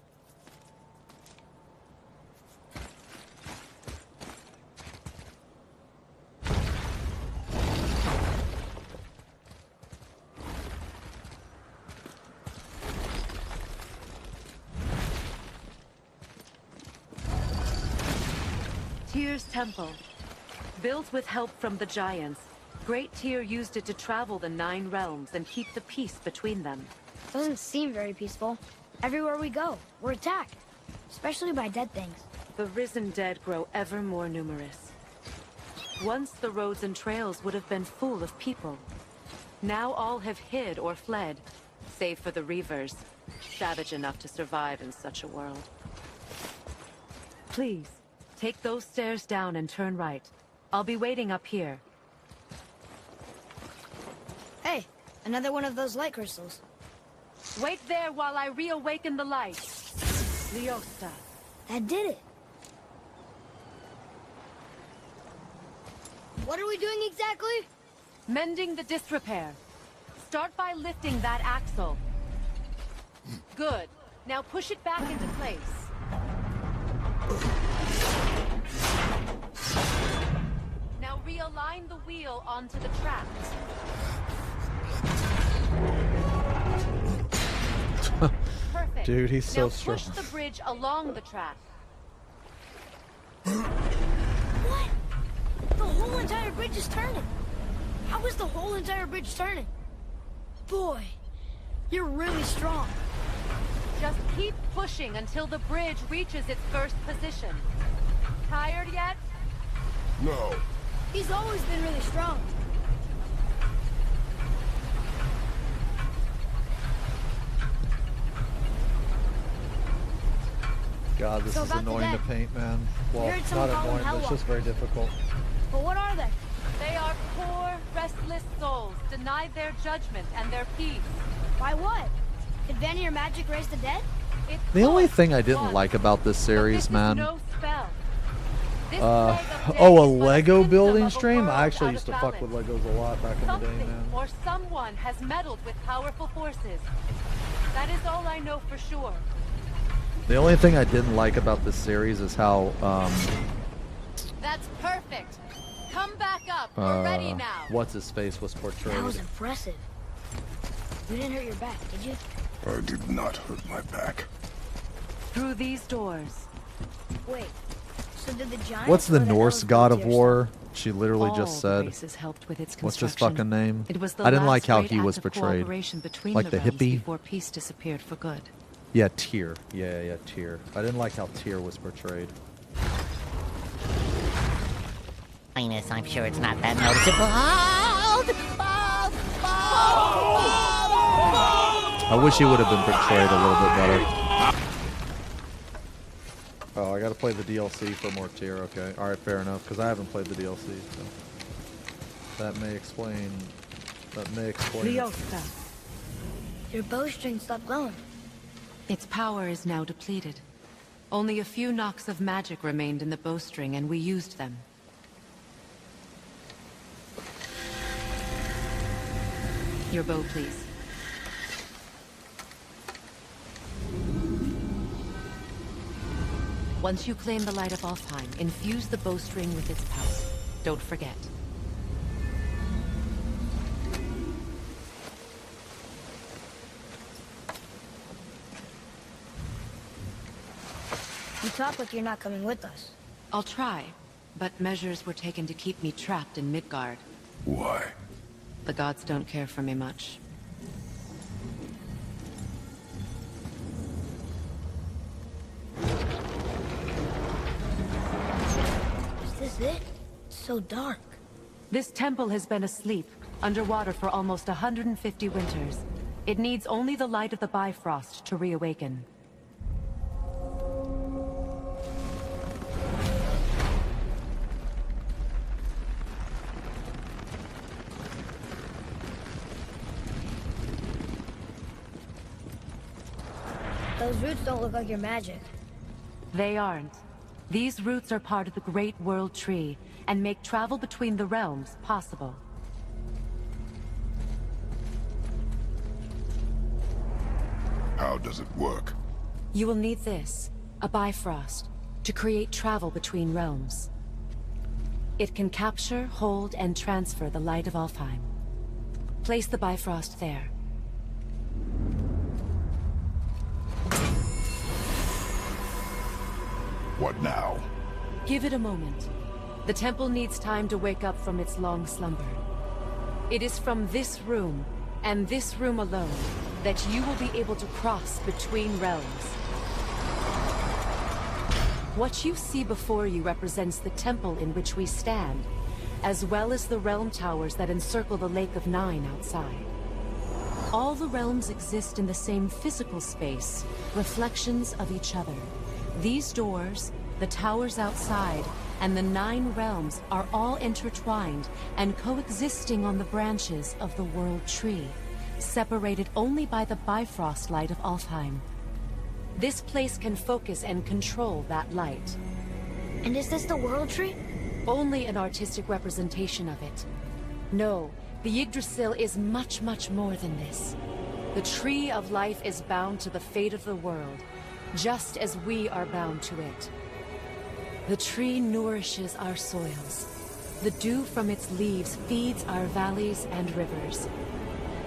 Tyr's temple. Built with help from the giants, Great Tyr used it to travel the 9 realms and keep the peace between them. Doesn't seem very peaceful. Everywhere we go, we're attacked. Especially by dead things. The risen dead grow ever more numerous. Once the roads and trails would have been full of people. Now all have hid or fled, save for the Reavers, savage enough to survive in such a world. Please, take those stairs down and turn right. I'll be waiting up here. Hey, another one of those light crystals. Wait there while I reawaken the light. Leosta. That did it. What are we doing exactly? Mending the disrepair. Start by lifting that axle. Good. Now push it back into place. Now realign the wheel onto the tracks. Perfect. Dude, he's so now strong. Push the bridge along the track. What? The whole entire bridge is turning. How is the whole entire bridge turning? Boy, you're really strong. Just keep pushing until the bridge reaches its first position. Tired yet? No. He's always been really strong. God, this So is about the annoying to dead. paint, man. Well, We heard not someone call them annoying, but it's Hellwalkers. just very difficult. But what are they? They are poor, restless souls, denied their judgment and their peace. By what? Did Vanny or magic raise the dead? The only thing I didn't like about this series, man. No spell. Oh, a Lego building stream? I actually used to fuck with Legos a lot back in the day, Something man. or someone has meddled with powerful forces. That is all I know for sure. The only thing I didn't like about this series is how, That's perfect. Come back up. We're ready now. what's his face was portrayed. That was impressive. You didn't hurt your back, did you? I did not hurt my back. Through these doors. Wait. So did the giants? What's the or Norse elves god build of yours? war? She literally All just the said. races helped with its What's his construction. fucking name? It was the I didn't last like how great he act was of portrayed. cooperation between Like the realms hippie. before peace disappeared for good. Yeah, Tyr. Yeah, Tyr. I didn't like how Tyr was portrayed. Highness, I'm sure it's not that noticeable. I wish he would have been portrayed a little bit better. Oh, I gotta play the DLC for more Tyr. Okay, all right, fair enough. Because I haven't played the DLC, so that may explain. That may explain. it. Leosta. Your bowstring stopped glowing. Its power is now depleted. Only a few knocks of magic remained in the bowstring, and we used them. Your bow, please. Once you claim the light of Alfheim, infuse the bowstring with its power. Don't forget. You talk like you're not coming with us. I'll try, but measures were taken to keep me trapped in Midgard. Why? The gods don't care for me much. Is this it? It's so dark. This temple has been asleep, underwater for almost 150 winters. It needs only the light of the Bifrost to reawaken. Those roots don't look like your magic. They aren't. These roots are part of the Great World Tree, and make travel between the realms possible. How does it work? You will need this, a Bifrost, to create travel between realms. It can capture, hold, and transfer the light of Alfheim. Place the Bifrost there. What now? Give it a moment. The temple needs time to wake up from its long slumber. It is from this room, and this room alone, that you will be able to cross between realms. What you see before you represents the temple in which we stand, as well as the realm towers that encircle the Lake of Nine outside. All the realms exist in the same physical space, reflections of each other. These doors, the towers outside, and the 9 realms are all intertwined and coexisting on the branches of the World Tree, separated only by the Bifrost light of Alfheim. This place can focus and control that light. And is this the World Tree? Only an artistic representation of it. No, the Yggdrasil is much, much more than this. The Tree of Life is bound to the fate of the world, just as we are bound to it. The tree nourishes our soils. The dew from its leaves feeds our valleys and rivers.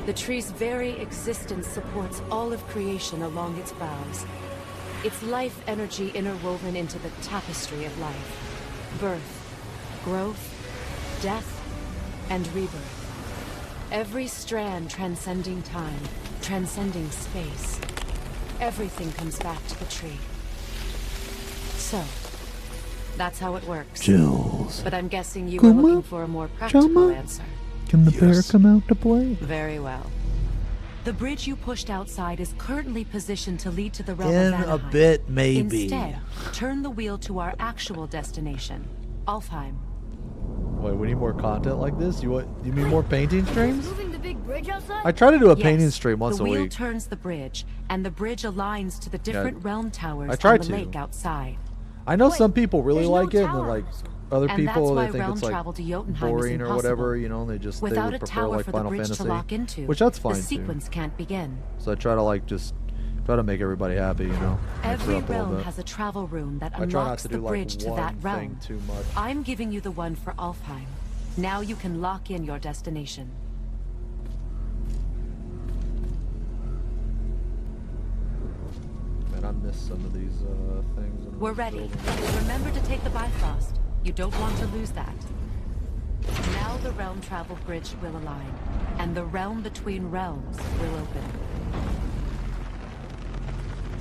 The tree's very existence supports all of creation along its boughs. Its life energy interwoven into the tapestry of life. Birth, growth, death, and rebirth. Every strand transcending time, transcending space. Everything comes back to the tree. So, that's how it works. Chills. But I'm guessing you were looking for a more practical answer. Can the bear come out to play? Very well. The bridge you pushed outside is currently positioned to lead to the realm In of a Vanaheim. bit, maybe. Instead, turn the wheel to our actual destination, Alfheim. Wait, we need more content like this? You mean more painting streams? Moving the big bridge outside? I try to do a Yes, painting stream once the a wheel week. turns the bridge, and the bridge aligns to the different realm towers I try on the to. lake outside. I know some people really there's no like it, and then tower like other And people that's why they think realm it's like travel to Jotunheim is boring or impossible. whatever, you know. They Without would a prefer tower like for the Final bridge Fantasy, to lock into, which that's fine the too. sequence can't begin. So I try to like just try to make everybody happy, you know. Mix it Every up a little realm bit. has a travel room that I try not unlocks to the do, like, bridge to that one realm. thing too much. I'm giving you the one for Alfheim. Now you can lock in your destination. Man, I missed some of these things. when I We're was ready. building. Remember to take the Bifrost. You don't want to lose that. Now the realm travel bridge will align, and the realm between realms will open.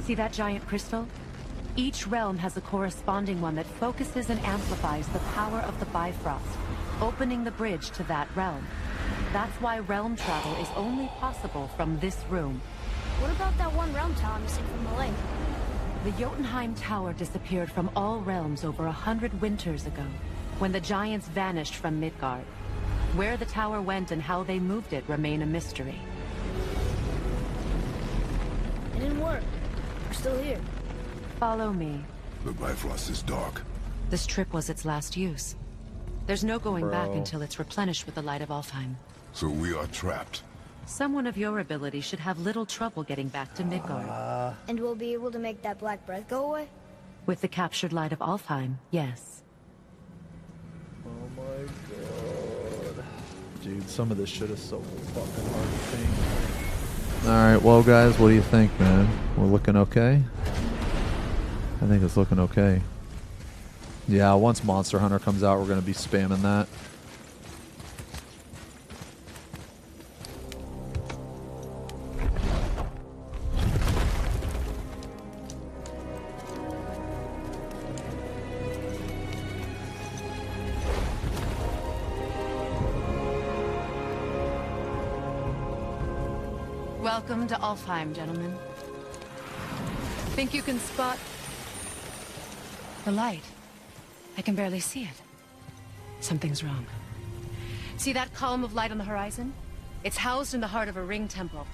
See that giant crystal? Each realm has a corresponding one that focuses and amplifies the power of the Bifrost, opening the bridge to that realm. That's why realm travel is only possible from this room. What about that one realm tower missing from the lake? The Jotunheim Tower disappeared from all realms over 100 winters ago, when the giants vanished from Midgard. Where the tower went and how they moved it remain a mystery. It didn't work. We're still here. Follow me. The Bifrost is dark. This trip was its last use. There's no going back Bro. until it's replenished with the light of Alfheim. So we are trapped. Someone of your ability should have little trouble getting back to Midgard. And we'll be able to make that black breath go away? With the captured light of Alfheim, yes. Oh my god. Dude, some of this shit is so fucking hard to paint. Alright, well guys, what do you think, man? We're looking okay? I think it's looking okay. Yeah, once Monster Hunter comes out, we're gonna be spamming that. Welcome to Alfheim, gentlemen. Think you can spot the light? I can barely see it. Something's wrong. See that column of light on the horizon? It's housed in the heart of a ring temple.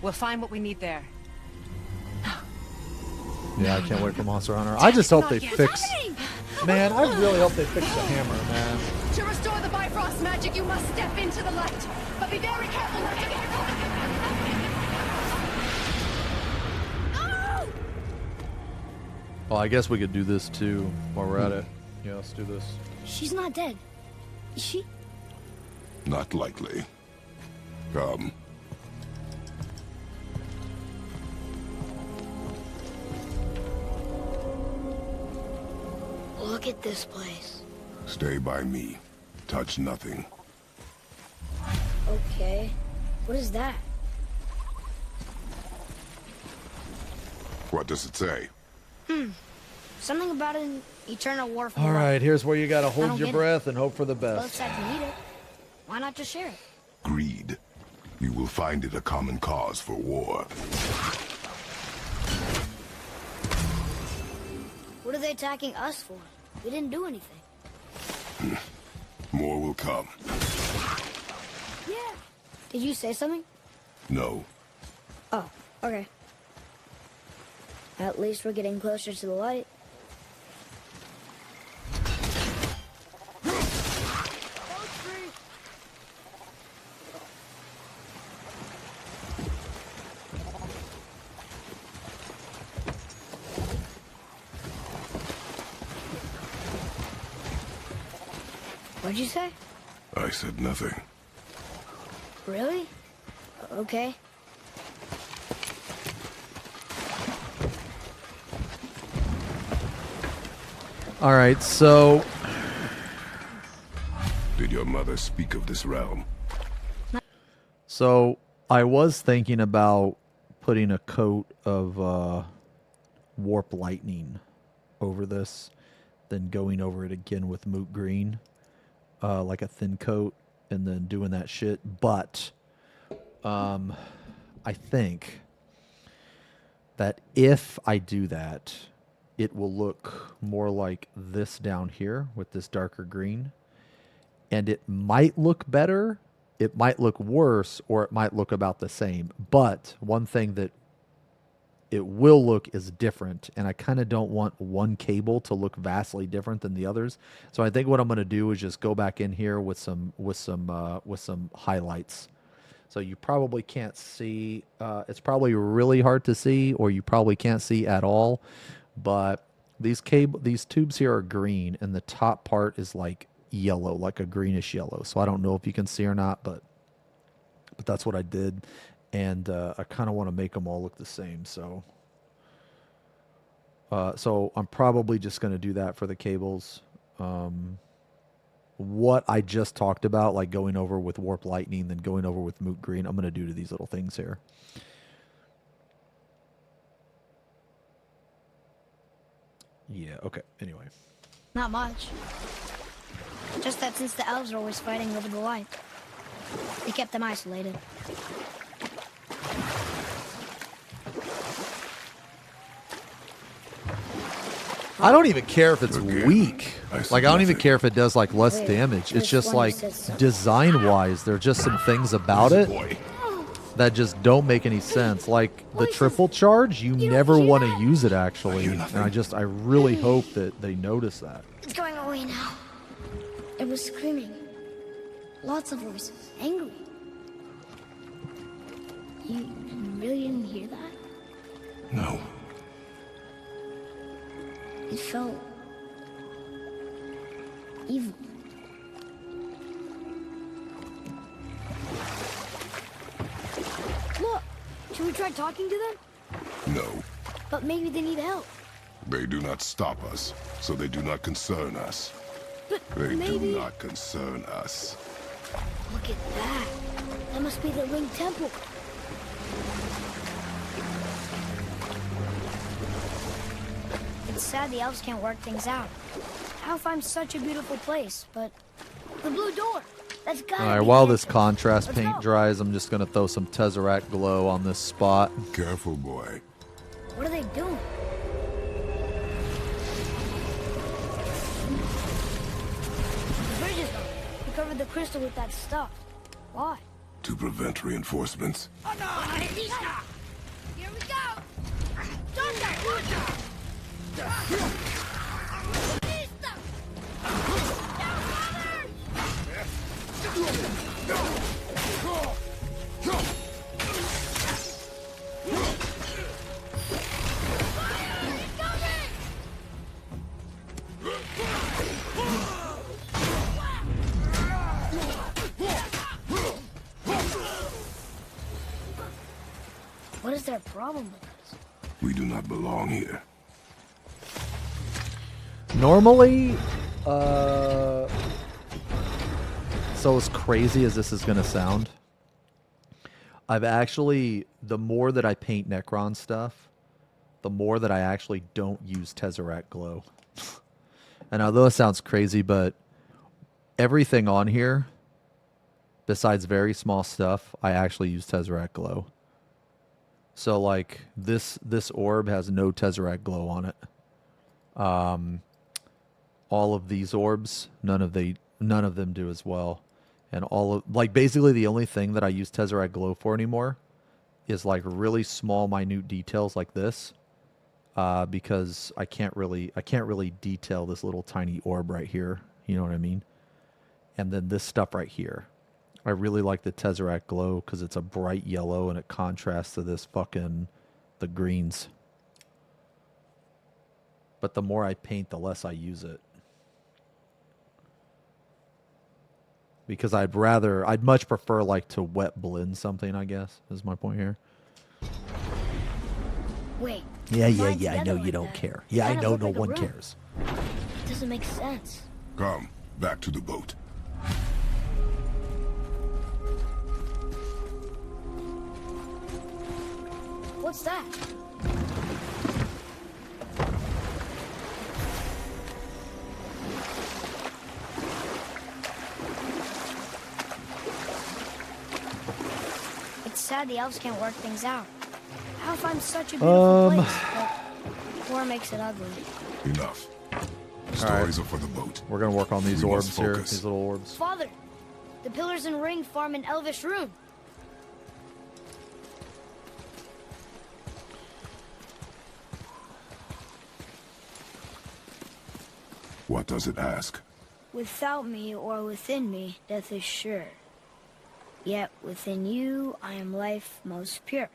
We'll find what we need there. Yeah, I can't wait for Monster Hunter. I just hope they fix... Man, I really hope they fix the hammer, man. To restore the Bifrost magic, you must step into the light. But be very careful not to get caught. Oh, I guess we could do this too while we're at it. Yeah, let's do this. She's not dead. Is she? Not likely. Come. Look at this place. Stay by me. Touch nothing. Okay. What is that? What does it say? Something about an eternal war for All life. right, here's where you gotta I hold don't your get it. breath and hope for the Both best. sides need it. Why not just share it? Greed. You will find it a common cause for war. What are they attacking us for? We didn't do anything. More will come. Yeah. Did you say something? No. Oh, okay. At least we're getting closer to the light. What'd you say? I said nothing. Really? Okay. All right, so Did your mother speak of this realm? So I was thinking about putting a coat of warp lightning over this, then going over it again with moot green, like a thin coat, and then doing that shit. But I think that if I do that, it will look more like this down here with this darker green. And it might look better, it might look worse, or it might look about the same. But one thing that it will look is different, and I kind of don't want one cable to look vastly different than the others. So I think what I'm going to do is just go back in here with some highlights. So you probably can't see. It's probably really hard to see, or you probably can't see at all. But these tubes here are green, and the top part is like yellow, like a greenish yellow. So I don't know if you can see or not, but that's what I did, and I kind of want to make them all look the same. So I'm probably just going to do that for the cables. What I just talked about, like going over with warp lightning, then going over with moot green, I'm going to do to these little things here. Yeah, okay. Anyway. Not much. Just that since the elves are always fighting over the light, they kept them isolated. I don't even care if it's weak. Like, I don't even care if it does, like, less damage. It's just, like, design-wise, there are just some things about it that just don't make any sense. Like, the triple charge, you never want to use it, actually. And I really hope that they notice that. It's going away now. It was screaming. Lots of voices. Angry. You really didn't hear that? No. It felt evil. Look, should we try talking to them? No. But maybe they need help. They do not stop us, so they do not concern us. But They maybe... do not concern us. Look at that. That must be the Winged Temple. It's sad the elves can't work things out. Alfheim's such a beautiful place, but the blue door, that's gotta All right, be while the this entrance. contrast Let's paint go. dries, I'm just going to throw some Tesseract glow on this spot. Careful, boy. What are they doing? The bridge is up. We covered the crystal with that stuff. Why? To prevent reinforcements. Here we go! What is their problem with us? We do not belong here. Normally, So as crazy as this is going to sound, I've actually, the more that I paint Necron stuff, the more that I actually don't use Tesseract Glow. And although it sounds crazy, but everything on here, besides very small stuff, I actually use Tesseract Glow. So like this orb has no Tesseract Glow on it. All of these orbs, none of them do as well. And basically the only thing that I use Tesseract Glow for anymore is like really small, minute details like this, because I can't really detail this little tiny orb right here. You know what I mean? And then this stuff right here, I really like the Tesseract Glow because it's a bright yellow and it contrasts to this the greens. But the more I paint, the less I use it. Because I'd much prefer like to wet blend something, I guess, is my point here. Wait. Yeah, I know you don't care. Yeah, I know no one cares. It doesn't make sense. Come, back to the boat. What's that? It's sad the elves can't work things out. How find such a beautiful place, but war makes it ugly. Enough. Stories are for the boat. We're gonna work on these We orbs must here, focus. these little orbs. Father, the pillars and ring form an elvish rune. What does it ask? Without me or within me, death is sure. Yet within you, I am life most pure.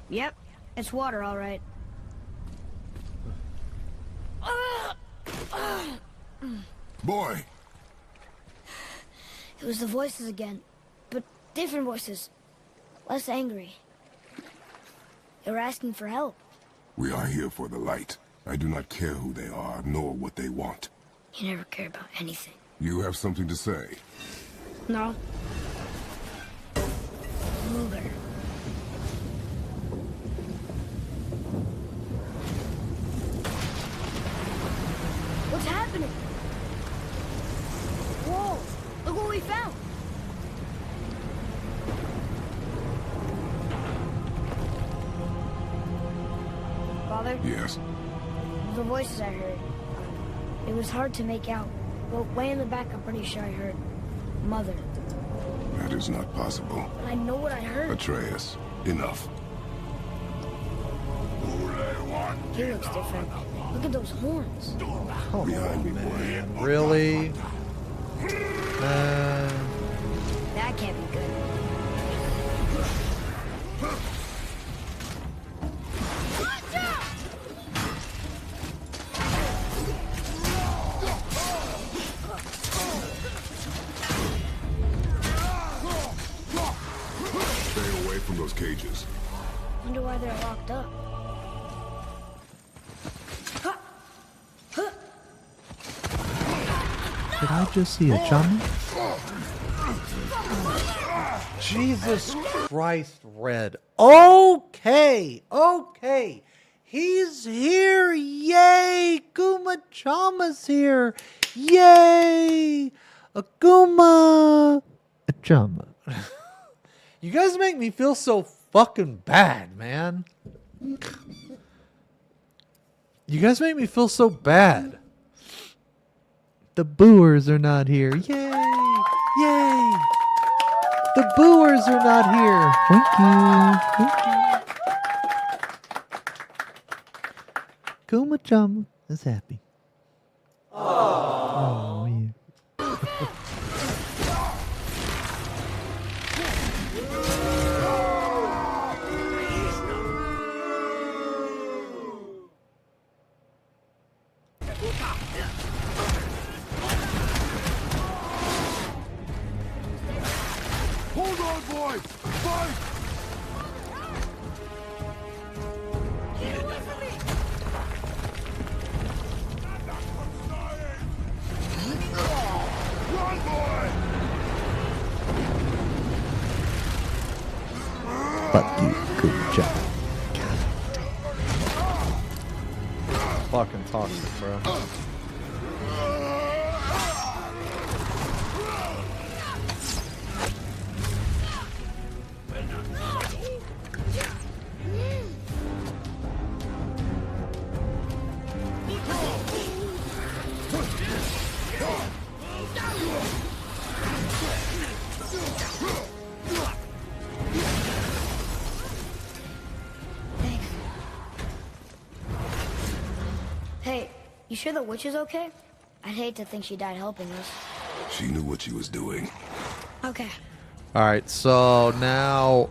Yep, it's water, all right. Boy! It was the voices again, but different voices. Less angry. They were asking for help. We are here for the light. I do not care who they are, nor what they want. You never care about anything. You have something to say? No. Luger. What's happening? Whoa! Look what we found! Father? Yes? The voices I heard. It was hard to make out. But way in the back, I'm pretty sure I heard Mother. That is not possible. I know what I heard. Atreus, enough. He looks different. Look at those horns. Come on, man. Really? That can't be good. Stay away from those cages. Wonder why they're locked up. Did I just see a chummy? Jesus Christ, Red. Okay. He's here. Yay. Kuma-chama's here. Yay. Akuma. Chama. You guys make me feel so fucking bad, man. You guys make me feel so bad. The booers are not here. Yay! Yay! The booers are not here. Thank you. Kuma-chama is happy. Oh, yeah. Hold on, boys! Fight! Fuck you, Kuma-chan. Fucking toxic, bro. Hey, you sure the witch is okay? I'd hate to think she died helping us. She knew what she was doing. Okay. Alright, so now,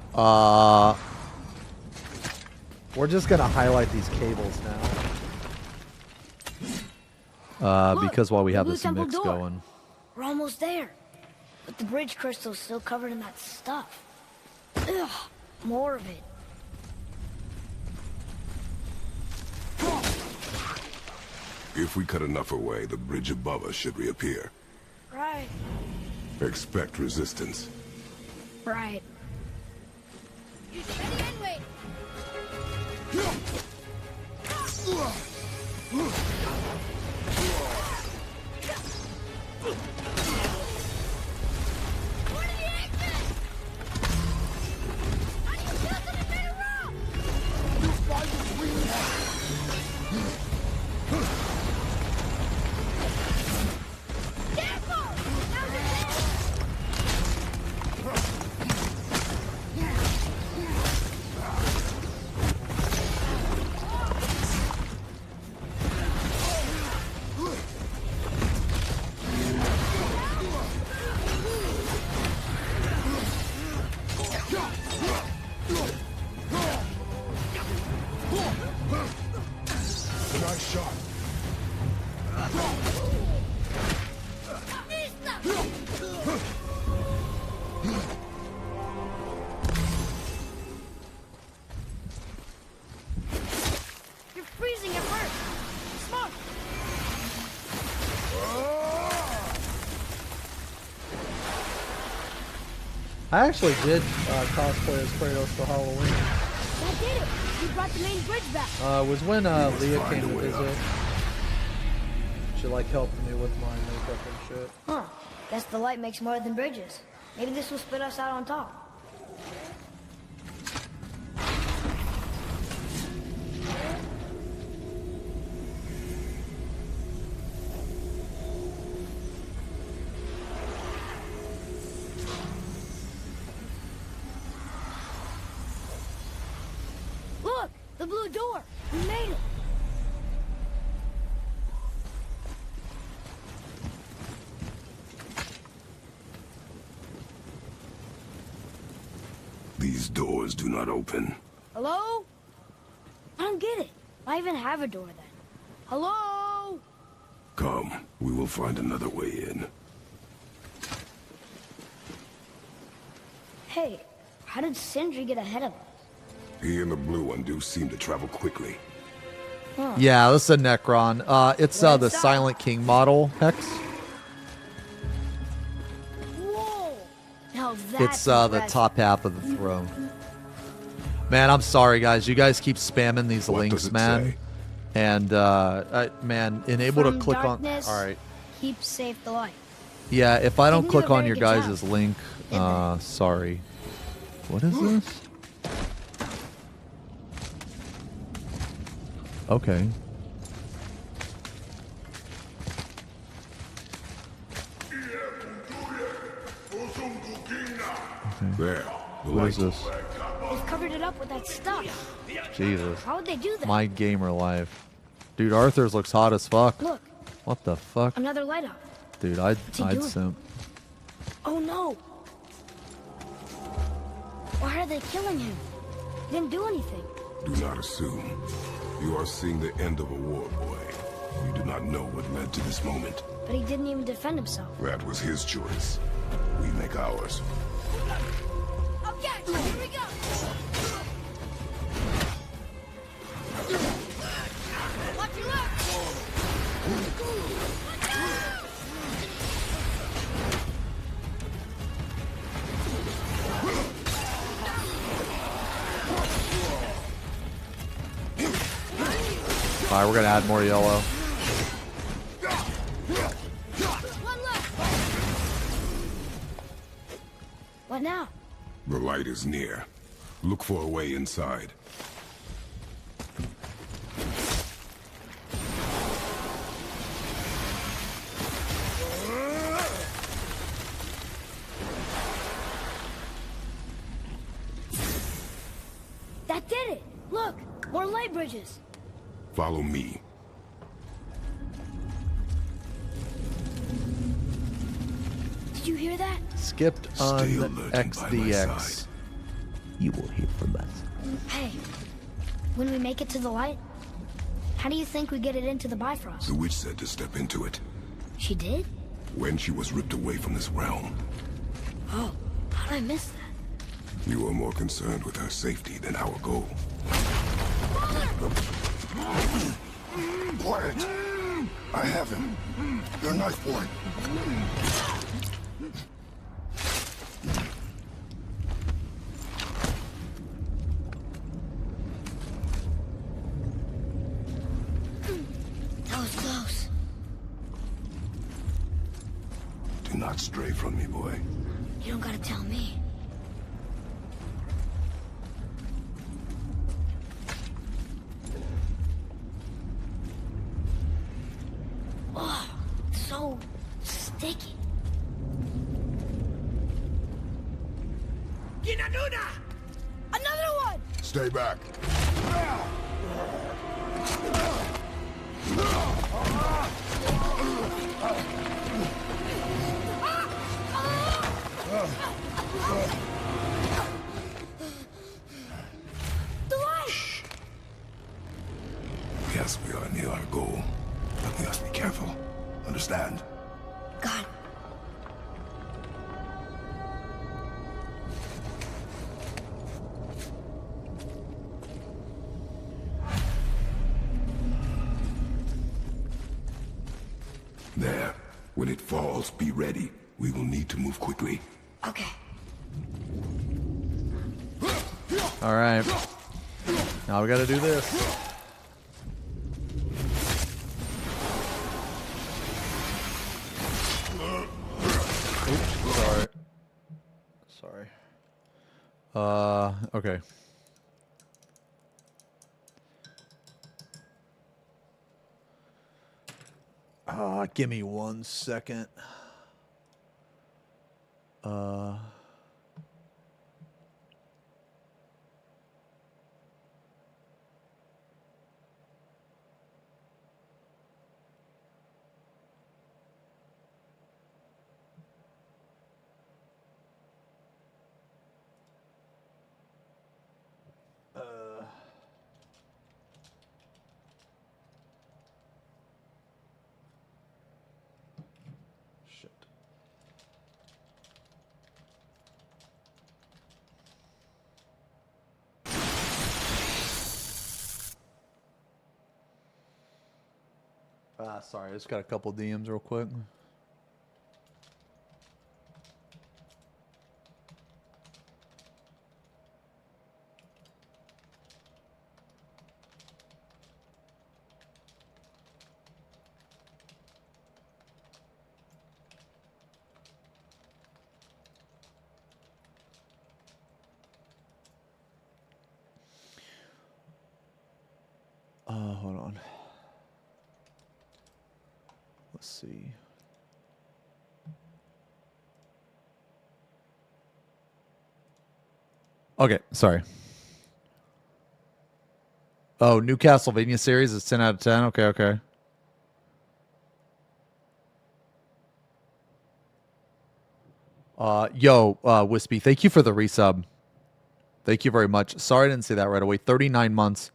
we're just gonna highlight these cables now. Look, Because while we the have blue this temple mix door. going. We're almost there. But the bridge crystal's still covered in that stuff. Ugh, more of it. If we cut enough away, the bridge above us should reappear. Right, Expect resistance. right. Nice shot. You're freezing at first. Smoke! I actually did cosplay as Kratos for Halloween. That did it! You brought the main bridge back. It was when Leah came to visit. She like helped me with my makeup and shit. Huh. Guess the light makes more than bridges. Maybe this will spit us out on top. Look! The blue door! We made it! These doors do not open. Hello? I don't get it. I even have a door then. Hello? Come, we will find another way in. Hey, how did Sindri get ahead of us? He and the blue one do seem to travel quickly. Huh. Yeah, this is a Necron. It's the What's up? Silent King model, Hex. Whoa! Now that's It's the impressive. top half of the throne. Man, I'm sorry, guys. You guys keep spamming these What links, does it man. say? And, man, enable From to click on... darkness, Alright. Keep safe the light. Yeah, if I don't Didn't do a click on very your good guys' job, link, sorry. What is this? Okay. There. What is this? They've covered it up with that stuff. Jesus. How would they do that? My gamer life. Dude, Arthur's looks hot as fuck. Look, What the fuck? another light up. Dude, I'd he doing? simp. Oh no! Why are they killing him? He didn't do anything. Do not assume. You are seeing the end of a war, boy. You do not know what led to this moment. But he didn't even defend himself. That was his choice. We make ours. Okay, here we go! Watch your left! All right, we're gonna add more yellow. What now? The light is near. Look for a way inside. That did it! Look! More light bridges! Follow me. Did you hear that? Skipped on Stay alert and by my XDX. side. You will hear from us. Hey, when we make it to the light, how do you think we get it into the Bifrost? The witch said to step into it. She did? When she was ripped away from this realm. Oh, how did I miss that? You were more concerned with her safety than our goal. Quiet! I have him. Your knife point. That was close. Do not stray from me, boy. You don't gotta tell me. Oh, so sticky. Another one! Stay back. The light! Yes, we are near our goal, but we must be careful. Understand? God. There. When it falls, be ready. We will need to move quickly. Okay. All right. Now we gotta do this. Oops, sorry. Okay. Give me 1 second. Shit. Sorry, I just got a couple DMs real quick. Hold on. Let's see. Okay, sorry. Oh, new Castlevania series is 10 out of 10. Okay, okay. Wispy, thank you for the resub. Thank you very much. Sorry I didn't see that right away. 39 months.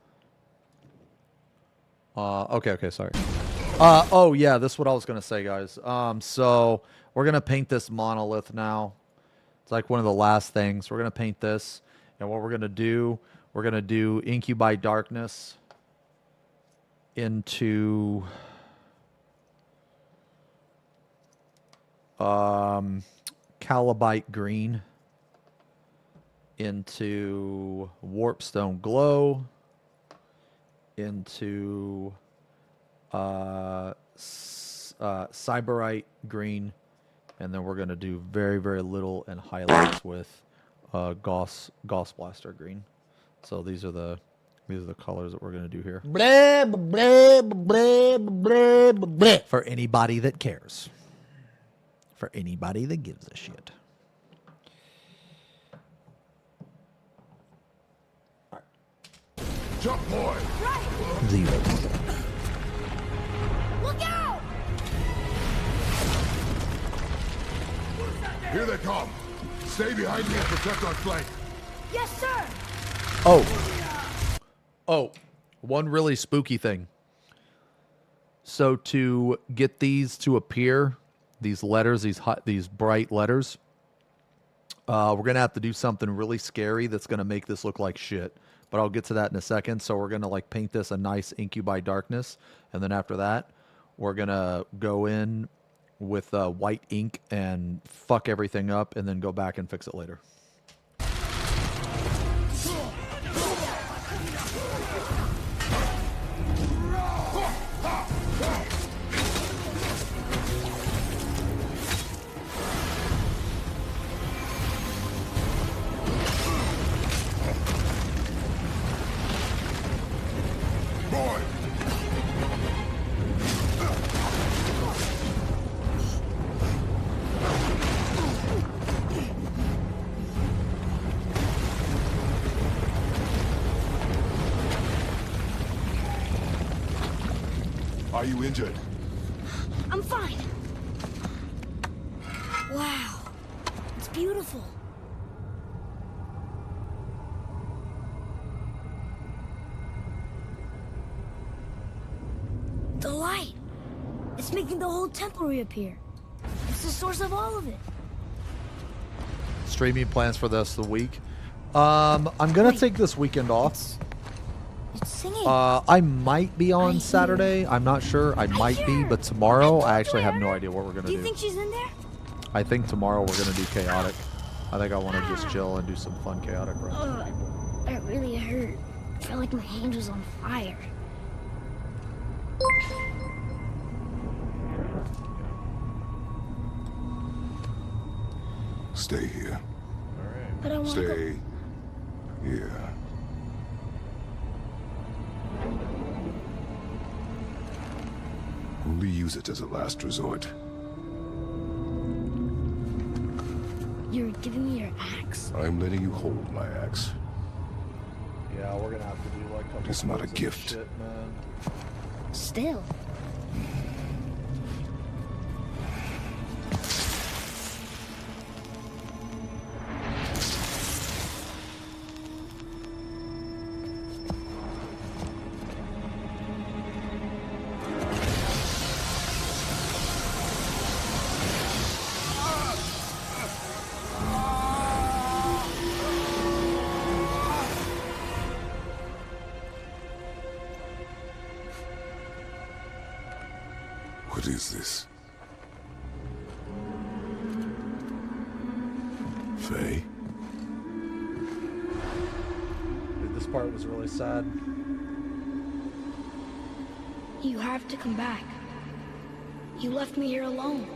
Okay, sorry. Oh yeah, this is what I was gonna say, guys. So we're gonna paint this monolith now. It's like one of the last things. We're gonna paint this, and what we're gonna do Incubi Darkness into Calibite Green into Warpstone Glow into Cyberite green, and then we're going to do very, very little and highlights with Gauss Blaster green. So these are the colors that we're going to do here. Blah, blah, blah, blah, blah, blah. For anybody that cares. For anybody that gives a shit. Jump, boy! Zero. Look out! Here they come. Stay behind me and protect our flank. Yes, sir! Oh, one really spooky thing. So to get these to appear, these letters, these bright letters, we're going to have to do something really scary that's going to make this look like shit. But I'll get to that in a second. So we're going to like paint this a nice incubi darkness. And then after that, we're going to go in with white ink and fuck everything up and then go back and fix it later. Are you injured? I'm fine. Wow. It's beautiful. The light. It's making the whole temple reappear. It's the source of all of it. Streaming plans for the rest of the week. I'm going to take this weekend off. It's singing. I might be on Saturday. I'm not sure. I might be, but tomorrow I actually have no idea what we're going to do. Do you think she's in there? I think tomorrow we're going to do chaotic. I think I want to just chill and do some fun chaotic runs. That really hurt. I felt like my hand was on fire. Stay here. But I want to Stay here. Only use it as a last resort. You're giving me your axe? I'm letting you hold my axe. Yeah, we're going to have to do like a couple It's not a moves and gift. shit, man. Still. What is this? Faye? Dude, this part was really sad. You have to come back. You left me here alone.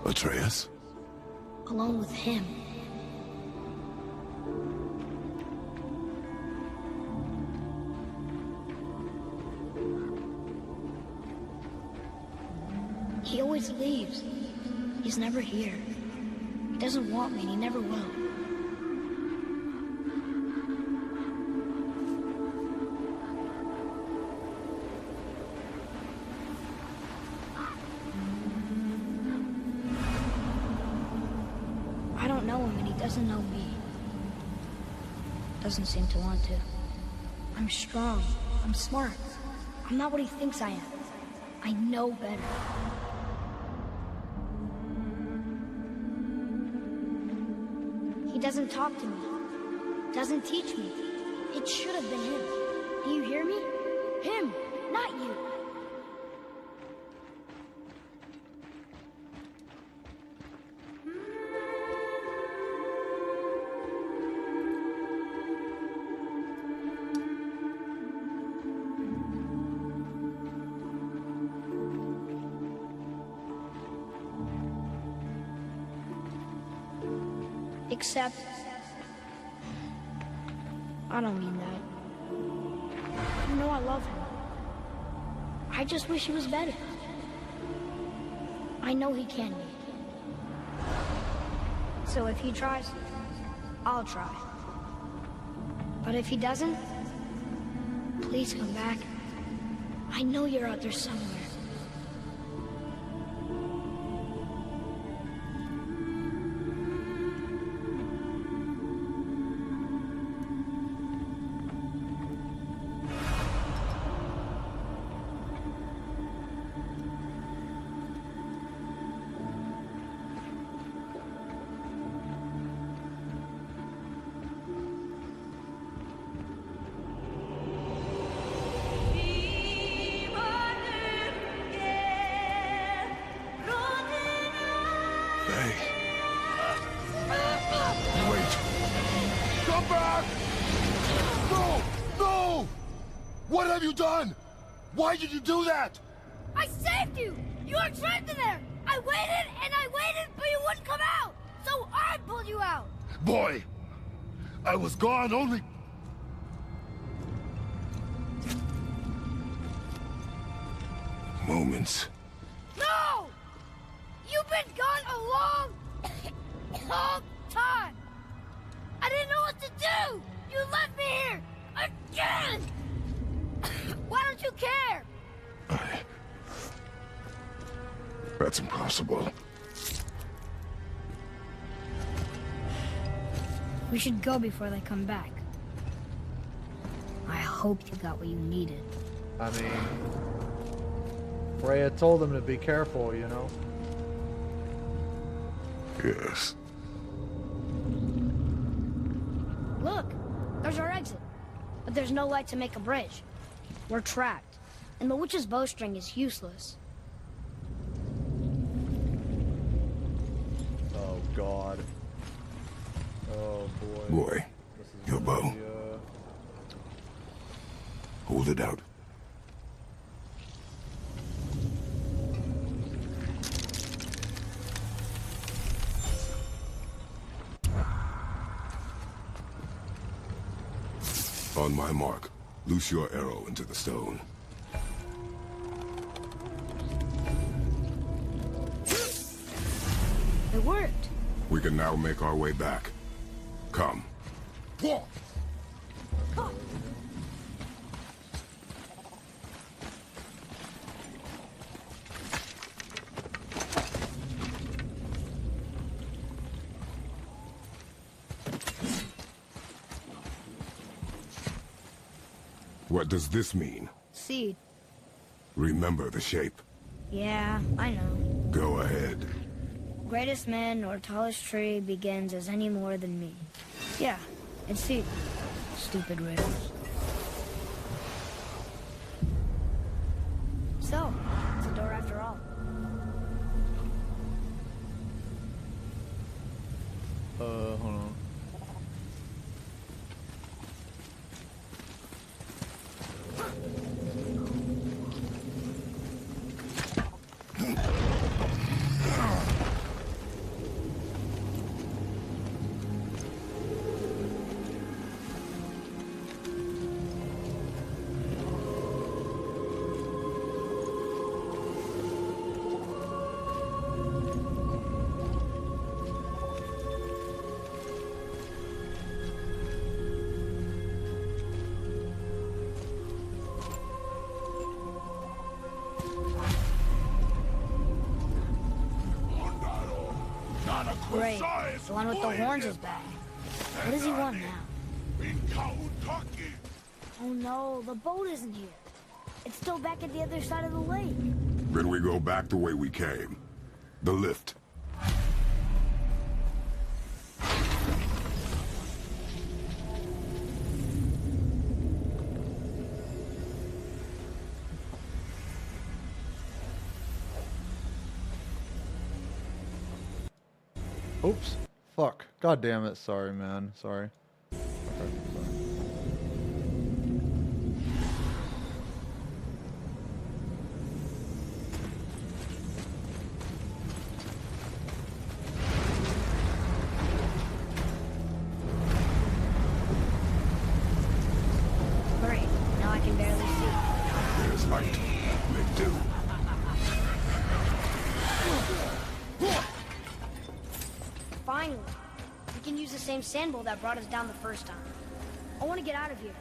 Atreus? Alone with him. He always leaves. He's never here. He doesn't want me and he never will. I don't know him and he doesn't know me. Doesn't seem to want to. I'm strong. I'm smart. I'm not what he thinks I am. I know better. He doesn't talk to me. Doesn't teach me. It should have been him. Do you hear me? Him, not you. Except... I don't mean that. You know I love him. I just wish he was better. I know he can be. So if he tries, I'll try. But if he doesn't, please come back. I know you're out there somewhere. Come back! No! No! What have you done? Why did you do that? I saved you! You were trapped in there! I waited and I waited, but you wouldn't come out! So I pulled you out! Boy, I was gone only... moments. No! You've been gone a long, long time! I didn't know what to do! You left me here! Again! Why don't you care? That's impossible. We should go before they come back. I hope you got what you needed. I mean, Freya told him to be careful, you know? Yes. Look, there's our exit. But there's no light to make a bridge. We're trapped, and the witch's bowstring is useless. Oh, God. Oh, boy. Boy, your bow. Hold it out. On my mark, loose your arrow into the stone. It worked. We can now make our way back. Come. What does this mean? Seed. Remember the shape. Yeah, I know. Go ahead. Greatest man or tallest tree begins as any more than me. Yeah, it's seed. Stupid riddles. So, it's a door after all. Hold on. Great. The one with the horns is back. What does he want now? Oh no, the boat isn't here. It's still back at the other side of the lake. Then we go back the way we came. The lift. Oops. Fuck. God damn it. Sorry, man. Sorry. Okay, sorry. can barely see. There's light. Make do. Finally, we can use the same sand bowl that brought us down the first time. I want to get out of here.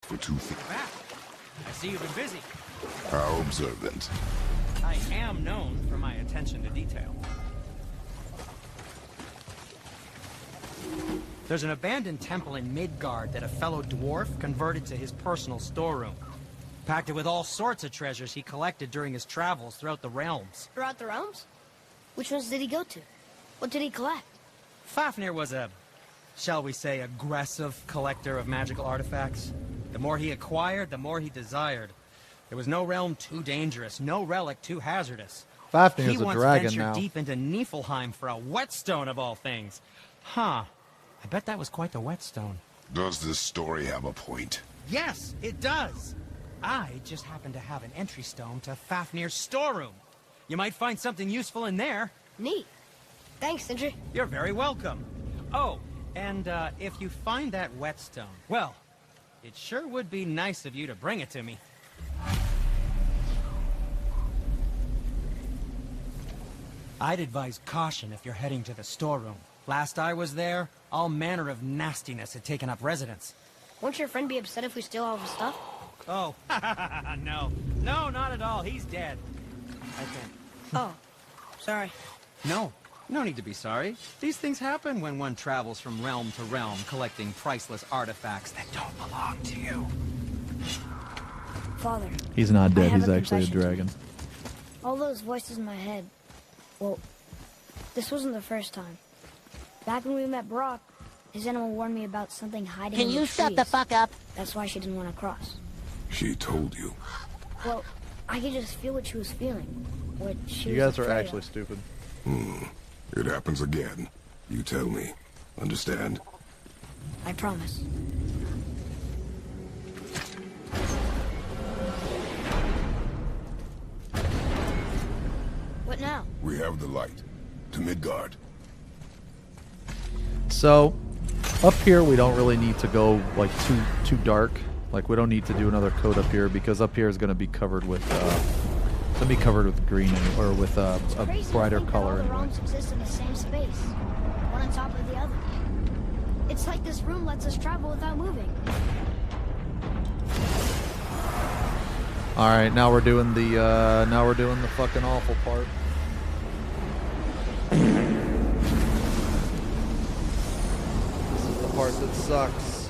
For 2 feet. Back. I see you've been busy. How observant. I am known for my attention to detail. There's an abandoned temple in Midgard that a fellow dwarf converted to his personal storeroom. Packed it with all sorts of treasures he collected during his travels throughout the realms. Throughout the realms? Which ones did he go to? What did he collect? Fafnir was a, shall we say, aggressive collector of magical artifacts. The more he acquired, the more he desired. There was no realm too dangerous, no relic too hazardous. Fafnir's he a once dragon ventured now. deep into Niflheim for a whetstone of all things. Huh. I bet that was quite the whetstone. Does this story have a point? Yes, it does. I just happen to have an entry stone to Fafnir's storeroom. You might find something useful in there. Neat. Thanks, Sindri. You're very welcome. Oh, and if you find that whetstone, well, it sure would be nice of you to bring it to me. I'd advise caution if you're heading to the storeroom. Last I was there, all manner of nastiness had taken up residence. Won't your friend be upset if we steal all of his stuff? Oh, no. No, not at all. He's dead. I think. Oh, sorry. No, no need to be sorry. These things happen when one travels from realm to realm, collecting priceless artifacts that don't belong to you. Father. He's not I dead. have He's a actually a confession to dragon. make. All those voices in my head. Well, this wasn't the first time. Back when we met Brock, his animal warned me about something hiding Can in you the shut the trees. fuck up? That's why she didn't want to cross. She told you. Well, I could just feel what she was feeling. What she You was guys are afraid actually of. stupid. It happens again. You tell me. Understand? I promise. What now? We have the light. To Midgard. So, up here we don't really need to go like too dark. Like we don't need to do another coat up here because up here is going to be covered with green or with a brighter color. All the Anyway. realms exist in the same space, one on top of the other. It's like this room lets us travel without moving. All right, now we're doing the fucking awful part. This is the part that sucks.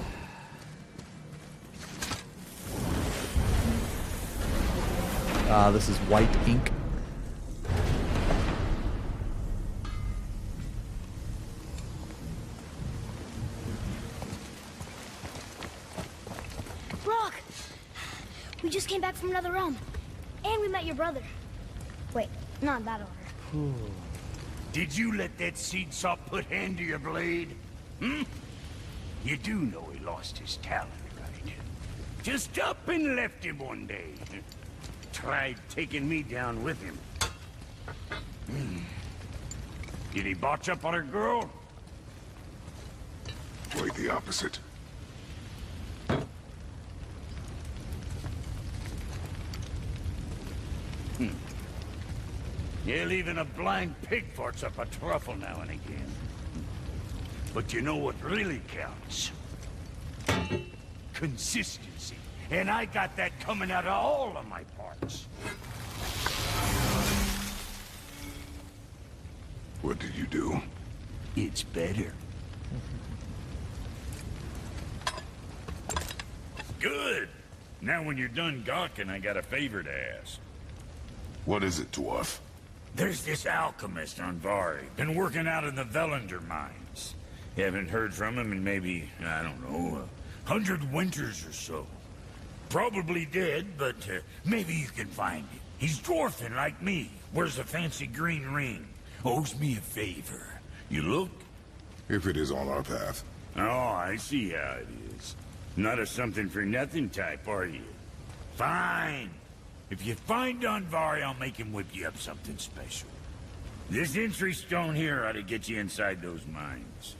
This is white ink. Brock! We just came back from another realm. And we met your brother. Wait, not in that order. Did you let that seed sop put hand to your blade? Hmm? You do know he lost his talent, right? Just up and left him one day. Tried taking me down with him. Did he botch up on her girl? Quite the opposite. Yeah, leaving a blind pig farts up a truffle now and again. But you know what really counts? Consistency. And I got that coming out of all of my parts. What did you do? It's better. Good. Now when you're done gawking, I got a favor to ask. What is it, dwarf? There's this alchemist on Vari. Been working out in the Velander mines. Haven't heard from him in maybe, I don't know, 100 winters or so. Probably dead, but maybe you can find him. He's dwarfing like me. Wears a fancy green ring. Owes me a favor. You look? If it is on our path. Oh, I see how it is. Not a something-for-nothing type, are you? Fine. If you find Donvari, I'll make him whip you up something special. This entry stone here ought to get you inside those mines.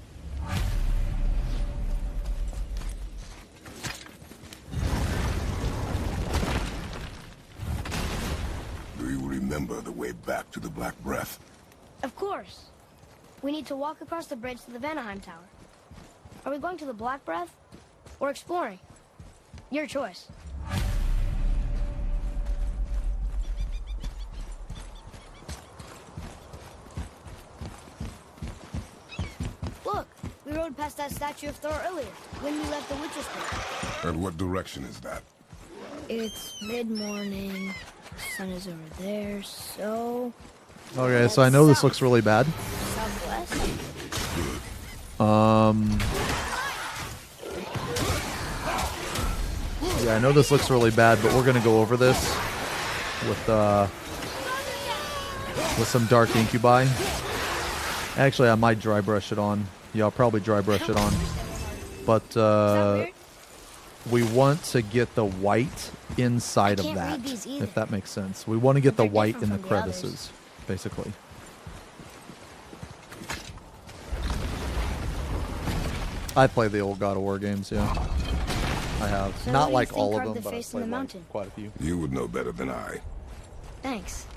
Do you remember the way back to the Black Breath? Of course. We need to walk across the bridge to the Vanaheim Tower. Are we going to the Black Breath? Or exploring? Your choice. Look, we rode past that statue of Thor earlier, when we left the Witch's Cave. And what direction is that? It's mid-morning, the sun is over there, so... Okay, so I know this looks really bad. Southwest? Yeah, I know this looks really bad, but we're gonna go over this with some dark incubi. Actually, I might dry brush it on. Yeah, I'll probably dry brush it on. But we want to get the white inside of that, if that makes sense. We want to get the white in the crevices, basically. I play the old God of War games, yeah. I have. So Not what do you like think all of carved them, the but I've face in the played mountain? like quite a few. You would know better than I. Thanks.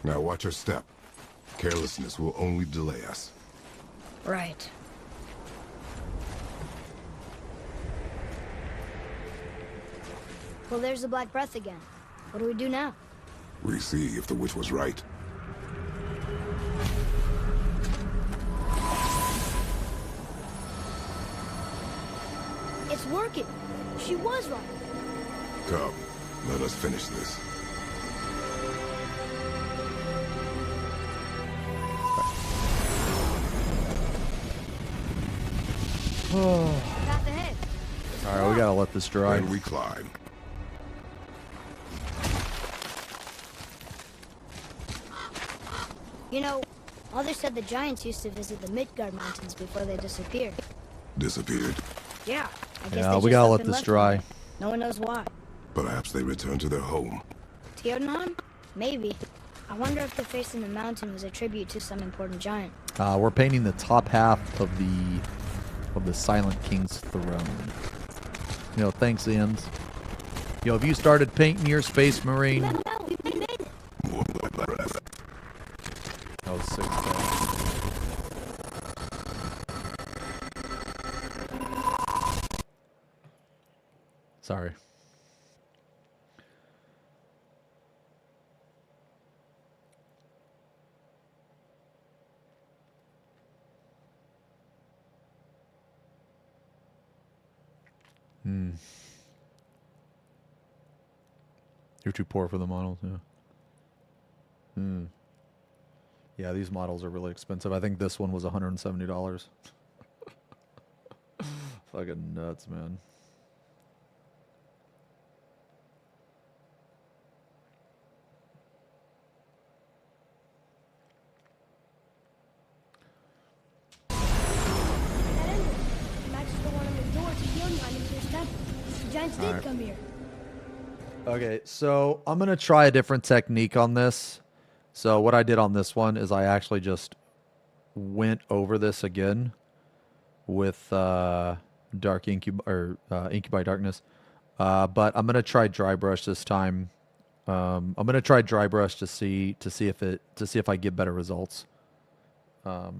Now watch your step. Carelessness will only delay us. Right. Well, there's the Black Breath again. What do we do now? We see if the witch was right. It's working. She was right. Come, let us finish this. Path ahead. All right, we gotta let this dry. And we climb. You know, Mother said the giants used to visit the Midgard Mountains before they disappeared. Disappeared. Yeah, I guess Yeah, they we just gotta up let and this left dry. them. No one knows why. Perhaps they returned to their home. Tiernan? Maybe. I wonder if the face in the mountain was a tribute to some important giant. We're painting the top half of the Silent King's throne. You know, thanks, Ians. Yo, have you started painting your Space Marine? That was 6 Sorry. You're too poor for the models, yeah. Yeah, these models are really expensive. I think this one was $170. Fucking nuts, man. Matches the one on the door to Yunnan into his temple. The giants did Alright. come here. Okay, so I'm going to try a different technique on this. So what I did on this one is I actually just went over this again with Dark Incubi Darkness. But I'm going to try dry brush this time. I'm going to try dry brush to see if I get better results. Yeah,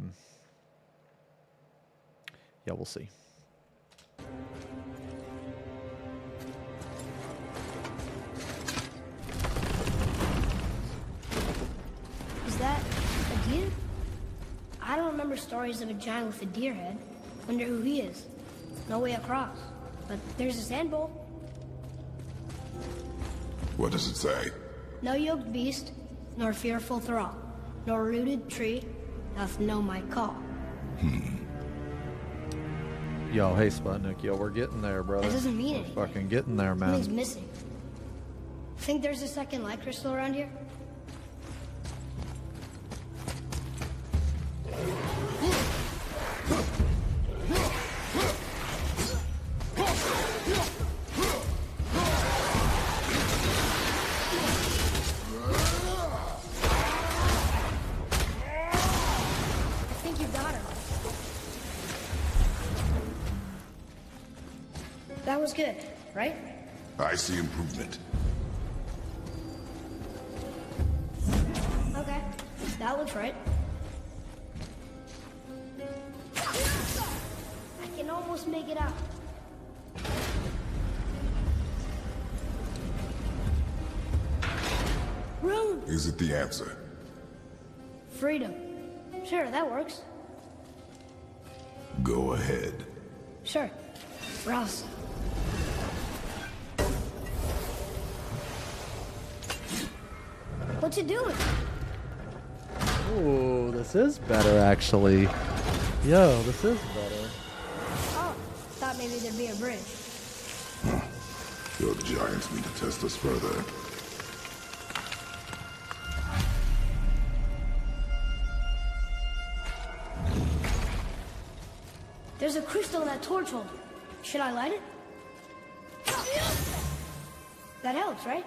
we'll see. Is that a deer? I don't remember stories of a giant with a deer head. Wonder who he is. No way across. But there's a sand bowl. What does it say? No yoked beast, nor fearful thrall, nor rooted tree doth know my call. Yo, hey Sputnik, yo, we're getting there, brother. That doesn't mean We're anything. fucking getting there, man. Something's missing. Think there's a second light crystal around here? I think you got her. That was good, right? I see improvement. Okay, that looks right. I can almost make it out. Rune! Is it the answer? Freedom. Sure, that works. Go ahead. Sure. Rouse. What's it doing? Ooh, this is better, actually. Yo, this is better. Oh, thought maybe there'd be a bridge. Your giants mean to test us further. There's a crystal in that torch holder. Should I light it? That helps, right?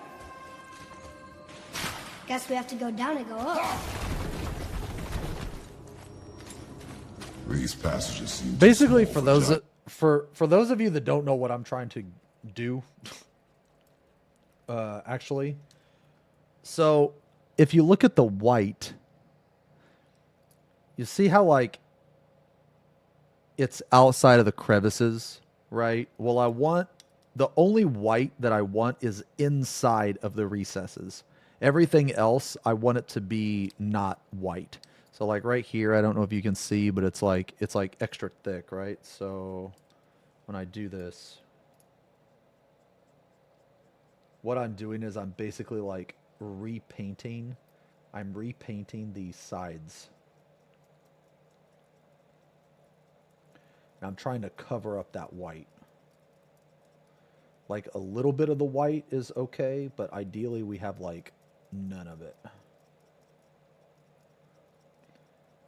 Guess we have to go down and go up. These passages seem Basically, for those for those of you that don't know what I'm trying to do, actually, so if you look at the white, you see how like it's outside of the crevices, right? Well, I want the only white that I want is inside of the recesses. Everything else, I want it to be not white. So like right here, I don't know if you can see, but it's like extra thick, right? So when I do this, what I'm doing is I'm basically like repainting. I'm repainting the sides. And I'm trying to cover up that white. Like a little bit of the white is okay, but ideally we have like none of it.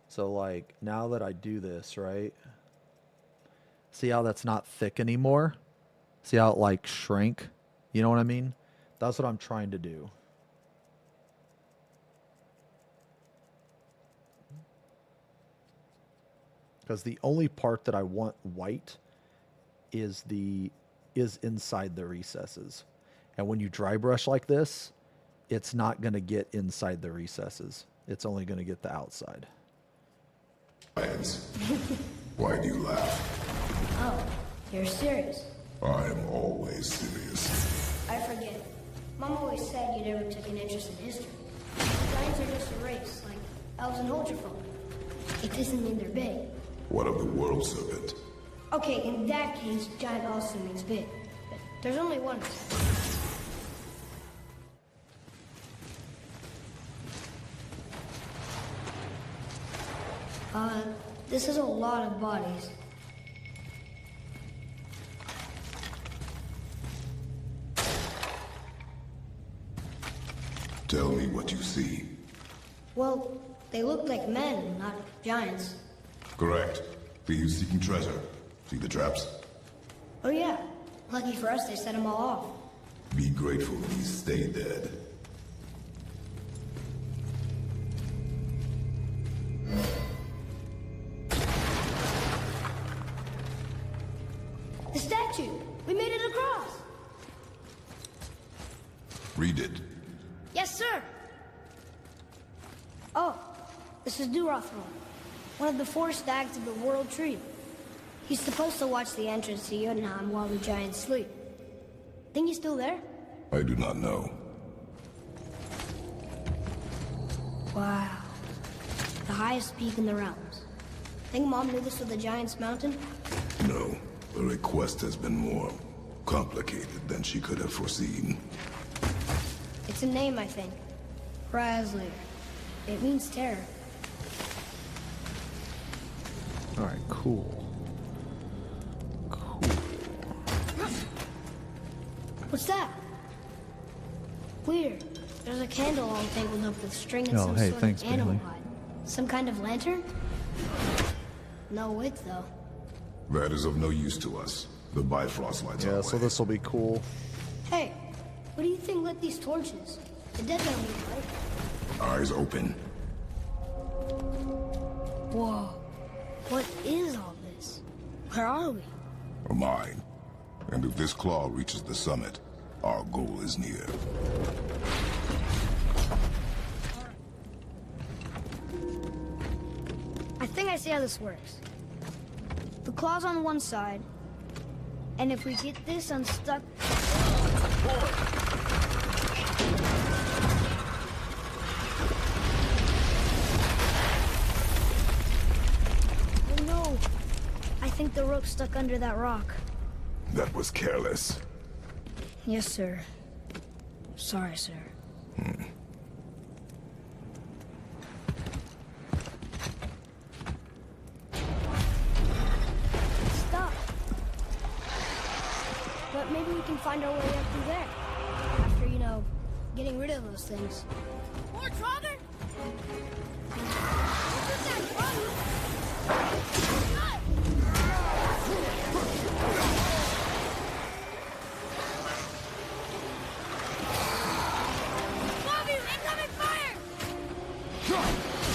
So like now that I do this, right? See how that's not thick anymore? See how it like shrank? You know what I mean? That's what I'm trying to do. Because the only part that I want white is inside the recesses. And when you dry brush like this, it's not going to get inside the recesses. It's only going to get the outside. Why do you laugh? Oh, you're serious. I am always serious. I forget. Mom always said you never took an interest in history. Giants are just a race, like elves and Holgerfolk. It doesn't mean they're big. What of the world serpent? Okay, in that case, giant also means big. But there's only one. This is a lot of bodies. Tell me what you see. Well, they look like men, not giants. Correct. For you seeking treasure. See the traps? Oh yeah. Lucky for us, they set them all off. Be grateful these stay dead. The statue! We made it across! Read it. Yes, sir! Oh, this is Durothron, one of the 4 stags of the World Tree. He's supposed to watch the entrance to Jotunheim while the giants sleep. Think he's still there? I do not know. Wow. The highest peak in the realms. Think Mom knew this was the Giant's Mountain? No. The request has been more complicated than she could have foreseen. It's a name, I think. Razzler. It means terror. Alright, cool. What's that? Weird. There's a candle all tangled up with string and Oh, some hey, sort thanks, of animal Bailey. hide. Some kind of lantern? No wick, though. That is of no use to us. The Bifrost lights Yeah, our so way. this will be cool. Hey, what do you think lit these torches? The dead don't need light. Eyes open. Whoa. What is all this? Where are we? A mine. And if this claw reaches the summit, our goal is near. I think I see how this works. The claw's on one side, and if we get this unstuck... Oh no! I think the rope's stuck under that rock. That was careless. Yes, sir. Sorry, sir. Stop. But maybe we can find our way up through there. After, you know, getting rid of those things. More Trotter?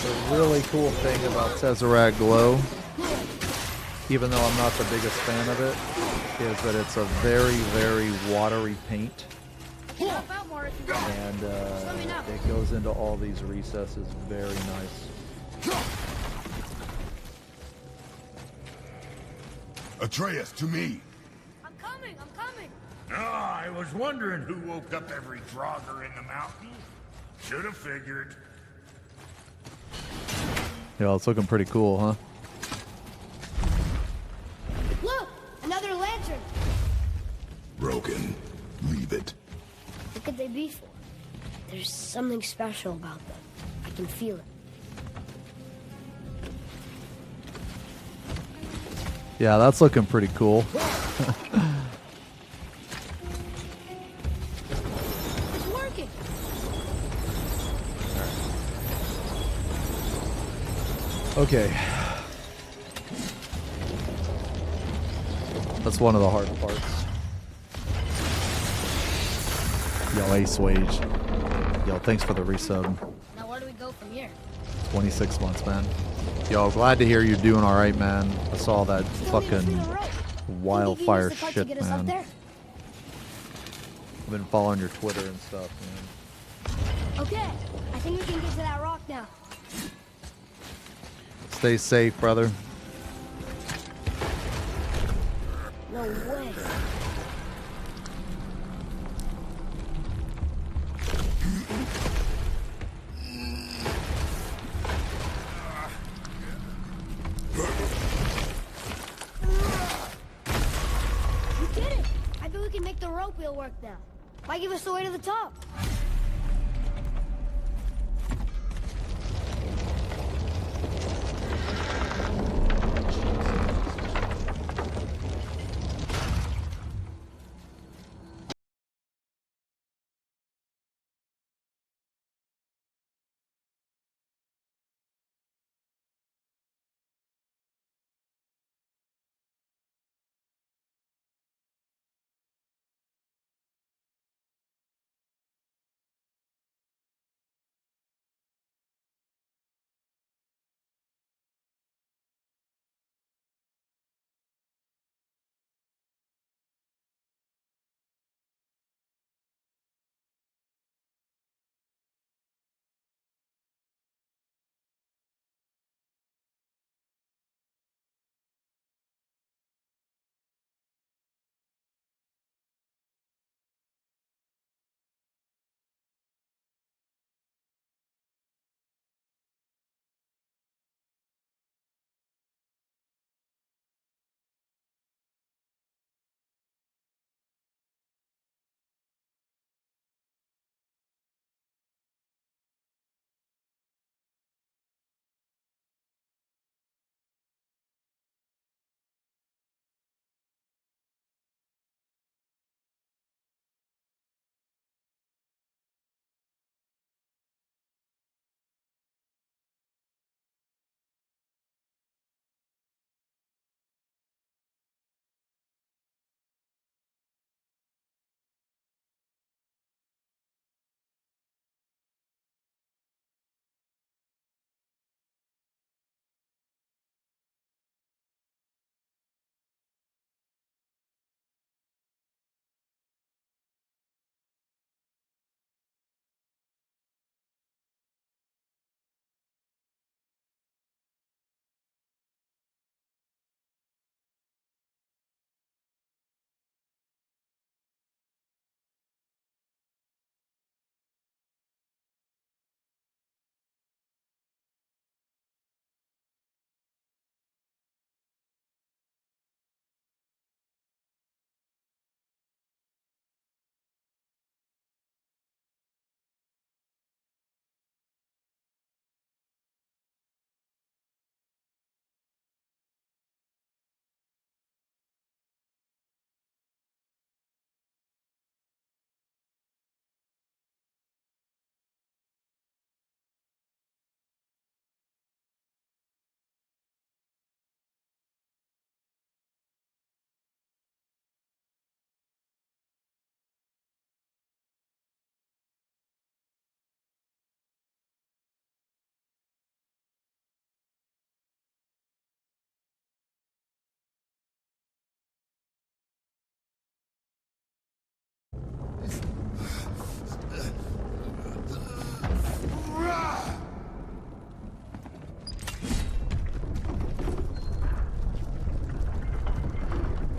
The really cool thing about Tesseract Glow, even though I'm not the biggest fan of it, is that it's a very, very watery paint. And it goes into all these recesses very nice. Atreus, to me! I'm coming! I was wondering who woke up every Draugr in the mountain. Should have figured. Yeah, it's looking pretty cool, huh? Look! Another lantern! Broken. Leave it. What could they be for? There's something special about them. I can feel it. Yeah, that's looking pretty cool. It's working! Okay. That's one of the hard parts. Yo, Ace Wage. Yo, thanks for the resub. Now where do we go from here? 26 months, man. Yo, glad to hear you're doing alright, man. I saw that fucking wildfire shit, man. I've been following your Twitter and stuff, man. Okay, I think we can get to that rock now. Stay safe, brother. No way. We did it! I bet we can make the rope wheel work now. Why give us the way to the top?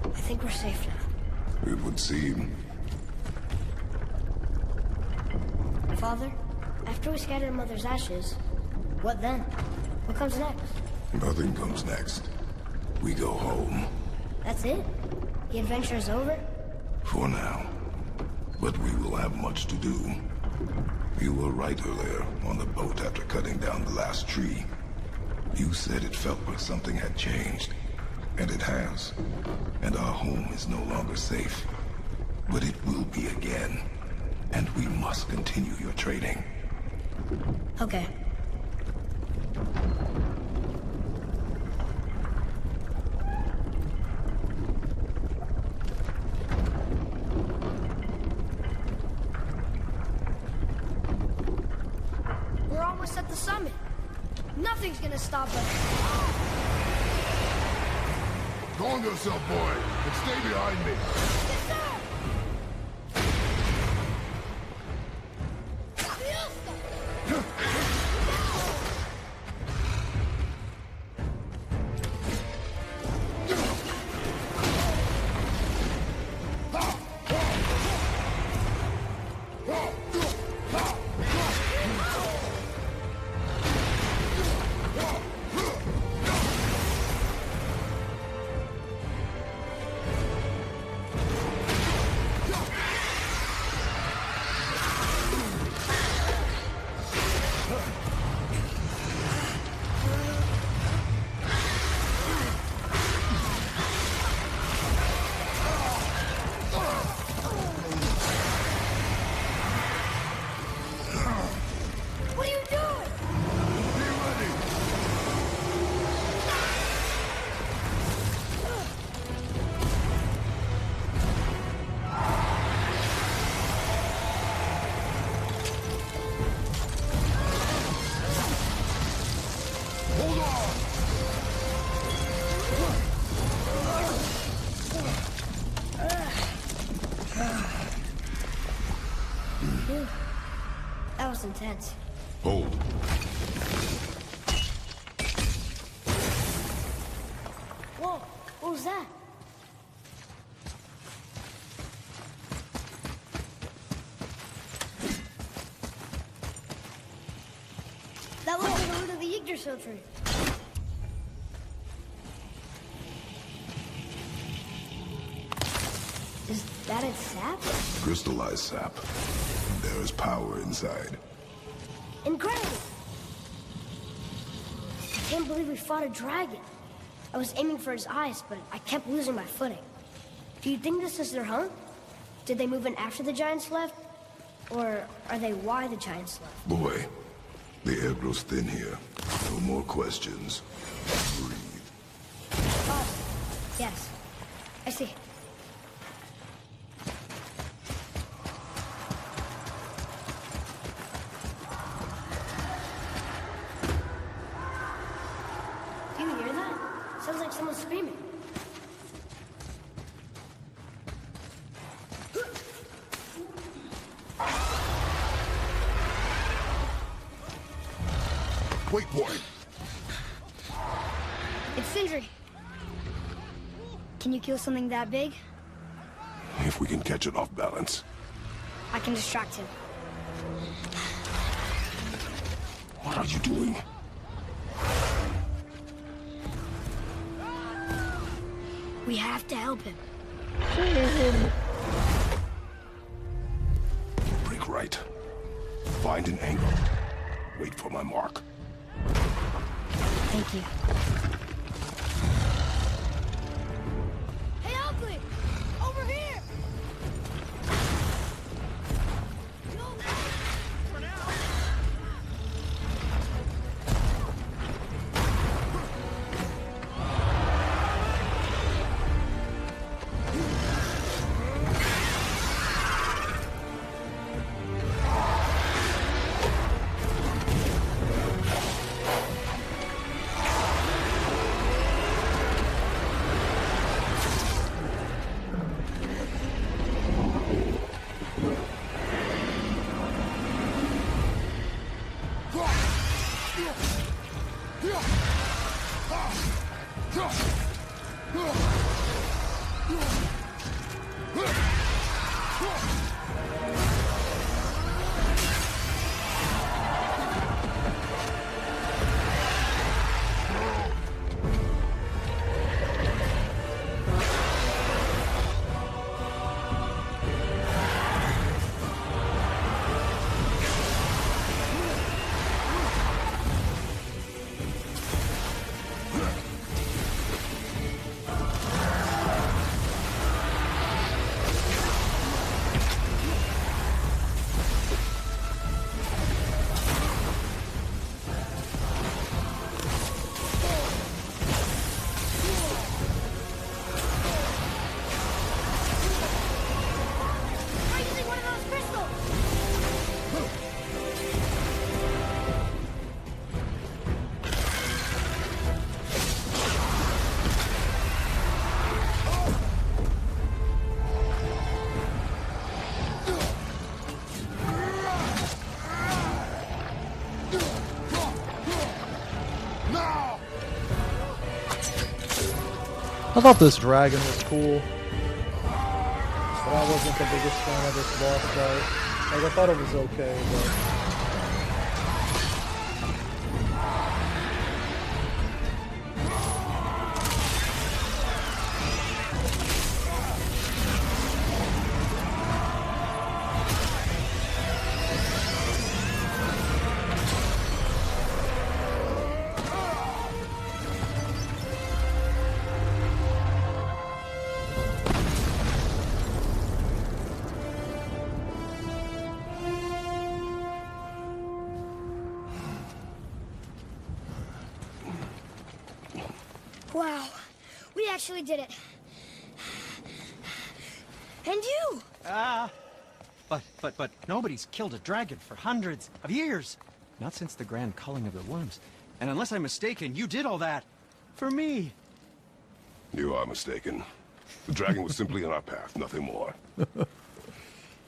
I think we're safe now. It would seem. Father, after we scatter Mother's ashes, what then? What comes next? Nothing comes next. We go home. That's it? The adventure is over? For now. But we will have much to do. You were right earlier on the boat after cutting down the last tree. You said it felt like something had changed. And it has. And our home is no longer safe. But it will be again. And we must continue your trading. Okay. We're almost at the summit. Nothing's gonna stop us. Calm yourself, boy, and stay behind me. Yes, sir! What are you doing? Hold on! Phew. That was intense. Hold. Whoa, what was that? That looks like the root of the Yggdrasil tree. Is that its sap? Crystallized sap. There is power inside. Incredible! I can't believe we fought a dragon. I was aiming for his eyes, but I kept losing my footing. Do you think this is their home? Did they move in after the giants left? Or are they why the giants left? Boy, the air grows thin here. No more questions. Breathe. Oh, yes. I see. Do you hear that? Sounds like someone screaming. Wait, boy. It's Sindri. Can you kill something that big? If we can catch it off balance. I can distract him. What are you doing? We have to help him. Break right. Find an angle. Wait for my mark. Thank you. Hey, Ugly! Over here! I thought this dragon was cool. But I wasn't the biggest fan of this boss fight. Like, I thought it was okay, but... Wow, we actually did it. And you! But nobody's killed a dragon for hundreds of years. Not since the grand culling of the worms. And unless I'm mistaken, you did all that for me. You are mistaken. The dragon was simply in our path, nothing more.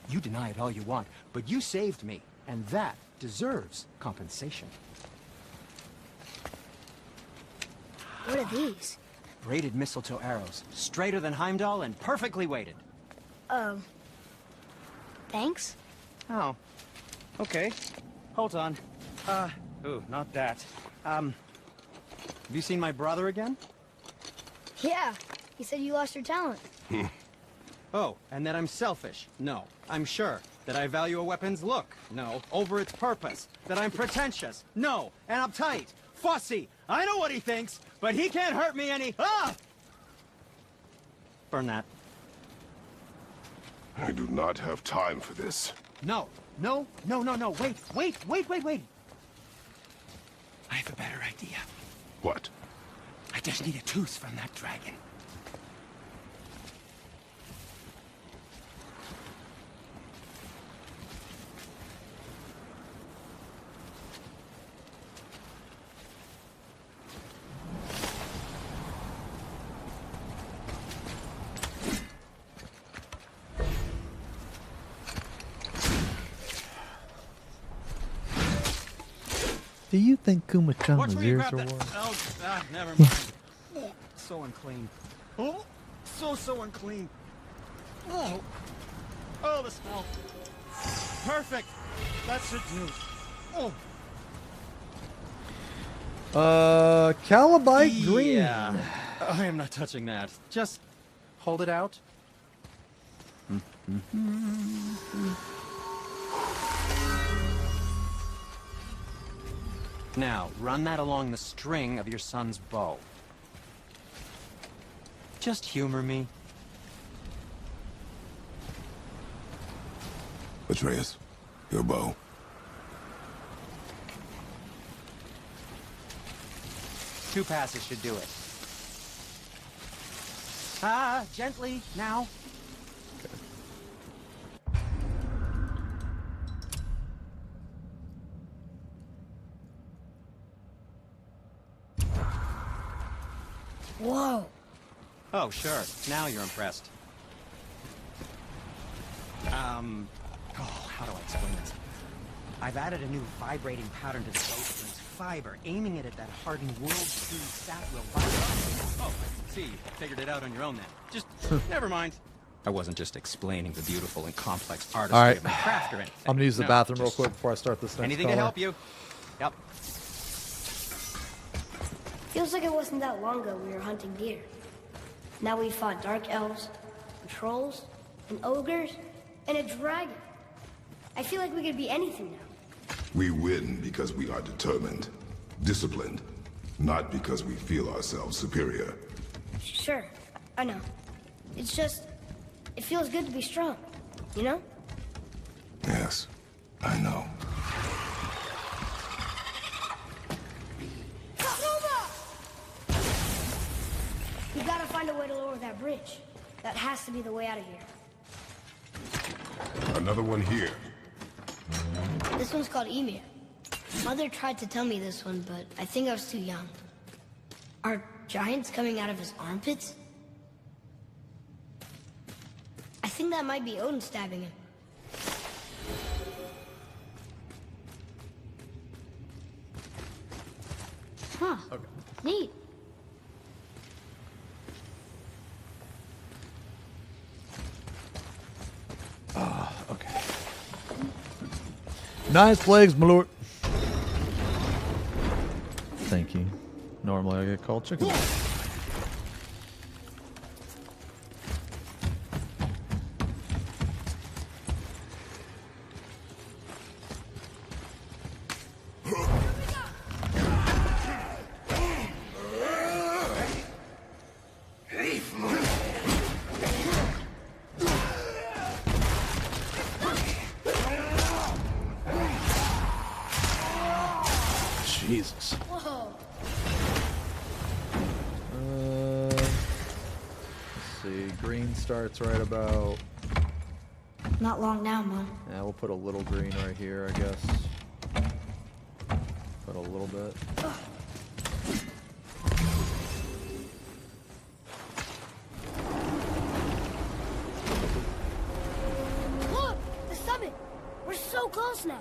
You deny it all you want, but you saved me, and that deserves compensation. What are these? Braided mistletoe arrows, straighter than Heimdall and perfectly weighted. Thanks? Oh, okay. Hold on. Ooh, not that. Have you seen my brother again? Yeah, he said you lost your talent. Oh, and that I'm selfish? No, I'm sure. That I value a weapon's look? No. Over its purpose? That I'm pretentious? No. And uptight? Fussy? I know what he thinks, but he can't hurt me any— Ah! Burn that. I do not have time for this. No. Wait. I have a better idea. What? I just need a tooth from that dragon. Do you think Kumachama's Watch where you ears grab are that. warm? Oh, never mind. So unclean. Oh, so unclean. Oh, the smell. Perfect. That should do. Oh. Calibite green. Yeah. I am not touching that. Just hold it out. Now, run that along the string of your son's bow. Just humor me. Atreus, your bow. Two passes should do it. Gently, now. Whoa. Oh, sure. Now you're impressed. How do I explain this? I've added a new vibrating pattern to the bowstring's fiber, aiming it at that hardened world-speed sat will vibrate. Oh, I see. You figured it out on your own then. Just, never mind. I wasn't just explaining the beautiful and complex artistry All right. of my craft or anything. I'm gonna use the No, bathroom real just quick before I start this next anything color. to help you. Yep. Feels like it wasn't that long ago we were hunting deer. Now we fought dark elves, and trolls, and ogres, and a dragon. I feel like we could be anything now. We win because we are determined, disciplined, not because we feel ourselves superior. Sure, I know. It's just, it feels good to be strong, you know? Yes, I know. We gotta find a way to lower that bridge. That has to be the way out of here. Another one here. This one's called Emir. Mother tried to tell me this one, but I think I was too young. Are giants coming out of his armpits? I think that might be Odin stabbing him. Huh. Okay. Neat. Nice plagues, my lord. Thank you. Normally I get called chicken. Jesus. Whoa. Let's see. Green starts right about. Not long now, Mom. Yeah, we'll put a little green right here, I guess. Put a little bit. Look! The summit! We're so close now.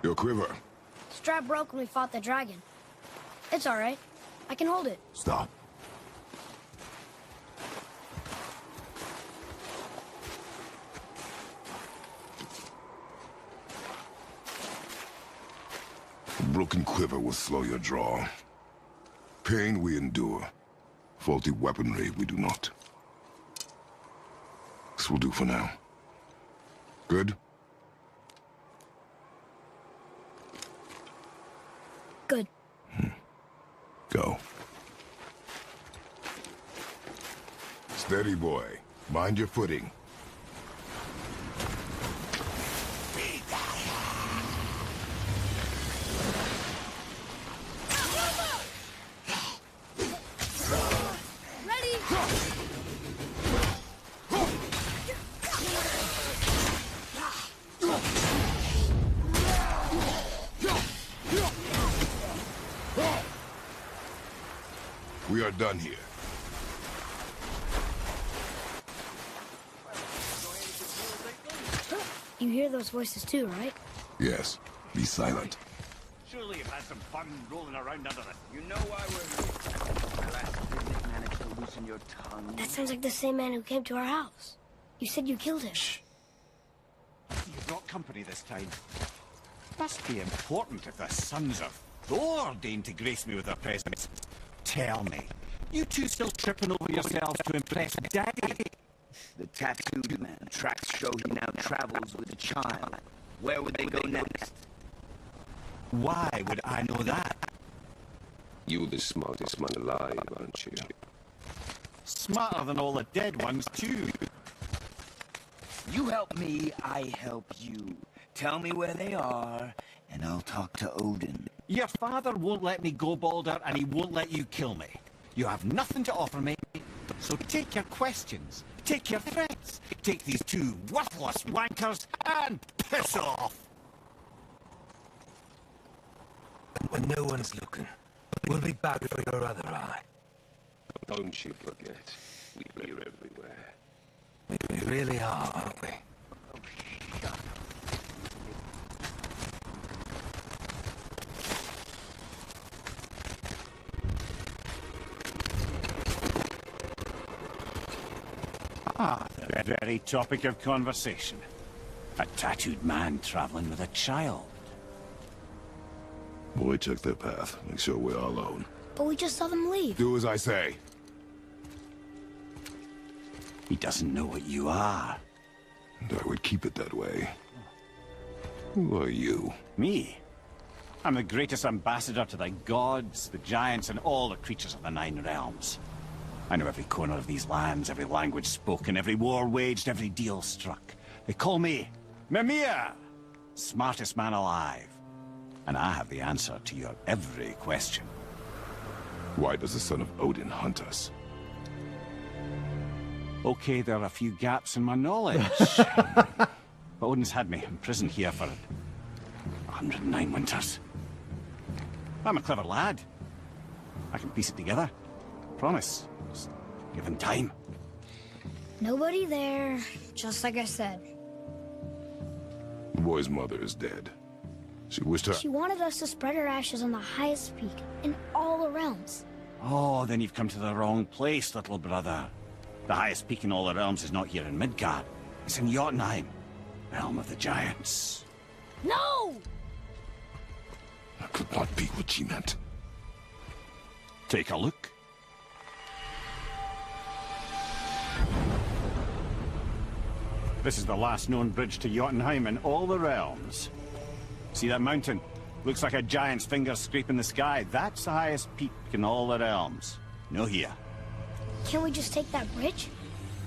Your quiver. Strap broke when we fought the dragon. It's alright. I can hold it. Stop. A broken quiver will slow your draw. Pain we endure. Faulty weaponry we do not. This will do for now. Good? Good. Go. Steady, boy. Mind your footing. Ready? We are done here. You hear those voices too, right? Yes. Be silent. Surely you've had some fun rolling around under it. You know why we're here. Didn't manage to loosen your tongue. That sounds like the same man who came to our house. You said you killed him. Shh. You've got company this time. Must be important if the sons of Thor deign to grace me with their presence. Tell me, you two still tripping over yourselves to impress Daddy? The tattooed man tracks show he now travels with a child. Where would they go next? Why would I know that? You the smartest man alive, aren't you? Smarter than all the dead ones, too. You help me, I help you. Tell me where they are, and I'll talk to Odin. Your father won't let me go, Balder, and he won't let you kill me. You have nothing to offer me, so take your questions, take your threats, take these two worthless wankers, and piss off! When no one's looking, we'll be back for your other eye. Don't you forget, we're here everywhere. We really are, aren't we? Ah, the very topic of conversation. A tattooed man traveling with a child. Boy, check their path. Make sure we're all alone. But we just saw them leave. Do as I say. He doesn't know what you are. And I would keep it that way. Who are you? Me? I'm the greatest ambassador to the gods, the giants, and all the creatures of the Nine Realms. I know every corner of these lands, every language spoken, every war waged, every deal struck. They call me Mimir, smartest man alive. And I have the answer to your every question. Why does the son of Odin hunt us? Okay, there are a few gaps in my knowledge. But Odin's had me imprisoned here for 109 winters. I'm a clever lad. I can piece it together. Promise. Just give him time. Nobody there, just like I said. The boy's mother is dead. She wished her... She wanted us to spread her ashes on the highest peak in all the realms. Oh, then you've come to the wrong place, little brother. The highest peak in all the realms is not here in Midgard. It's in Jotunheim. Realm of the Giants. No! That could not be what she meant. Take a look. This is the last known bridge to Jotunheim in all the realms. See that mountain? Looks like a giant's finger scraping the sky. That's the highest peak in all the realms. No here. Can't we just take that bridge?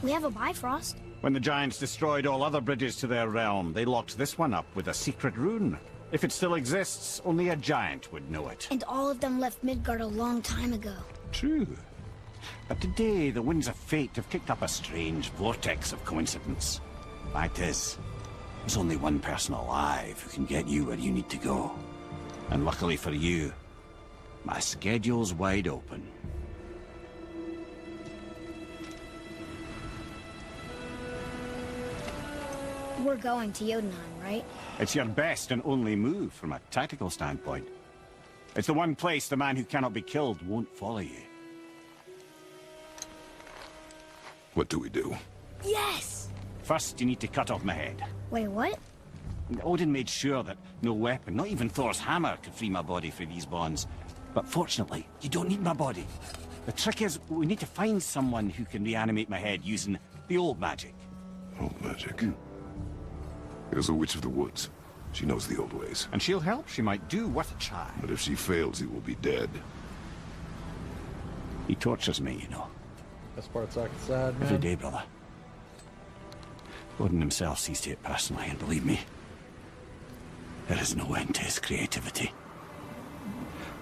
We have a Bifrost. When the giants destroyed all other bridges to their realm, they locked this one up with a secret rune. If it still exists, only a giant would know it. And all of them left Midgard a long time ago. True. But today, the winds of fate have kicked up a strange vortex of coincidence. Fact is, there's only one person alive who can get you where you need to go. And luckily for you, my schedule's wide open. We're going to Jotunheim, right? It's your best and only move from a tactical standpoint. It's the one place the man who cannot be killed won't follow you. What do we do? Yes! First, you need to cut off my head. Wait, what? Odin made sure that no weapon, not even Thor's hammer, could free my body from these bonds. But fortunately, you don't need my body. The trick is, we need to find someone who can reanimate my head using the old magic. Old magic? There's a witch of the woods. She knows the old ways. And she'll help. She might do worth a try. But if she fails, he will be dead. He tortures me, you know. This part's acting sad, man. Every day, brother. Odin himself sees to it personally, and believe me, there is no end to his creativity.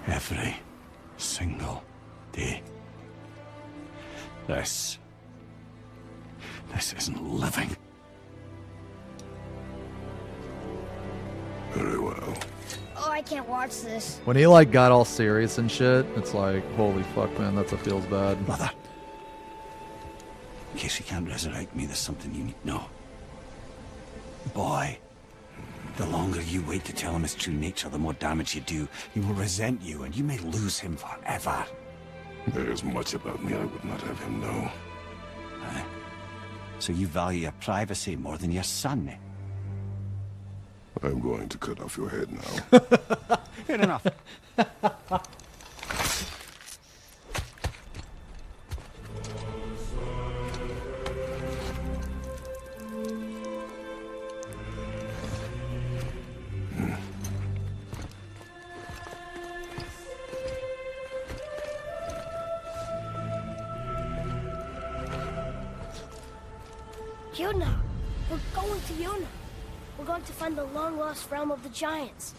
Every single day. This isn't living. Very well. Oh, I can't watch this. When he like got all serious and shit, it's like, holy fuck, man, that's what feels bad. Brother, in case he can't resurrect me, there's something you need to know. Boy, the longer you wait to tell him his true nature, the more damage you do. He will resent you, and you may lose him forever. There is much about me I would not have him know. So you value your privacy more than your son, eh? I'm going to cut off your head now. Fair enough. Yona! We're going to Yona! We're going to find the long-lost realm of the giants.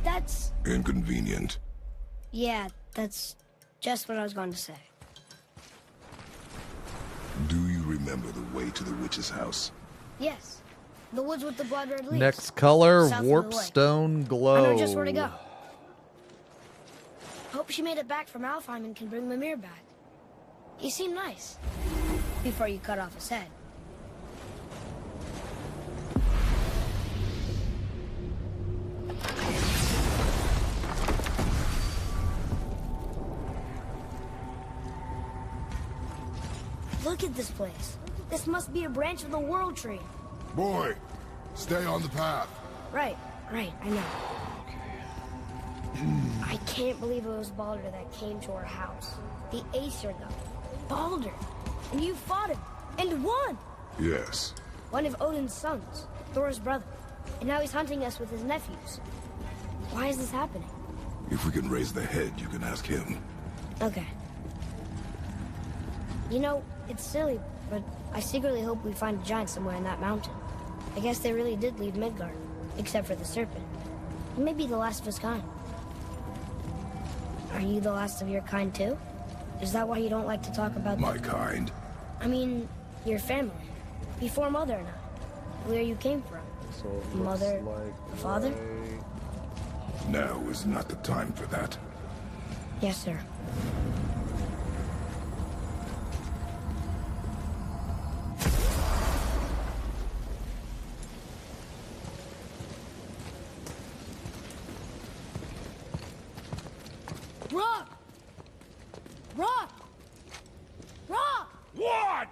That's... Inconvenient. Yeah, that's just what I was going to say. Do you remember the way to the witch's house? Yes. The woods with the blood-red leaves. Next color, South of the lake. Warpstone Glow. I know just where to go. Hope she made it back from Alfheim and can bring Mimir back. He seemed nice. Before you cut off his head. Look at this place. This must be a branch of the World Tree. Boy, stay on the path. Right, I know. I can't believe it was Baldur that came to our house. The Aesir guy. Baldur! And you fought him, and won! Yes. One of Odin's sons, Thor's brother. And now he's hunting us with his nephews. Why is this happening? If we can raise the head, you can ask him. Okay. You know, it's silly, but I secretly hope we find a giant somewhere in that mountain. I guess they really did leave Midgard, except for the serpent. He may be the last of his kind. Are you the last of your kind too? Is that why you don't like to talk about my kind? I mean, your family. Before Mother and I. Where you came from. So Mother, father? Now is not the time for that. Yes, sir. Rock! Rock! Rock! What?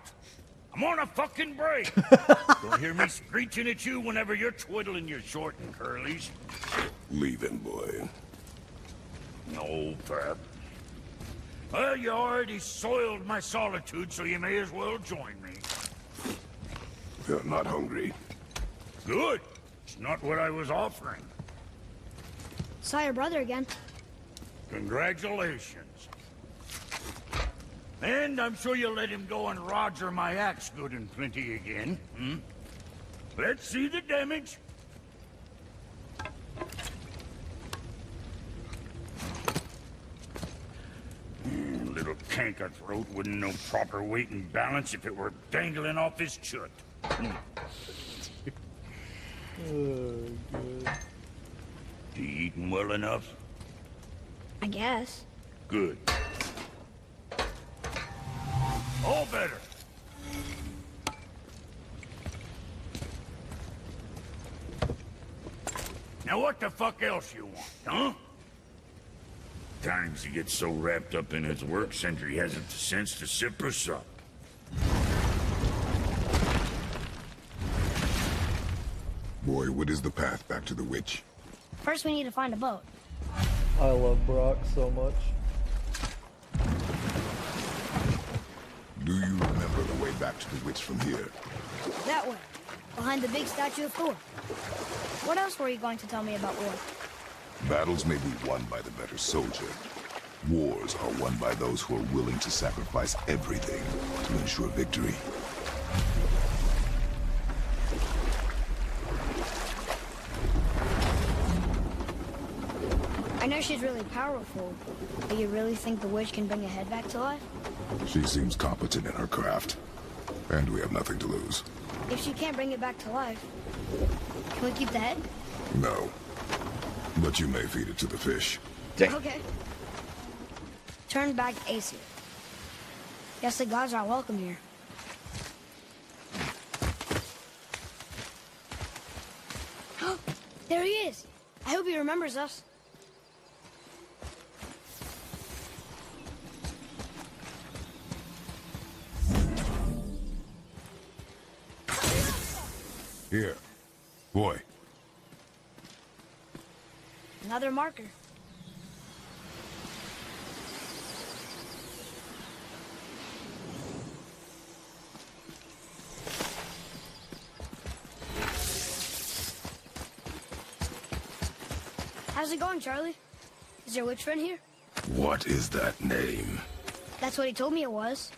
I'm on a fucking break. Don't hear me screeching at you whenever you're twiddling your short and curlies. Leave him, boy. No, Pep. Well, you already soiled my solitude, so you may as well join me. You're not hungry. Good. It's not what I was offering. Saw your brother again. Congratulations. And I'm sure you'll let him go and roger my axe good and plenty again. Hmm? Let's see the damage. Little canker throat wouldn't know proper weight and balance if it were dangling off his chut. Oh, good. You eating well enough? I guess. Good. All better. Now what the fuck else you want, huh? Times he gets so wrapped up in his work, Sentry hasn't the sense to sip or sup. Boy, what is the path back to the witch? First, we need to find a boat. I love Brock so much. Do you remember the way back to the witch from here? That way, behind the big statue of Thor. What else were you going to tell me about war? Battles may be won by the better soldier. Wars are won by those who are willing to sacrifice everything to ensure victory. I know she's really powerful, but you really think the witch can bring a head back to life? She seems competent in her craft, and we have nothing to lose. If she can't bring it back to life, can we keep the head? No. But you may feed it to the fish. Okay. Turn back to Aesir. Guess the gods aren't welcome here. There he is! I hope he remembers us. Here. Boy. Another marker. How's it going, Charlie? Is your witch friend here? What is that name? That's what he told me it was.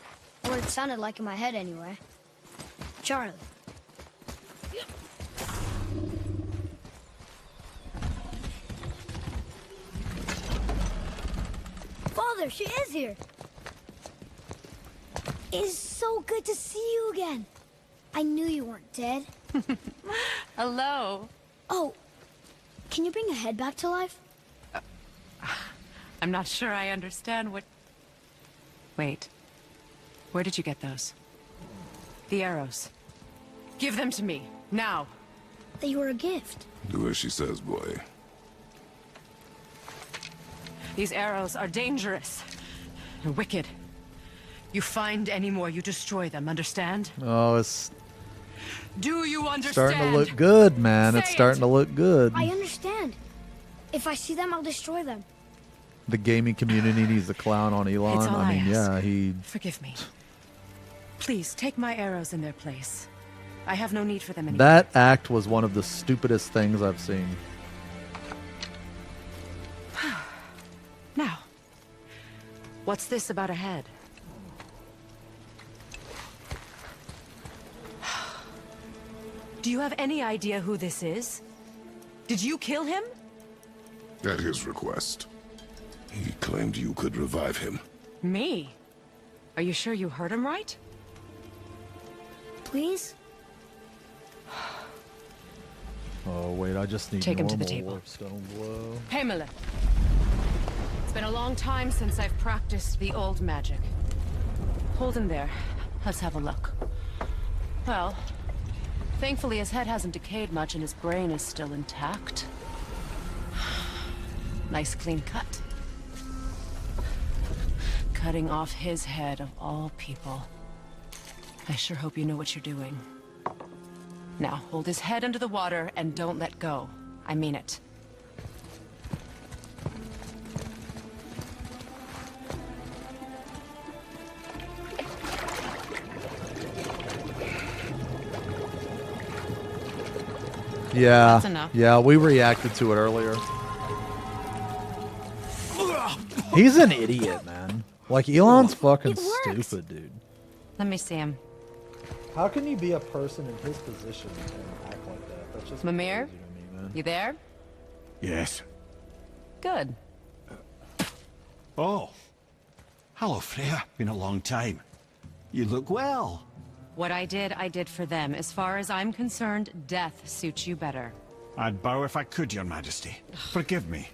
Or it sounded like in my head anyway. Charlie. Father, she is here. It's so good to see you again. I knew you weren't dead. Hello. Oh, can you bring a head back to life? I'm not sure I understand what... Wait. Where did you get those? The arrows. Give them to me, now. They were a gift. Do as she says, boy. These arrows are dangerous. And wicked. You find any more, you destroy them, understand? Oh, it's Do you understand? starting to look good, man. It's Say starting to look good. I understand. If I see them, I'll destroy them. The gaming community needs a clown on Elon. It's all I mean, I ask. yeah, he... Forgive me. Please, take my arrows in their place. I have no need for them anymore. That act was one of the stupidest things I've seen. Now, what's this about a head? Do you have any idea who this is? Did you kill him? At his request. He claimed you could revive him. Me? Are you sure you heard him right? Please? Oh, wait, I just need Take him to normal the table. warpstone blow. Pamela. It's been a long time since I've practiced the old magic. Hold him there. Let's have a look. Well, thankfully his head hasn't decayed much and his brain is still intact. Nice clean cut. Cutting off his head of all people. I sure hope you know what you're doing. Now, hold his head under the water and don't let go. I mean it. Yeah. That's enough. Yeah, we reacted to it earlier. He's an idiot, man. Like, Elon's fucking stupid, dude. Let me see him. How can you be a person in his position and act like that? That's just Mimir? crazy to me, man. You there? Yes. Good. Oh. Hello, Freya. Been a long time. You look well. What I did for them. As far as I'm concerned, death suits you better. I'd bow if I could, Your Majesty. Forgive me.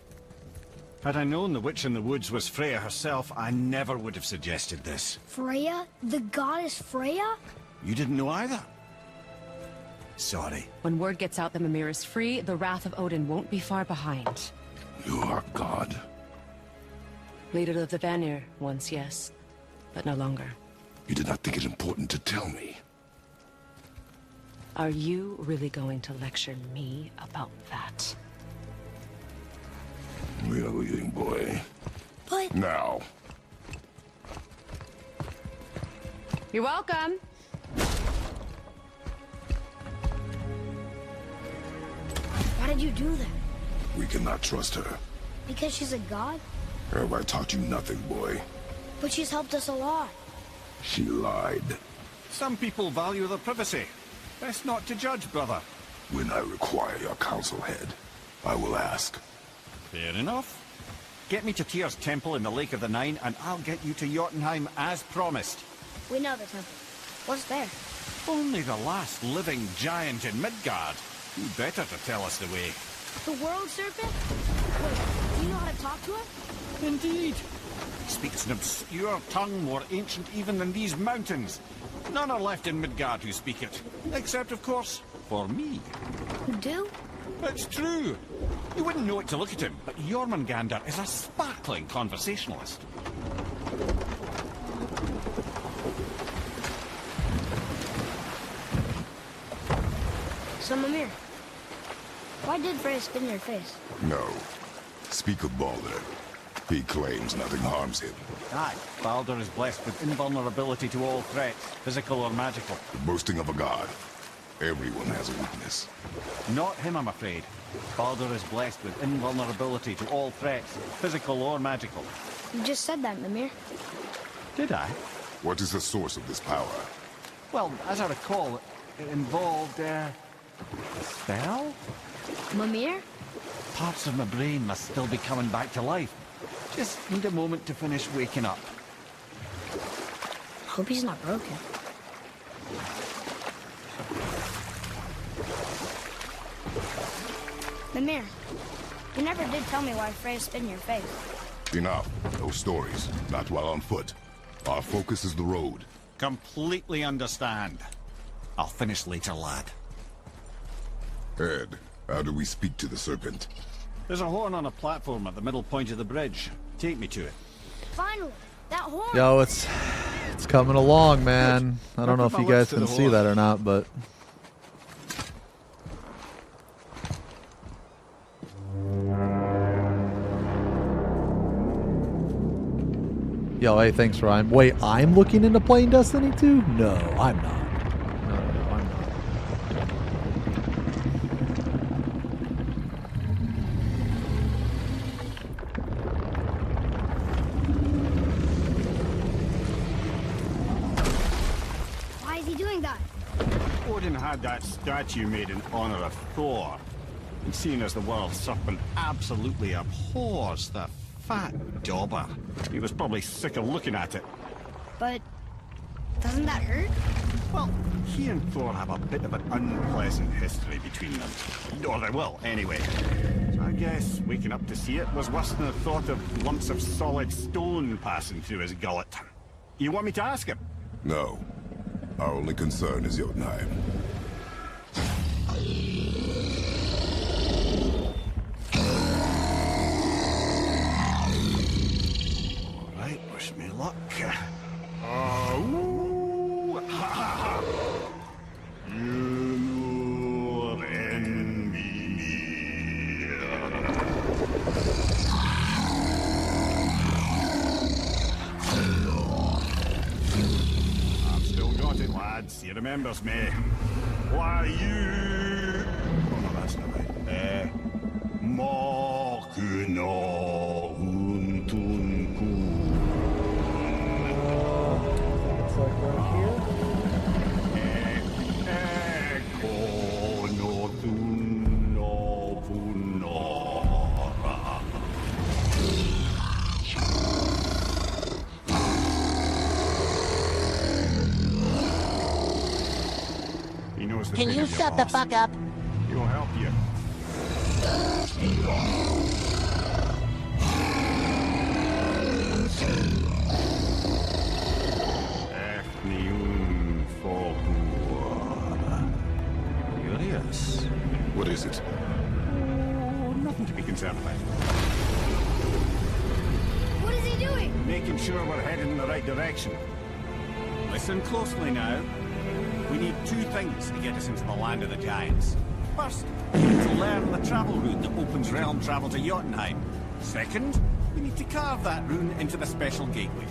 Had I known the witch in the woods was Freya herself, I never would have suggested this. Freya? The goddess Freya? You didn't know either? Sorry. When word gets out that Mimir is free, the wrath of Odin won't be far behind. You are God. Leader of the Vanir, once yes, but no longer. You did not think it important to tell me. Are you really going to lecture me about that? We are leaving, boy. But... Now. You're welcome. Why did you do that? We cannot trust her. Because she's a god? Have I taught you nothing, boy? But she's helped us a lot. She lied. Some people value their privacy. Best not to judge, brother. When I require your counsel, head, I will ask. Fair enough. Get me to Tyr's temple in the Lake of the Nine, and I'll get you to Jotunheim as promised. We know the temple. What's there? Only the last living giant in Midgard. Who better to tell us the way? The world serpent? Wait, do you know how to talk to her? Indeed. Speaks an obscure tongue more ancient even than these mountains. None are left in Midgard who speak it. Except, of course, for me. You do? It's true. You wouldn't know it to look at him, but Jormungandr is a sparkling conversationalist. So, Mimir, why did Freya spin your face? No. Speak of Baldur. He claims nothing harms him. Aye, Baldur is blessed with invulnerability to all threats, physical or magical. The boasting of a god. Everyone has a weakness. Not him, I'm afraid. Baldur is blessed with invulnerability to all threats, physical or magical. You just said that, Mimir. Did I? What is the source of this power? Well, as I recall, it involved, a spell? Mimir? Parts of my brain must still be coming back to life. Just need a moment to finish waking up. Hope he's not broken. Mimir, you never did tell me why Freya spit in your face. Enough. No stories. Not while on foot. Our focus is the road. Completely understand. I'll finish later, lad. Ed, how do we speak to the serpent? There's a horn on a platform at the middle point of the bridge. Take me to it. Finally, that horn. Yo, it's coming along, man. I don't know if you guys can see that or not, but yo, hey, thanks, Ryan. Wait, I'm looking into playing Destiny 2? No, I'm not. No, I'm not. Why is he doing that? Odin had that statue made in honor of Thor. And seeing as the world serpent absolutely abhors the fat dauber, he was probably sick of looking at it. But doesn't that hurt? Well, he and Thor have a bit of an unpleasant history between them. Or they will, anyway. So I guess waking up to see it was worse than the thought of lumps of solid stone passing through his gullet. You want me to ask him? No. Our only concern is Jotunheim. Alright, wish me luck. Oh! remembers me. Why you... Oh no, that's not right. Mokuno Untunku. It's like right here. Eko no Tuno Punora. He knows the Can pain you of your shut the boss. fuck up? He'll help you. Curious. What is it? Oh, nothing to be concerned about. What is he doing? Making sure we're heading in the right direction. Listen closely now. We need two things to get us into the land of the giants. First, we need to learn the travel route that opens realm travel to Jotunheim. Second, we need to carve that rune into the special gateway.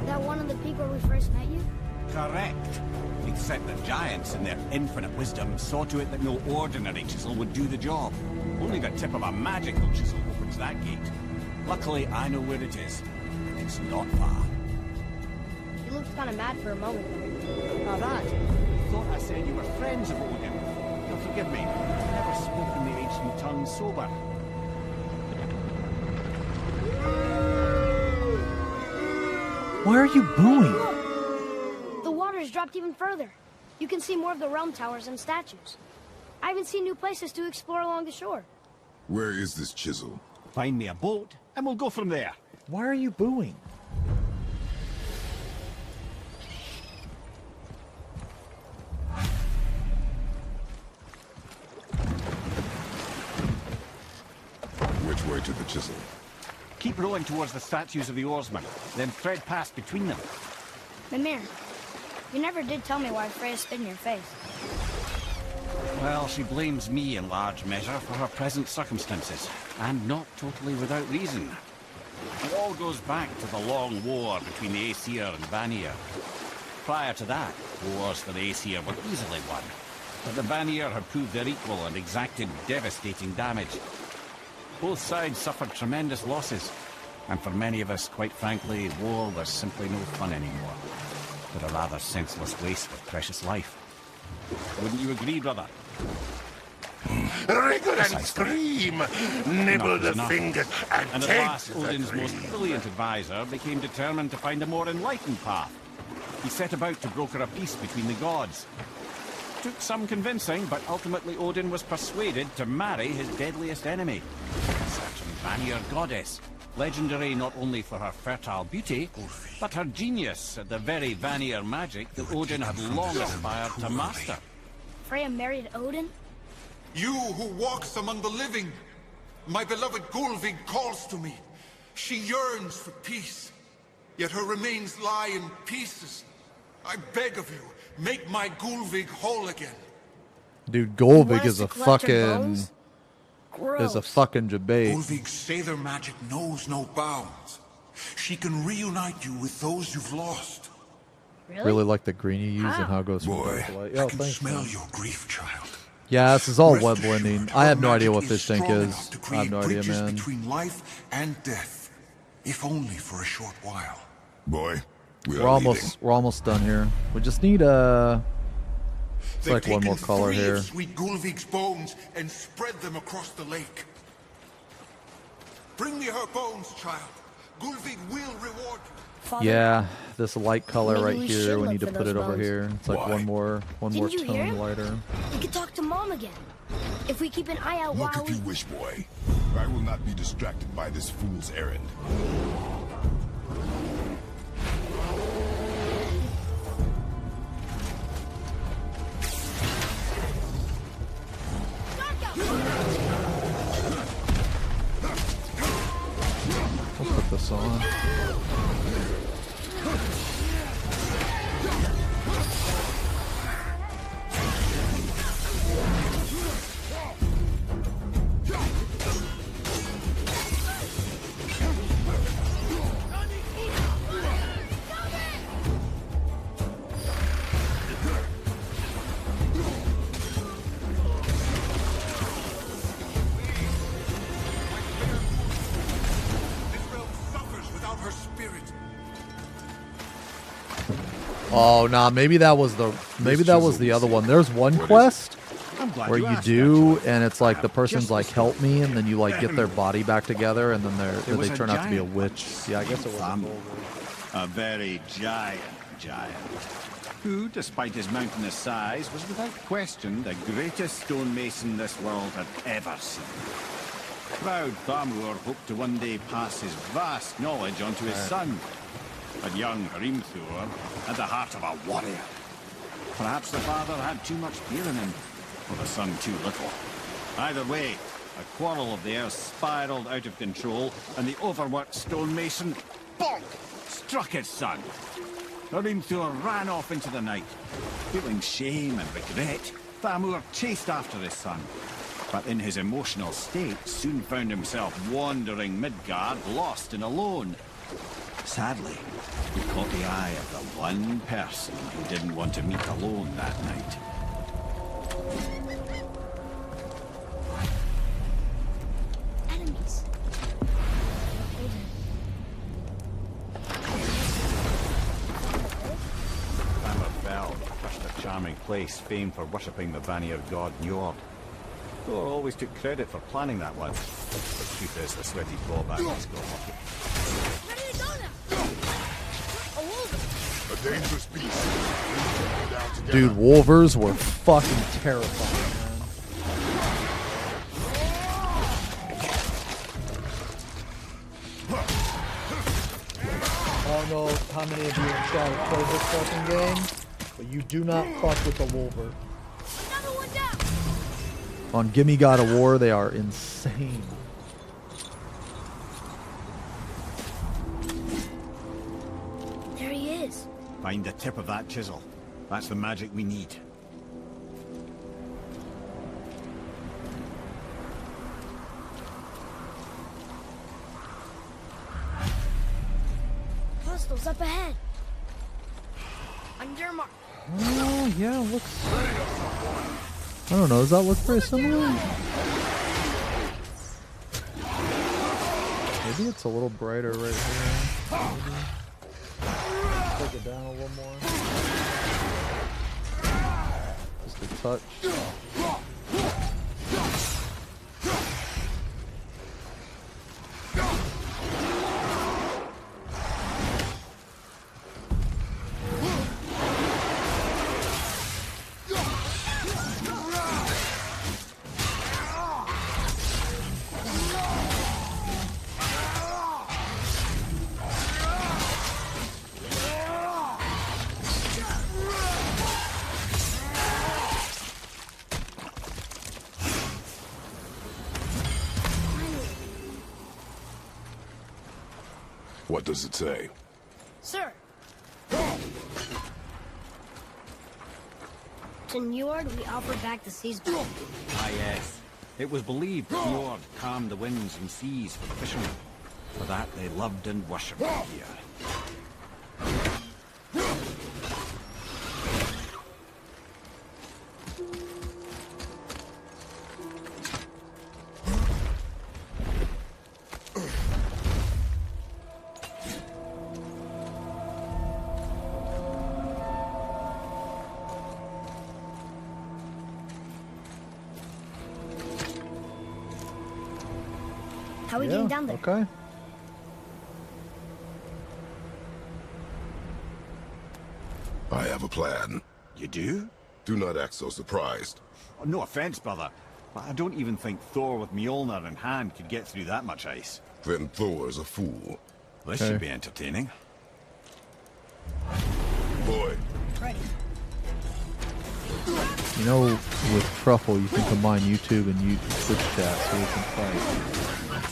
That one on the peak where we first met you? Correct. Except the giants, in their infinite wisdom, saw to it that no ordinary chisel would do the job. Only the tip of a magical chisel opens that gate. Luckily, I know where it is. It's not far. He looked kind of mad for a moment. Now that, thought I said you were friends of Odin. Now forgive me, I've never spoken the ancient tongue sober. Why are you booing? The water's dropped even further. You can see more of the realm towers and statues. I even see new places to explore along the shore. Where is this chisel? Find me a boat, and we'll go from there. Why are you booing? Which way to the chisel? Keep rowing towards the statues of the oarsmen, then thread past between them. Mimir, you never did tell me why Freya spit in your face. Well, she blames me in large measure for her present circumstances, and not totally without reason. It all goes back to the long war between the Aesir and Vanir. Prior to that, wars for the Aesir were easily won, but the Vanir had proved their equal and exacted devastating damage. Both sides suffered tremendous losses, and for many of us, quite frankly, war was simply no fun anymore, but a rather senseless waste of precious life. Wouldn't you agree, brother? Wriggle and scream, nibble the fingers, and And at take last, the Odin's cream. most brilliant advisor became determined to find a more enlightened path. He set about to broker a peace between the gods. Took some convincing, but ultimately Odin was persuaded to marry his deadliest enemy, a certain Vanir goddess, legendary not only for her fertile beauty, but her genius at the very Vanir magic that Odin had long aspired to master. Freya married Odin? You who walks among the living, my beloved Gulvig calls to me. She yearns for peace, yet her remains lie in pieces. I beg of you, make my Gulvig whole again. Dude, You want Golvig us is to a collect her fucking bones? is a fucking debate. Gulvig's sailor magic knows no bounds. She can reunite you with those you've lost. Really like the green you use and how it goes from Boy, dark to light. I Yo, can thanks, smell man. your grief, child. Yeah, this is all Rest web assured, blending. I have no her idea what magic fish tank strong is. enough to I have create no idea, bridges man. between life and death, if only for a short while. Boy, We're almost done here. We just need select one more color three here. of sweet Gulvig's bones and spread them across the lake. Bring me her bones, child. Gulvig will reward you. Yeah, this light color Maybe right we here. should We look need to for put those it over bones. here. It's like one more Didn't you hear tone him? lighter. We could talk to Mom again. If we keep an eye out Look while if you wish, boy. I will not be distracted by this fool's errand. We'll put this on. Oh, nah, maybe that was the other one. There's one quest where you do, and it's like the person's like, help me, and then you like get their body back together, and then they turn out to be a witch. Yeah, I guess it was a very giant, who, despite his mountainous size, was without question the greatest stonemason this world had ever seen. Proud Thamur hoped to one day pass his vast knowledge on to his son. But young Hrimthur had the heart of a warrior. Perhaps the father had too much fear in him, or the son too little. Either way, a quarrel of theirs spiraled out of control, and the overworked stonemason, bonk, struck his son. Hrimthur ran off into the night. Feeling shame and regret, Thamur chased after his son. But in his emotional state, soon found himself wandering Midgard, lost and alone. Sadly, he caught the eye of the one person who didn't want to meet alone that night. Enemies. Hammerfell first a charming place famed for worshipping the Vanir god Njord. Thor always took credit for planning that one. The truth is, the sweaty clawback has got lucky. A dangerous beast. Dude, wolvers were fucking terrifying, man. I don't know how many of you in chat have played this fucking game, but you do not fuck with a wolver. On Gimme God of War, they are insane. There he is. Find the tip of that chisel. That's the magic we need. Hostiles up ahead. On your mark. Oh, yeah, looks... I don't know, does that look very similar? Maybe it's a little brighter right here. Maybe. Take it down a little more. Just a touch. What does it say? Sir. To Njord, we offered back the seas back. Ah, yes. It was believed that Njord calmed the winds and seas for the fishermen. For that, they loved and worshipped him here. How are we getting down there? Okay. I have a plan. You do? Do not act so surprised. Oh, no offense, brother, but I don't even think Thor with Mjolnir in hand could get through that much ice. Then Thor's a fool. This should be entertaining. Boy. Ready. You know, with Truffle, you can combine YouTube and Twitch chat so you can fight.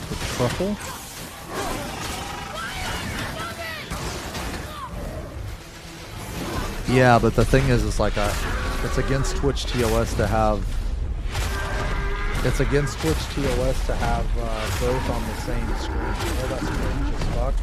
With Truffle? Yeah, but the thing is, it's like it's against Twitch TOS to have. It's against Twitch TOS to have both on the same screen. You know that's cringe as fuck.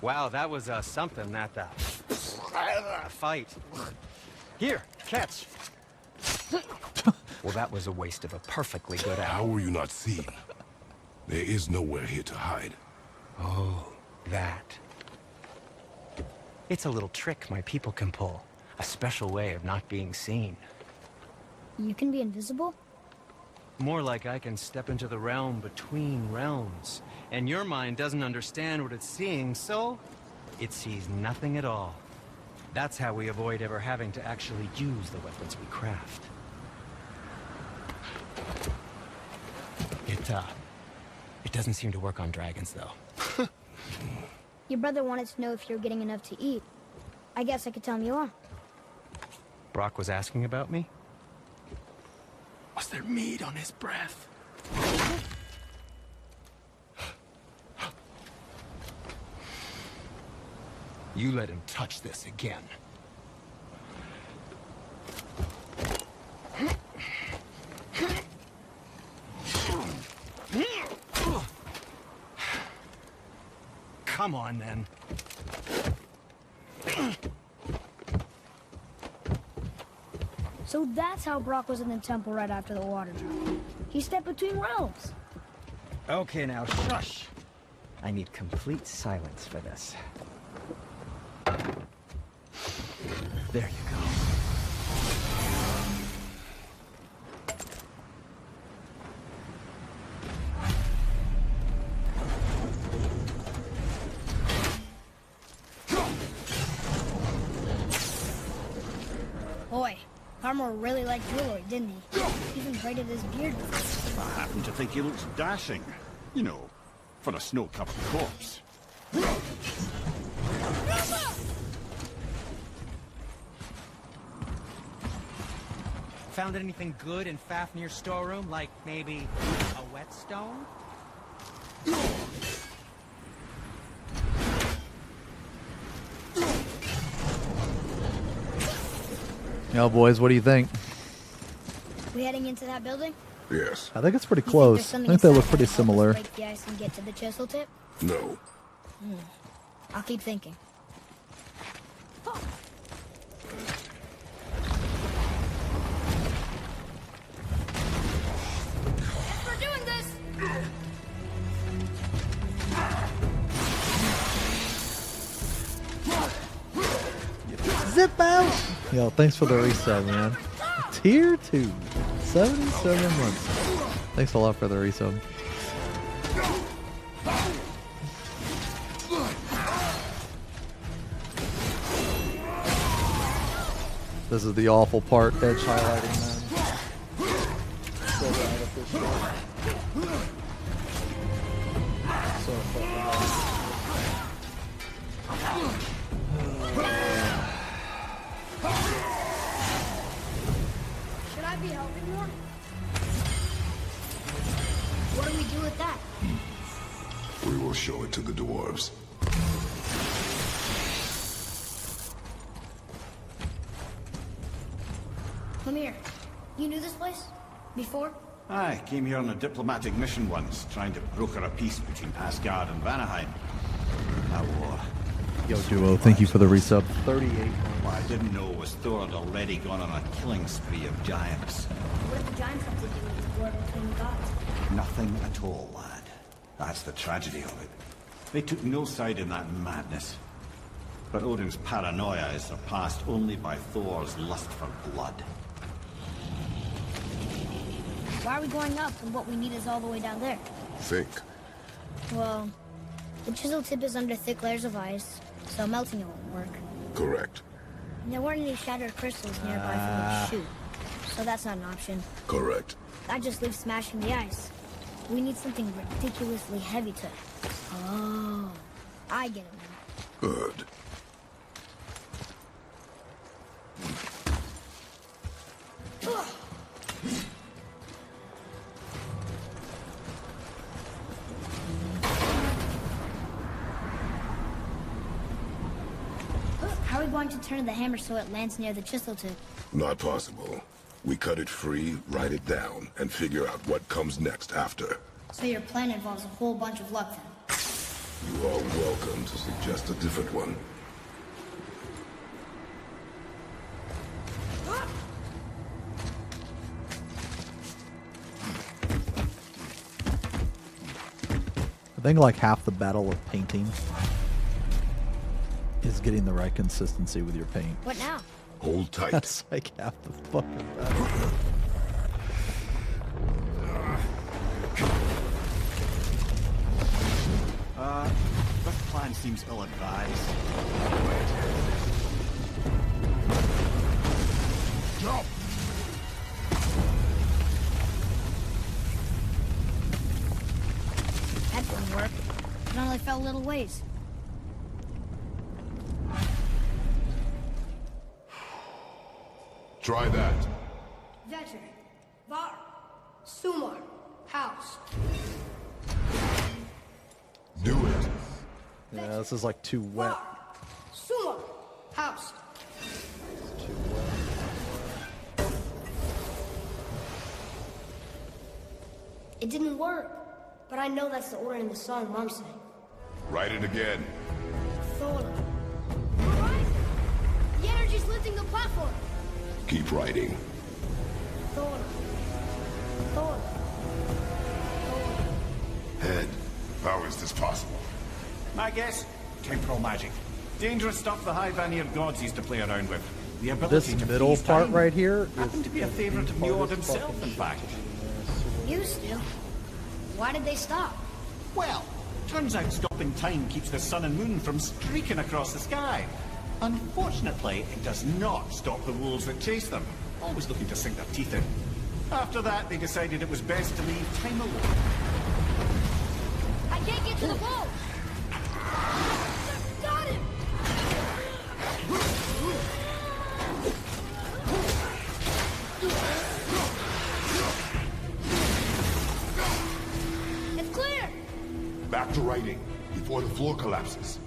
Wow, that was something, that fight. Here, catch. Well, that was a waste of a perfectly good hour. How were you not seen? There is nowhere here to hide. Oh, that. It's a little trick my people can pull. A special way of not being seen. You can be invisible? More like I can step into the realm between realms. And your mind doesn't understand what it's seeing, so it sees nothing at all. That's how we avoid ever having to actually use the weapons we craft. It doesn't seem to work on dragons, though. Your brother wanted to know if you're getting enough to eat. I guess I could tell him you are. Brock was asking about me? Was there meat on his breath? You let him touch this again. Come on, then. So that's how Brock was in the temple right after the water drop. He stepped between realms. Okay, now shush. I need complete silence for this. There you go. Boy, Armor really liked jewelry, didn't he? Even braided his beard with it. I happen to think he looks dashing. You know, for a snow-covered corpse. Found anything good in Fafnir's storeroom? Like maybe a whetstone? Yo, boys, what do you think? We heading into that building? Yes. I think it's pretty You think close. there's I something think they look inside pretty that can help us similar. break the ice and get to the chisel tip? No. I'll keep thinking. We're doing this! Zip out! Yo, thanks for the resub, man. Tier 2. 77 months. Thanks a lot for the resub. This is the awful part, edge highlighting, man. So bad at this shit. So fucking bad. Should I be helping more? What do we do with that? We will show it to the dwarves. Come here. You knew this place? Before? I came here on a diplomatic mission once, trying to broker a peace between Asgard and Vanaheim. That war. Yo, Duo, thank you for the resub. 38. What I didn't know was Thor had already gone on a killing spree of giants. What did the giants have to do with the war between the gods? Nothing at all, lad. That's the tragedy of it. They took no side in that madness. But Odin's paranoia is surpassed only by Thor's lust for blood. Why are we going up when what we need is all the way down there? Think. Well, the chisel tip is under thick layers of ice, so melting it won't work. Correct. And there weren't any shattered crystals nearby for me to shoot, so that's not an option. Correct. That just leaves smashing the ice. We need something ridiculously heavy to... Oh, I get it now. Good. How are we going to turn the hammer so it lands near the chisel tip? Not possible. We cut it free, write it down, and figure out what comes next after. So your plan involves a whole bunch of luck then? You are welcome to suggest a different one. I think like half the battle of painting is getting the right consistency with your paint. What now? Hold tight. That's like half the fucking battle. This plan seems ill-advised. Jump! That didn't work. It only fell a little ways. Try that. Veteran, Var, Sumar, House. Do it. Yeah, this is like too wet. Sumar, House. It didn't work, but I know that's the order in the song Mom sang. Write it again. Thola. Horizon! The energy's lifting the platform. Keep writing. Thola. Thola. Head. How is this possible? My guess? Temporal magic. Dangerous stuff the high Vanir gods used to play around with. The ability This to middle freeze part time right here happened to be a favorite of Njord himself, in fact. Used to. Why did they stop? Well, turns out stopping time keeps the sun and moon from streaking across the sky. Unfortunately, it does not stop the wolves that chase them, always looking to sink their teeth in. After that, they decided it was best to leave time alone. I can't get to the ball! Got him! It's clear! Back to writing, before the floor collapses.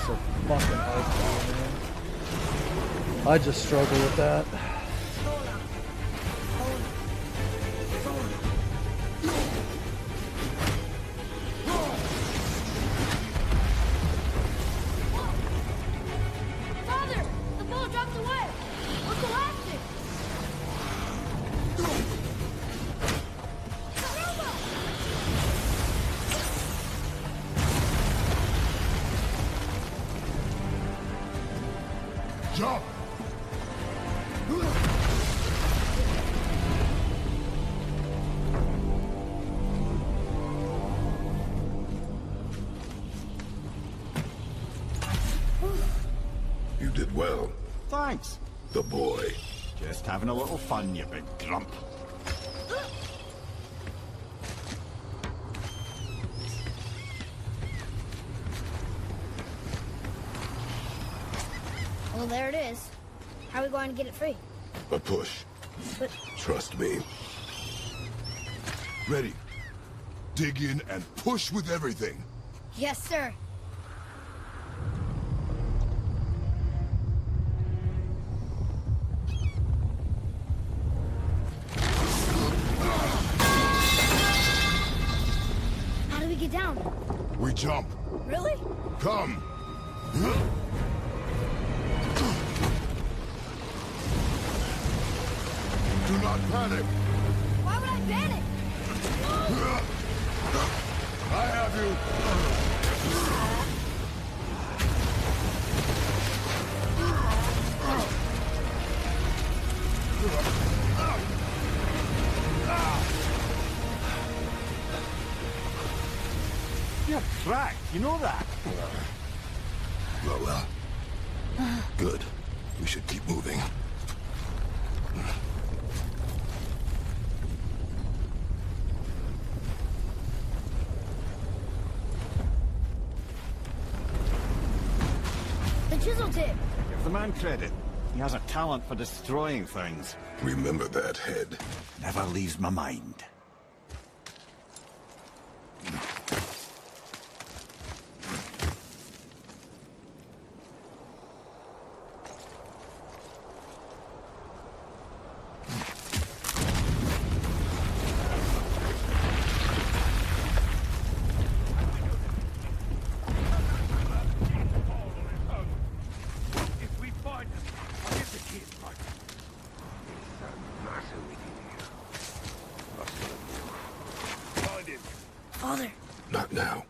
So fucking hard, man. I just struggle with that. Father! The ball dropped away! We're collapsing! Jump! You did well. Thanks. The boy. Just having a little fun, you big grump. Well, there it is. How are we going to get it free? A push. But Trust me. Ready. Dig in and push with everything. yes, sir. How do we get down? We jump. Really? Come. Do not panic. Why would I panic? I have you. You're cracked, you know that? Well. Good. We should keep moving. The chisel tip. Give the man credit. He has a talent for destroying things. Remember that head. Never leaves my mind. Father. Not now.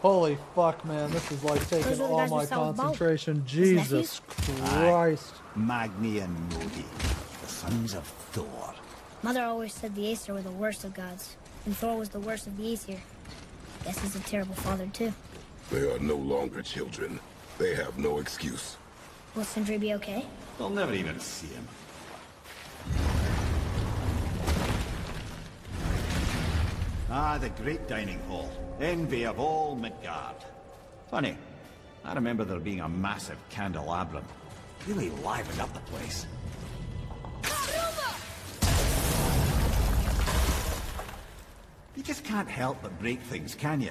Holy fuck, man. This is like taking Those are the all guys we my saw with Bo. concentration. His Jesus Christ. Magni and Nodi, the sons of Thor. Mother always said the Aesir were the worst of gods, and Thor was the worst of the Aesir. Guess he's a terrible father, too. They are no longer children. They have no excuse. Will Sindri be okay? They'll never even see him. Ah, the great dining hall. Envy of all Midgard. Funny, I remember there being a massive candelabrum. Really livened up the place. You just can't help but break things, can you?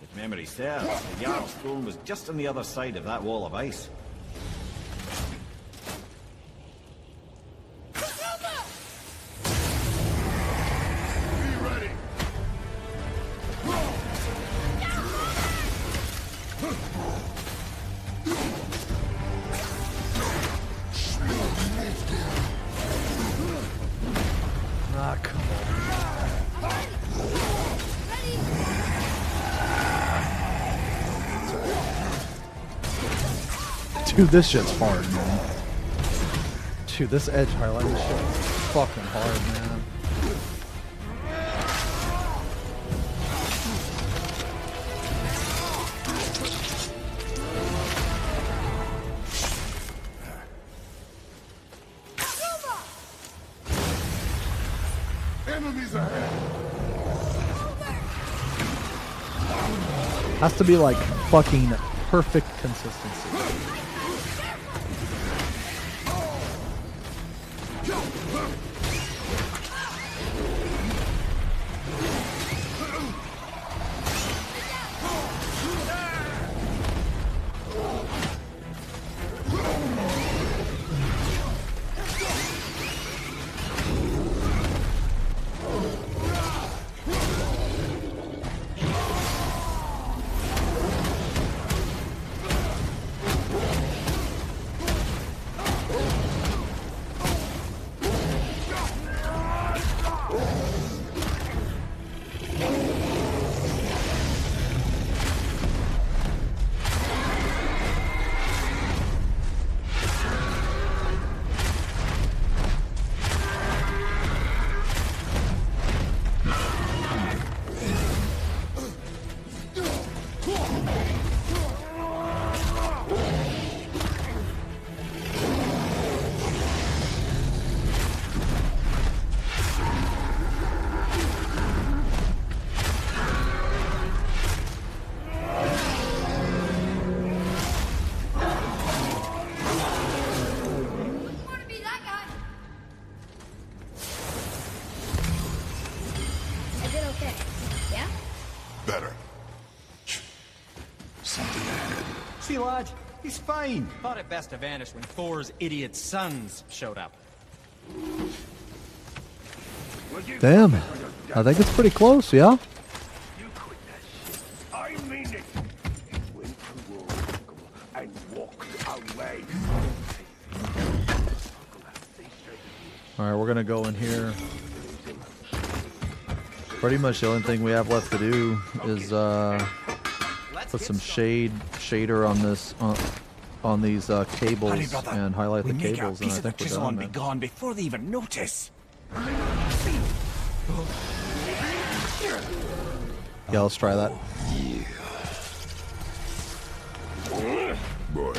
If memory serves, the Jarl's throne was just on the other side of that wall of ice. Ah, come on. Dude, this shit's hard, man. Dude, this edge highlight shit is fucking hard, man. Enemies ahead. Has to be like fucking perfect consistency. I did okay. Yeah? Better. See, lad, he's fine. Thought it best to vanish when Thor's idiot sons showed up. Damn. I think it's pretty close, yeah? I mean it. Went to war and walked away. Alright, we're gonna go in here. Pretty much the only thing we have left to do is put some shader on this on these cables Hurry, brother. and highlight We the make our cables, and I piece of the think we're chisel done. and be Man. gone before they even notice. Yeah, let's try that. Boy.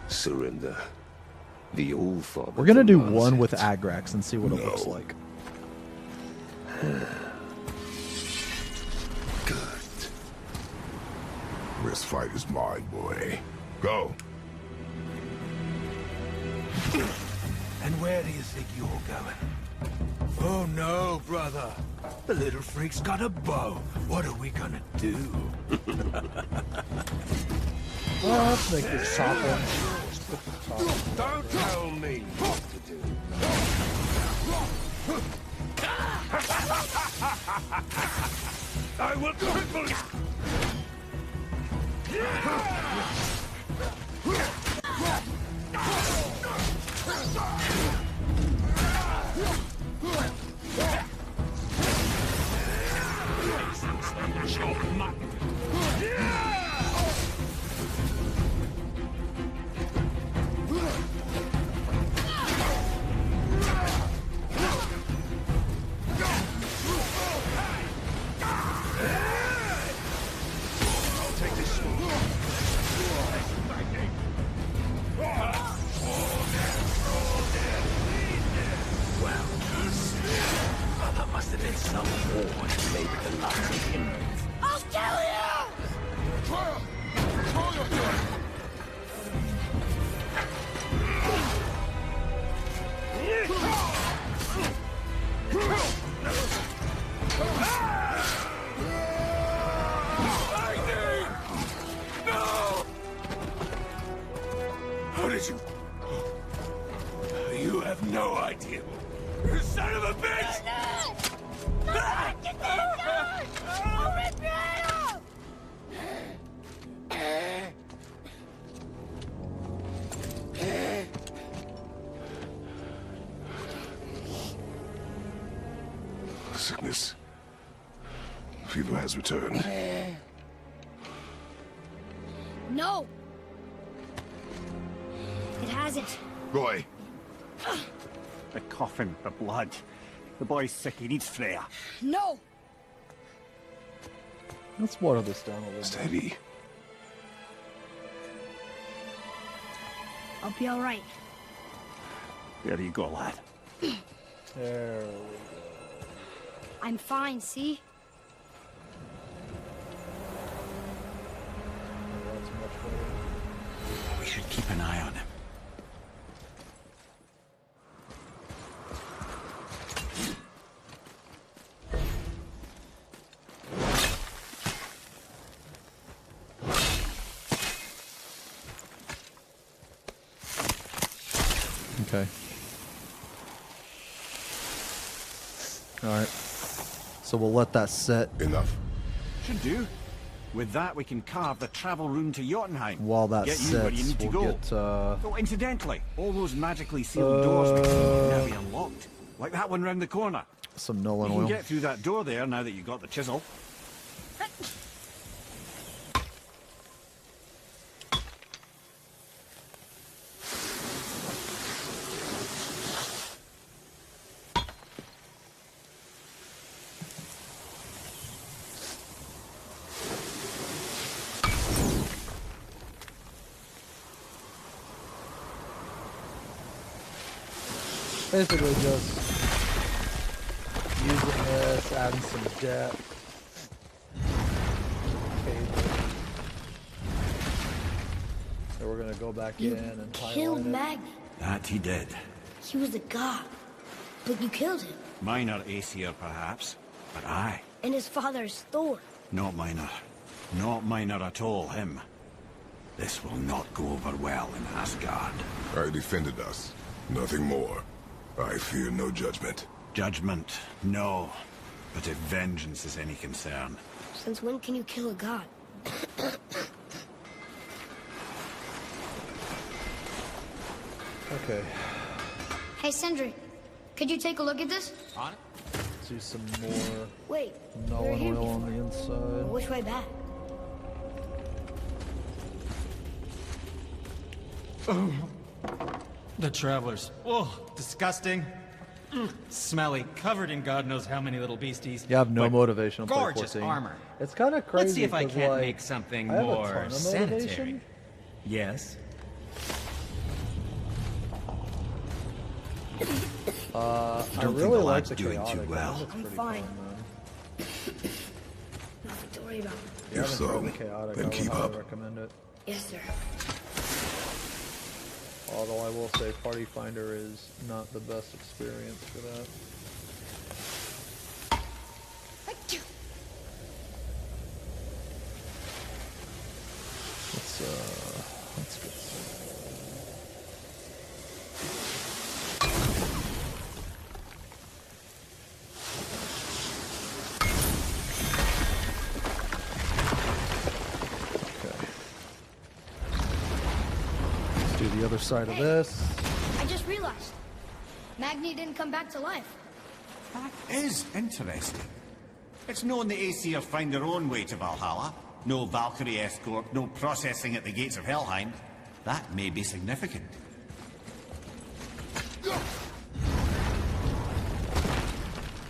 Surrender. The old father. We're gonna do one with Agrax and see what it looks like. This fight is mine, boy. Go. And where do you think you're going? Oh no, brother. The little freak's got a bow. What are we gonna do? Well, let's make this top one. Don't tell me what to do. I will cripple you. How did you? You have no idea. You son of a bitch! No! Get that gun! I'll rip your head off! Sickness. Fever has returned. No! It hasn't. Roy. The coughing, the blood. The boy's sick, he needs Freya. No! Let's water this down a little Steady. bit. I'll be alright. There you go, lad. There we go. I'm fine, see? That's much better. We should keep an eye on him. Okay. Alright. So we'll let that set. Enough. Should do. With that, we can carve the travel rune to Jotunheim. While that get you where you sets, need to we'll go. get, Oh, incidentally, all those magically sealed doors can now be unlocked. Like that one round the corner. some Nolan You can oil. get through that door there now that you've got the chisel. Basically just using this, adding some depth. So we're gonna go back in and Killed highlight it. Magni. That he did. He was a god. But you killed him. Minor Aesir, perhaps, but I. And his father's Thor. Not minor. Not minor at all, him. This will not go over well in Asgard. I defended us. Nothing more. I fear no judgment. Judgment, no. But if vengeance is any concern. Since when can you kill a god? Okay, Hey, Sindri. Could you take a look at this? On it? let's do some more Wait, we were Nolan here oil on before. the inside. Which way back? The travelers. Oh, disgusting. Smelly, covered in God knows how many little beasties. You have no but motivation to play gorgeous 14. armor. It's kind of crazy. Let's see if I 'cause, can't like, make something I have a more ton of sanitary. motivation. Yes. I don't really think the like lad's the doing chaotic. too well. I'm fine. Nothing to worry about. you If haven't so, tried the chaotic, then I would keep highly up. recommend it. Yes, sir. Although I will say Party Finder is not the best experience for that. Let's get Let's do the other side of this. I just realized. Magni didn't come back to life. That is interesting. It's known the Aesir find their own way to Valhalla. No Valkyrie escort, no processing at the gates of Helheim. That may be significant.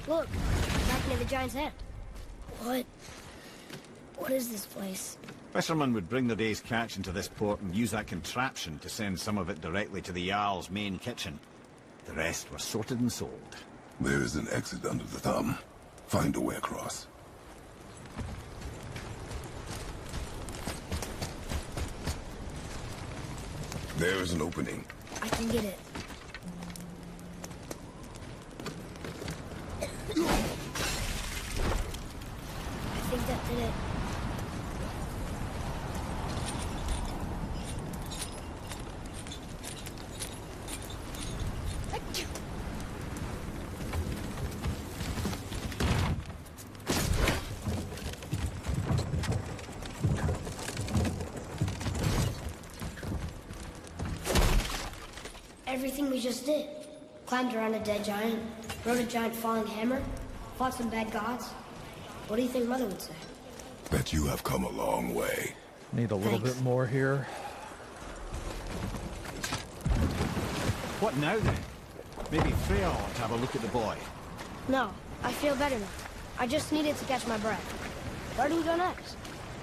Look, back near the giant's head. What is this place? Fishermen would bring their day's catch into this port and use that contraption to send some of it directly to the Jarl's main kitchen. The rest were sorted and sold. There is an exit under the thumb. Find a way across. There is an opening. I can get it. I think that did it. Everything we just did. Climbed around a dead giant, rode a giant falling hammer, fought some bad gods. What do you think Mother would say? That you have come a long way. Need a little bit more here. What now then? Maybe Freya ought to have a look at the boy. No, I feel better now. I just needed to catch my breath. Where do we go next?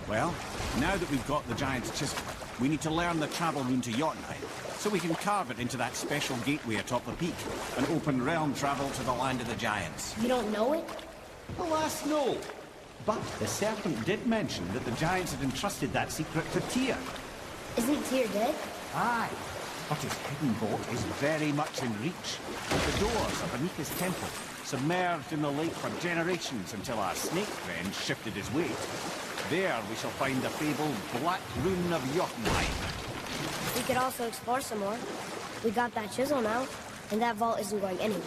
Well, now that we've got the giant's chisel, we need to learn the travel rune to Jotunheim, so we can carve it into that special gateway atop the peak, and open realm travel to the land of the giants. You don't know it? Alas, no. But the serpent did mention that the giants had entrusted that secret to Tyr. Isn't Tyr dead? Aye, but his hidden vault is very much in reach. The doors are beneath his temple, submerged in the lake for generations until our snake friend shifted his weight. There we shall find the fabled Black Rune of Jotunheim. We could also explore some more. We got that chisel now, and that vault isn't going anywhere.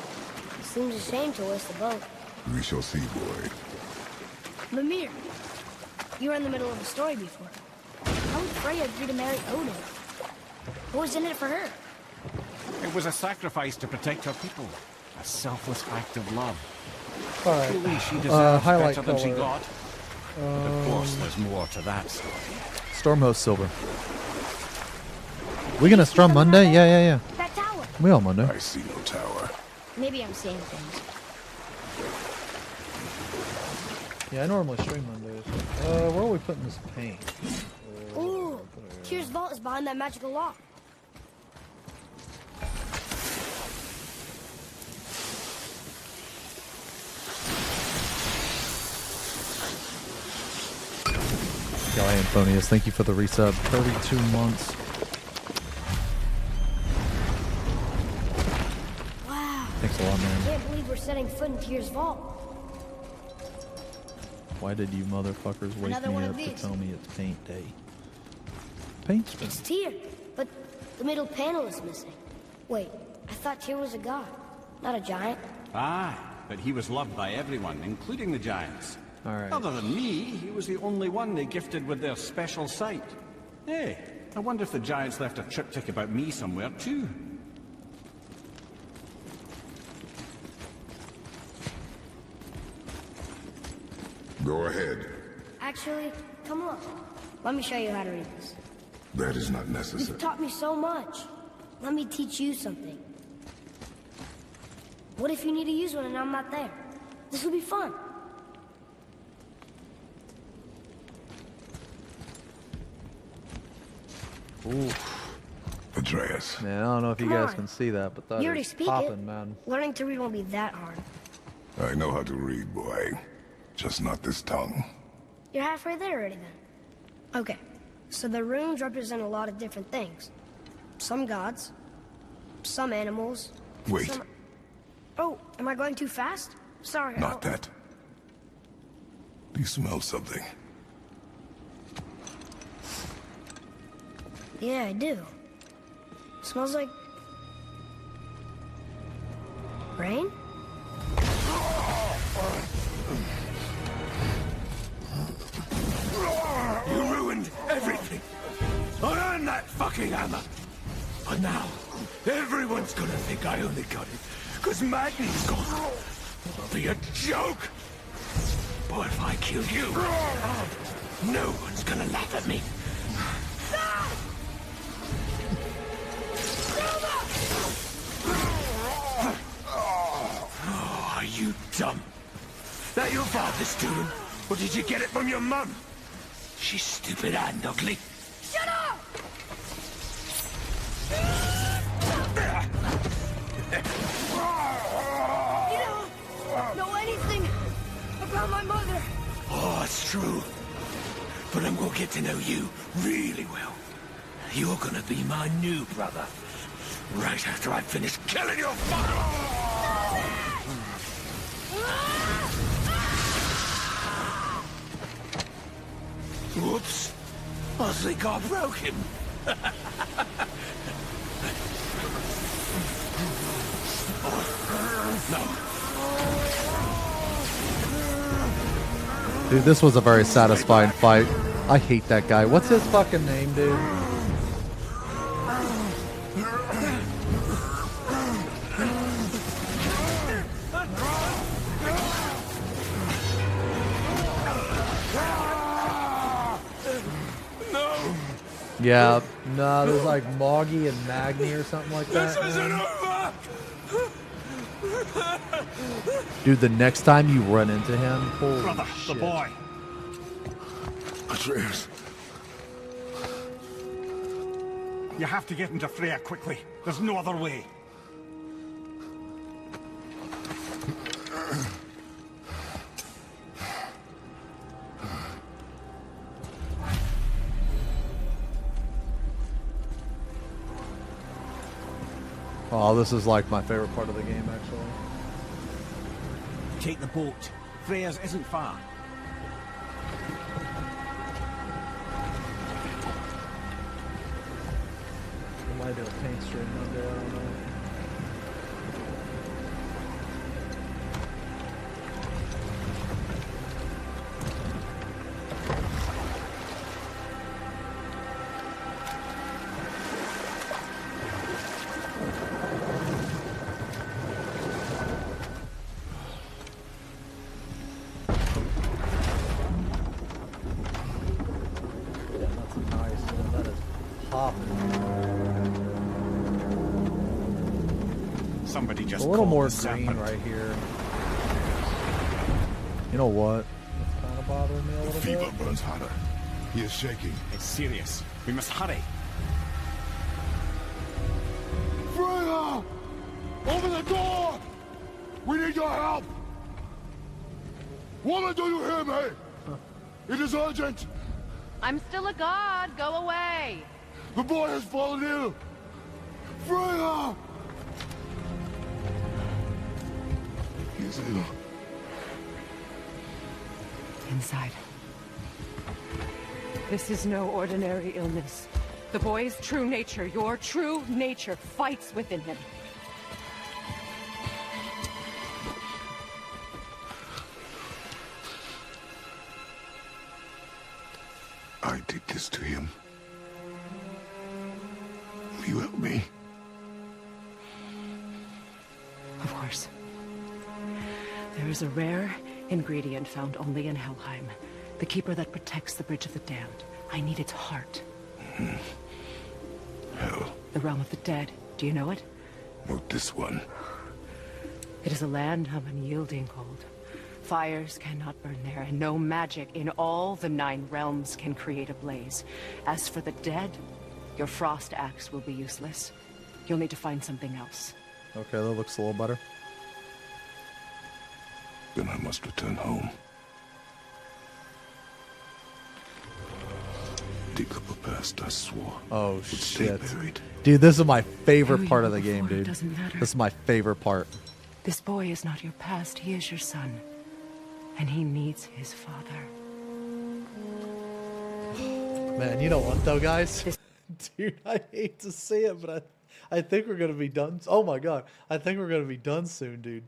It seems a shame to waste the boat. We shall see, boy. Mimir, you were in the middle of a story before. How would Freya agree to marry Odin? What was in it for her? It was a sacrifice to protect her people. A selfless act of love. All right. Truly, she deserves highlight better than she color. got. But of course, there's more to that story. Stormhost Silver. We gonna strum Monday? Yeah. That tower. We all Monday. I see no tower. Maybe I'm seeing things. Yeah, I normally stream Mondays. Where are we putting this paint? Ooh, Tyr's vault is behind that magical lock. Guy Anthonius, thank you for the resub. 32 months. Wow. Thanks a lot, I man. can't believe we're setting foot in Tyr's vault. Why did you motherfuckers wake Another me one up of to these. tell me it's paint day? Paint spray. It's Tyr, but the middle panel is missing. Wait, I thought Tyr was a god, not a giant. Ah, but he was loved by everyone, including the giants. All right. Other than me, he was the only one they gifted with their special sight. Hey, I wonder if the giants left a triptych about me somewhere too. Go ahead. Actually, come on. Let me show you how to read this. That is not necessary. You've taught me so much. Let me teach you something. What if you need to use one and I'm not there? This will be fun. Ooh. Atreus. Man, I don't know if you Come guys on. can see that, but that You already is speak popping, it. man. Learning to read won't be that hard. I know how to read, boy. Just not this tongue. You're halfway there already then. Okay, so the runes represent a lot of different things. Some gods, some animals. Wait. Some... Oh, am I going too fast? Sorry. Not that. Do you smell something? Yeah, I do. Smells like... rain? You ruined everything. I earned that fucking hammer. But now, everyone's gonna think I only got it because Magni's gone. It'll be a joke. But if I kill you, no one's gonna laugh at me. Oh, are you dumb? That your father's doing? Or did you get it from your mum? She's stupid and ugly. Shut up! You don't know anything about my mother. Oh, it's true. But I'm gonna get to know you really well. You're gonna be my new brother. Right after I finish killing your father! Whoops. I think I broke him. Dude, this was a very satisfying fight. I hate that guy. What's his fucking name, dude? Yeah, no, there's like Moggy and Magni or something like that. This isn't over! Dude, the next time you run into him, holy Brother, shit. the boy. Atreus. You have to get into Freya quickly. There's no other way. Oh, this is like my favorite part of the game, actually. Take the boat. Freya's isn't far. I might do a paint stream one day, I don't know. Somebody just A little called more the green serpent. right here. You know what? It's kind of bothering me a little Fever bit. burns hotter. He is shaking. It's serious. We must hurry. Freya! Open the door! We need your help! Woman, do you hear me? It is urgent! I'm still a god. Go away. The boy has fallen ill! Freya! He is ill. Inside. This is no ordinary illness. The boy's true nature, your true nature, fights within him. I did this to him. Will you help me? Of course. There is a rare ingredient found only in Helheim. The keeper that protects the Bridge of the Damned. I need its heart. Hell. The realm of the dead. Do you know it? Not this one. It is a land of unyielding cold. Fires cannot burn there, and no magic in all the 9 realms can create a blaze. As for the dead, your frost axe will be useless. You'll need to find something else. Okay, that looks a little better. Then I must return home. dig up a past I swore. Oh would stay shit. buried. Dude, this is my favorite Who part you of the were game, before, it dude. doesn't matter. This is my favorite part. This boy is not your past, he is your son. And he needs his father. Man, you know what though, guys? Dude, I hate to say it, but I think we're gonna be done. Oh my god, I think we're gonna be done soon, dude.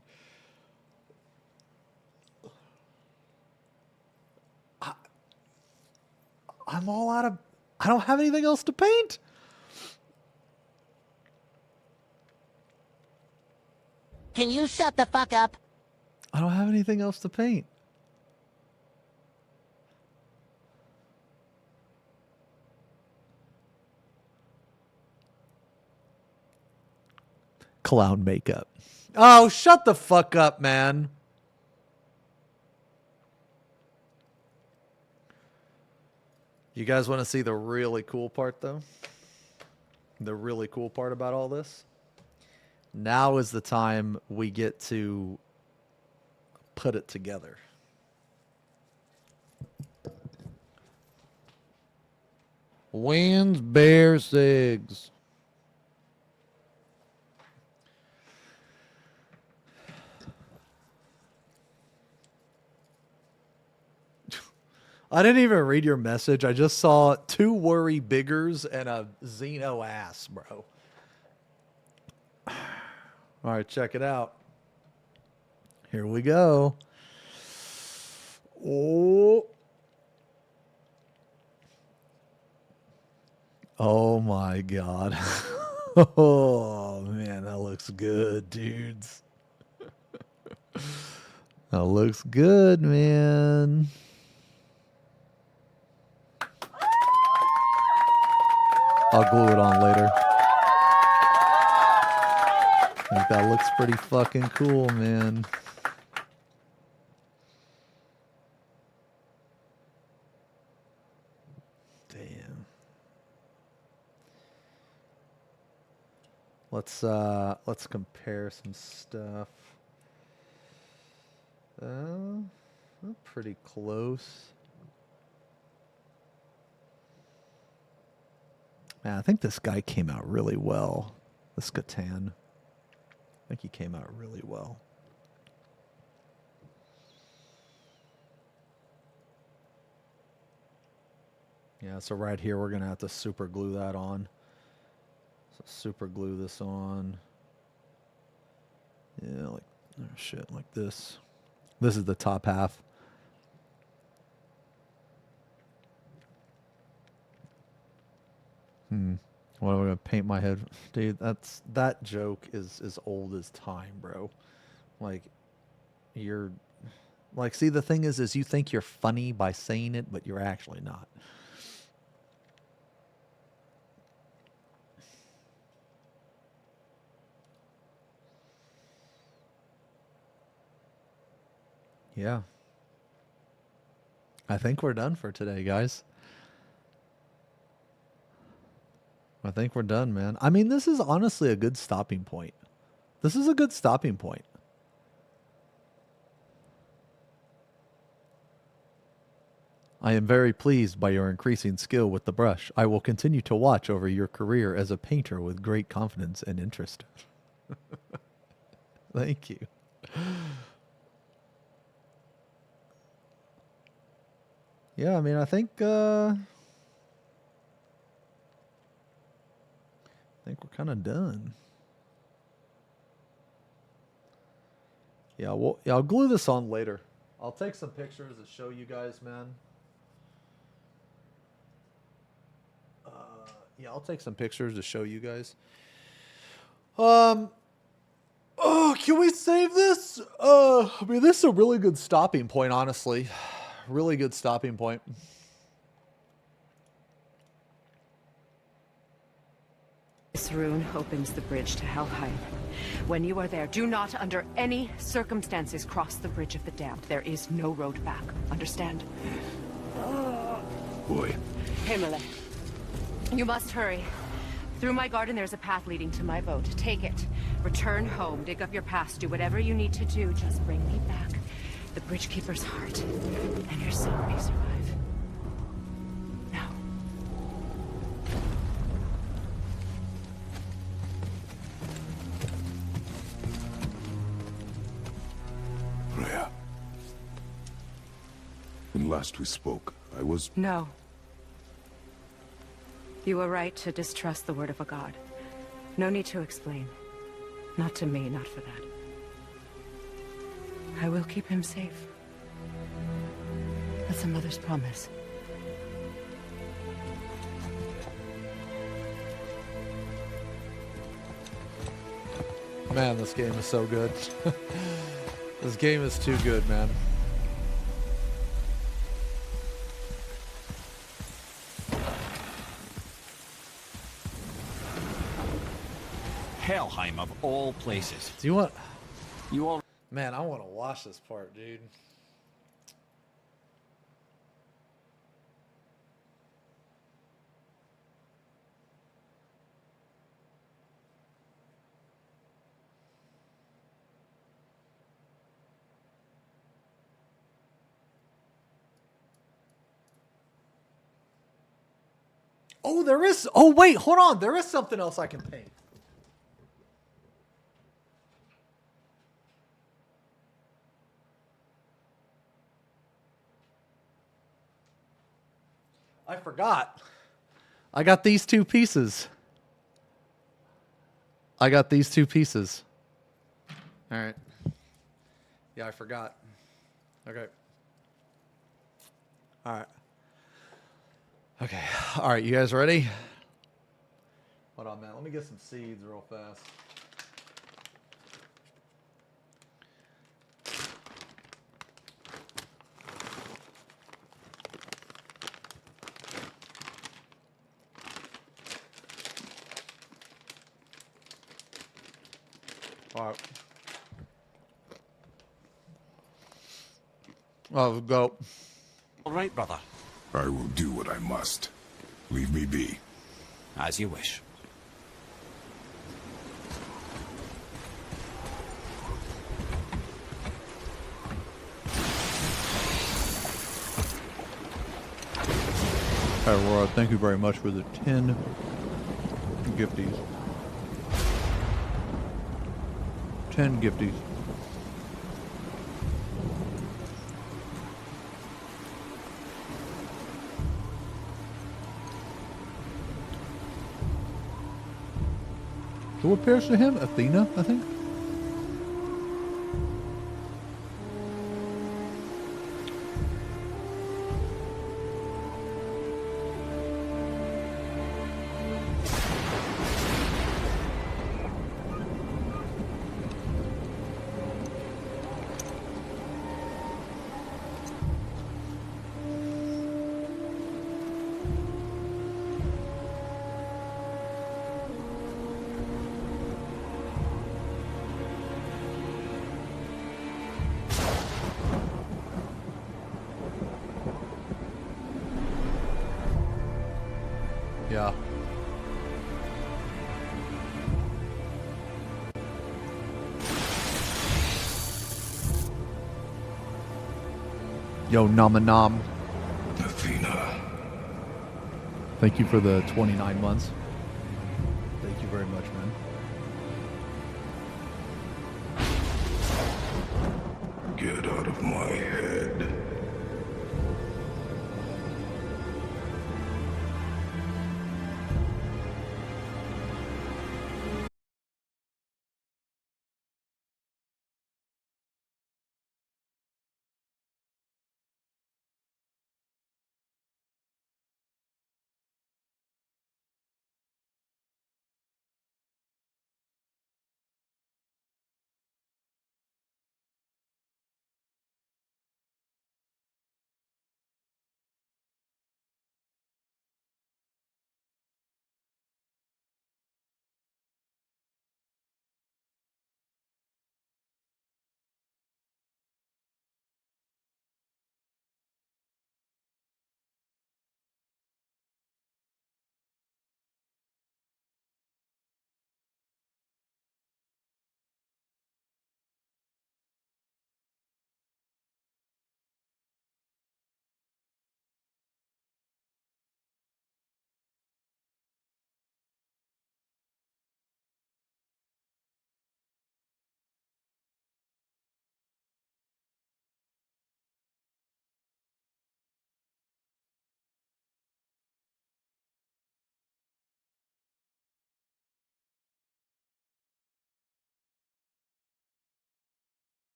I'm all out of. I don't have anything else to paint. Can you shut the fuck up? I don't have anything else to paint. Clown makeup. Oh, shut the fuck up, man. You guys want to see the really cool part, though? The really cool part about all this? Now is the time we get to put it together. Wins, bears, eggs. I didn't even read your message. I just saw 2 worry biggers and a Xeno ass, bro. All right, check it out. Here we go. Oh. Oh my god. Oh man, that looks good, dudes. That looks good, man. I'll glue it on later. I think that looks pretty fucking cool, man. Damn. Let's compare some stuff. Pretty close. Man, I think this guy came out really well. This Catan. I think he came out really well. Yeah, so right here we're going to have to super glue that on. So super glue this on. Yeah, like, oh shit, like this. This is the top half. What am I gonna paint my head? Dude, that joke is as old as time, bro. Like, you're like, see, the thing is you think you're funny by saying it, but you're actually not. Yeah. I think we're done for today, guys. I think we're done, man. I mean, this is honestly a good stopping point. This is a good stopping point. I am very pleased by your increasing skill with the brush. I will continue to watch over your career as a painter with great confidence and interest. Thank you. Yeah, I mean, I think we're kind of done. Yeah, well, yeah, I'll glue this on later. I'll take some pictures to show you guys, man. Yeah, I'll take some pictures to show you guys. Oh, can we save this? I mean, this is a really good stopping point, honestly. Really good stopping point. This rune opens the bridge to Helheim. When you are there, do not under any circumstances cross the bridge of the damned. There is no road back. Understand? Boy. Himmele. You must hurry. Through my garden, there's a path leading to my boat. Take it. Return home. Dig up your past. Do whatever you need to do. Just bring me back the Bridgekeeper's heart, and your son may survive. Now, When last we spoke, I was... No. You were right to distrust the word of a god. No need to explain. Not to me, not for that. I will keep him safe. That's a mother's promise. Man, this game is so good. This game is too good, man. Helheim of all places. Do you want... You all... Man, I want to watch this part, dude. Oh, there is... Oh, wait, hold on. There is something else I can paint. I forgot. I got these two pieces. All right. Yeah, I forgot. Okay. All right. Okay. All right, you guys ready? Hold on, man. Let me get some seeds real fast. All right. I'll go. All right, brother. I will do what I must. Leave me be. As you wish. Aurora, thank you very much for the 10 gifties. 10 gifties. Who appears to him? Athena, I think. Yeah. Yo, Nama Nam. Athena. Thank you for the 29 months. Thank you very much, man. Get out of my head.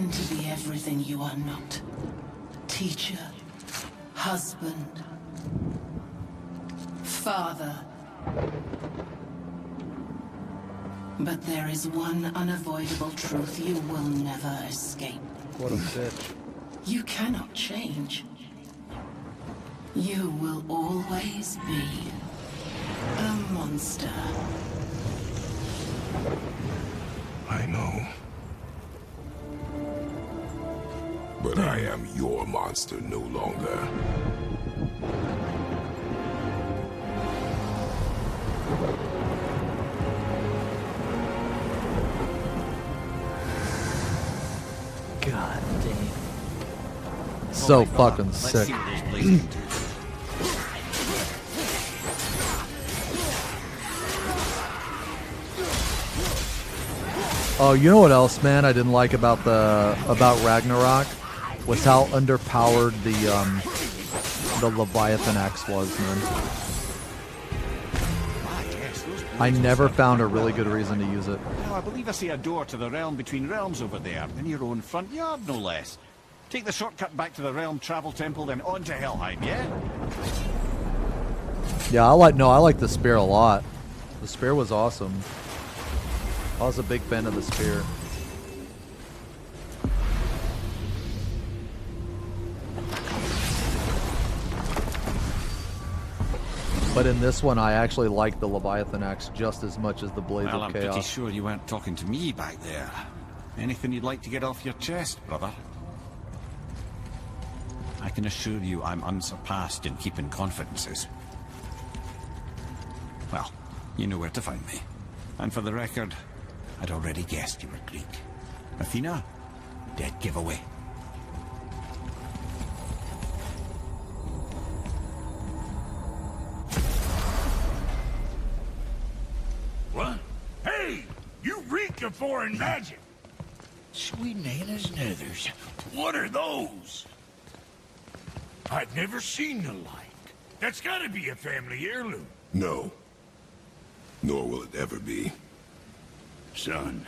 pretend to be everything you are not. Teacher, husband, father. But there is one unavoidable truth you will never escape. What a bitch. You cannot change. You will always be a monster. I know. But I am your monster no longer. God damn. So fucking sick. Oh, you know what else, man? I didn't like about Ragnarok was how underpowered the Leviathan X was, man. I never found a really good reason to use it. Now, I believe I see a door to the realm between realms over there, in your own front yard, no less. Take the shortcut back to the realm travel temple, then on to Helheim, yeah? Yeah, I like the spear a lot. The spear was awesome. I was a big fan of the spear. But in this one, I actually like the Leviathan Axe just as much as the Blades Well, of I'm Chaos. pretty sure you weren't talking to me back there. Anything you'd like to get off your chest, brother? I can assure you I'm unsurpassed in keeping confidences. Well, you know where to find me. And for the record, I'd already guessed you were Greek. Athena? Dead giveaway. What? Hey! You reek of foreign magic! Sweet Nana's nethers. What are those? I've never seen the like. That's gotta be a family heirloom. No. Nor will it ever be. Son,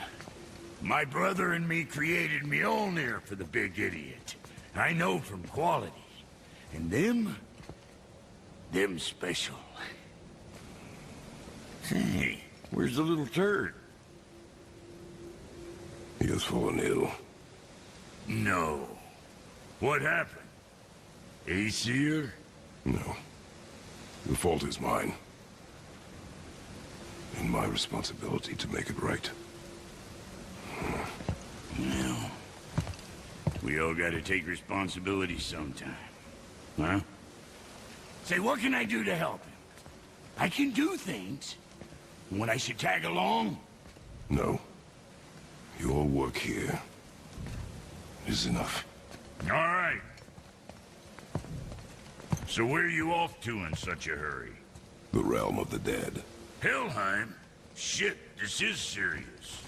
my brother and me created me Mjolnir for the big idiot. I know from quality. And them special. Hey, where's the little turd? He has fallen ill. No. What happened? Aesir? No. The fault is mine. And my responsibility to make it right. Well, we all gotta take responsibility sometime. Huh? Say, what can I do to help him? I can do things. When I should tag along? No. Your work here is enough. All right. So where are you off to in such a hurry? The realm of the dead. Helheim? Shit, this is serious.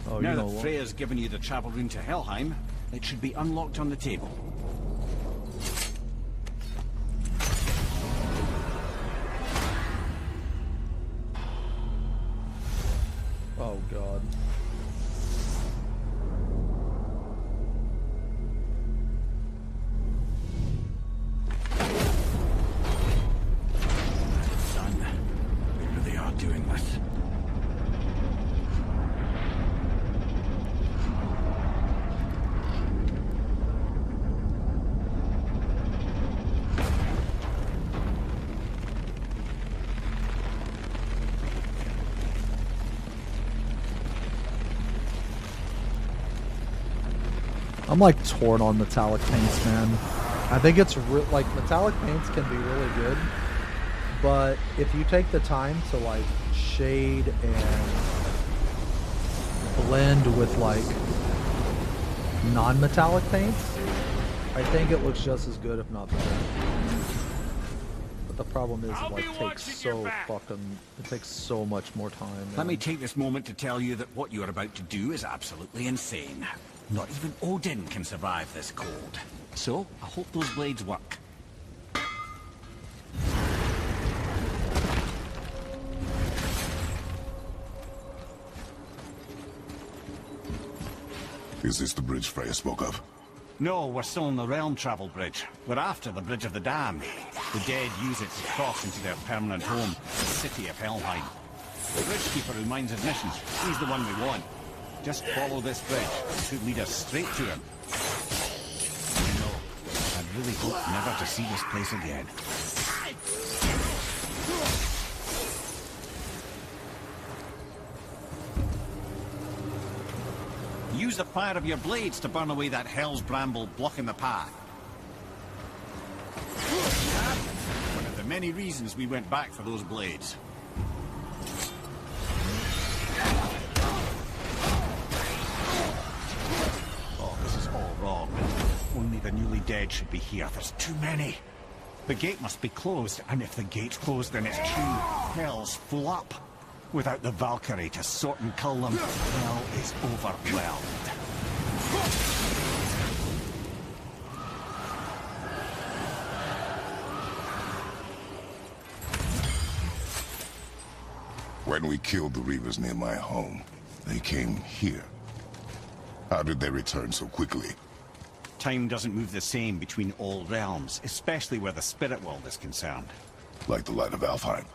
Oh, now you that know what? Freya's given you the travel rune to Helheim, it should be unlocked on the table. Oh god. Son, we really are doing this. I'm like torn on metallic paints, man. I think it's like metallic paints can be really good, but if you take the time to like shade and blend with like non-metallic paints, I think it looks just as good, if not better. But the problem is it like takes so fucking, it takes so much more time. Let man. me take this moment to tell you that what you are about to do is absolutely insane. Not even Odin can survive this cold. So, I hope those blades work. Is this the bridge Freya spoke of? No, we're still on the realm travel bridge. We're after the Bridge of the Damned. The dead use it to cross into their permanent home, the city of Helheim. The bridgekeeper who minds admission, he's the one we want. Just follow this bridge. It should lead us straight to him. You know, I really hope never to see this place again. Use the fire of your blades to burn away that hell's bramble blocking the path. One of the many reasons we went back for those blades. Oh, this is all wrong. Only the newly dead should be here. There's too many. The gate must be closed, and if the gate's closed, then it's true. Hell's full up. Without the Valkyrie to sort and cull them, hell is overwhelmed. When we killed the Reavers near my home, they came here. How did they return so quickly? Time doesn't move the same between all realms, especially where the spirit world is concerned. Like the light of Alfheim?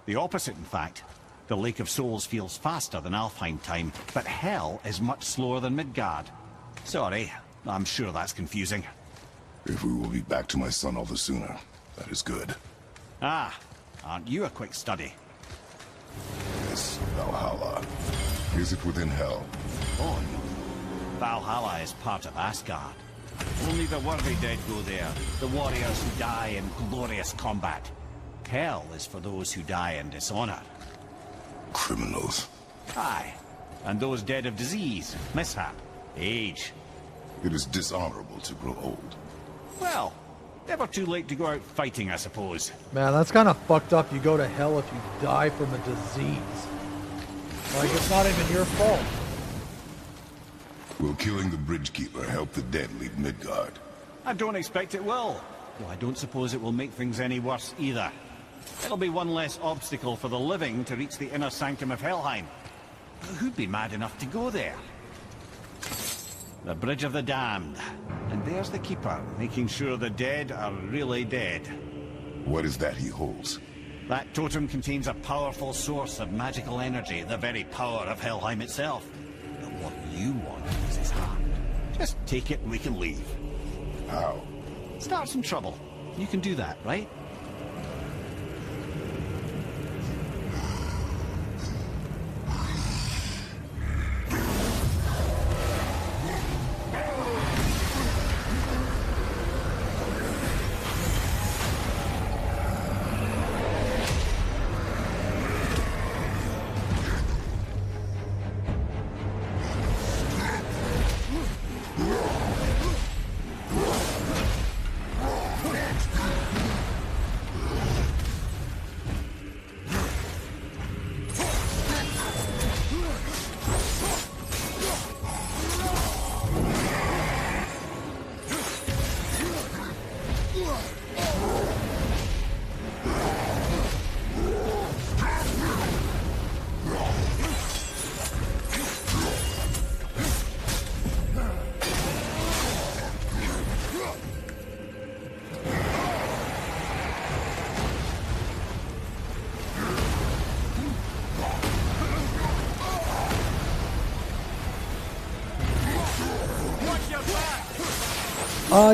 The opposite, in fact. The Lake of Souls feels faster than Alfheim time, but Hell is much slower than Midgard. Sorry, I'm sure that's confusing. If we will be back to my son all the sooner, that is good. Ah, aren't you a quick study? Yes, Valhalla. Is it within Hell? Oh no. Valhalla is part of Asgard. Only the worthy dead go there, the warriors who die in glorious combat. Hell is for those who die in dishonor. Criminals. Aye, and those dead of disease, mishap, age. It is dishonorable to grow old. Well, never too late to go out fighting, I suppose. Man, that's kind of fucked up. You go to hell if you die from a disease. Like, it's not even your fault. Will killing the Bridgekeeper help the dead leave Midgard? I don't expect it will. Though I don't suppose it will make things any worse either. It'll be one less obstacle for the living to reach the inner sanctum of Helheim. But who'd be mad enough to go there? The Bridge of the Damned. And there's the Keeper, making sure the dead are really dead. What is that he holds? That totem contains a powerful source of magical energy, the very power of Helheim itself. But what you want is his heart. Just take it and we can leave. How? Start some trouble. You can do that, right?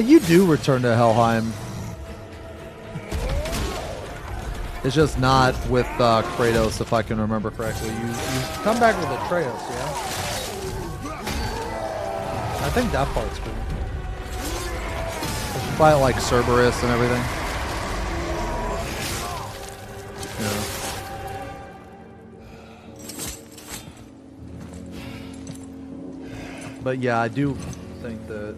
You do return to Helheim. It's just not with Kratos, if I can remember correctly. You come back with Atreus, yeah? I think that part's cool. You fight like Cerberus and everything. Yeah. But yeah, I do think that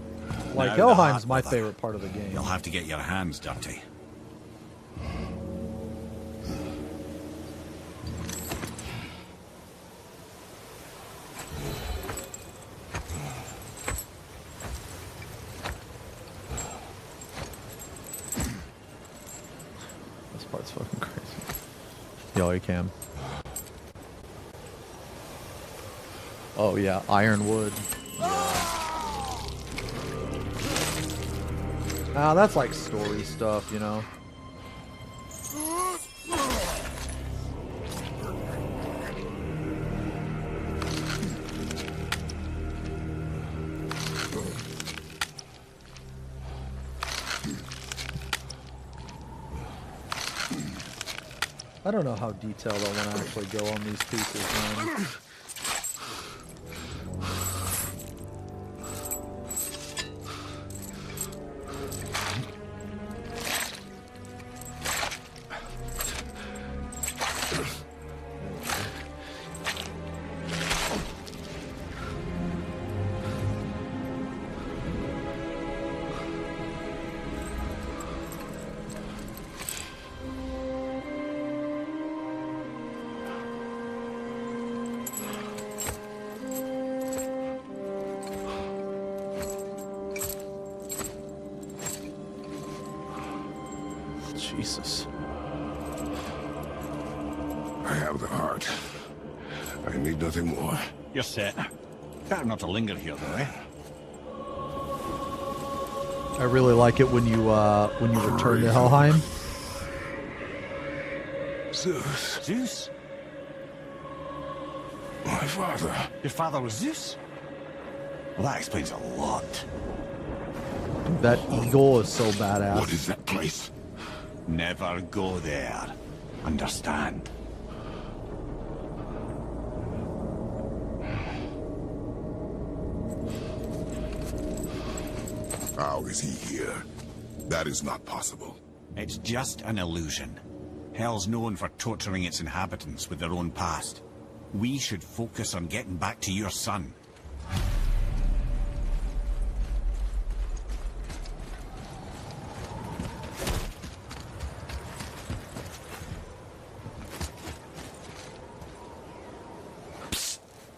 like Helheim's my favorite part of the game. You'll have to get your hands dirty. This part's fucking crazy. Yo, you can. Oh yeah, ironwood. Yeah. Ah, that's like story stuff, you know. I don't know how detailed I want to actually go on these pieces, man. Jesus. I have the heart. I need nothing more. You're set. Better not to linger here, though, eh? I really like it when you return to Helheim. Zeus. Zeus? My father. Your father was Zeus? Well, that explains a lot. That eagle is so badass. What is that place? Never go there. Understand? How is he here? That is not possible. It's just an illusion. Hell's known for torturing its inhabitants with their own past. We should focus on getting back to your son.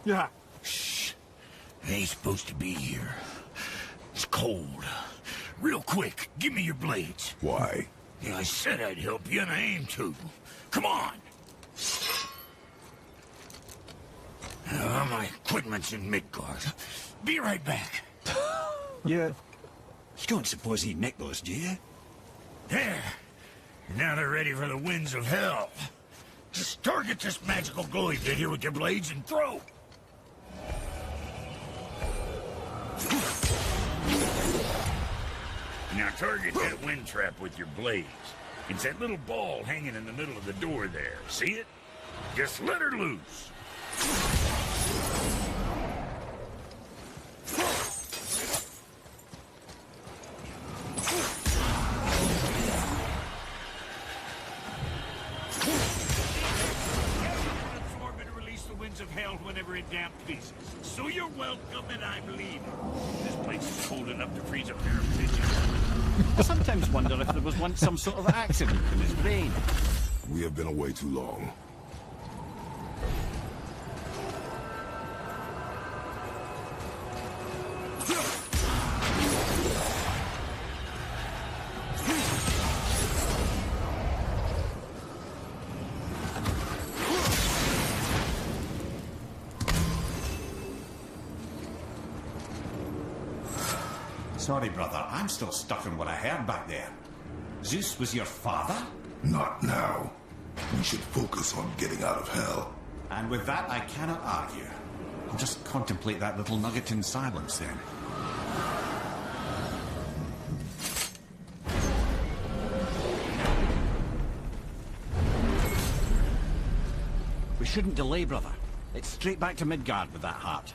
Yeah. Shh. They ain't supposed to be here. It's cold. Real quick, give me your blades. Why? Yeah, I said I'd help you, and I aim to. Come on. My equipment's in Midgard. Be right back. Yeah. You don't suppose he nicked those, do you? There. Now they're ready for the winds of hell. Just target this magical glowy bit here with your blades and throw. Now target that wind trap with your blades. It's that little ball hanging in the middle of the door there. See it? Just let her loose. Absorb and release the winds of hell whenever it damp pieces. So you're welcome and I'm leaving. This place is cold enough to freeze a pair of pigeons. I sometimes wonder if there was once some sort of accident in his brain. We have been away too long. Sorry, brother. I'm still stuck on what I heard back there. Zeus was your father? Not now. We should focus on getting out of hell. And with that, I cannot argue. I'll just contemplate that little nugget in silence, then. We shouldn't delay, brother. It's straight back to Midgard with that heart.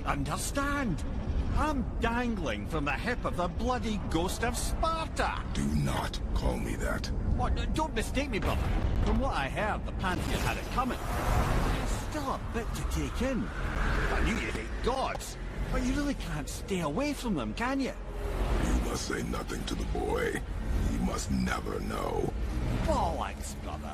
Understand? I'm dangling from the hip of the bloody ghost of Sparta. Do not call me that. What? Don't mistake me, brother. From what I heard, the Pantheon had it coming. It's still a bit to take in. I knew you hate gods, but you really can't stay away from them, can you? You must say nothing to the boy. He must never know. Bollocks, brother.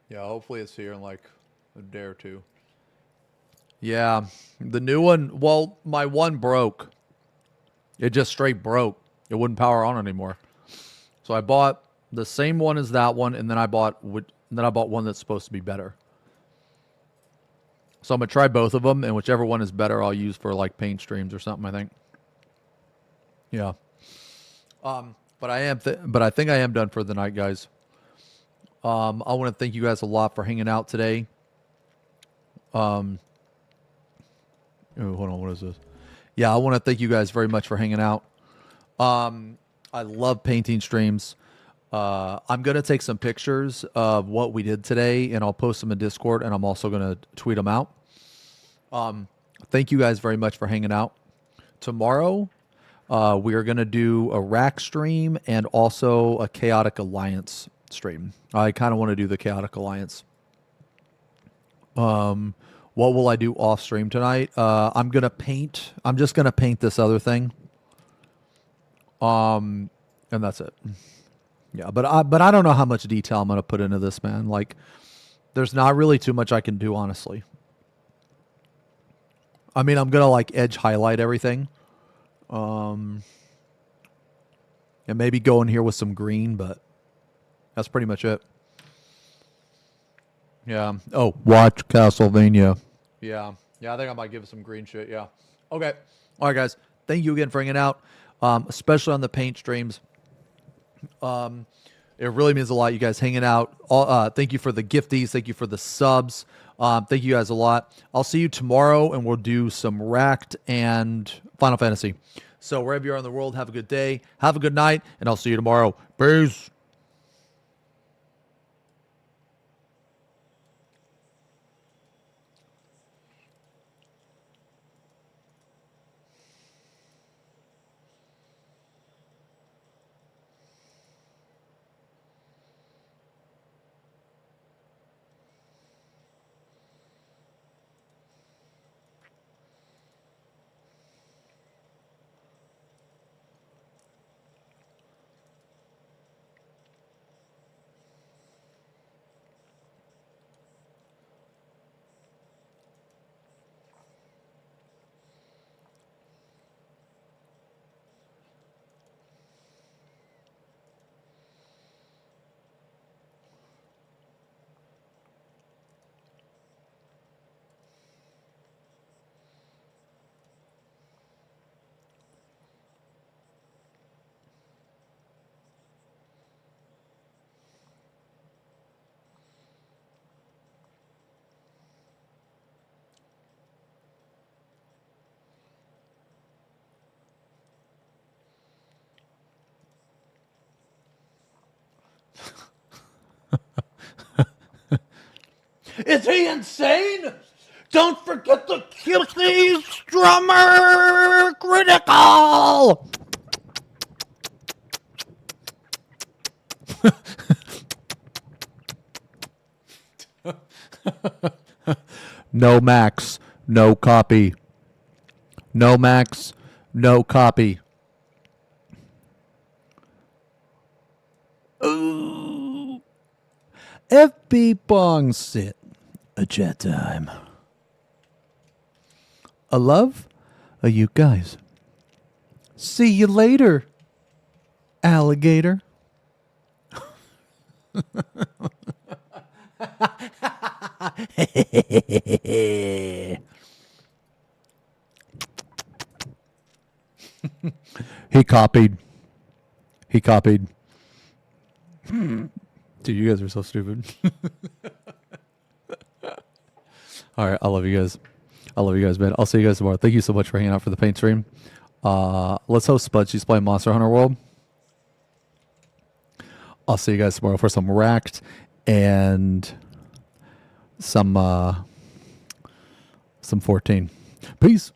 Yeah, hopefully it's here in like a day or two. Yeah, the new one, well, my one broke. It just straight broke. It wouldn't power on anymore. So I bought the same one as that one, and then I bought one that's supposed to be better. So I'm gonna try both of them, and whichever one is better, I'll use for like paint streams or something, I think. Yeah. But I think I am done for the night, guys. I want to thank you guys a lot for hanging out today. Oh, hold on, what is this? Yeah, I want to thank you guys very much for hanging out. I love painting streams. I'm going to take some pictures of what we did today, and I'll post them in Discord, and I'm also going to tweet them out. Thank you guys very much for hanging out. Tomorrow, we are going to do a rack stream and also a Chaotic Alliance stream. I kind of want to do the Chaotic Alliance. What will I do off stream tonight? I'm going to paint. I'm just going to paint this other thing. And that's it. Yeah, but I don't know how much detail I'm going to put into this, man. Like, there's not really too much I can do, honestly. I mean, I'm going to, like, edge highlight everything. And maybe go in here with some green, but that's pretty much it. Yeah. Oh, watch Castlevania. Yeah. Yeah, I think I might give it some green shit, yeah. Okay. All right, guys. Thank you again for hanging out, especially on the paint streams. It really means a lot, you guys hanging out. Thank you for the gifties. Thank you for the subs. Thank you guys a lot. I'll see you tomorrow, and we'll do some Racked and Final Fantasy. So wherever you are in the world, have a good day. Have a good night, and I'll see you tomorrow. Peace. Is he insane? Don't forget the Kissy Strummer Critical! No Max, no copy. No Max, no copy. Ooh. FB Bong Sit. A chat time. A love? You guys. See you later, alligator. He copied. He copied. Dude, you guys are so stupid. All right, I love you guys. I love you guys, man. I'll see you guys tomorrow. Thank you so much for hanging out for the paint stream. Let's host Spud. She's playing Monster Hunter World. I'll see you guys tomorrow for some Racked and some 14. Peace.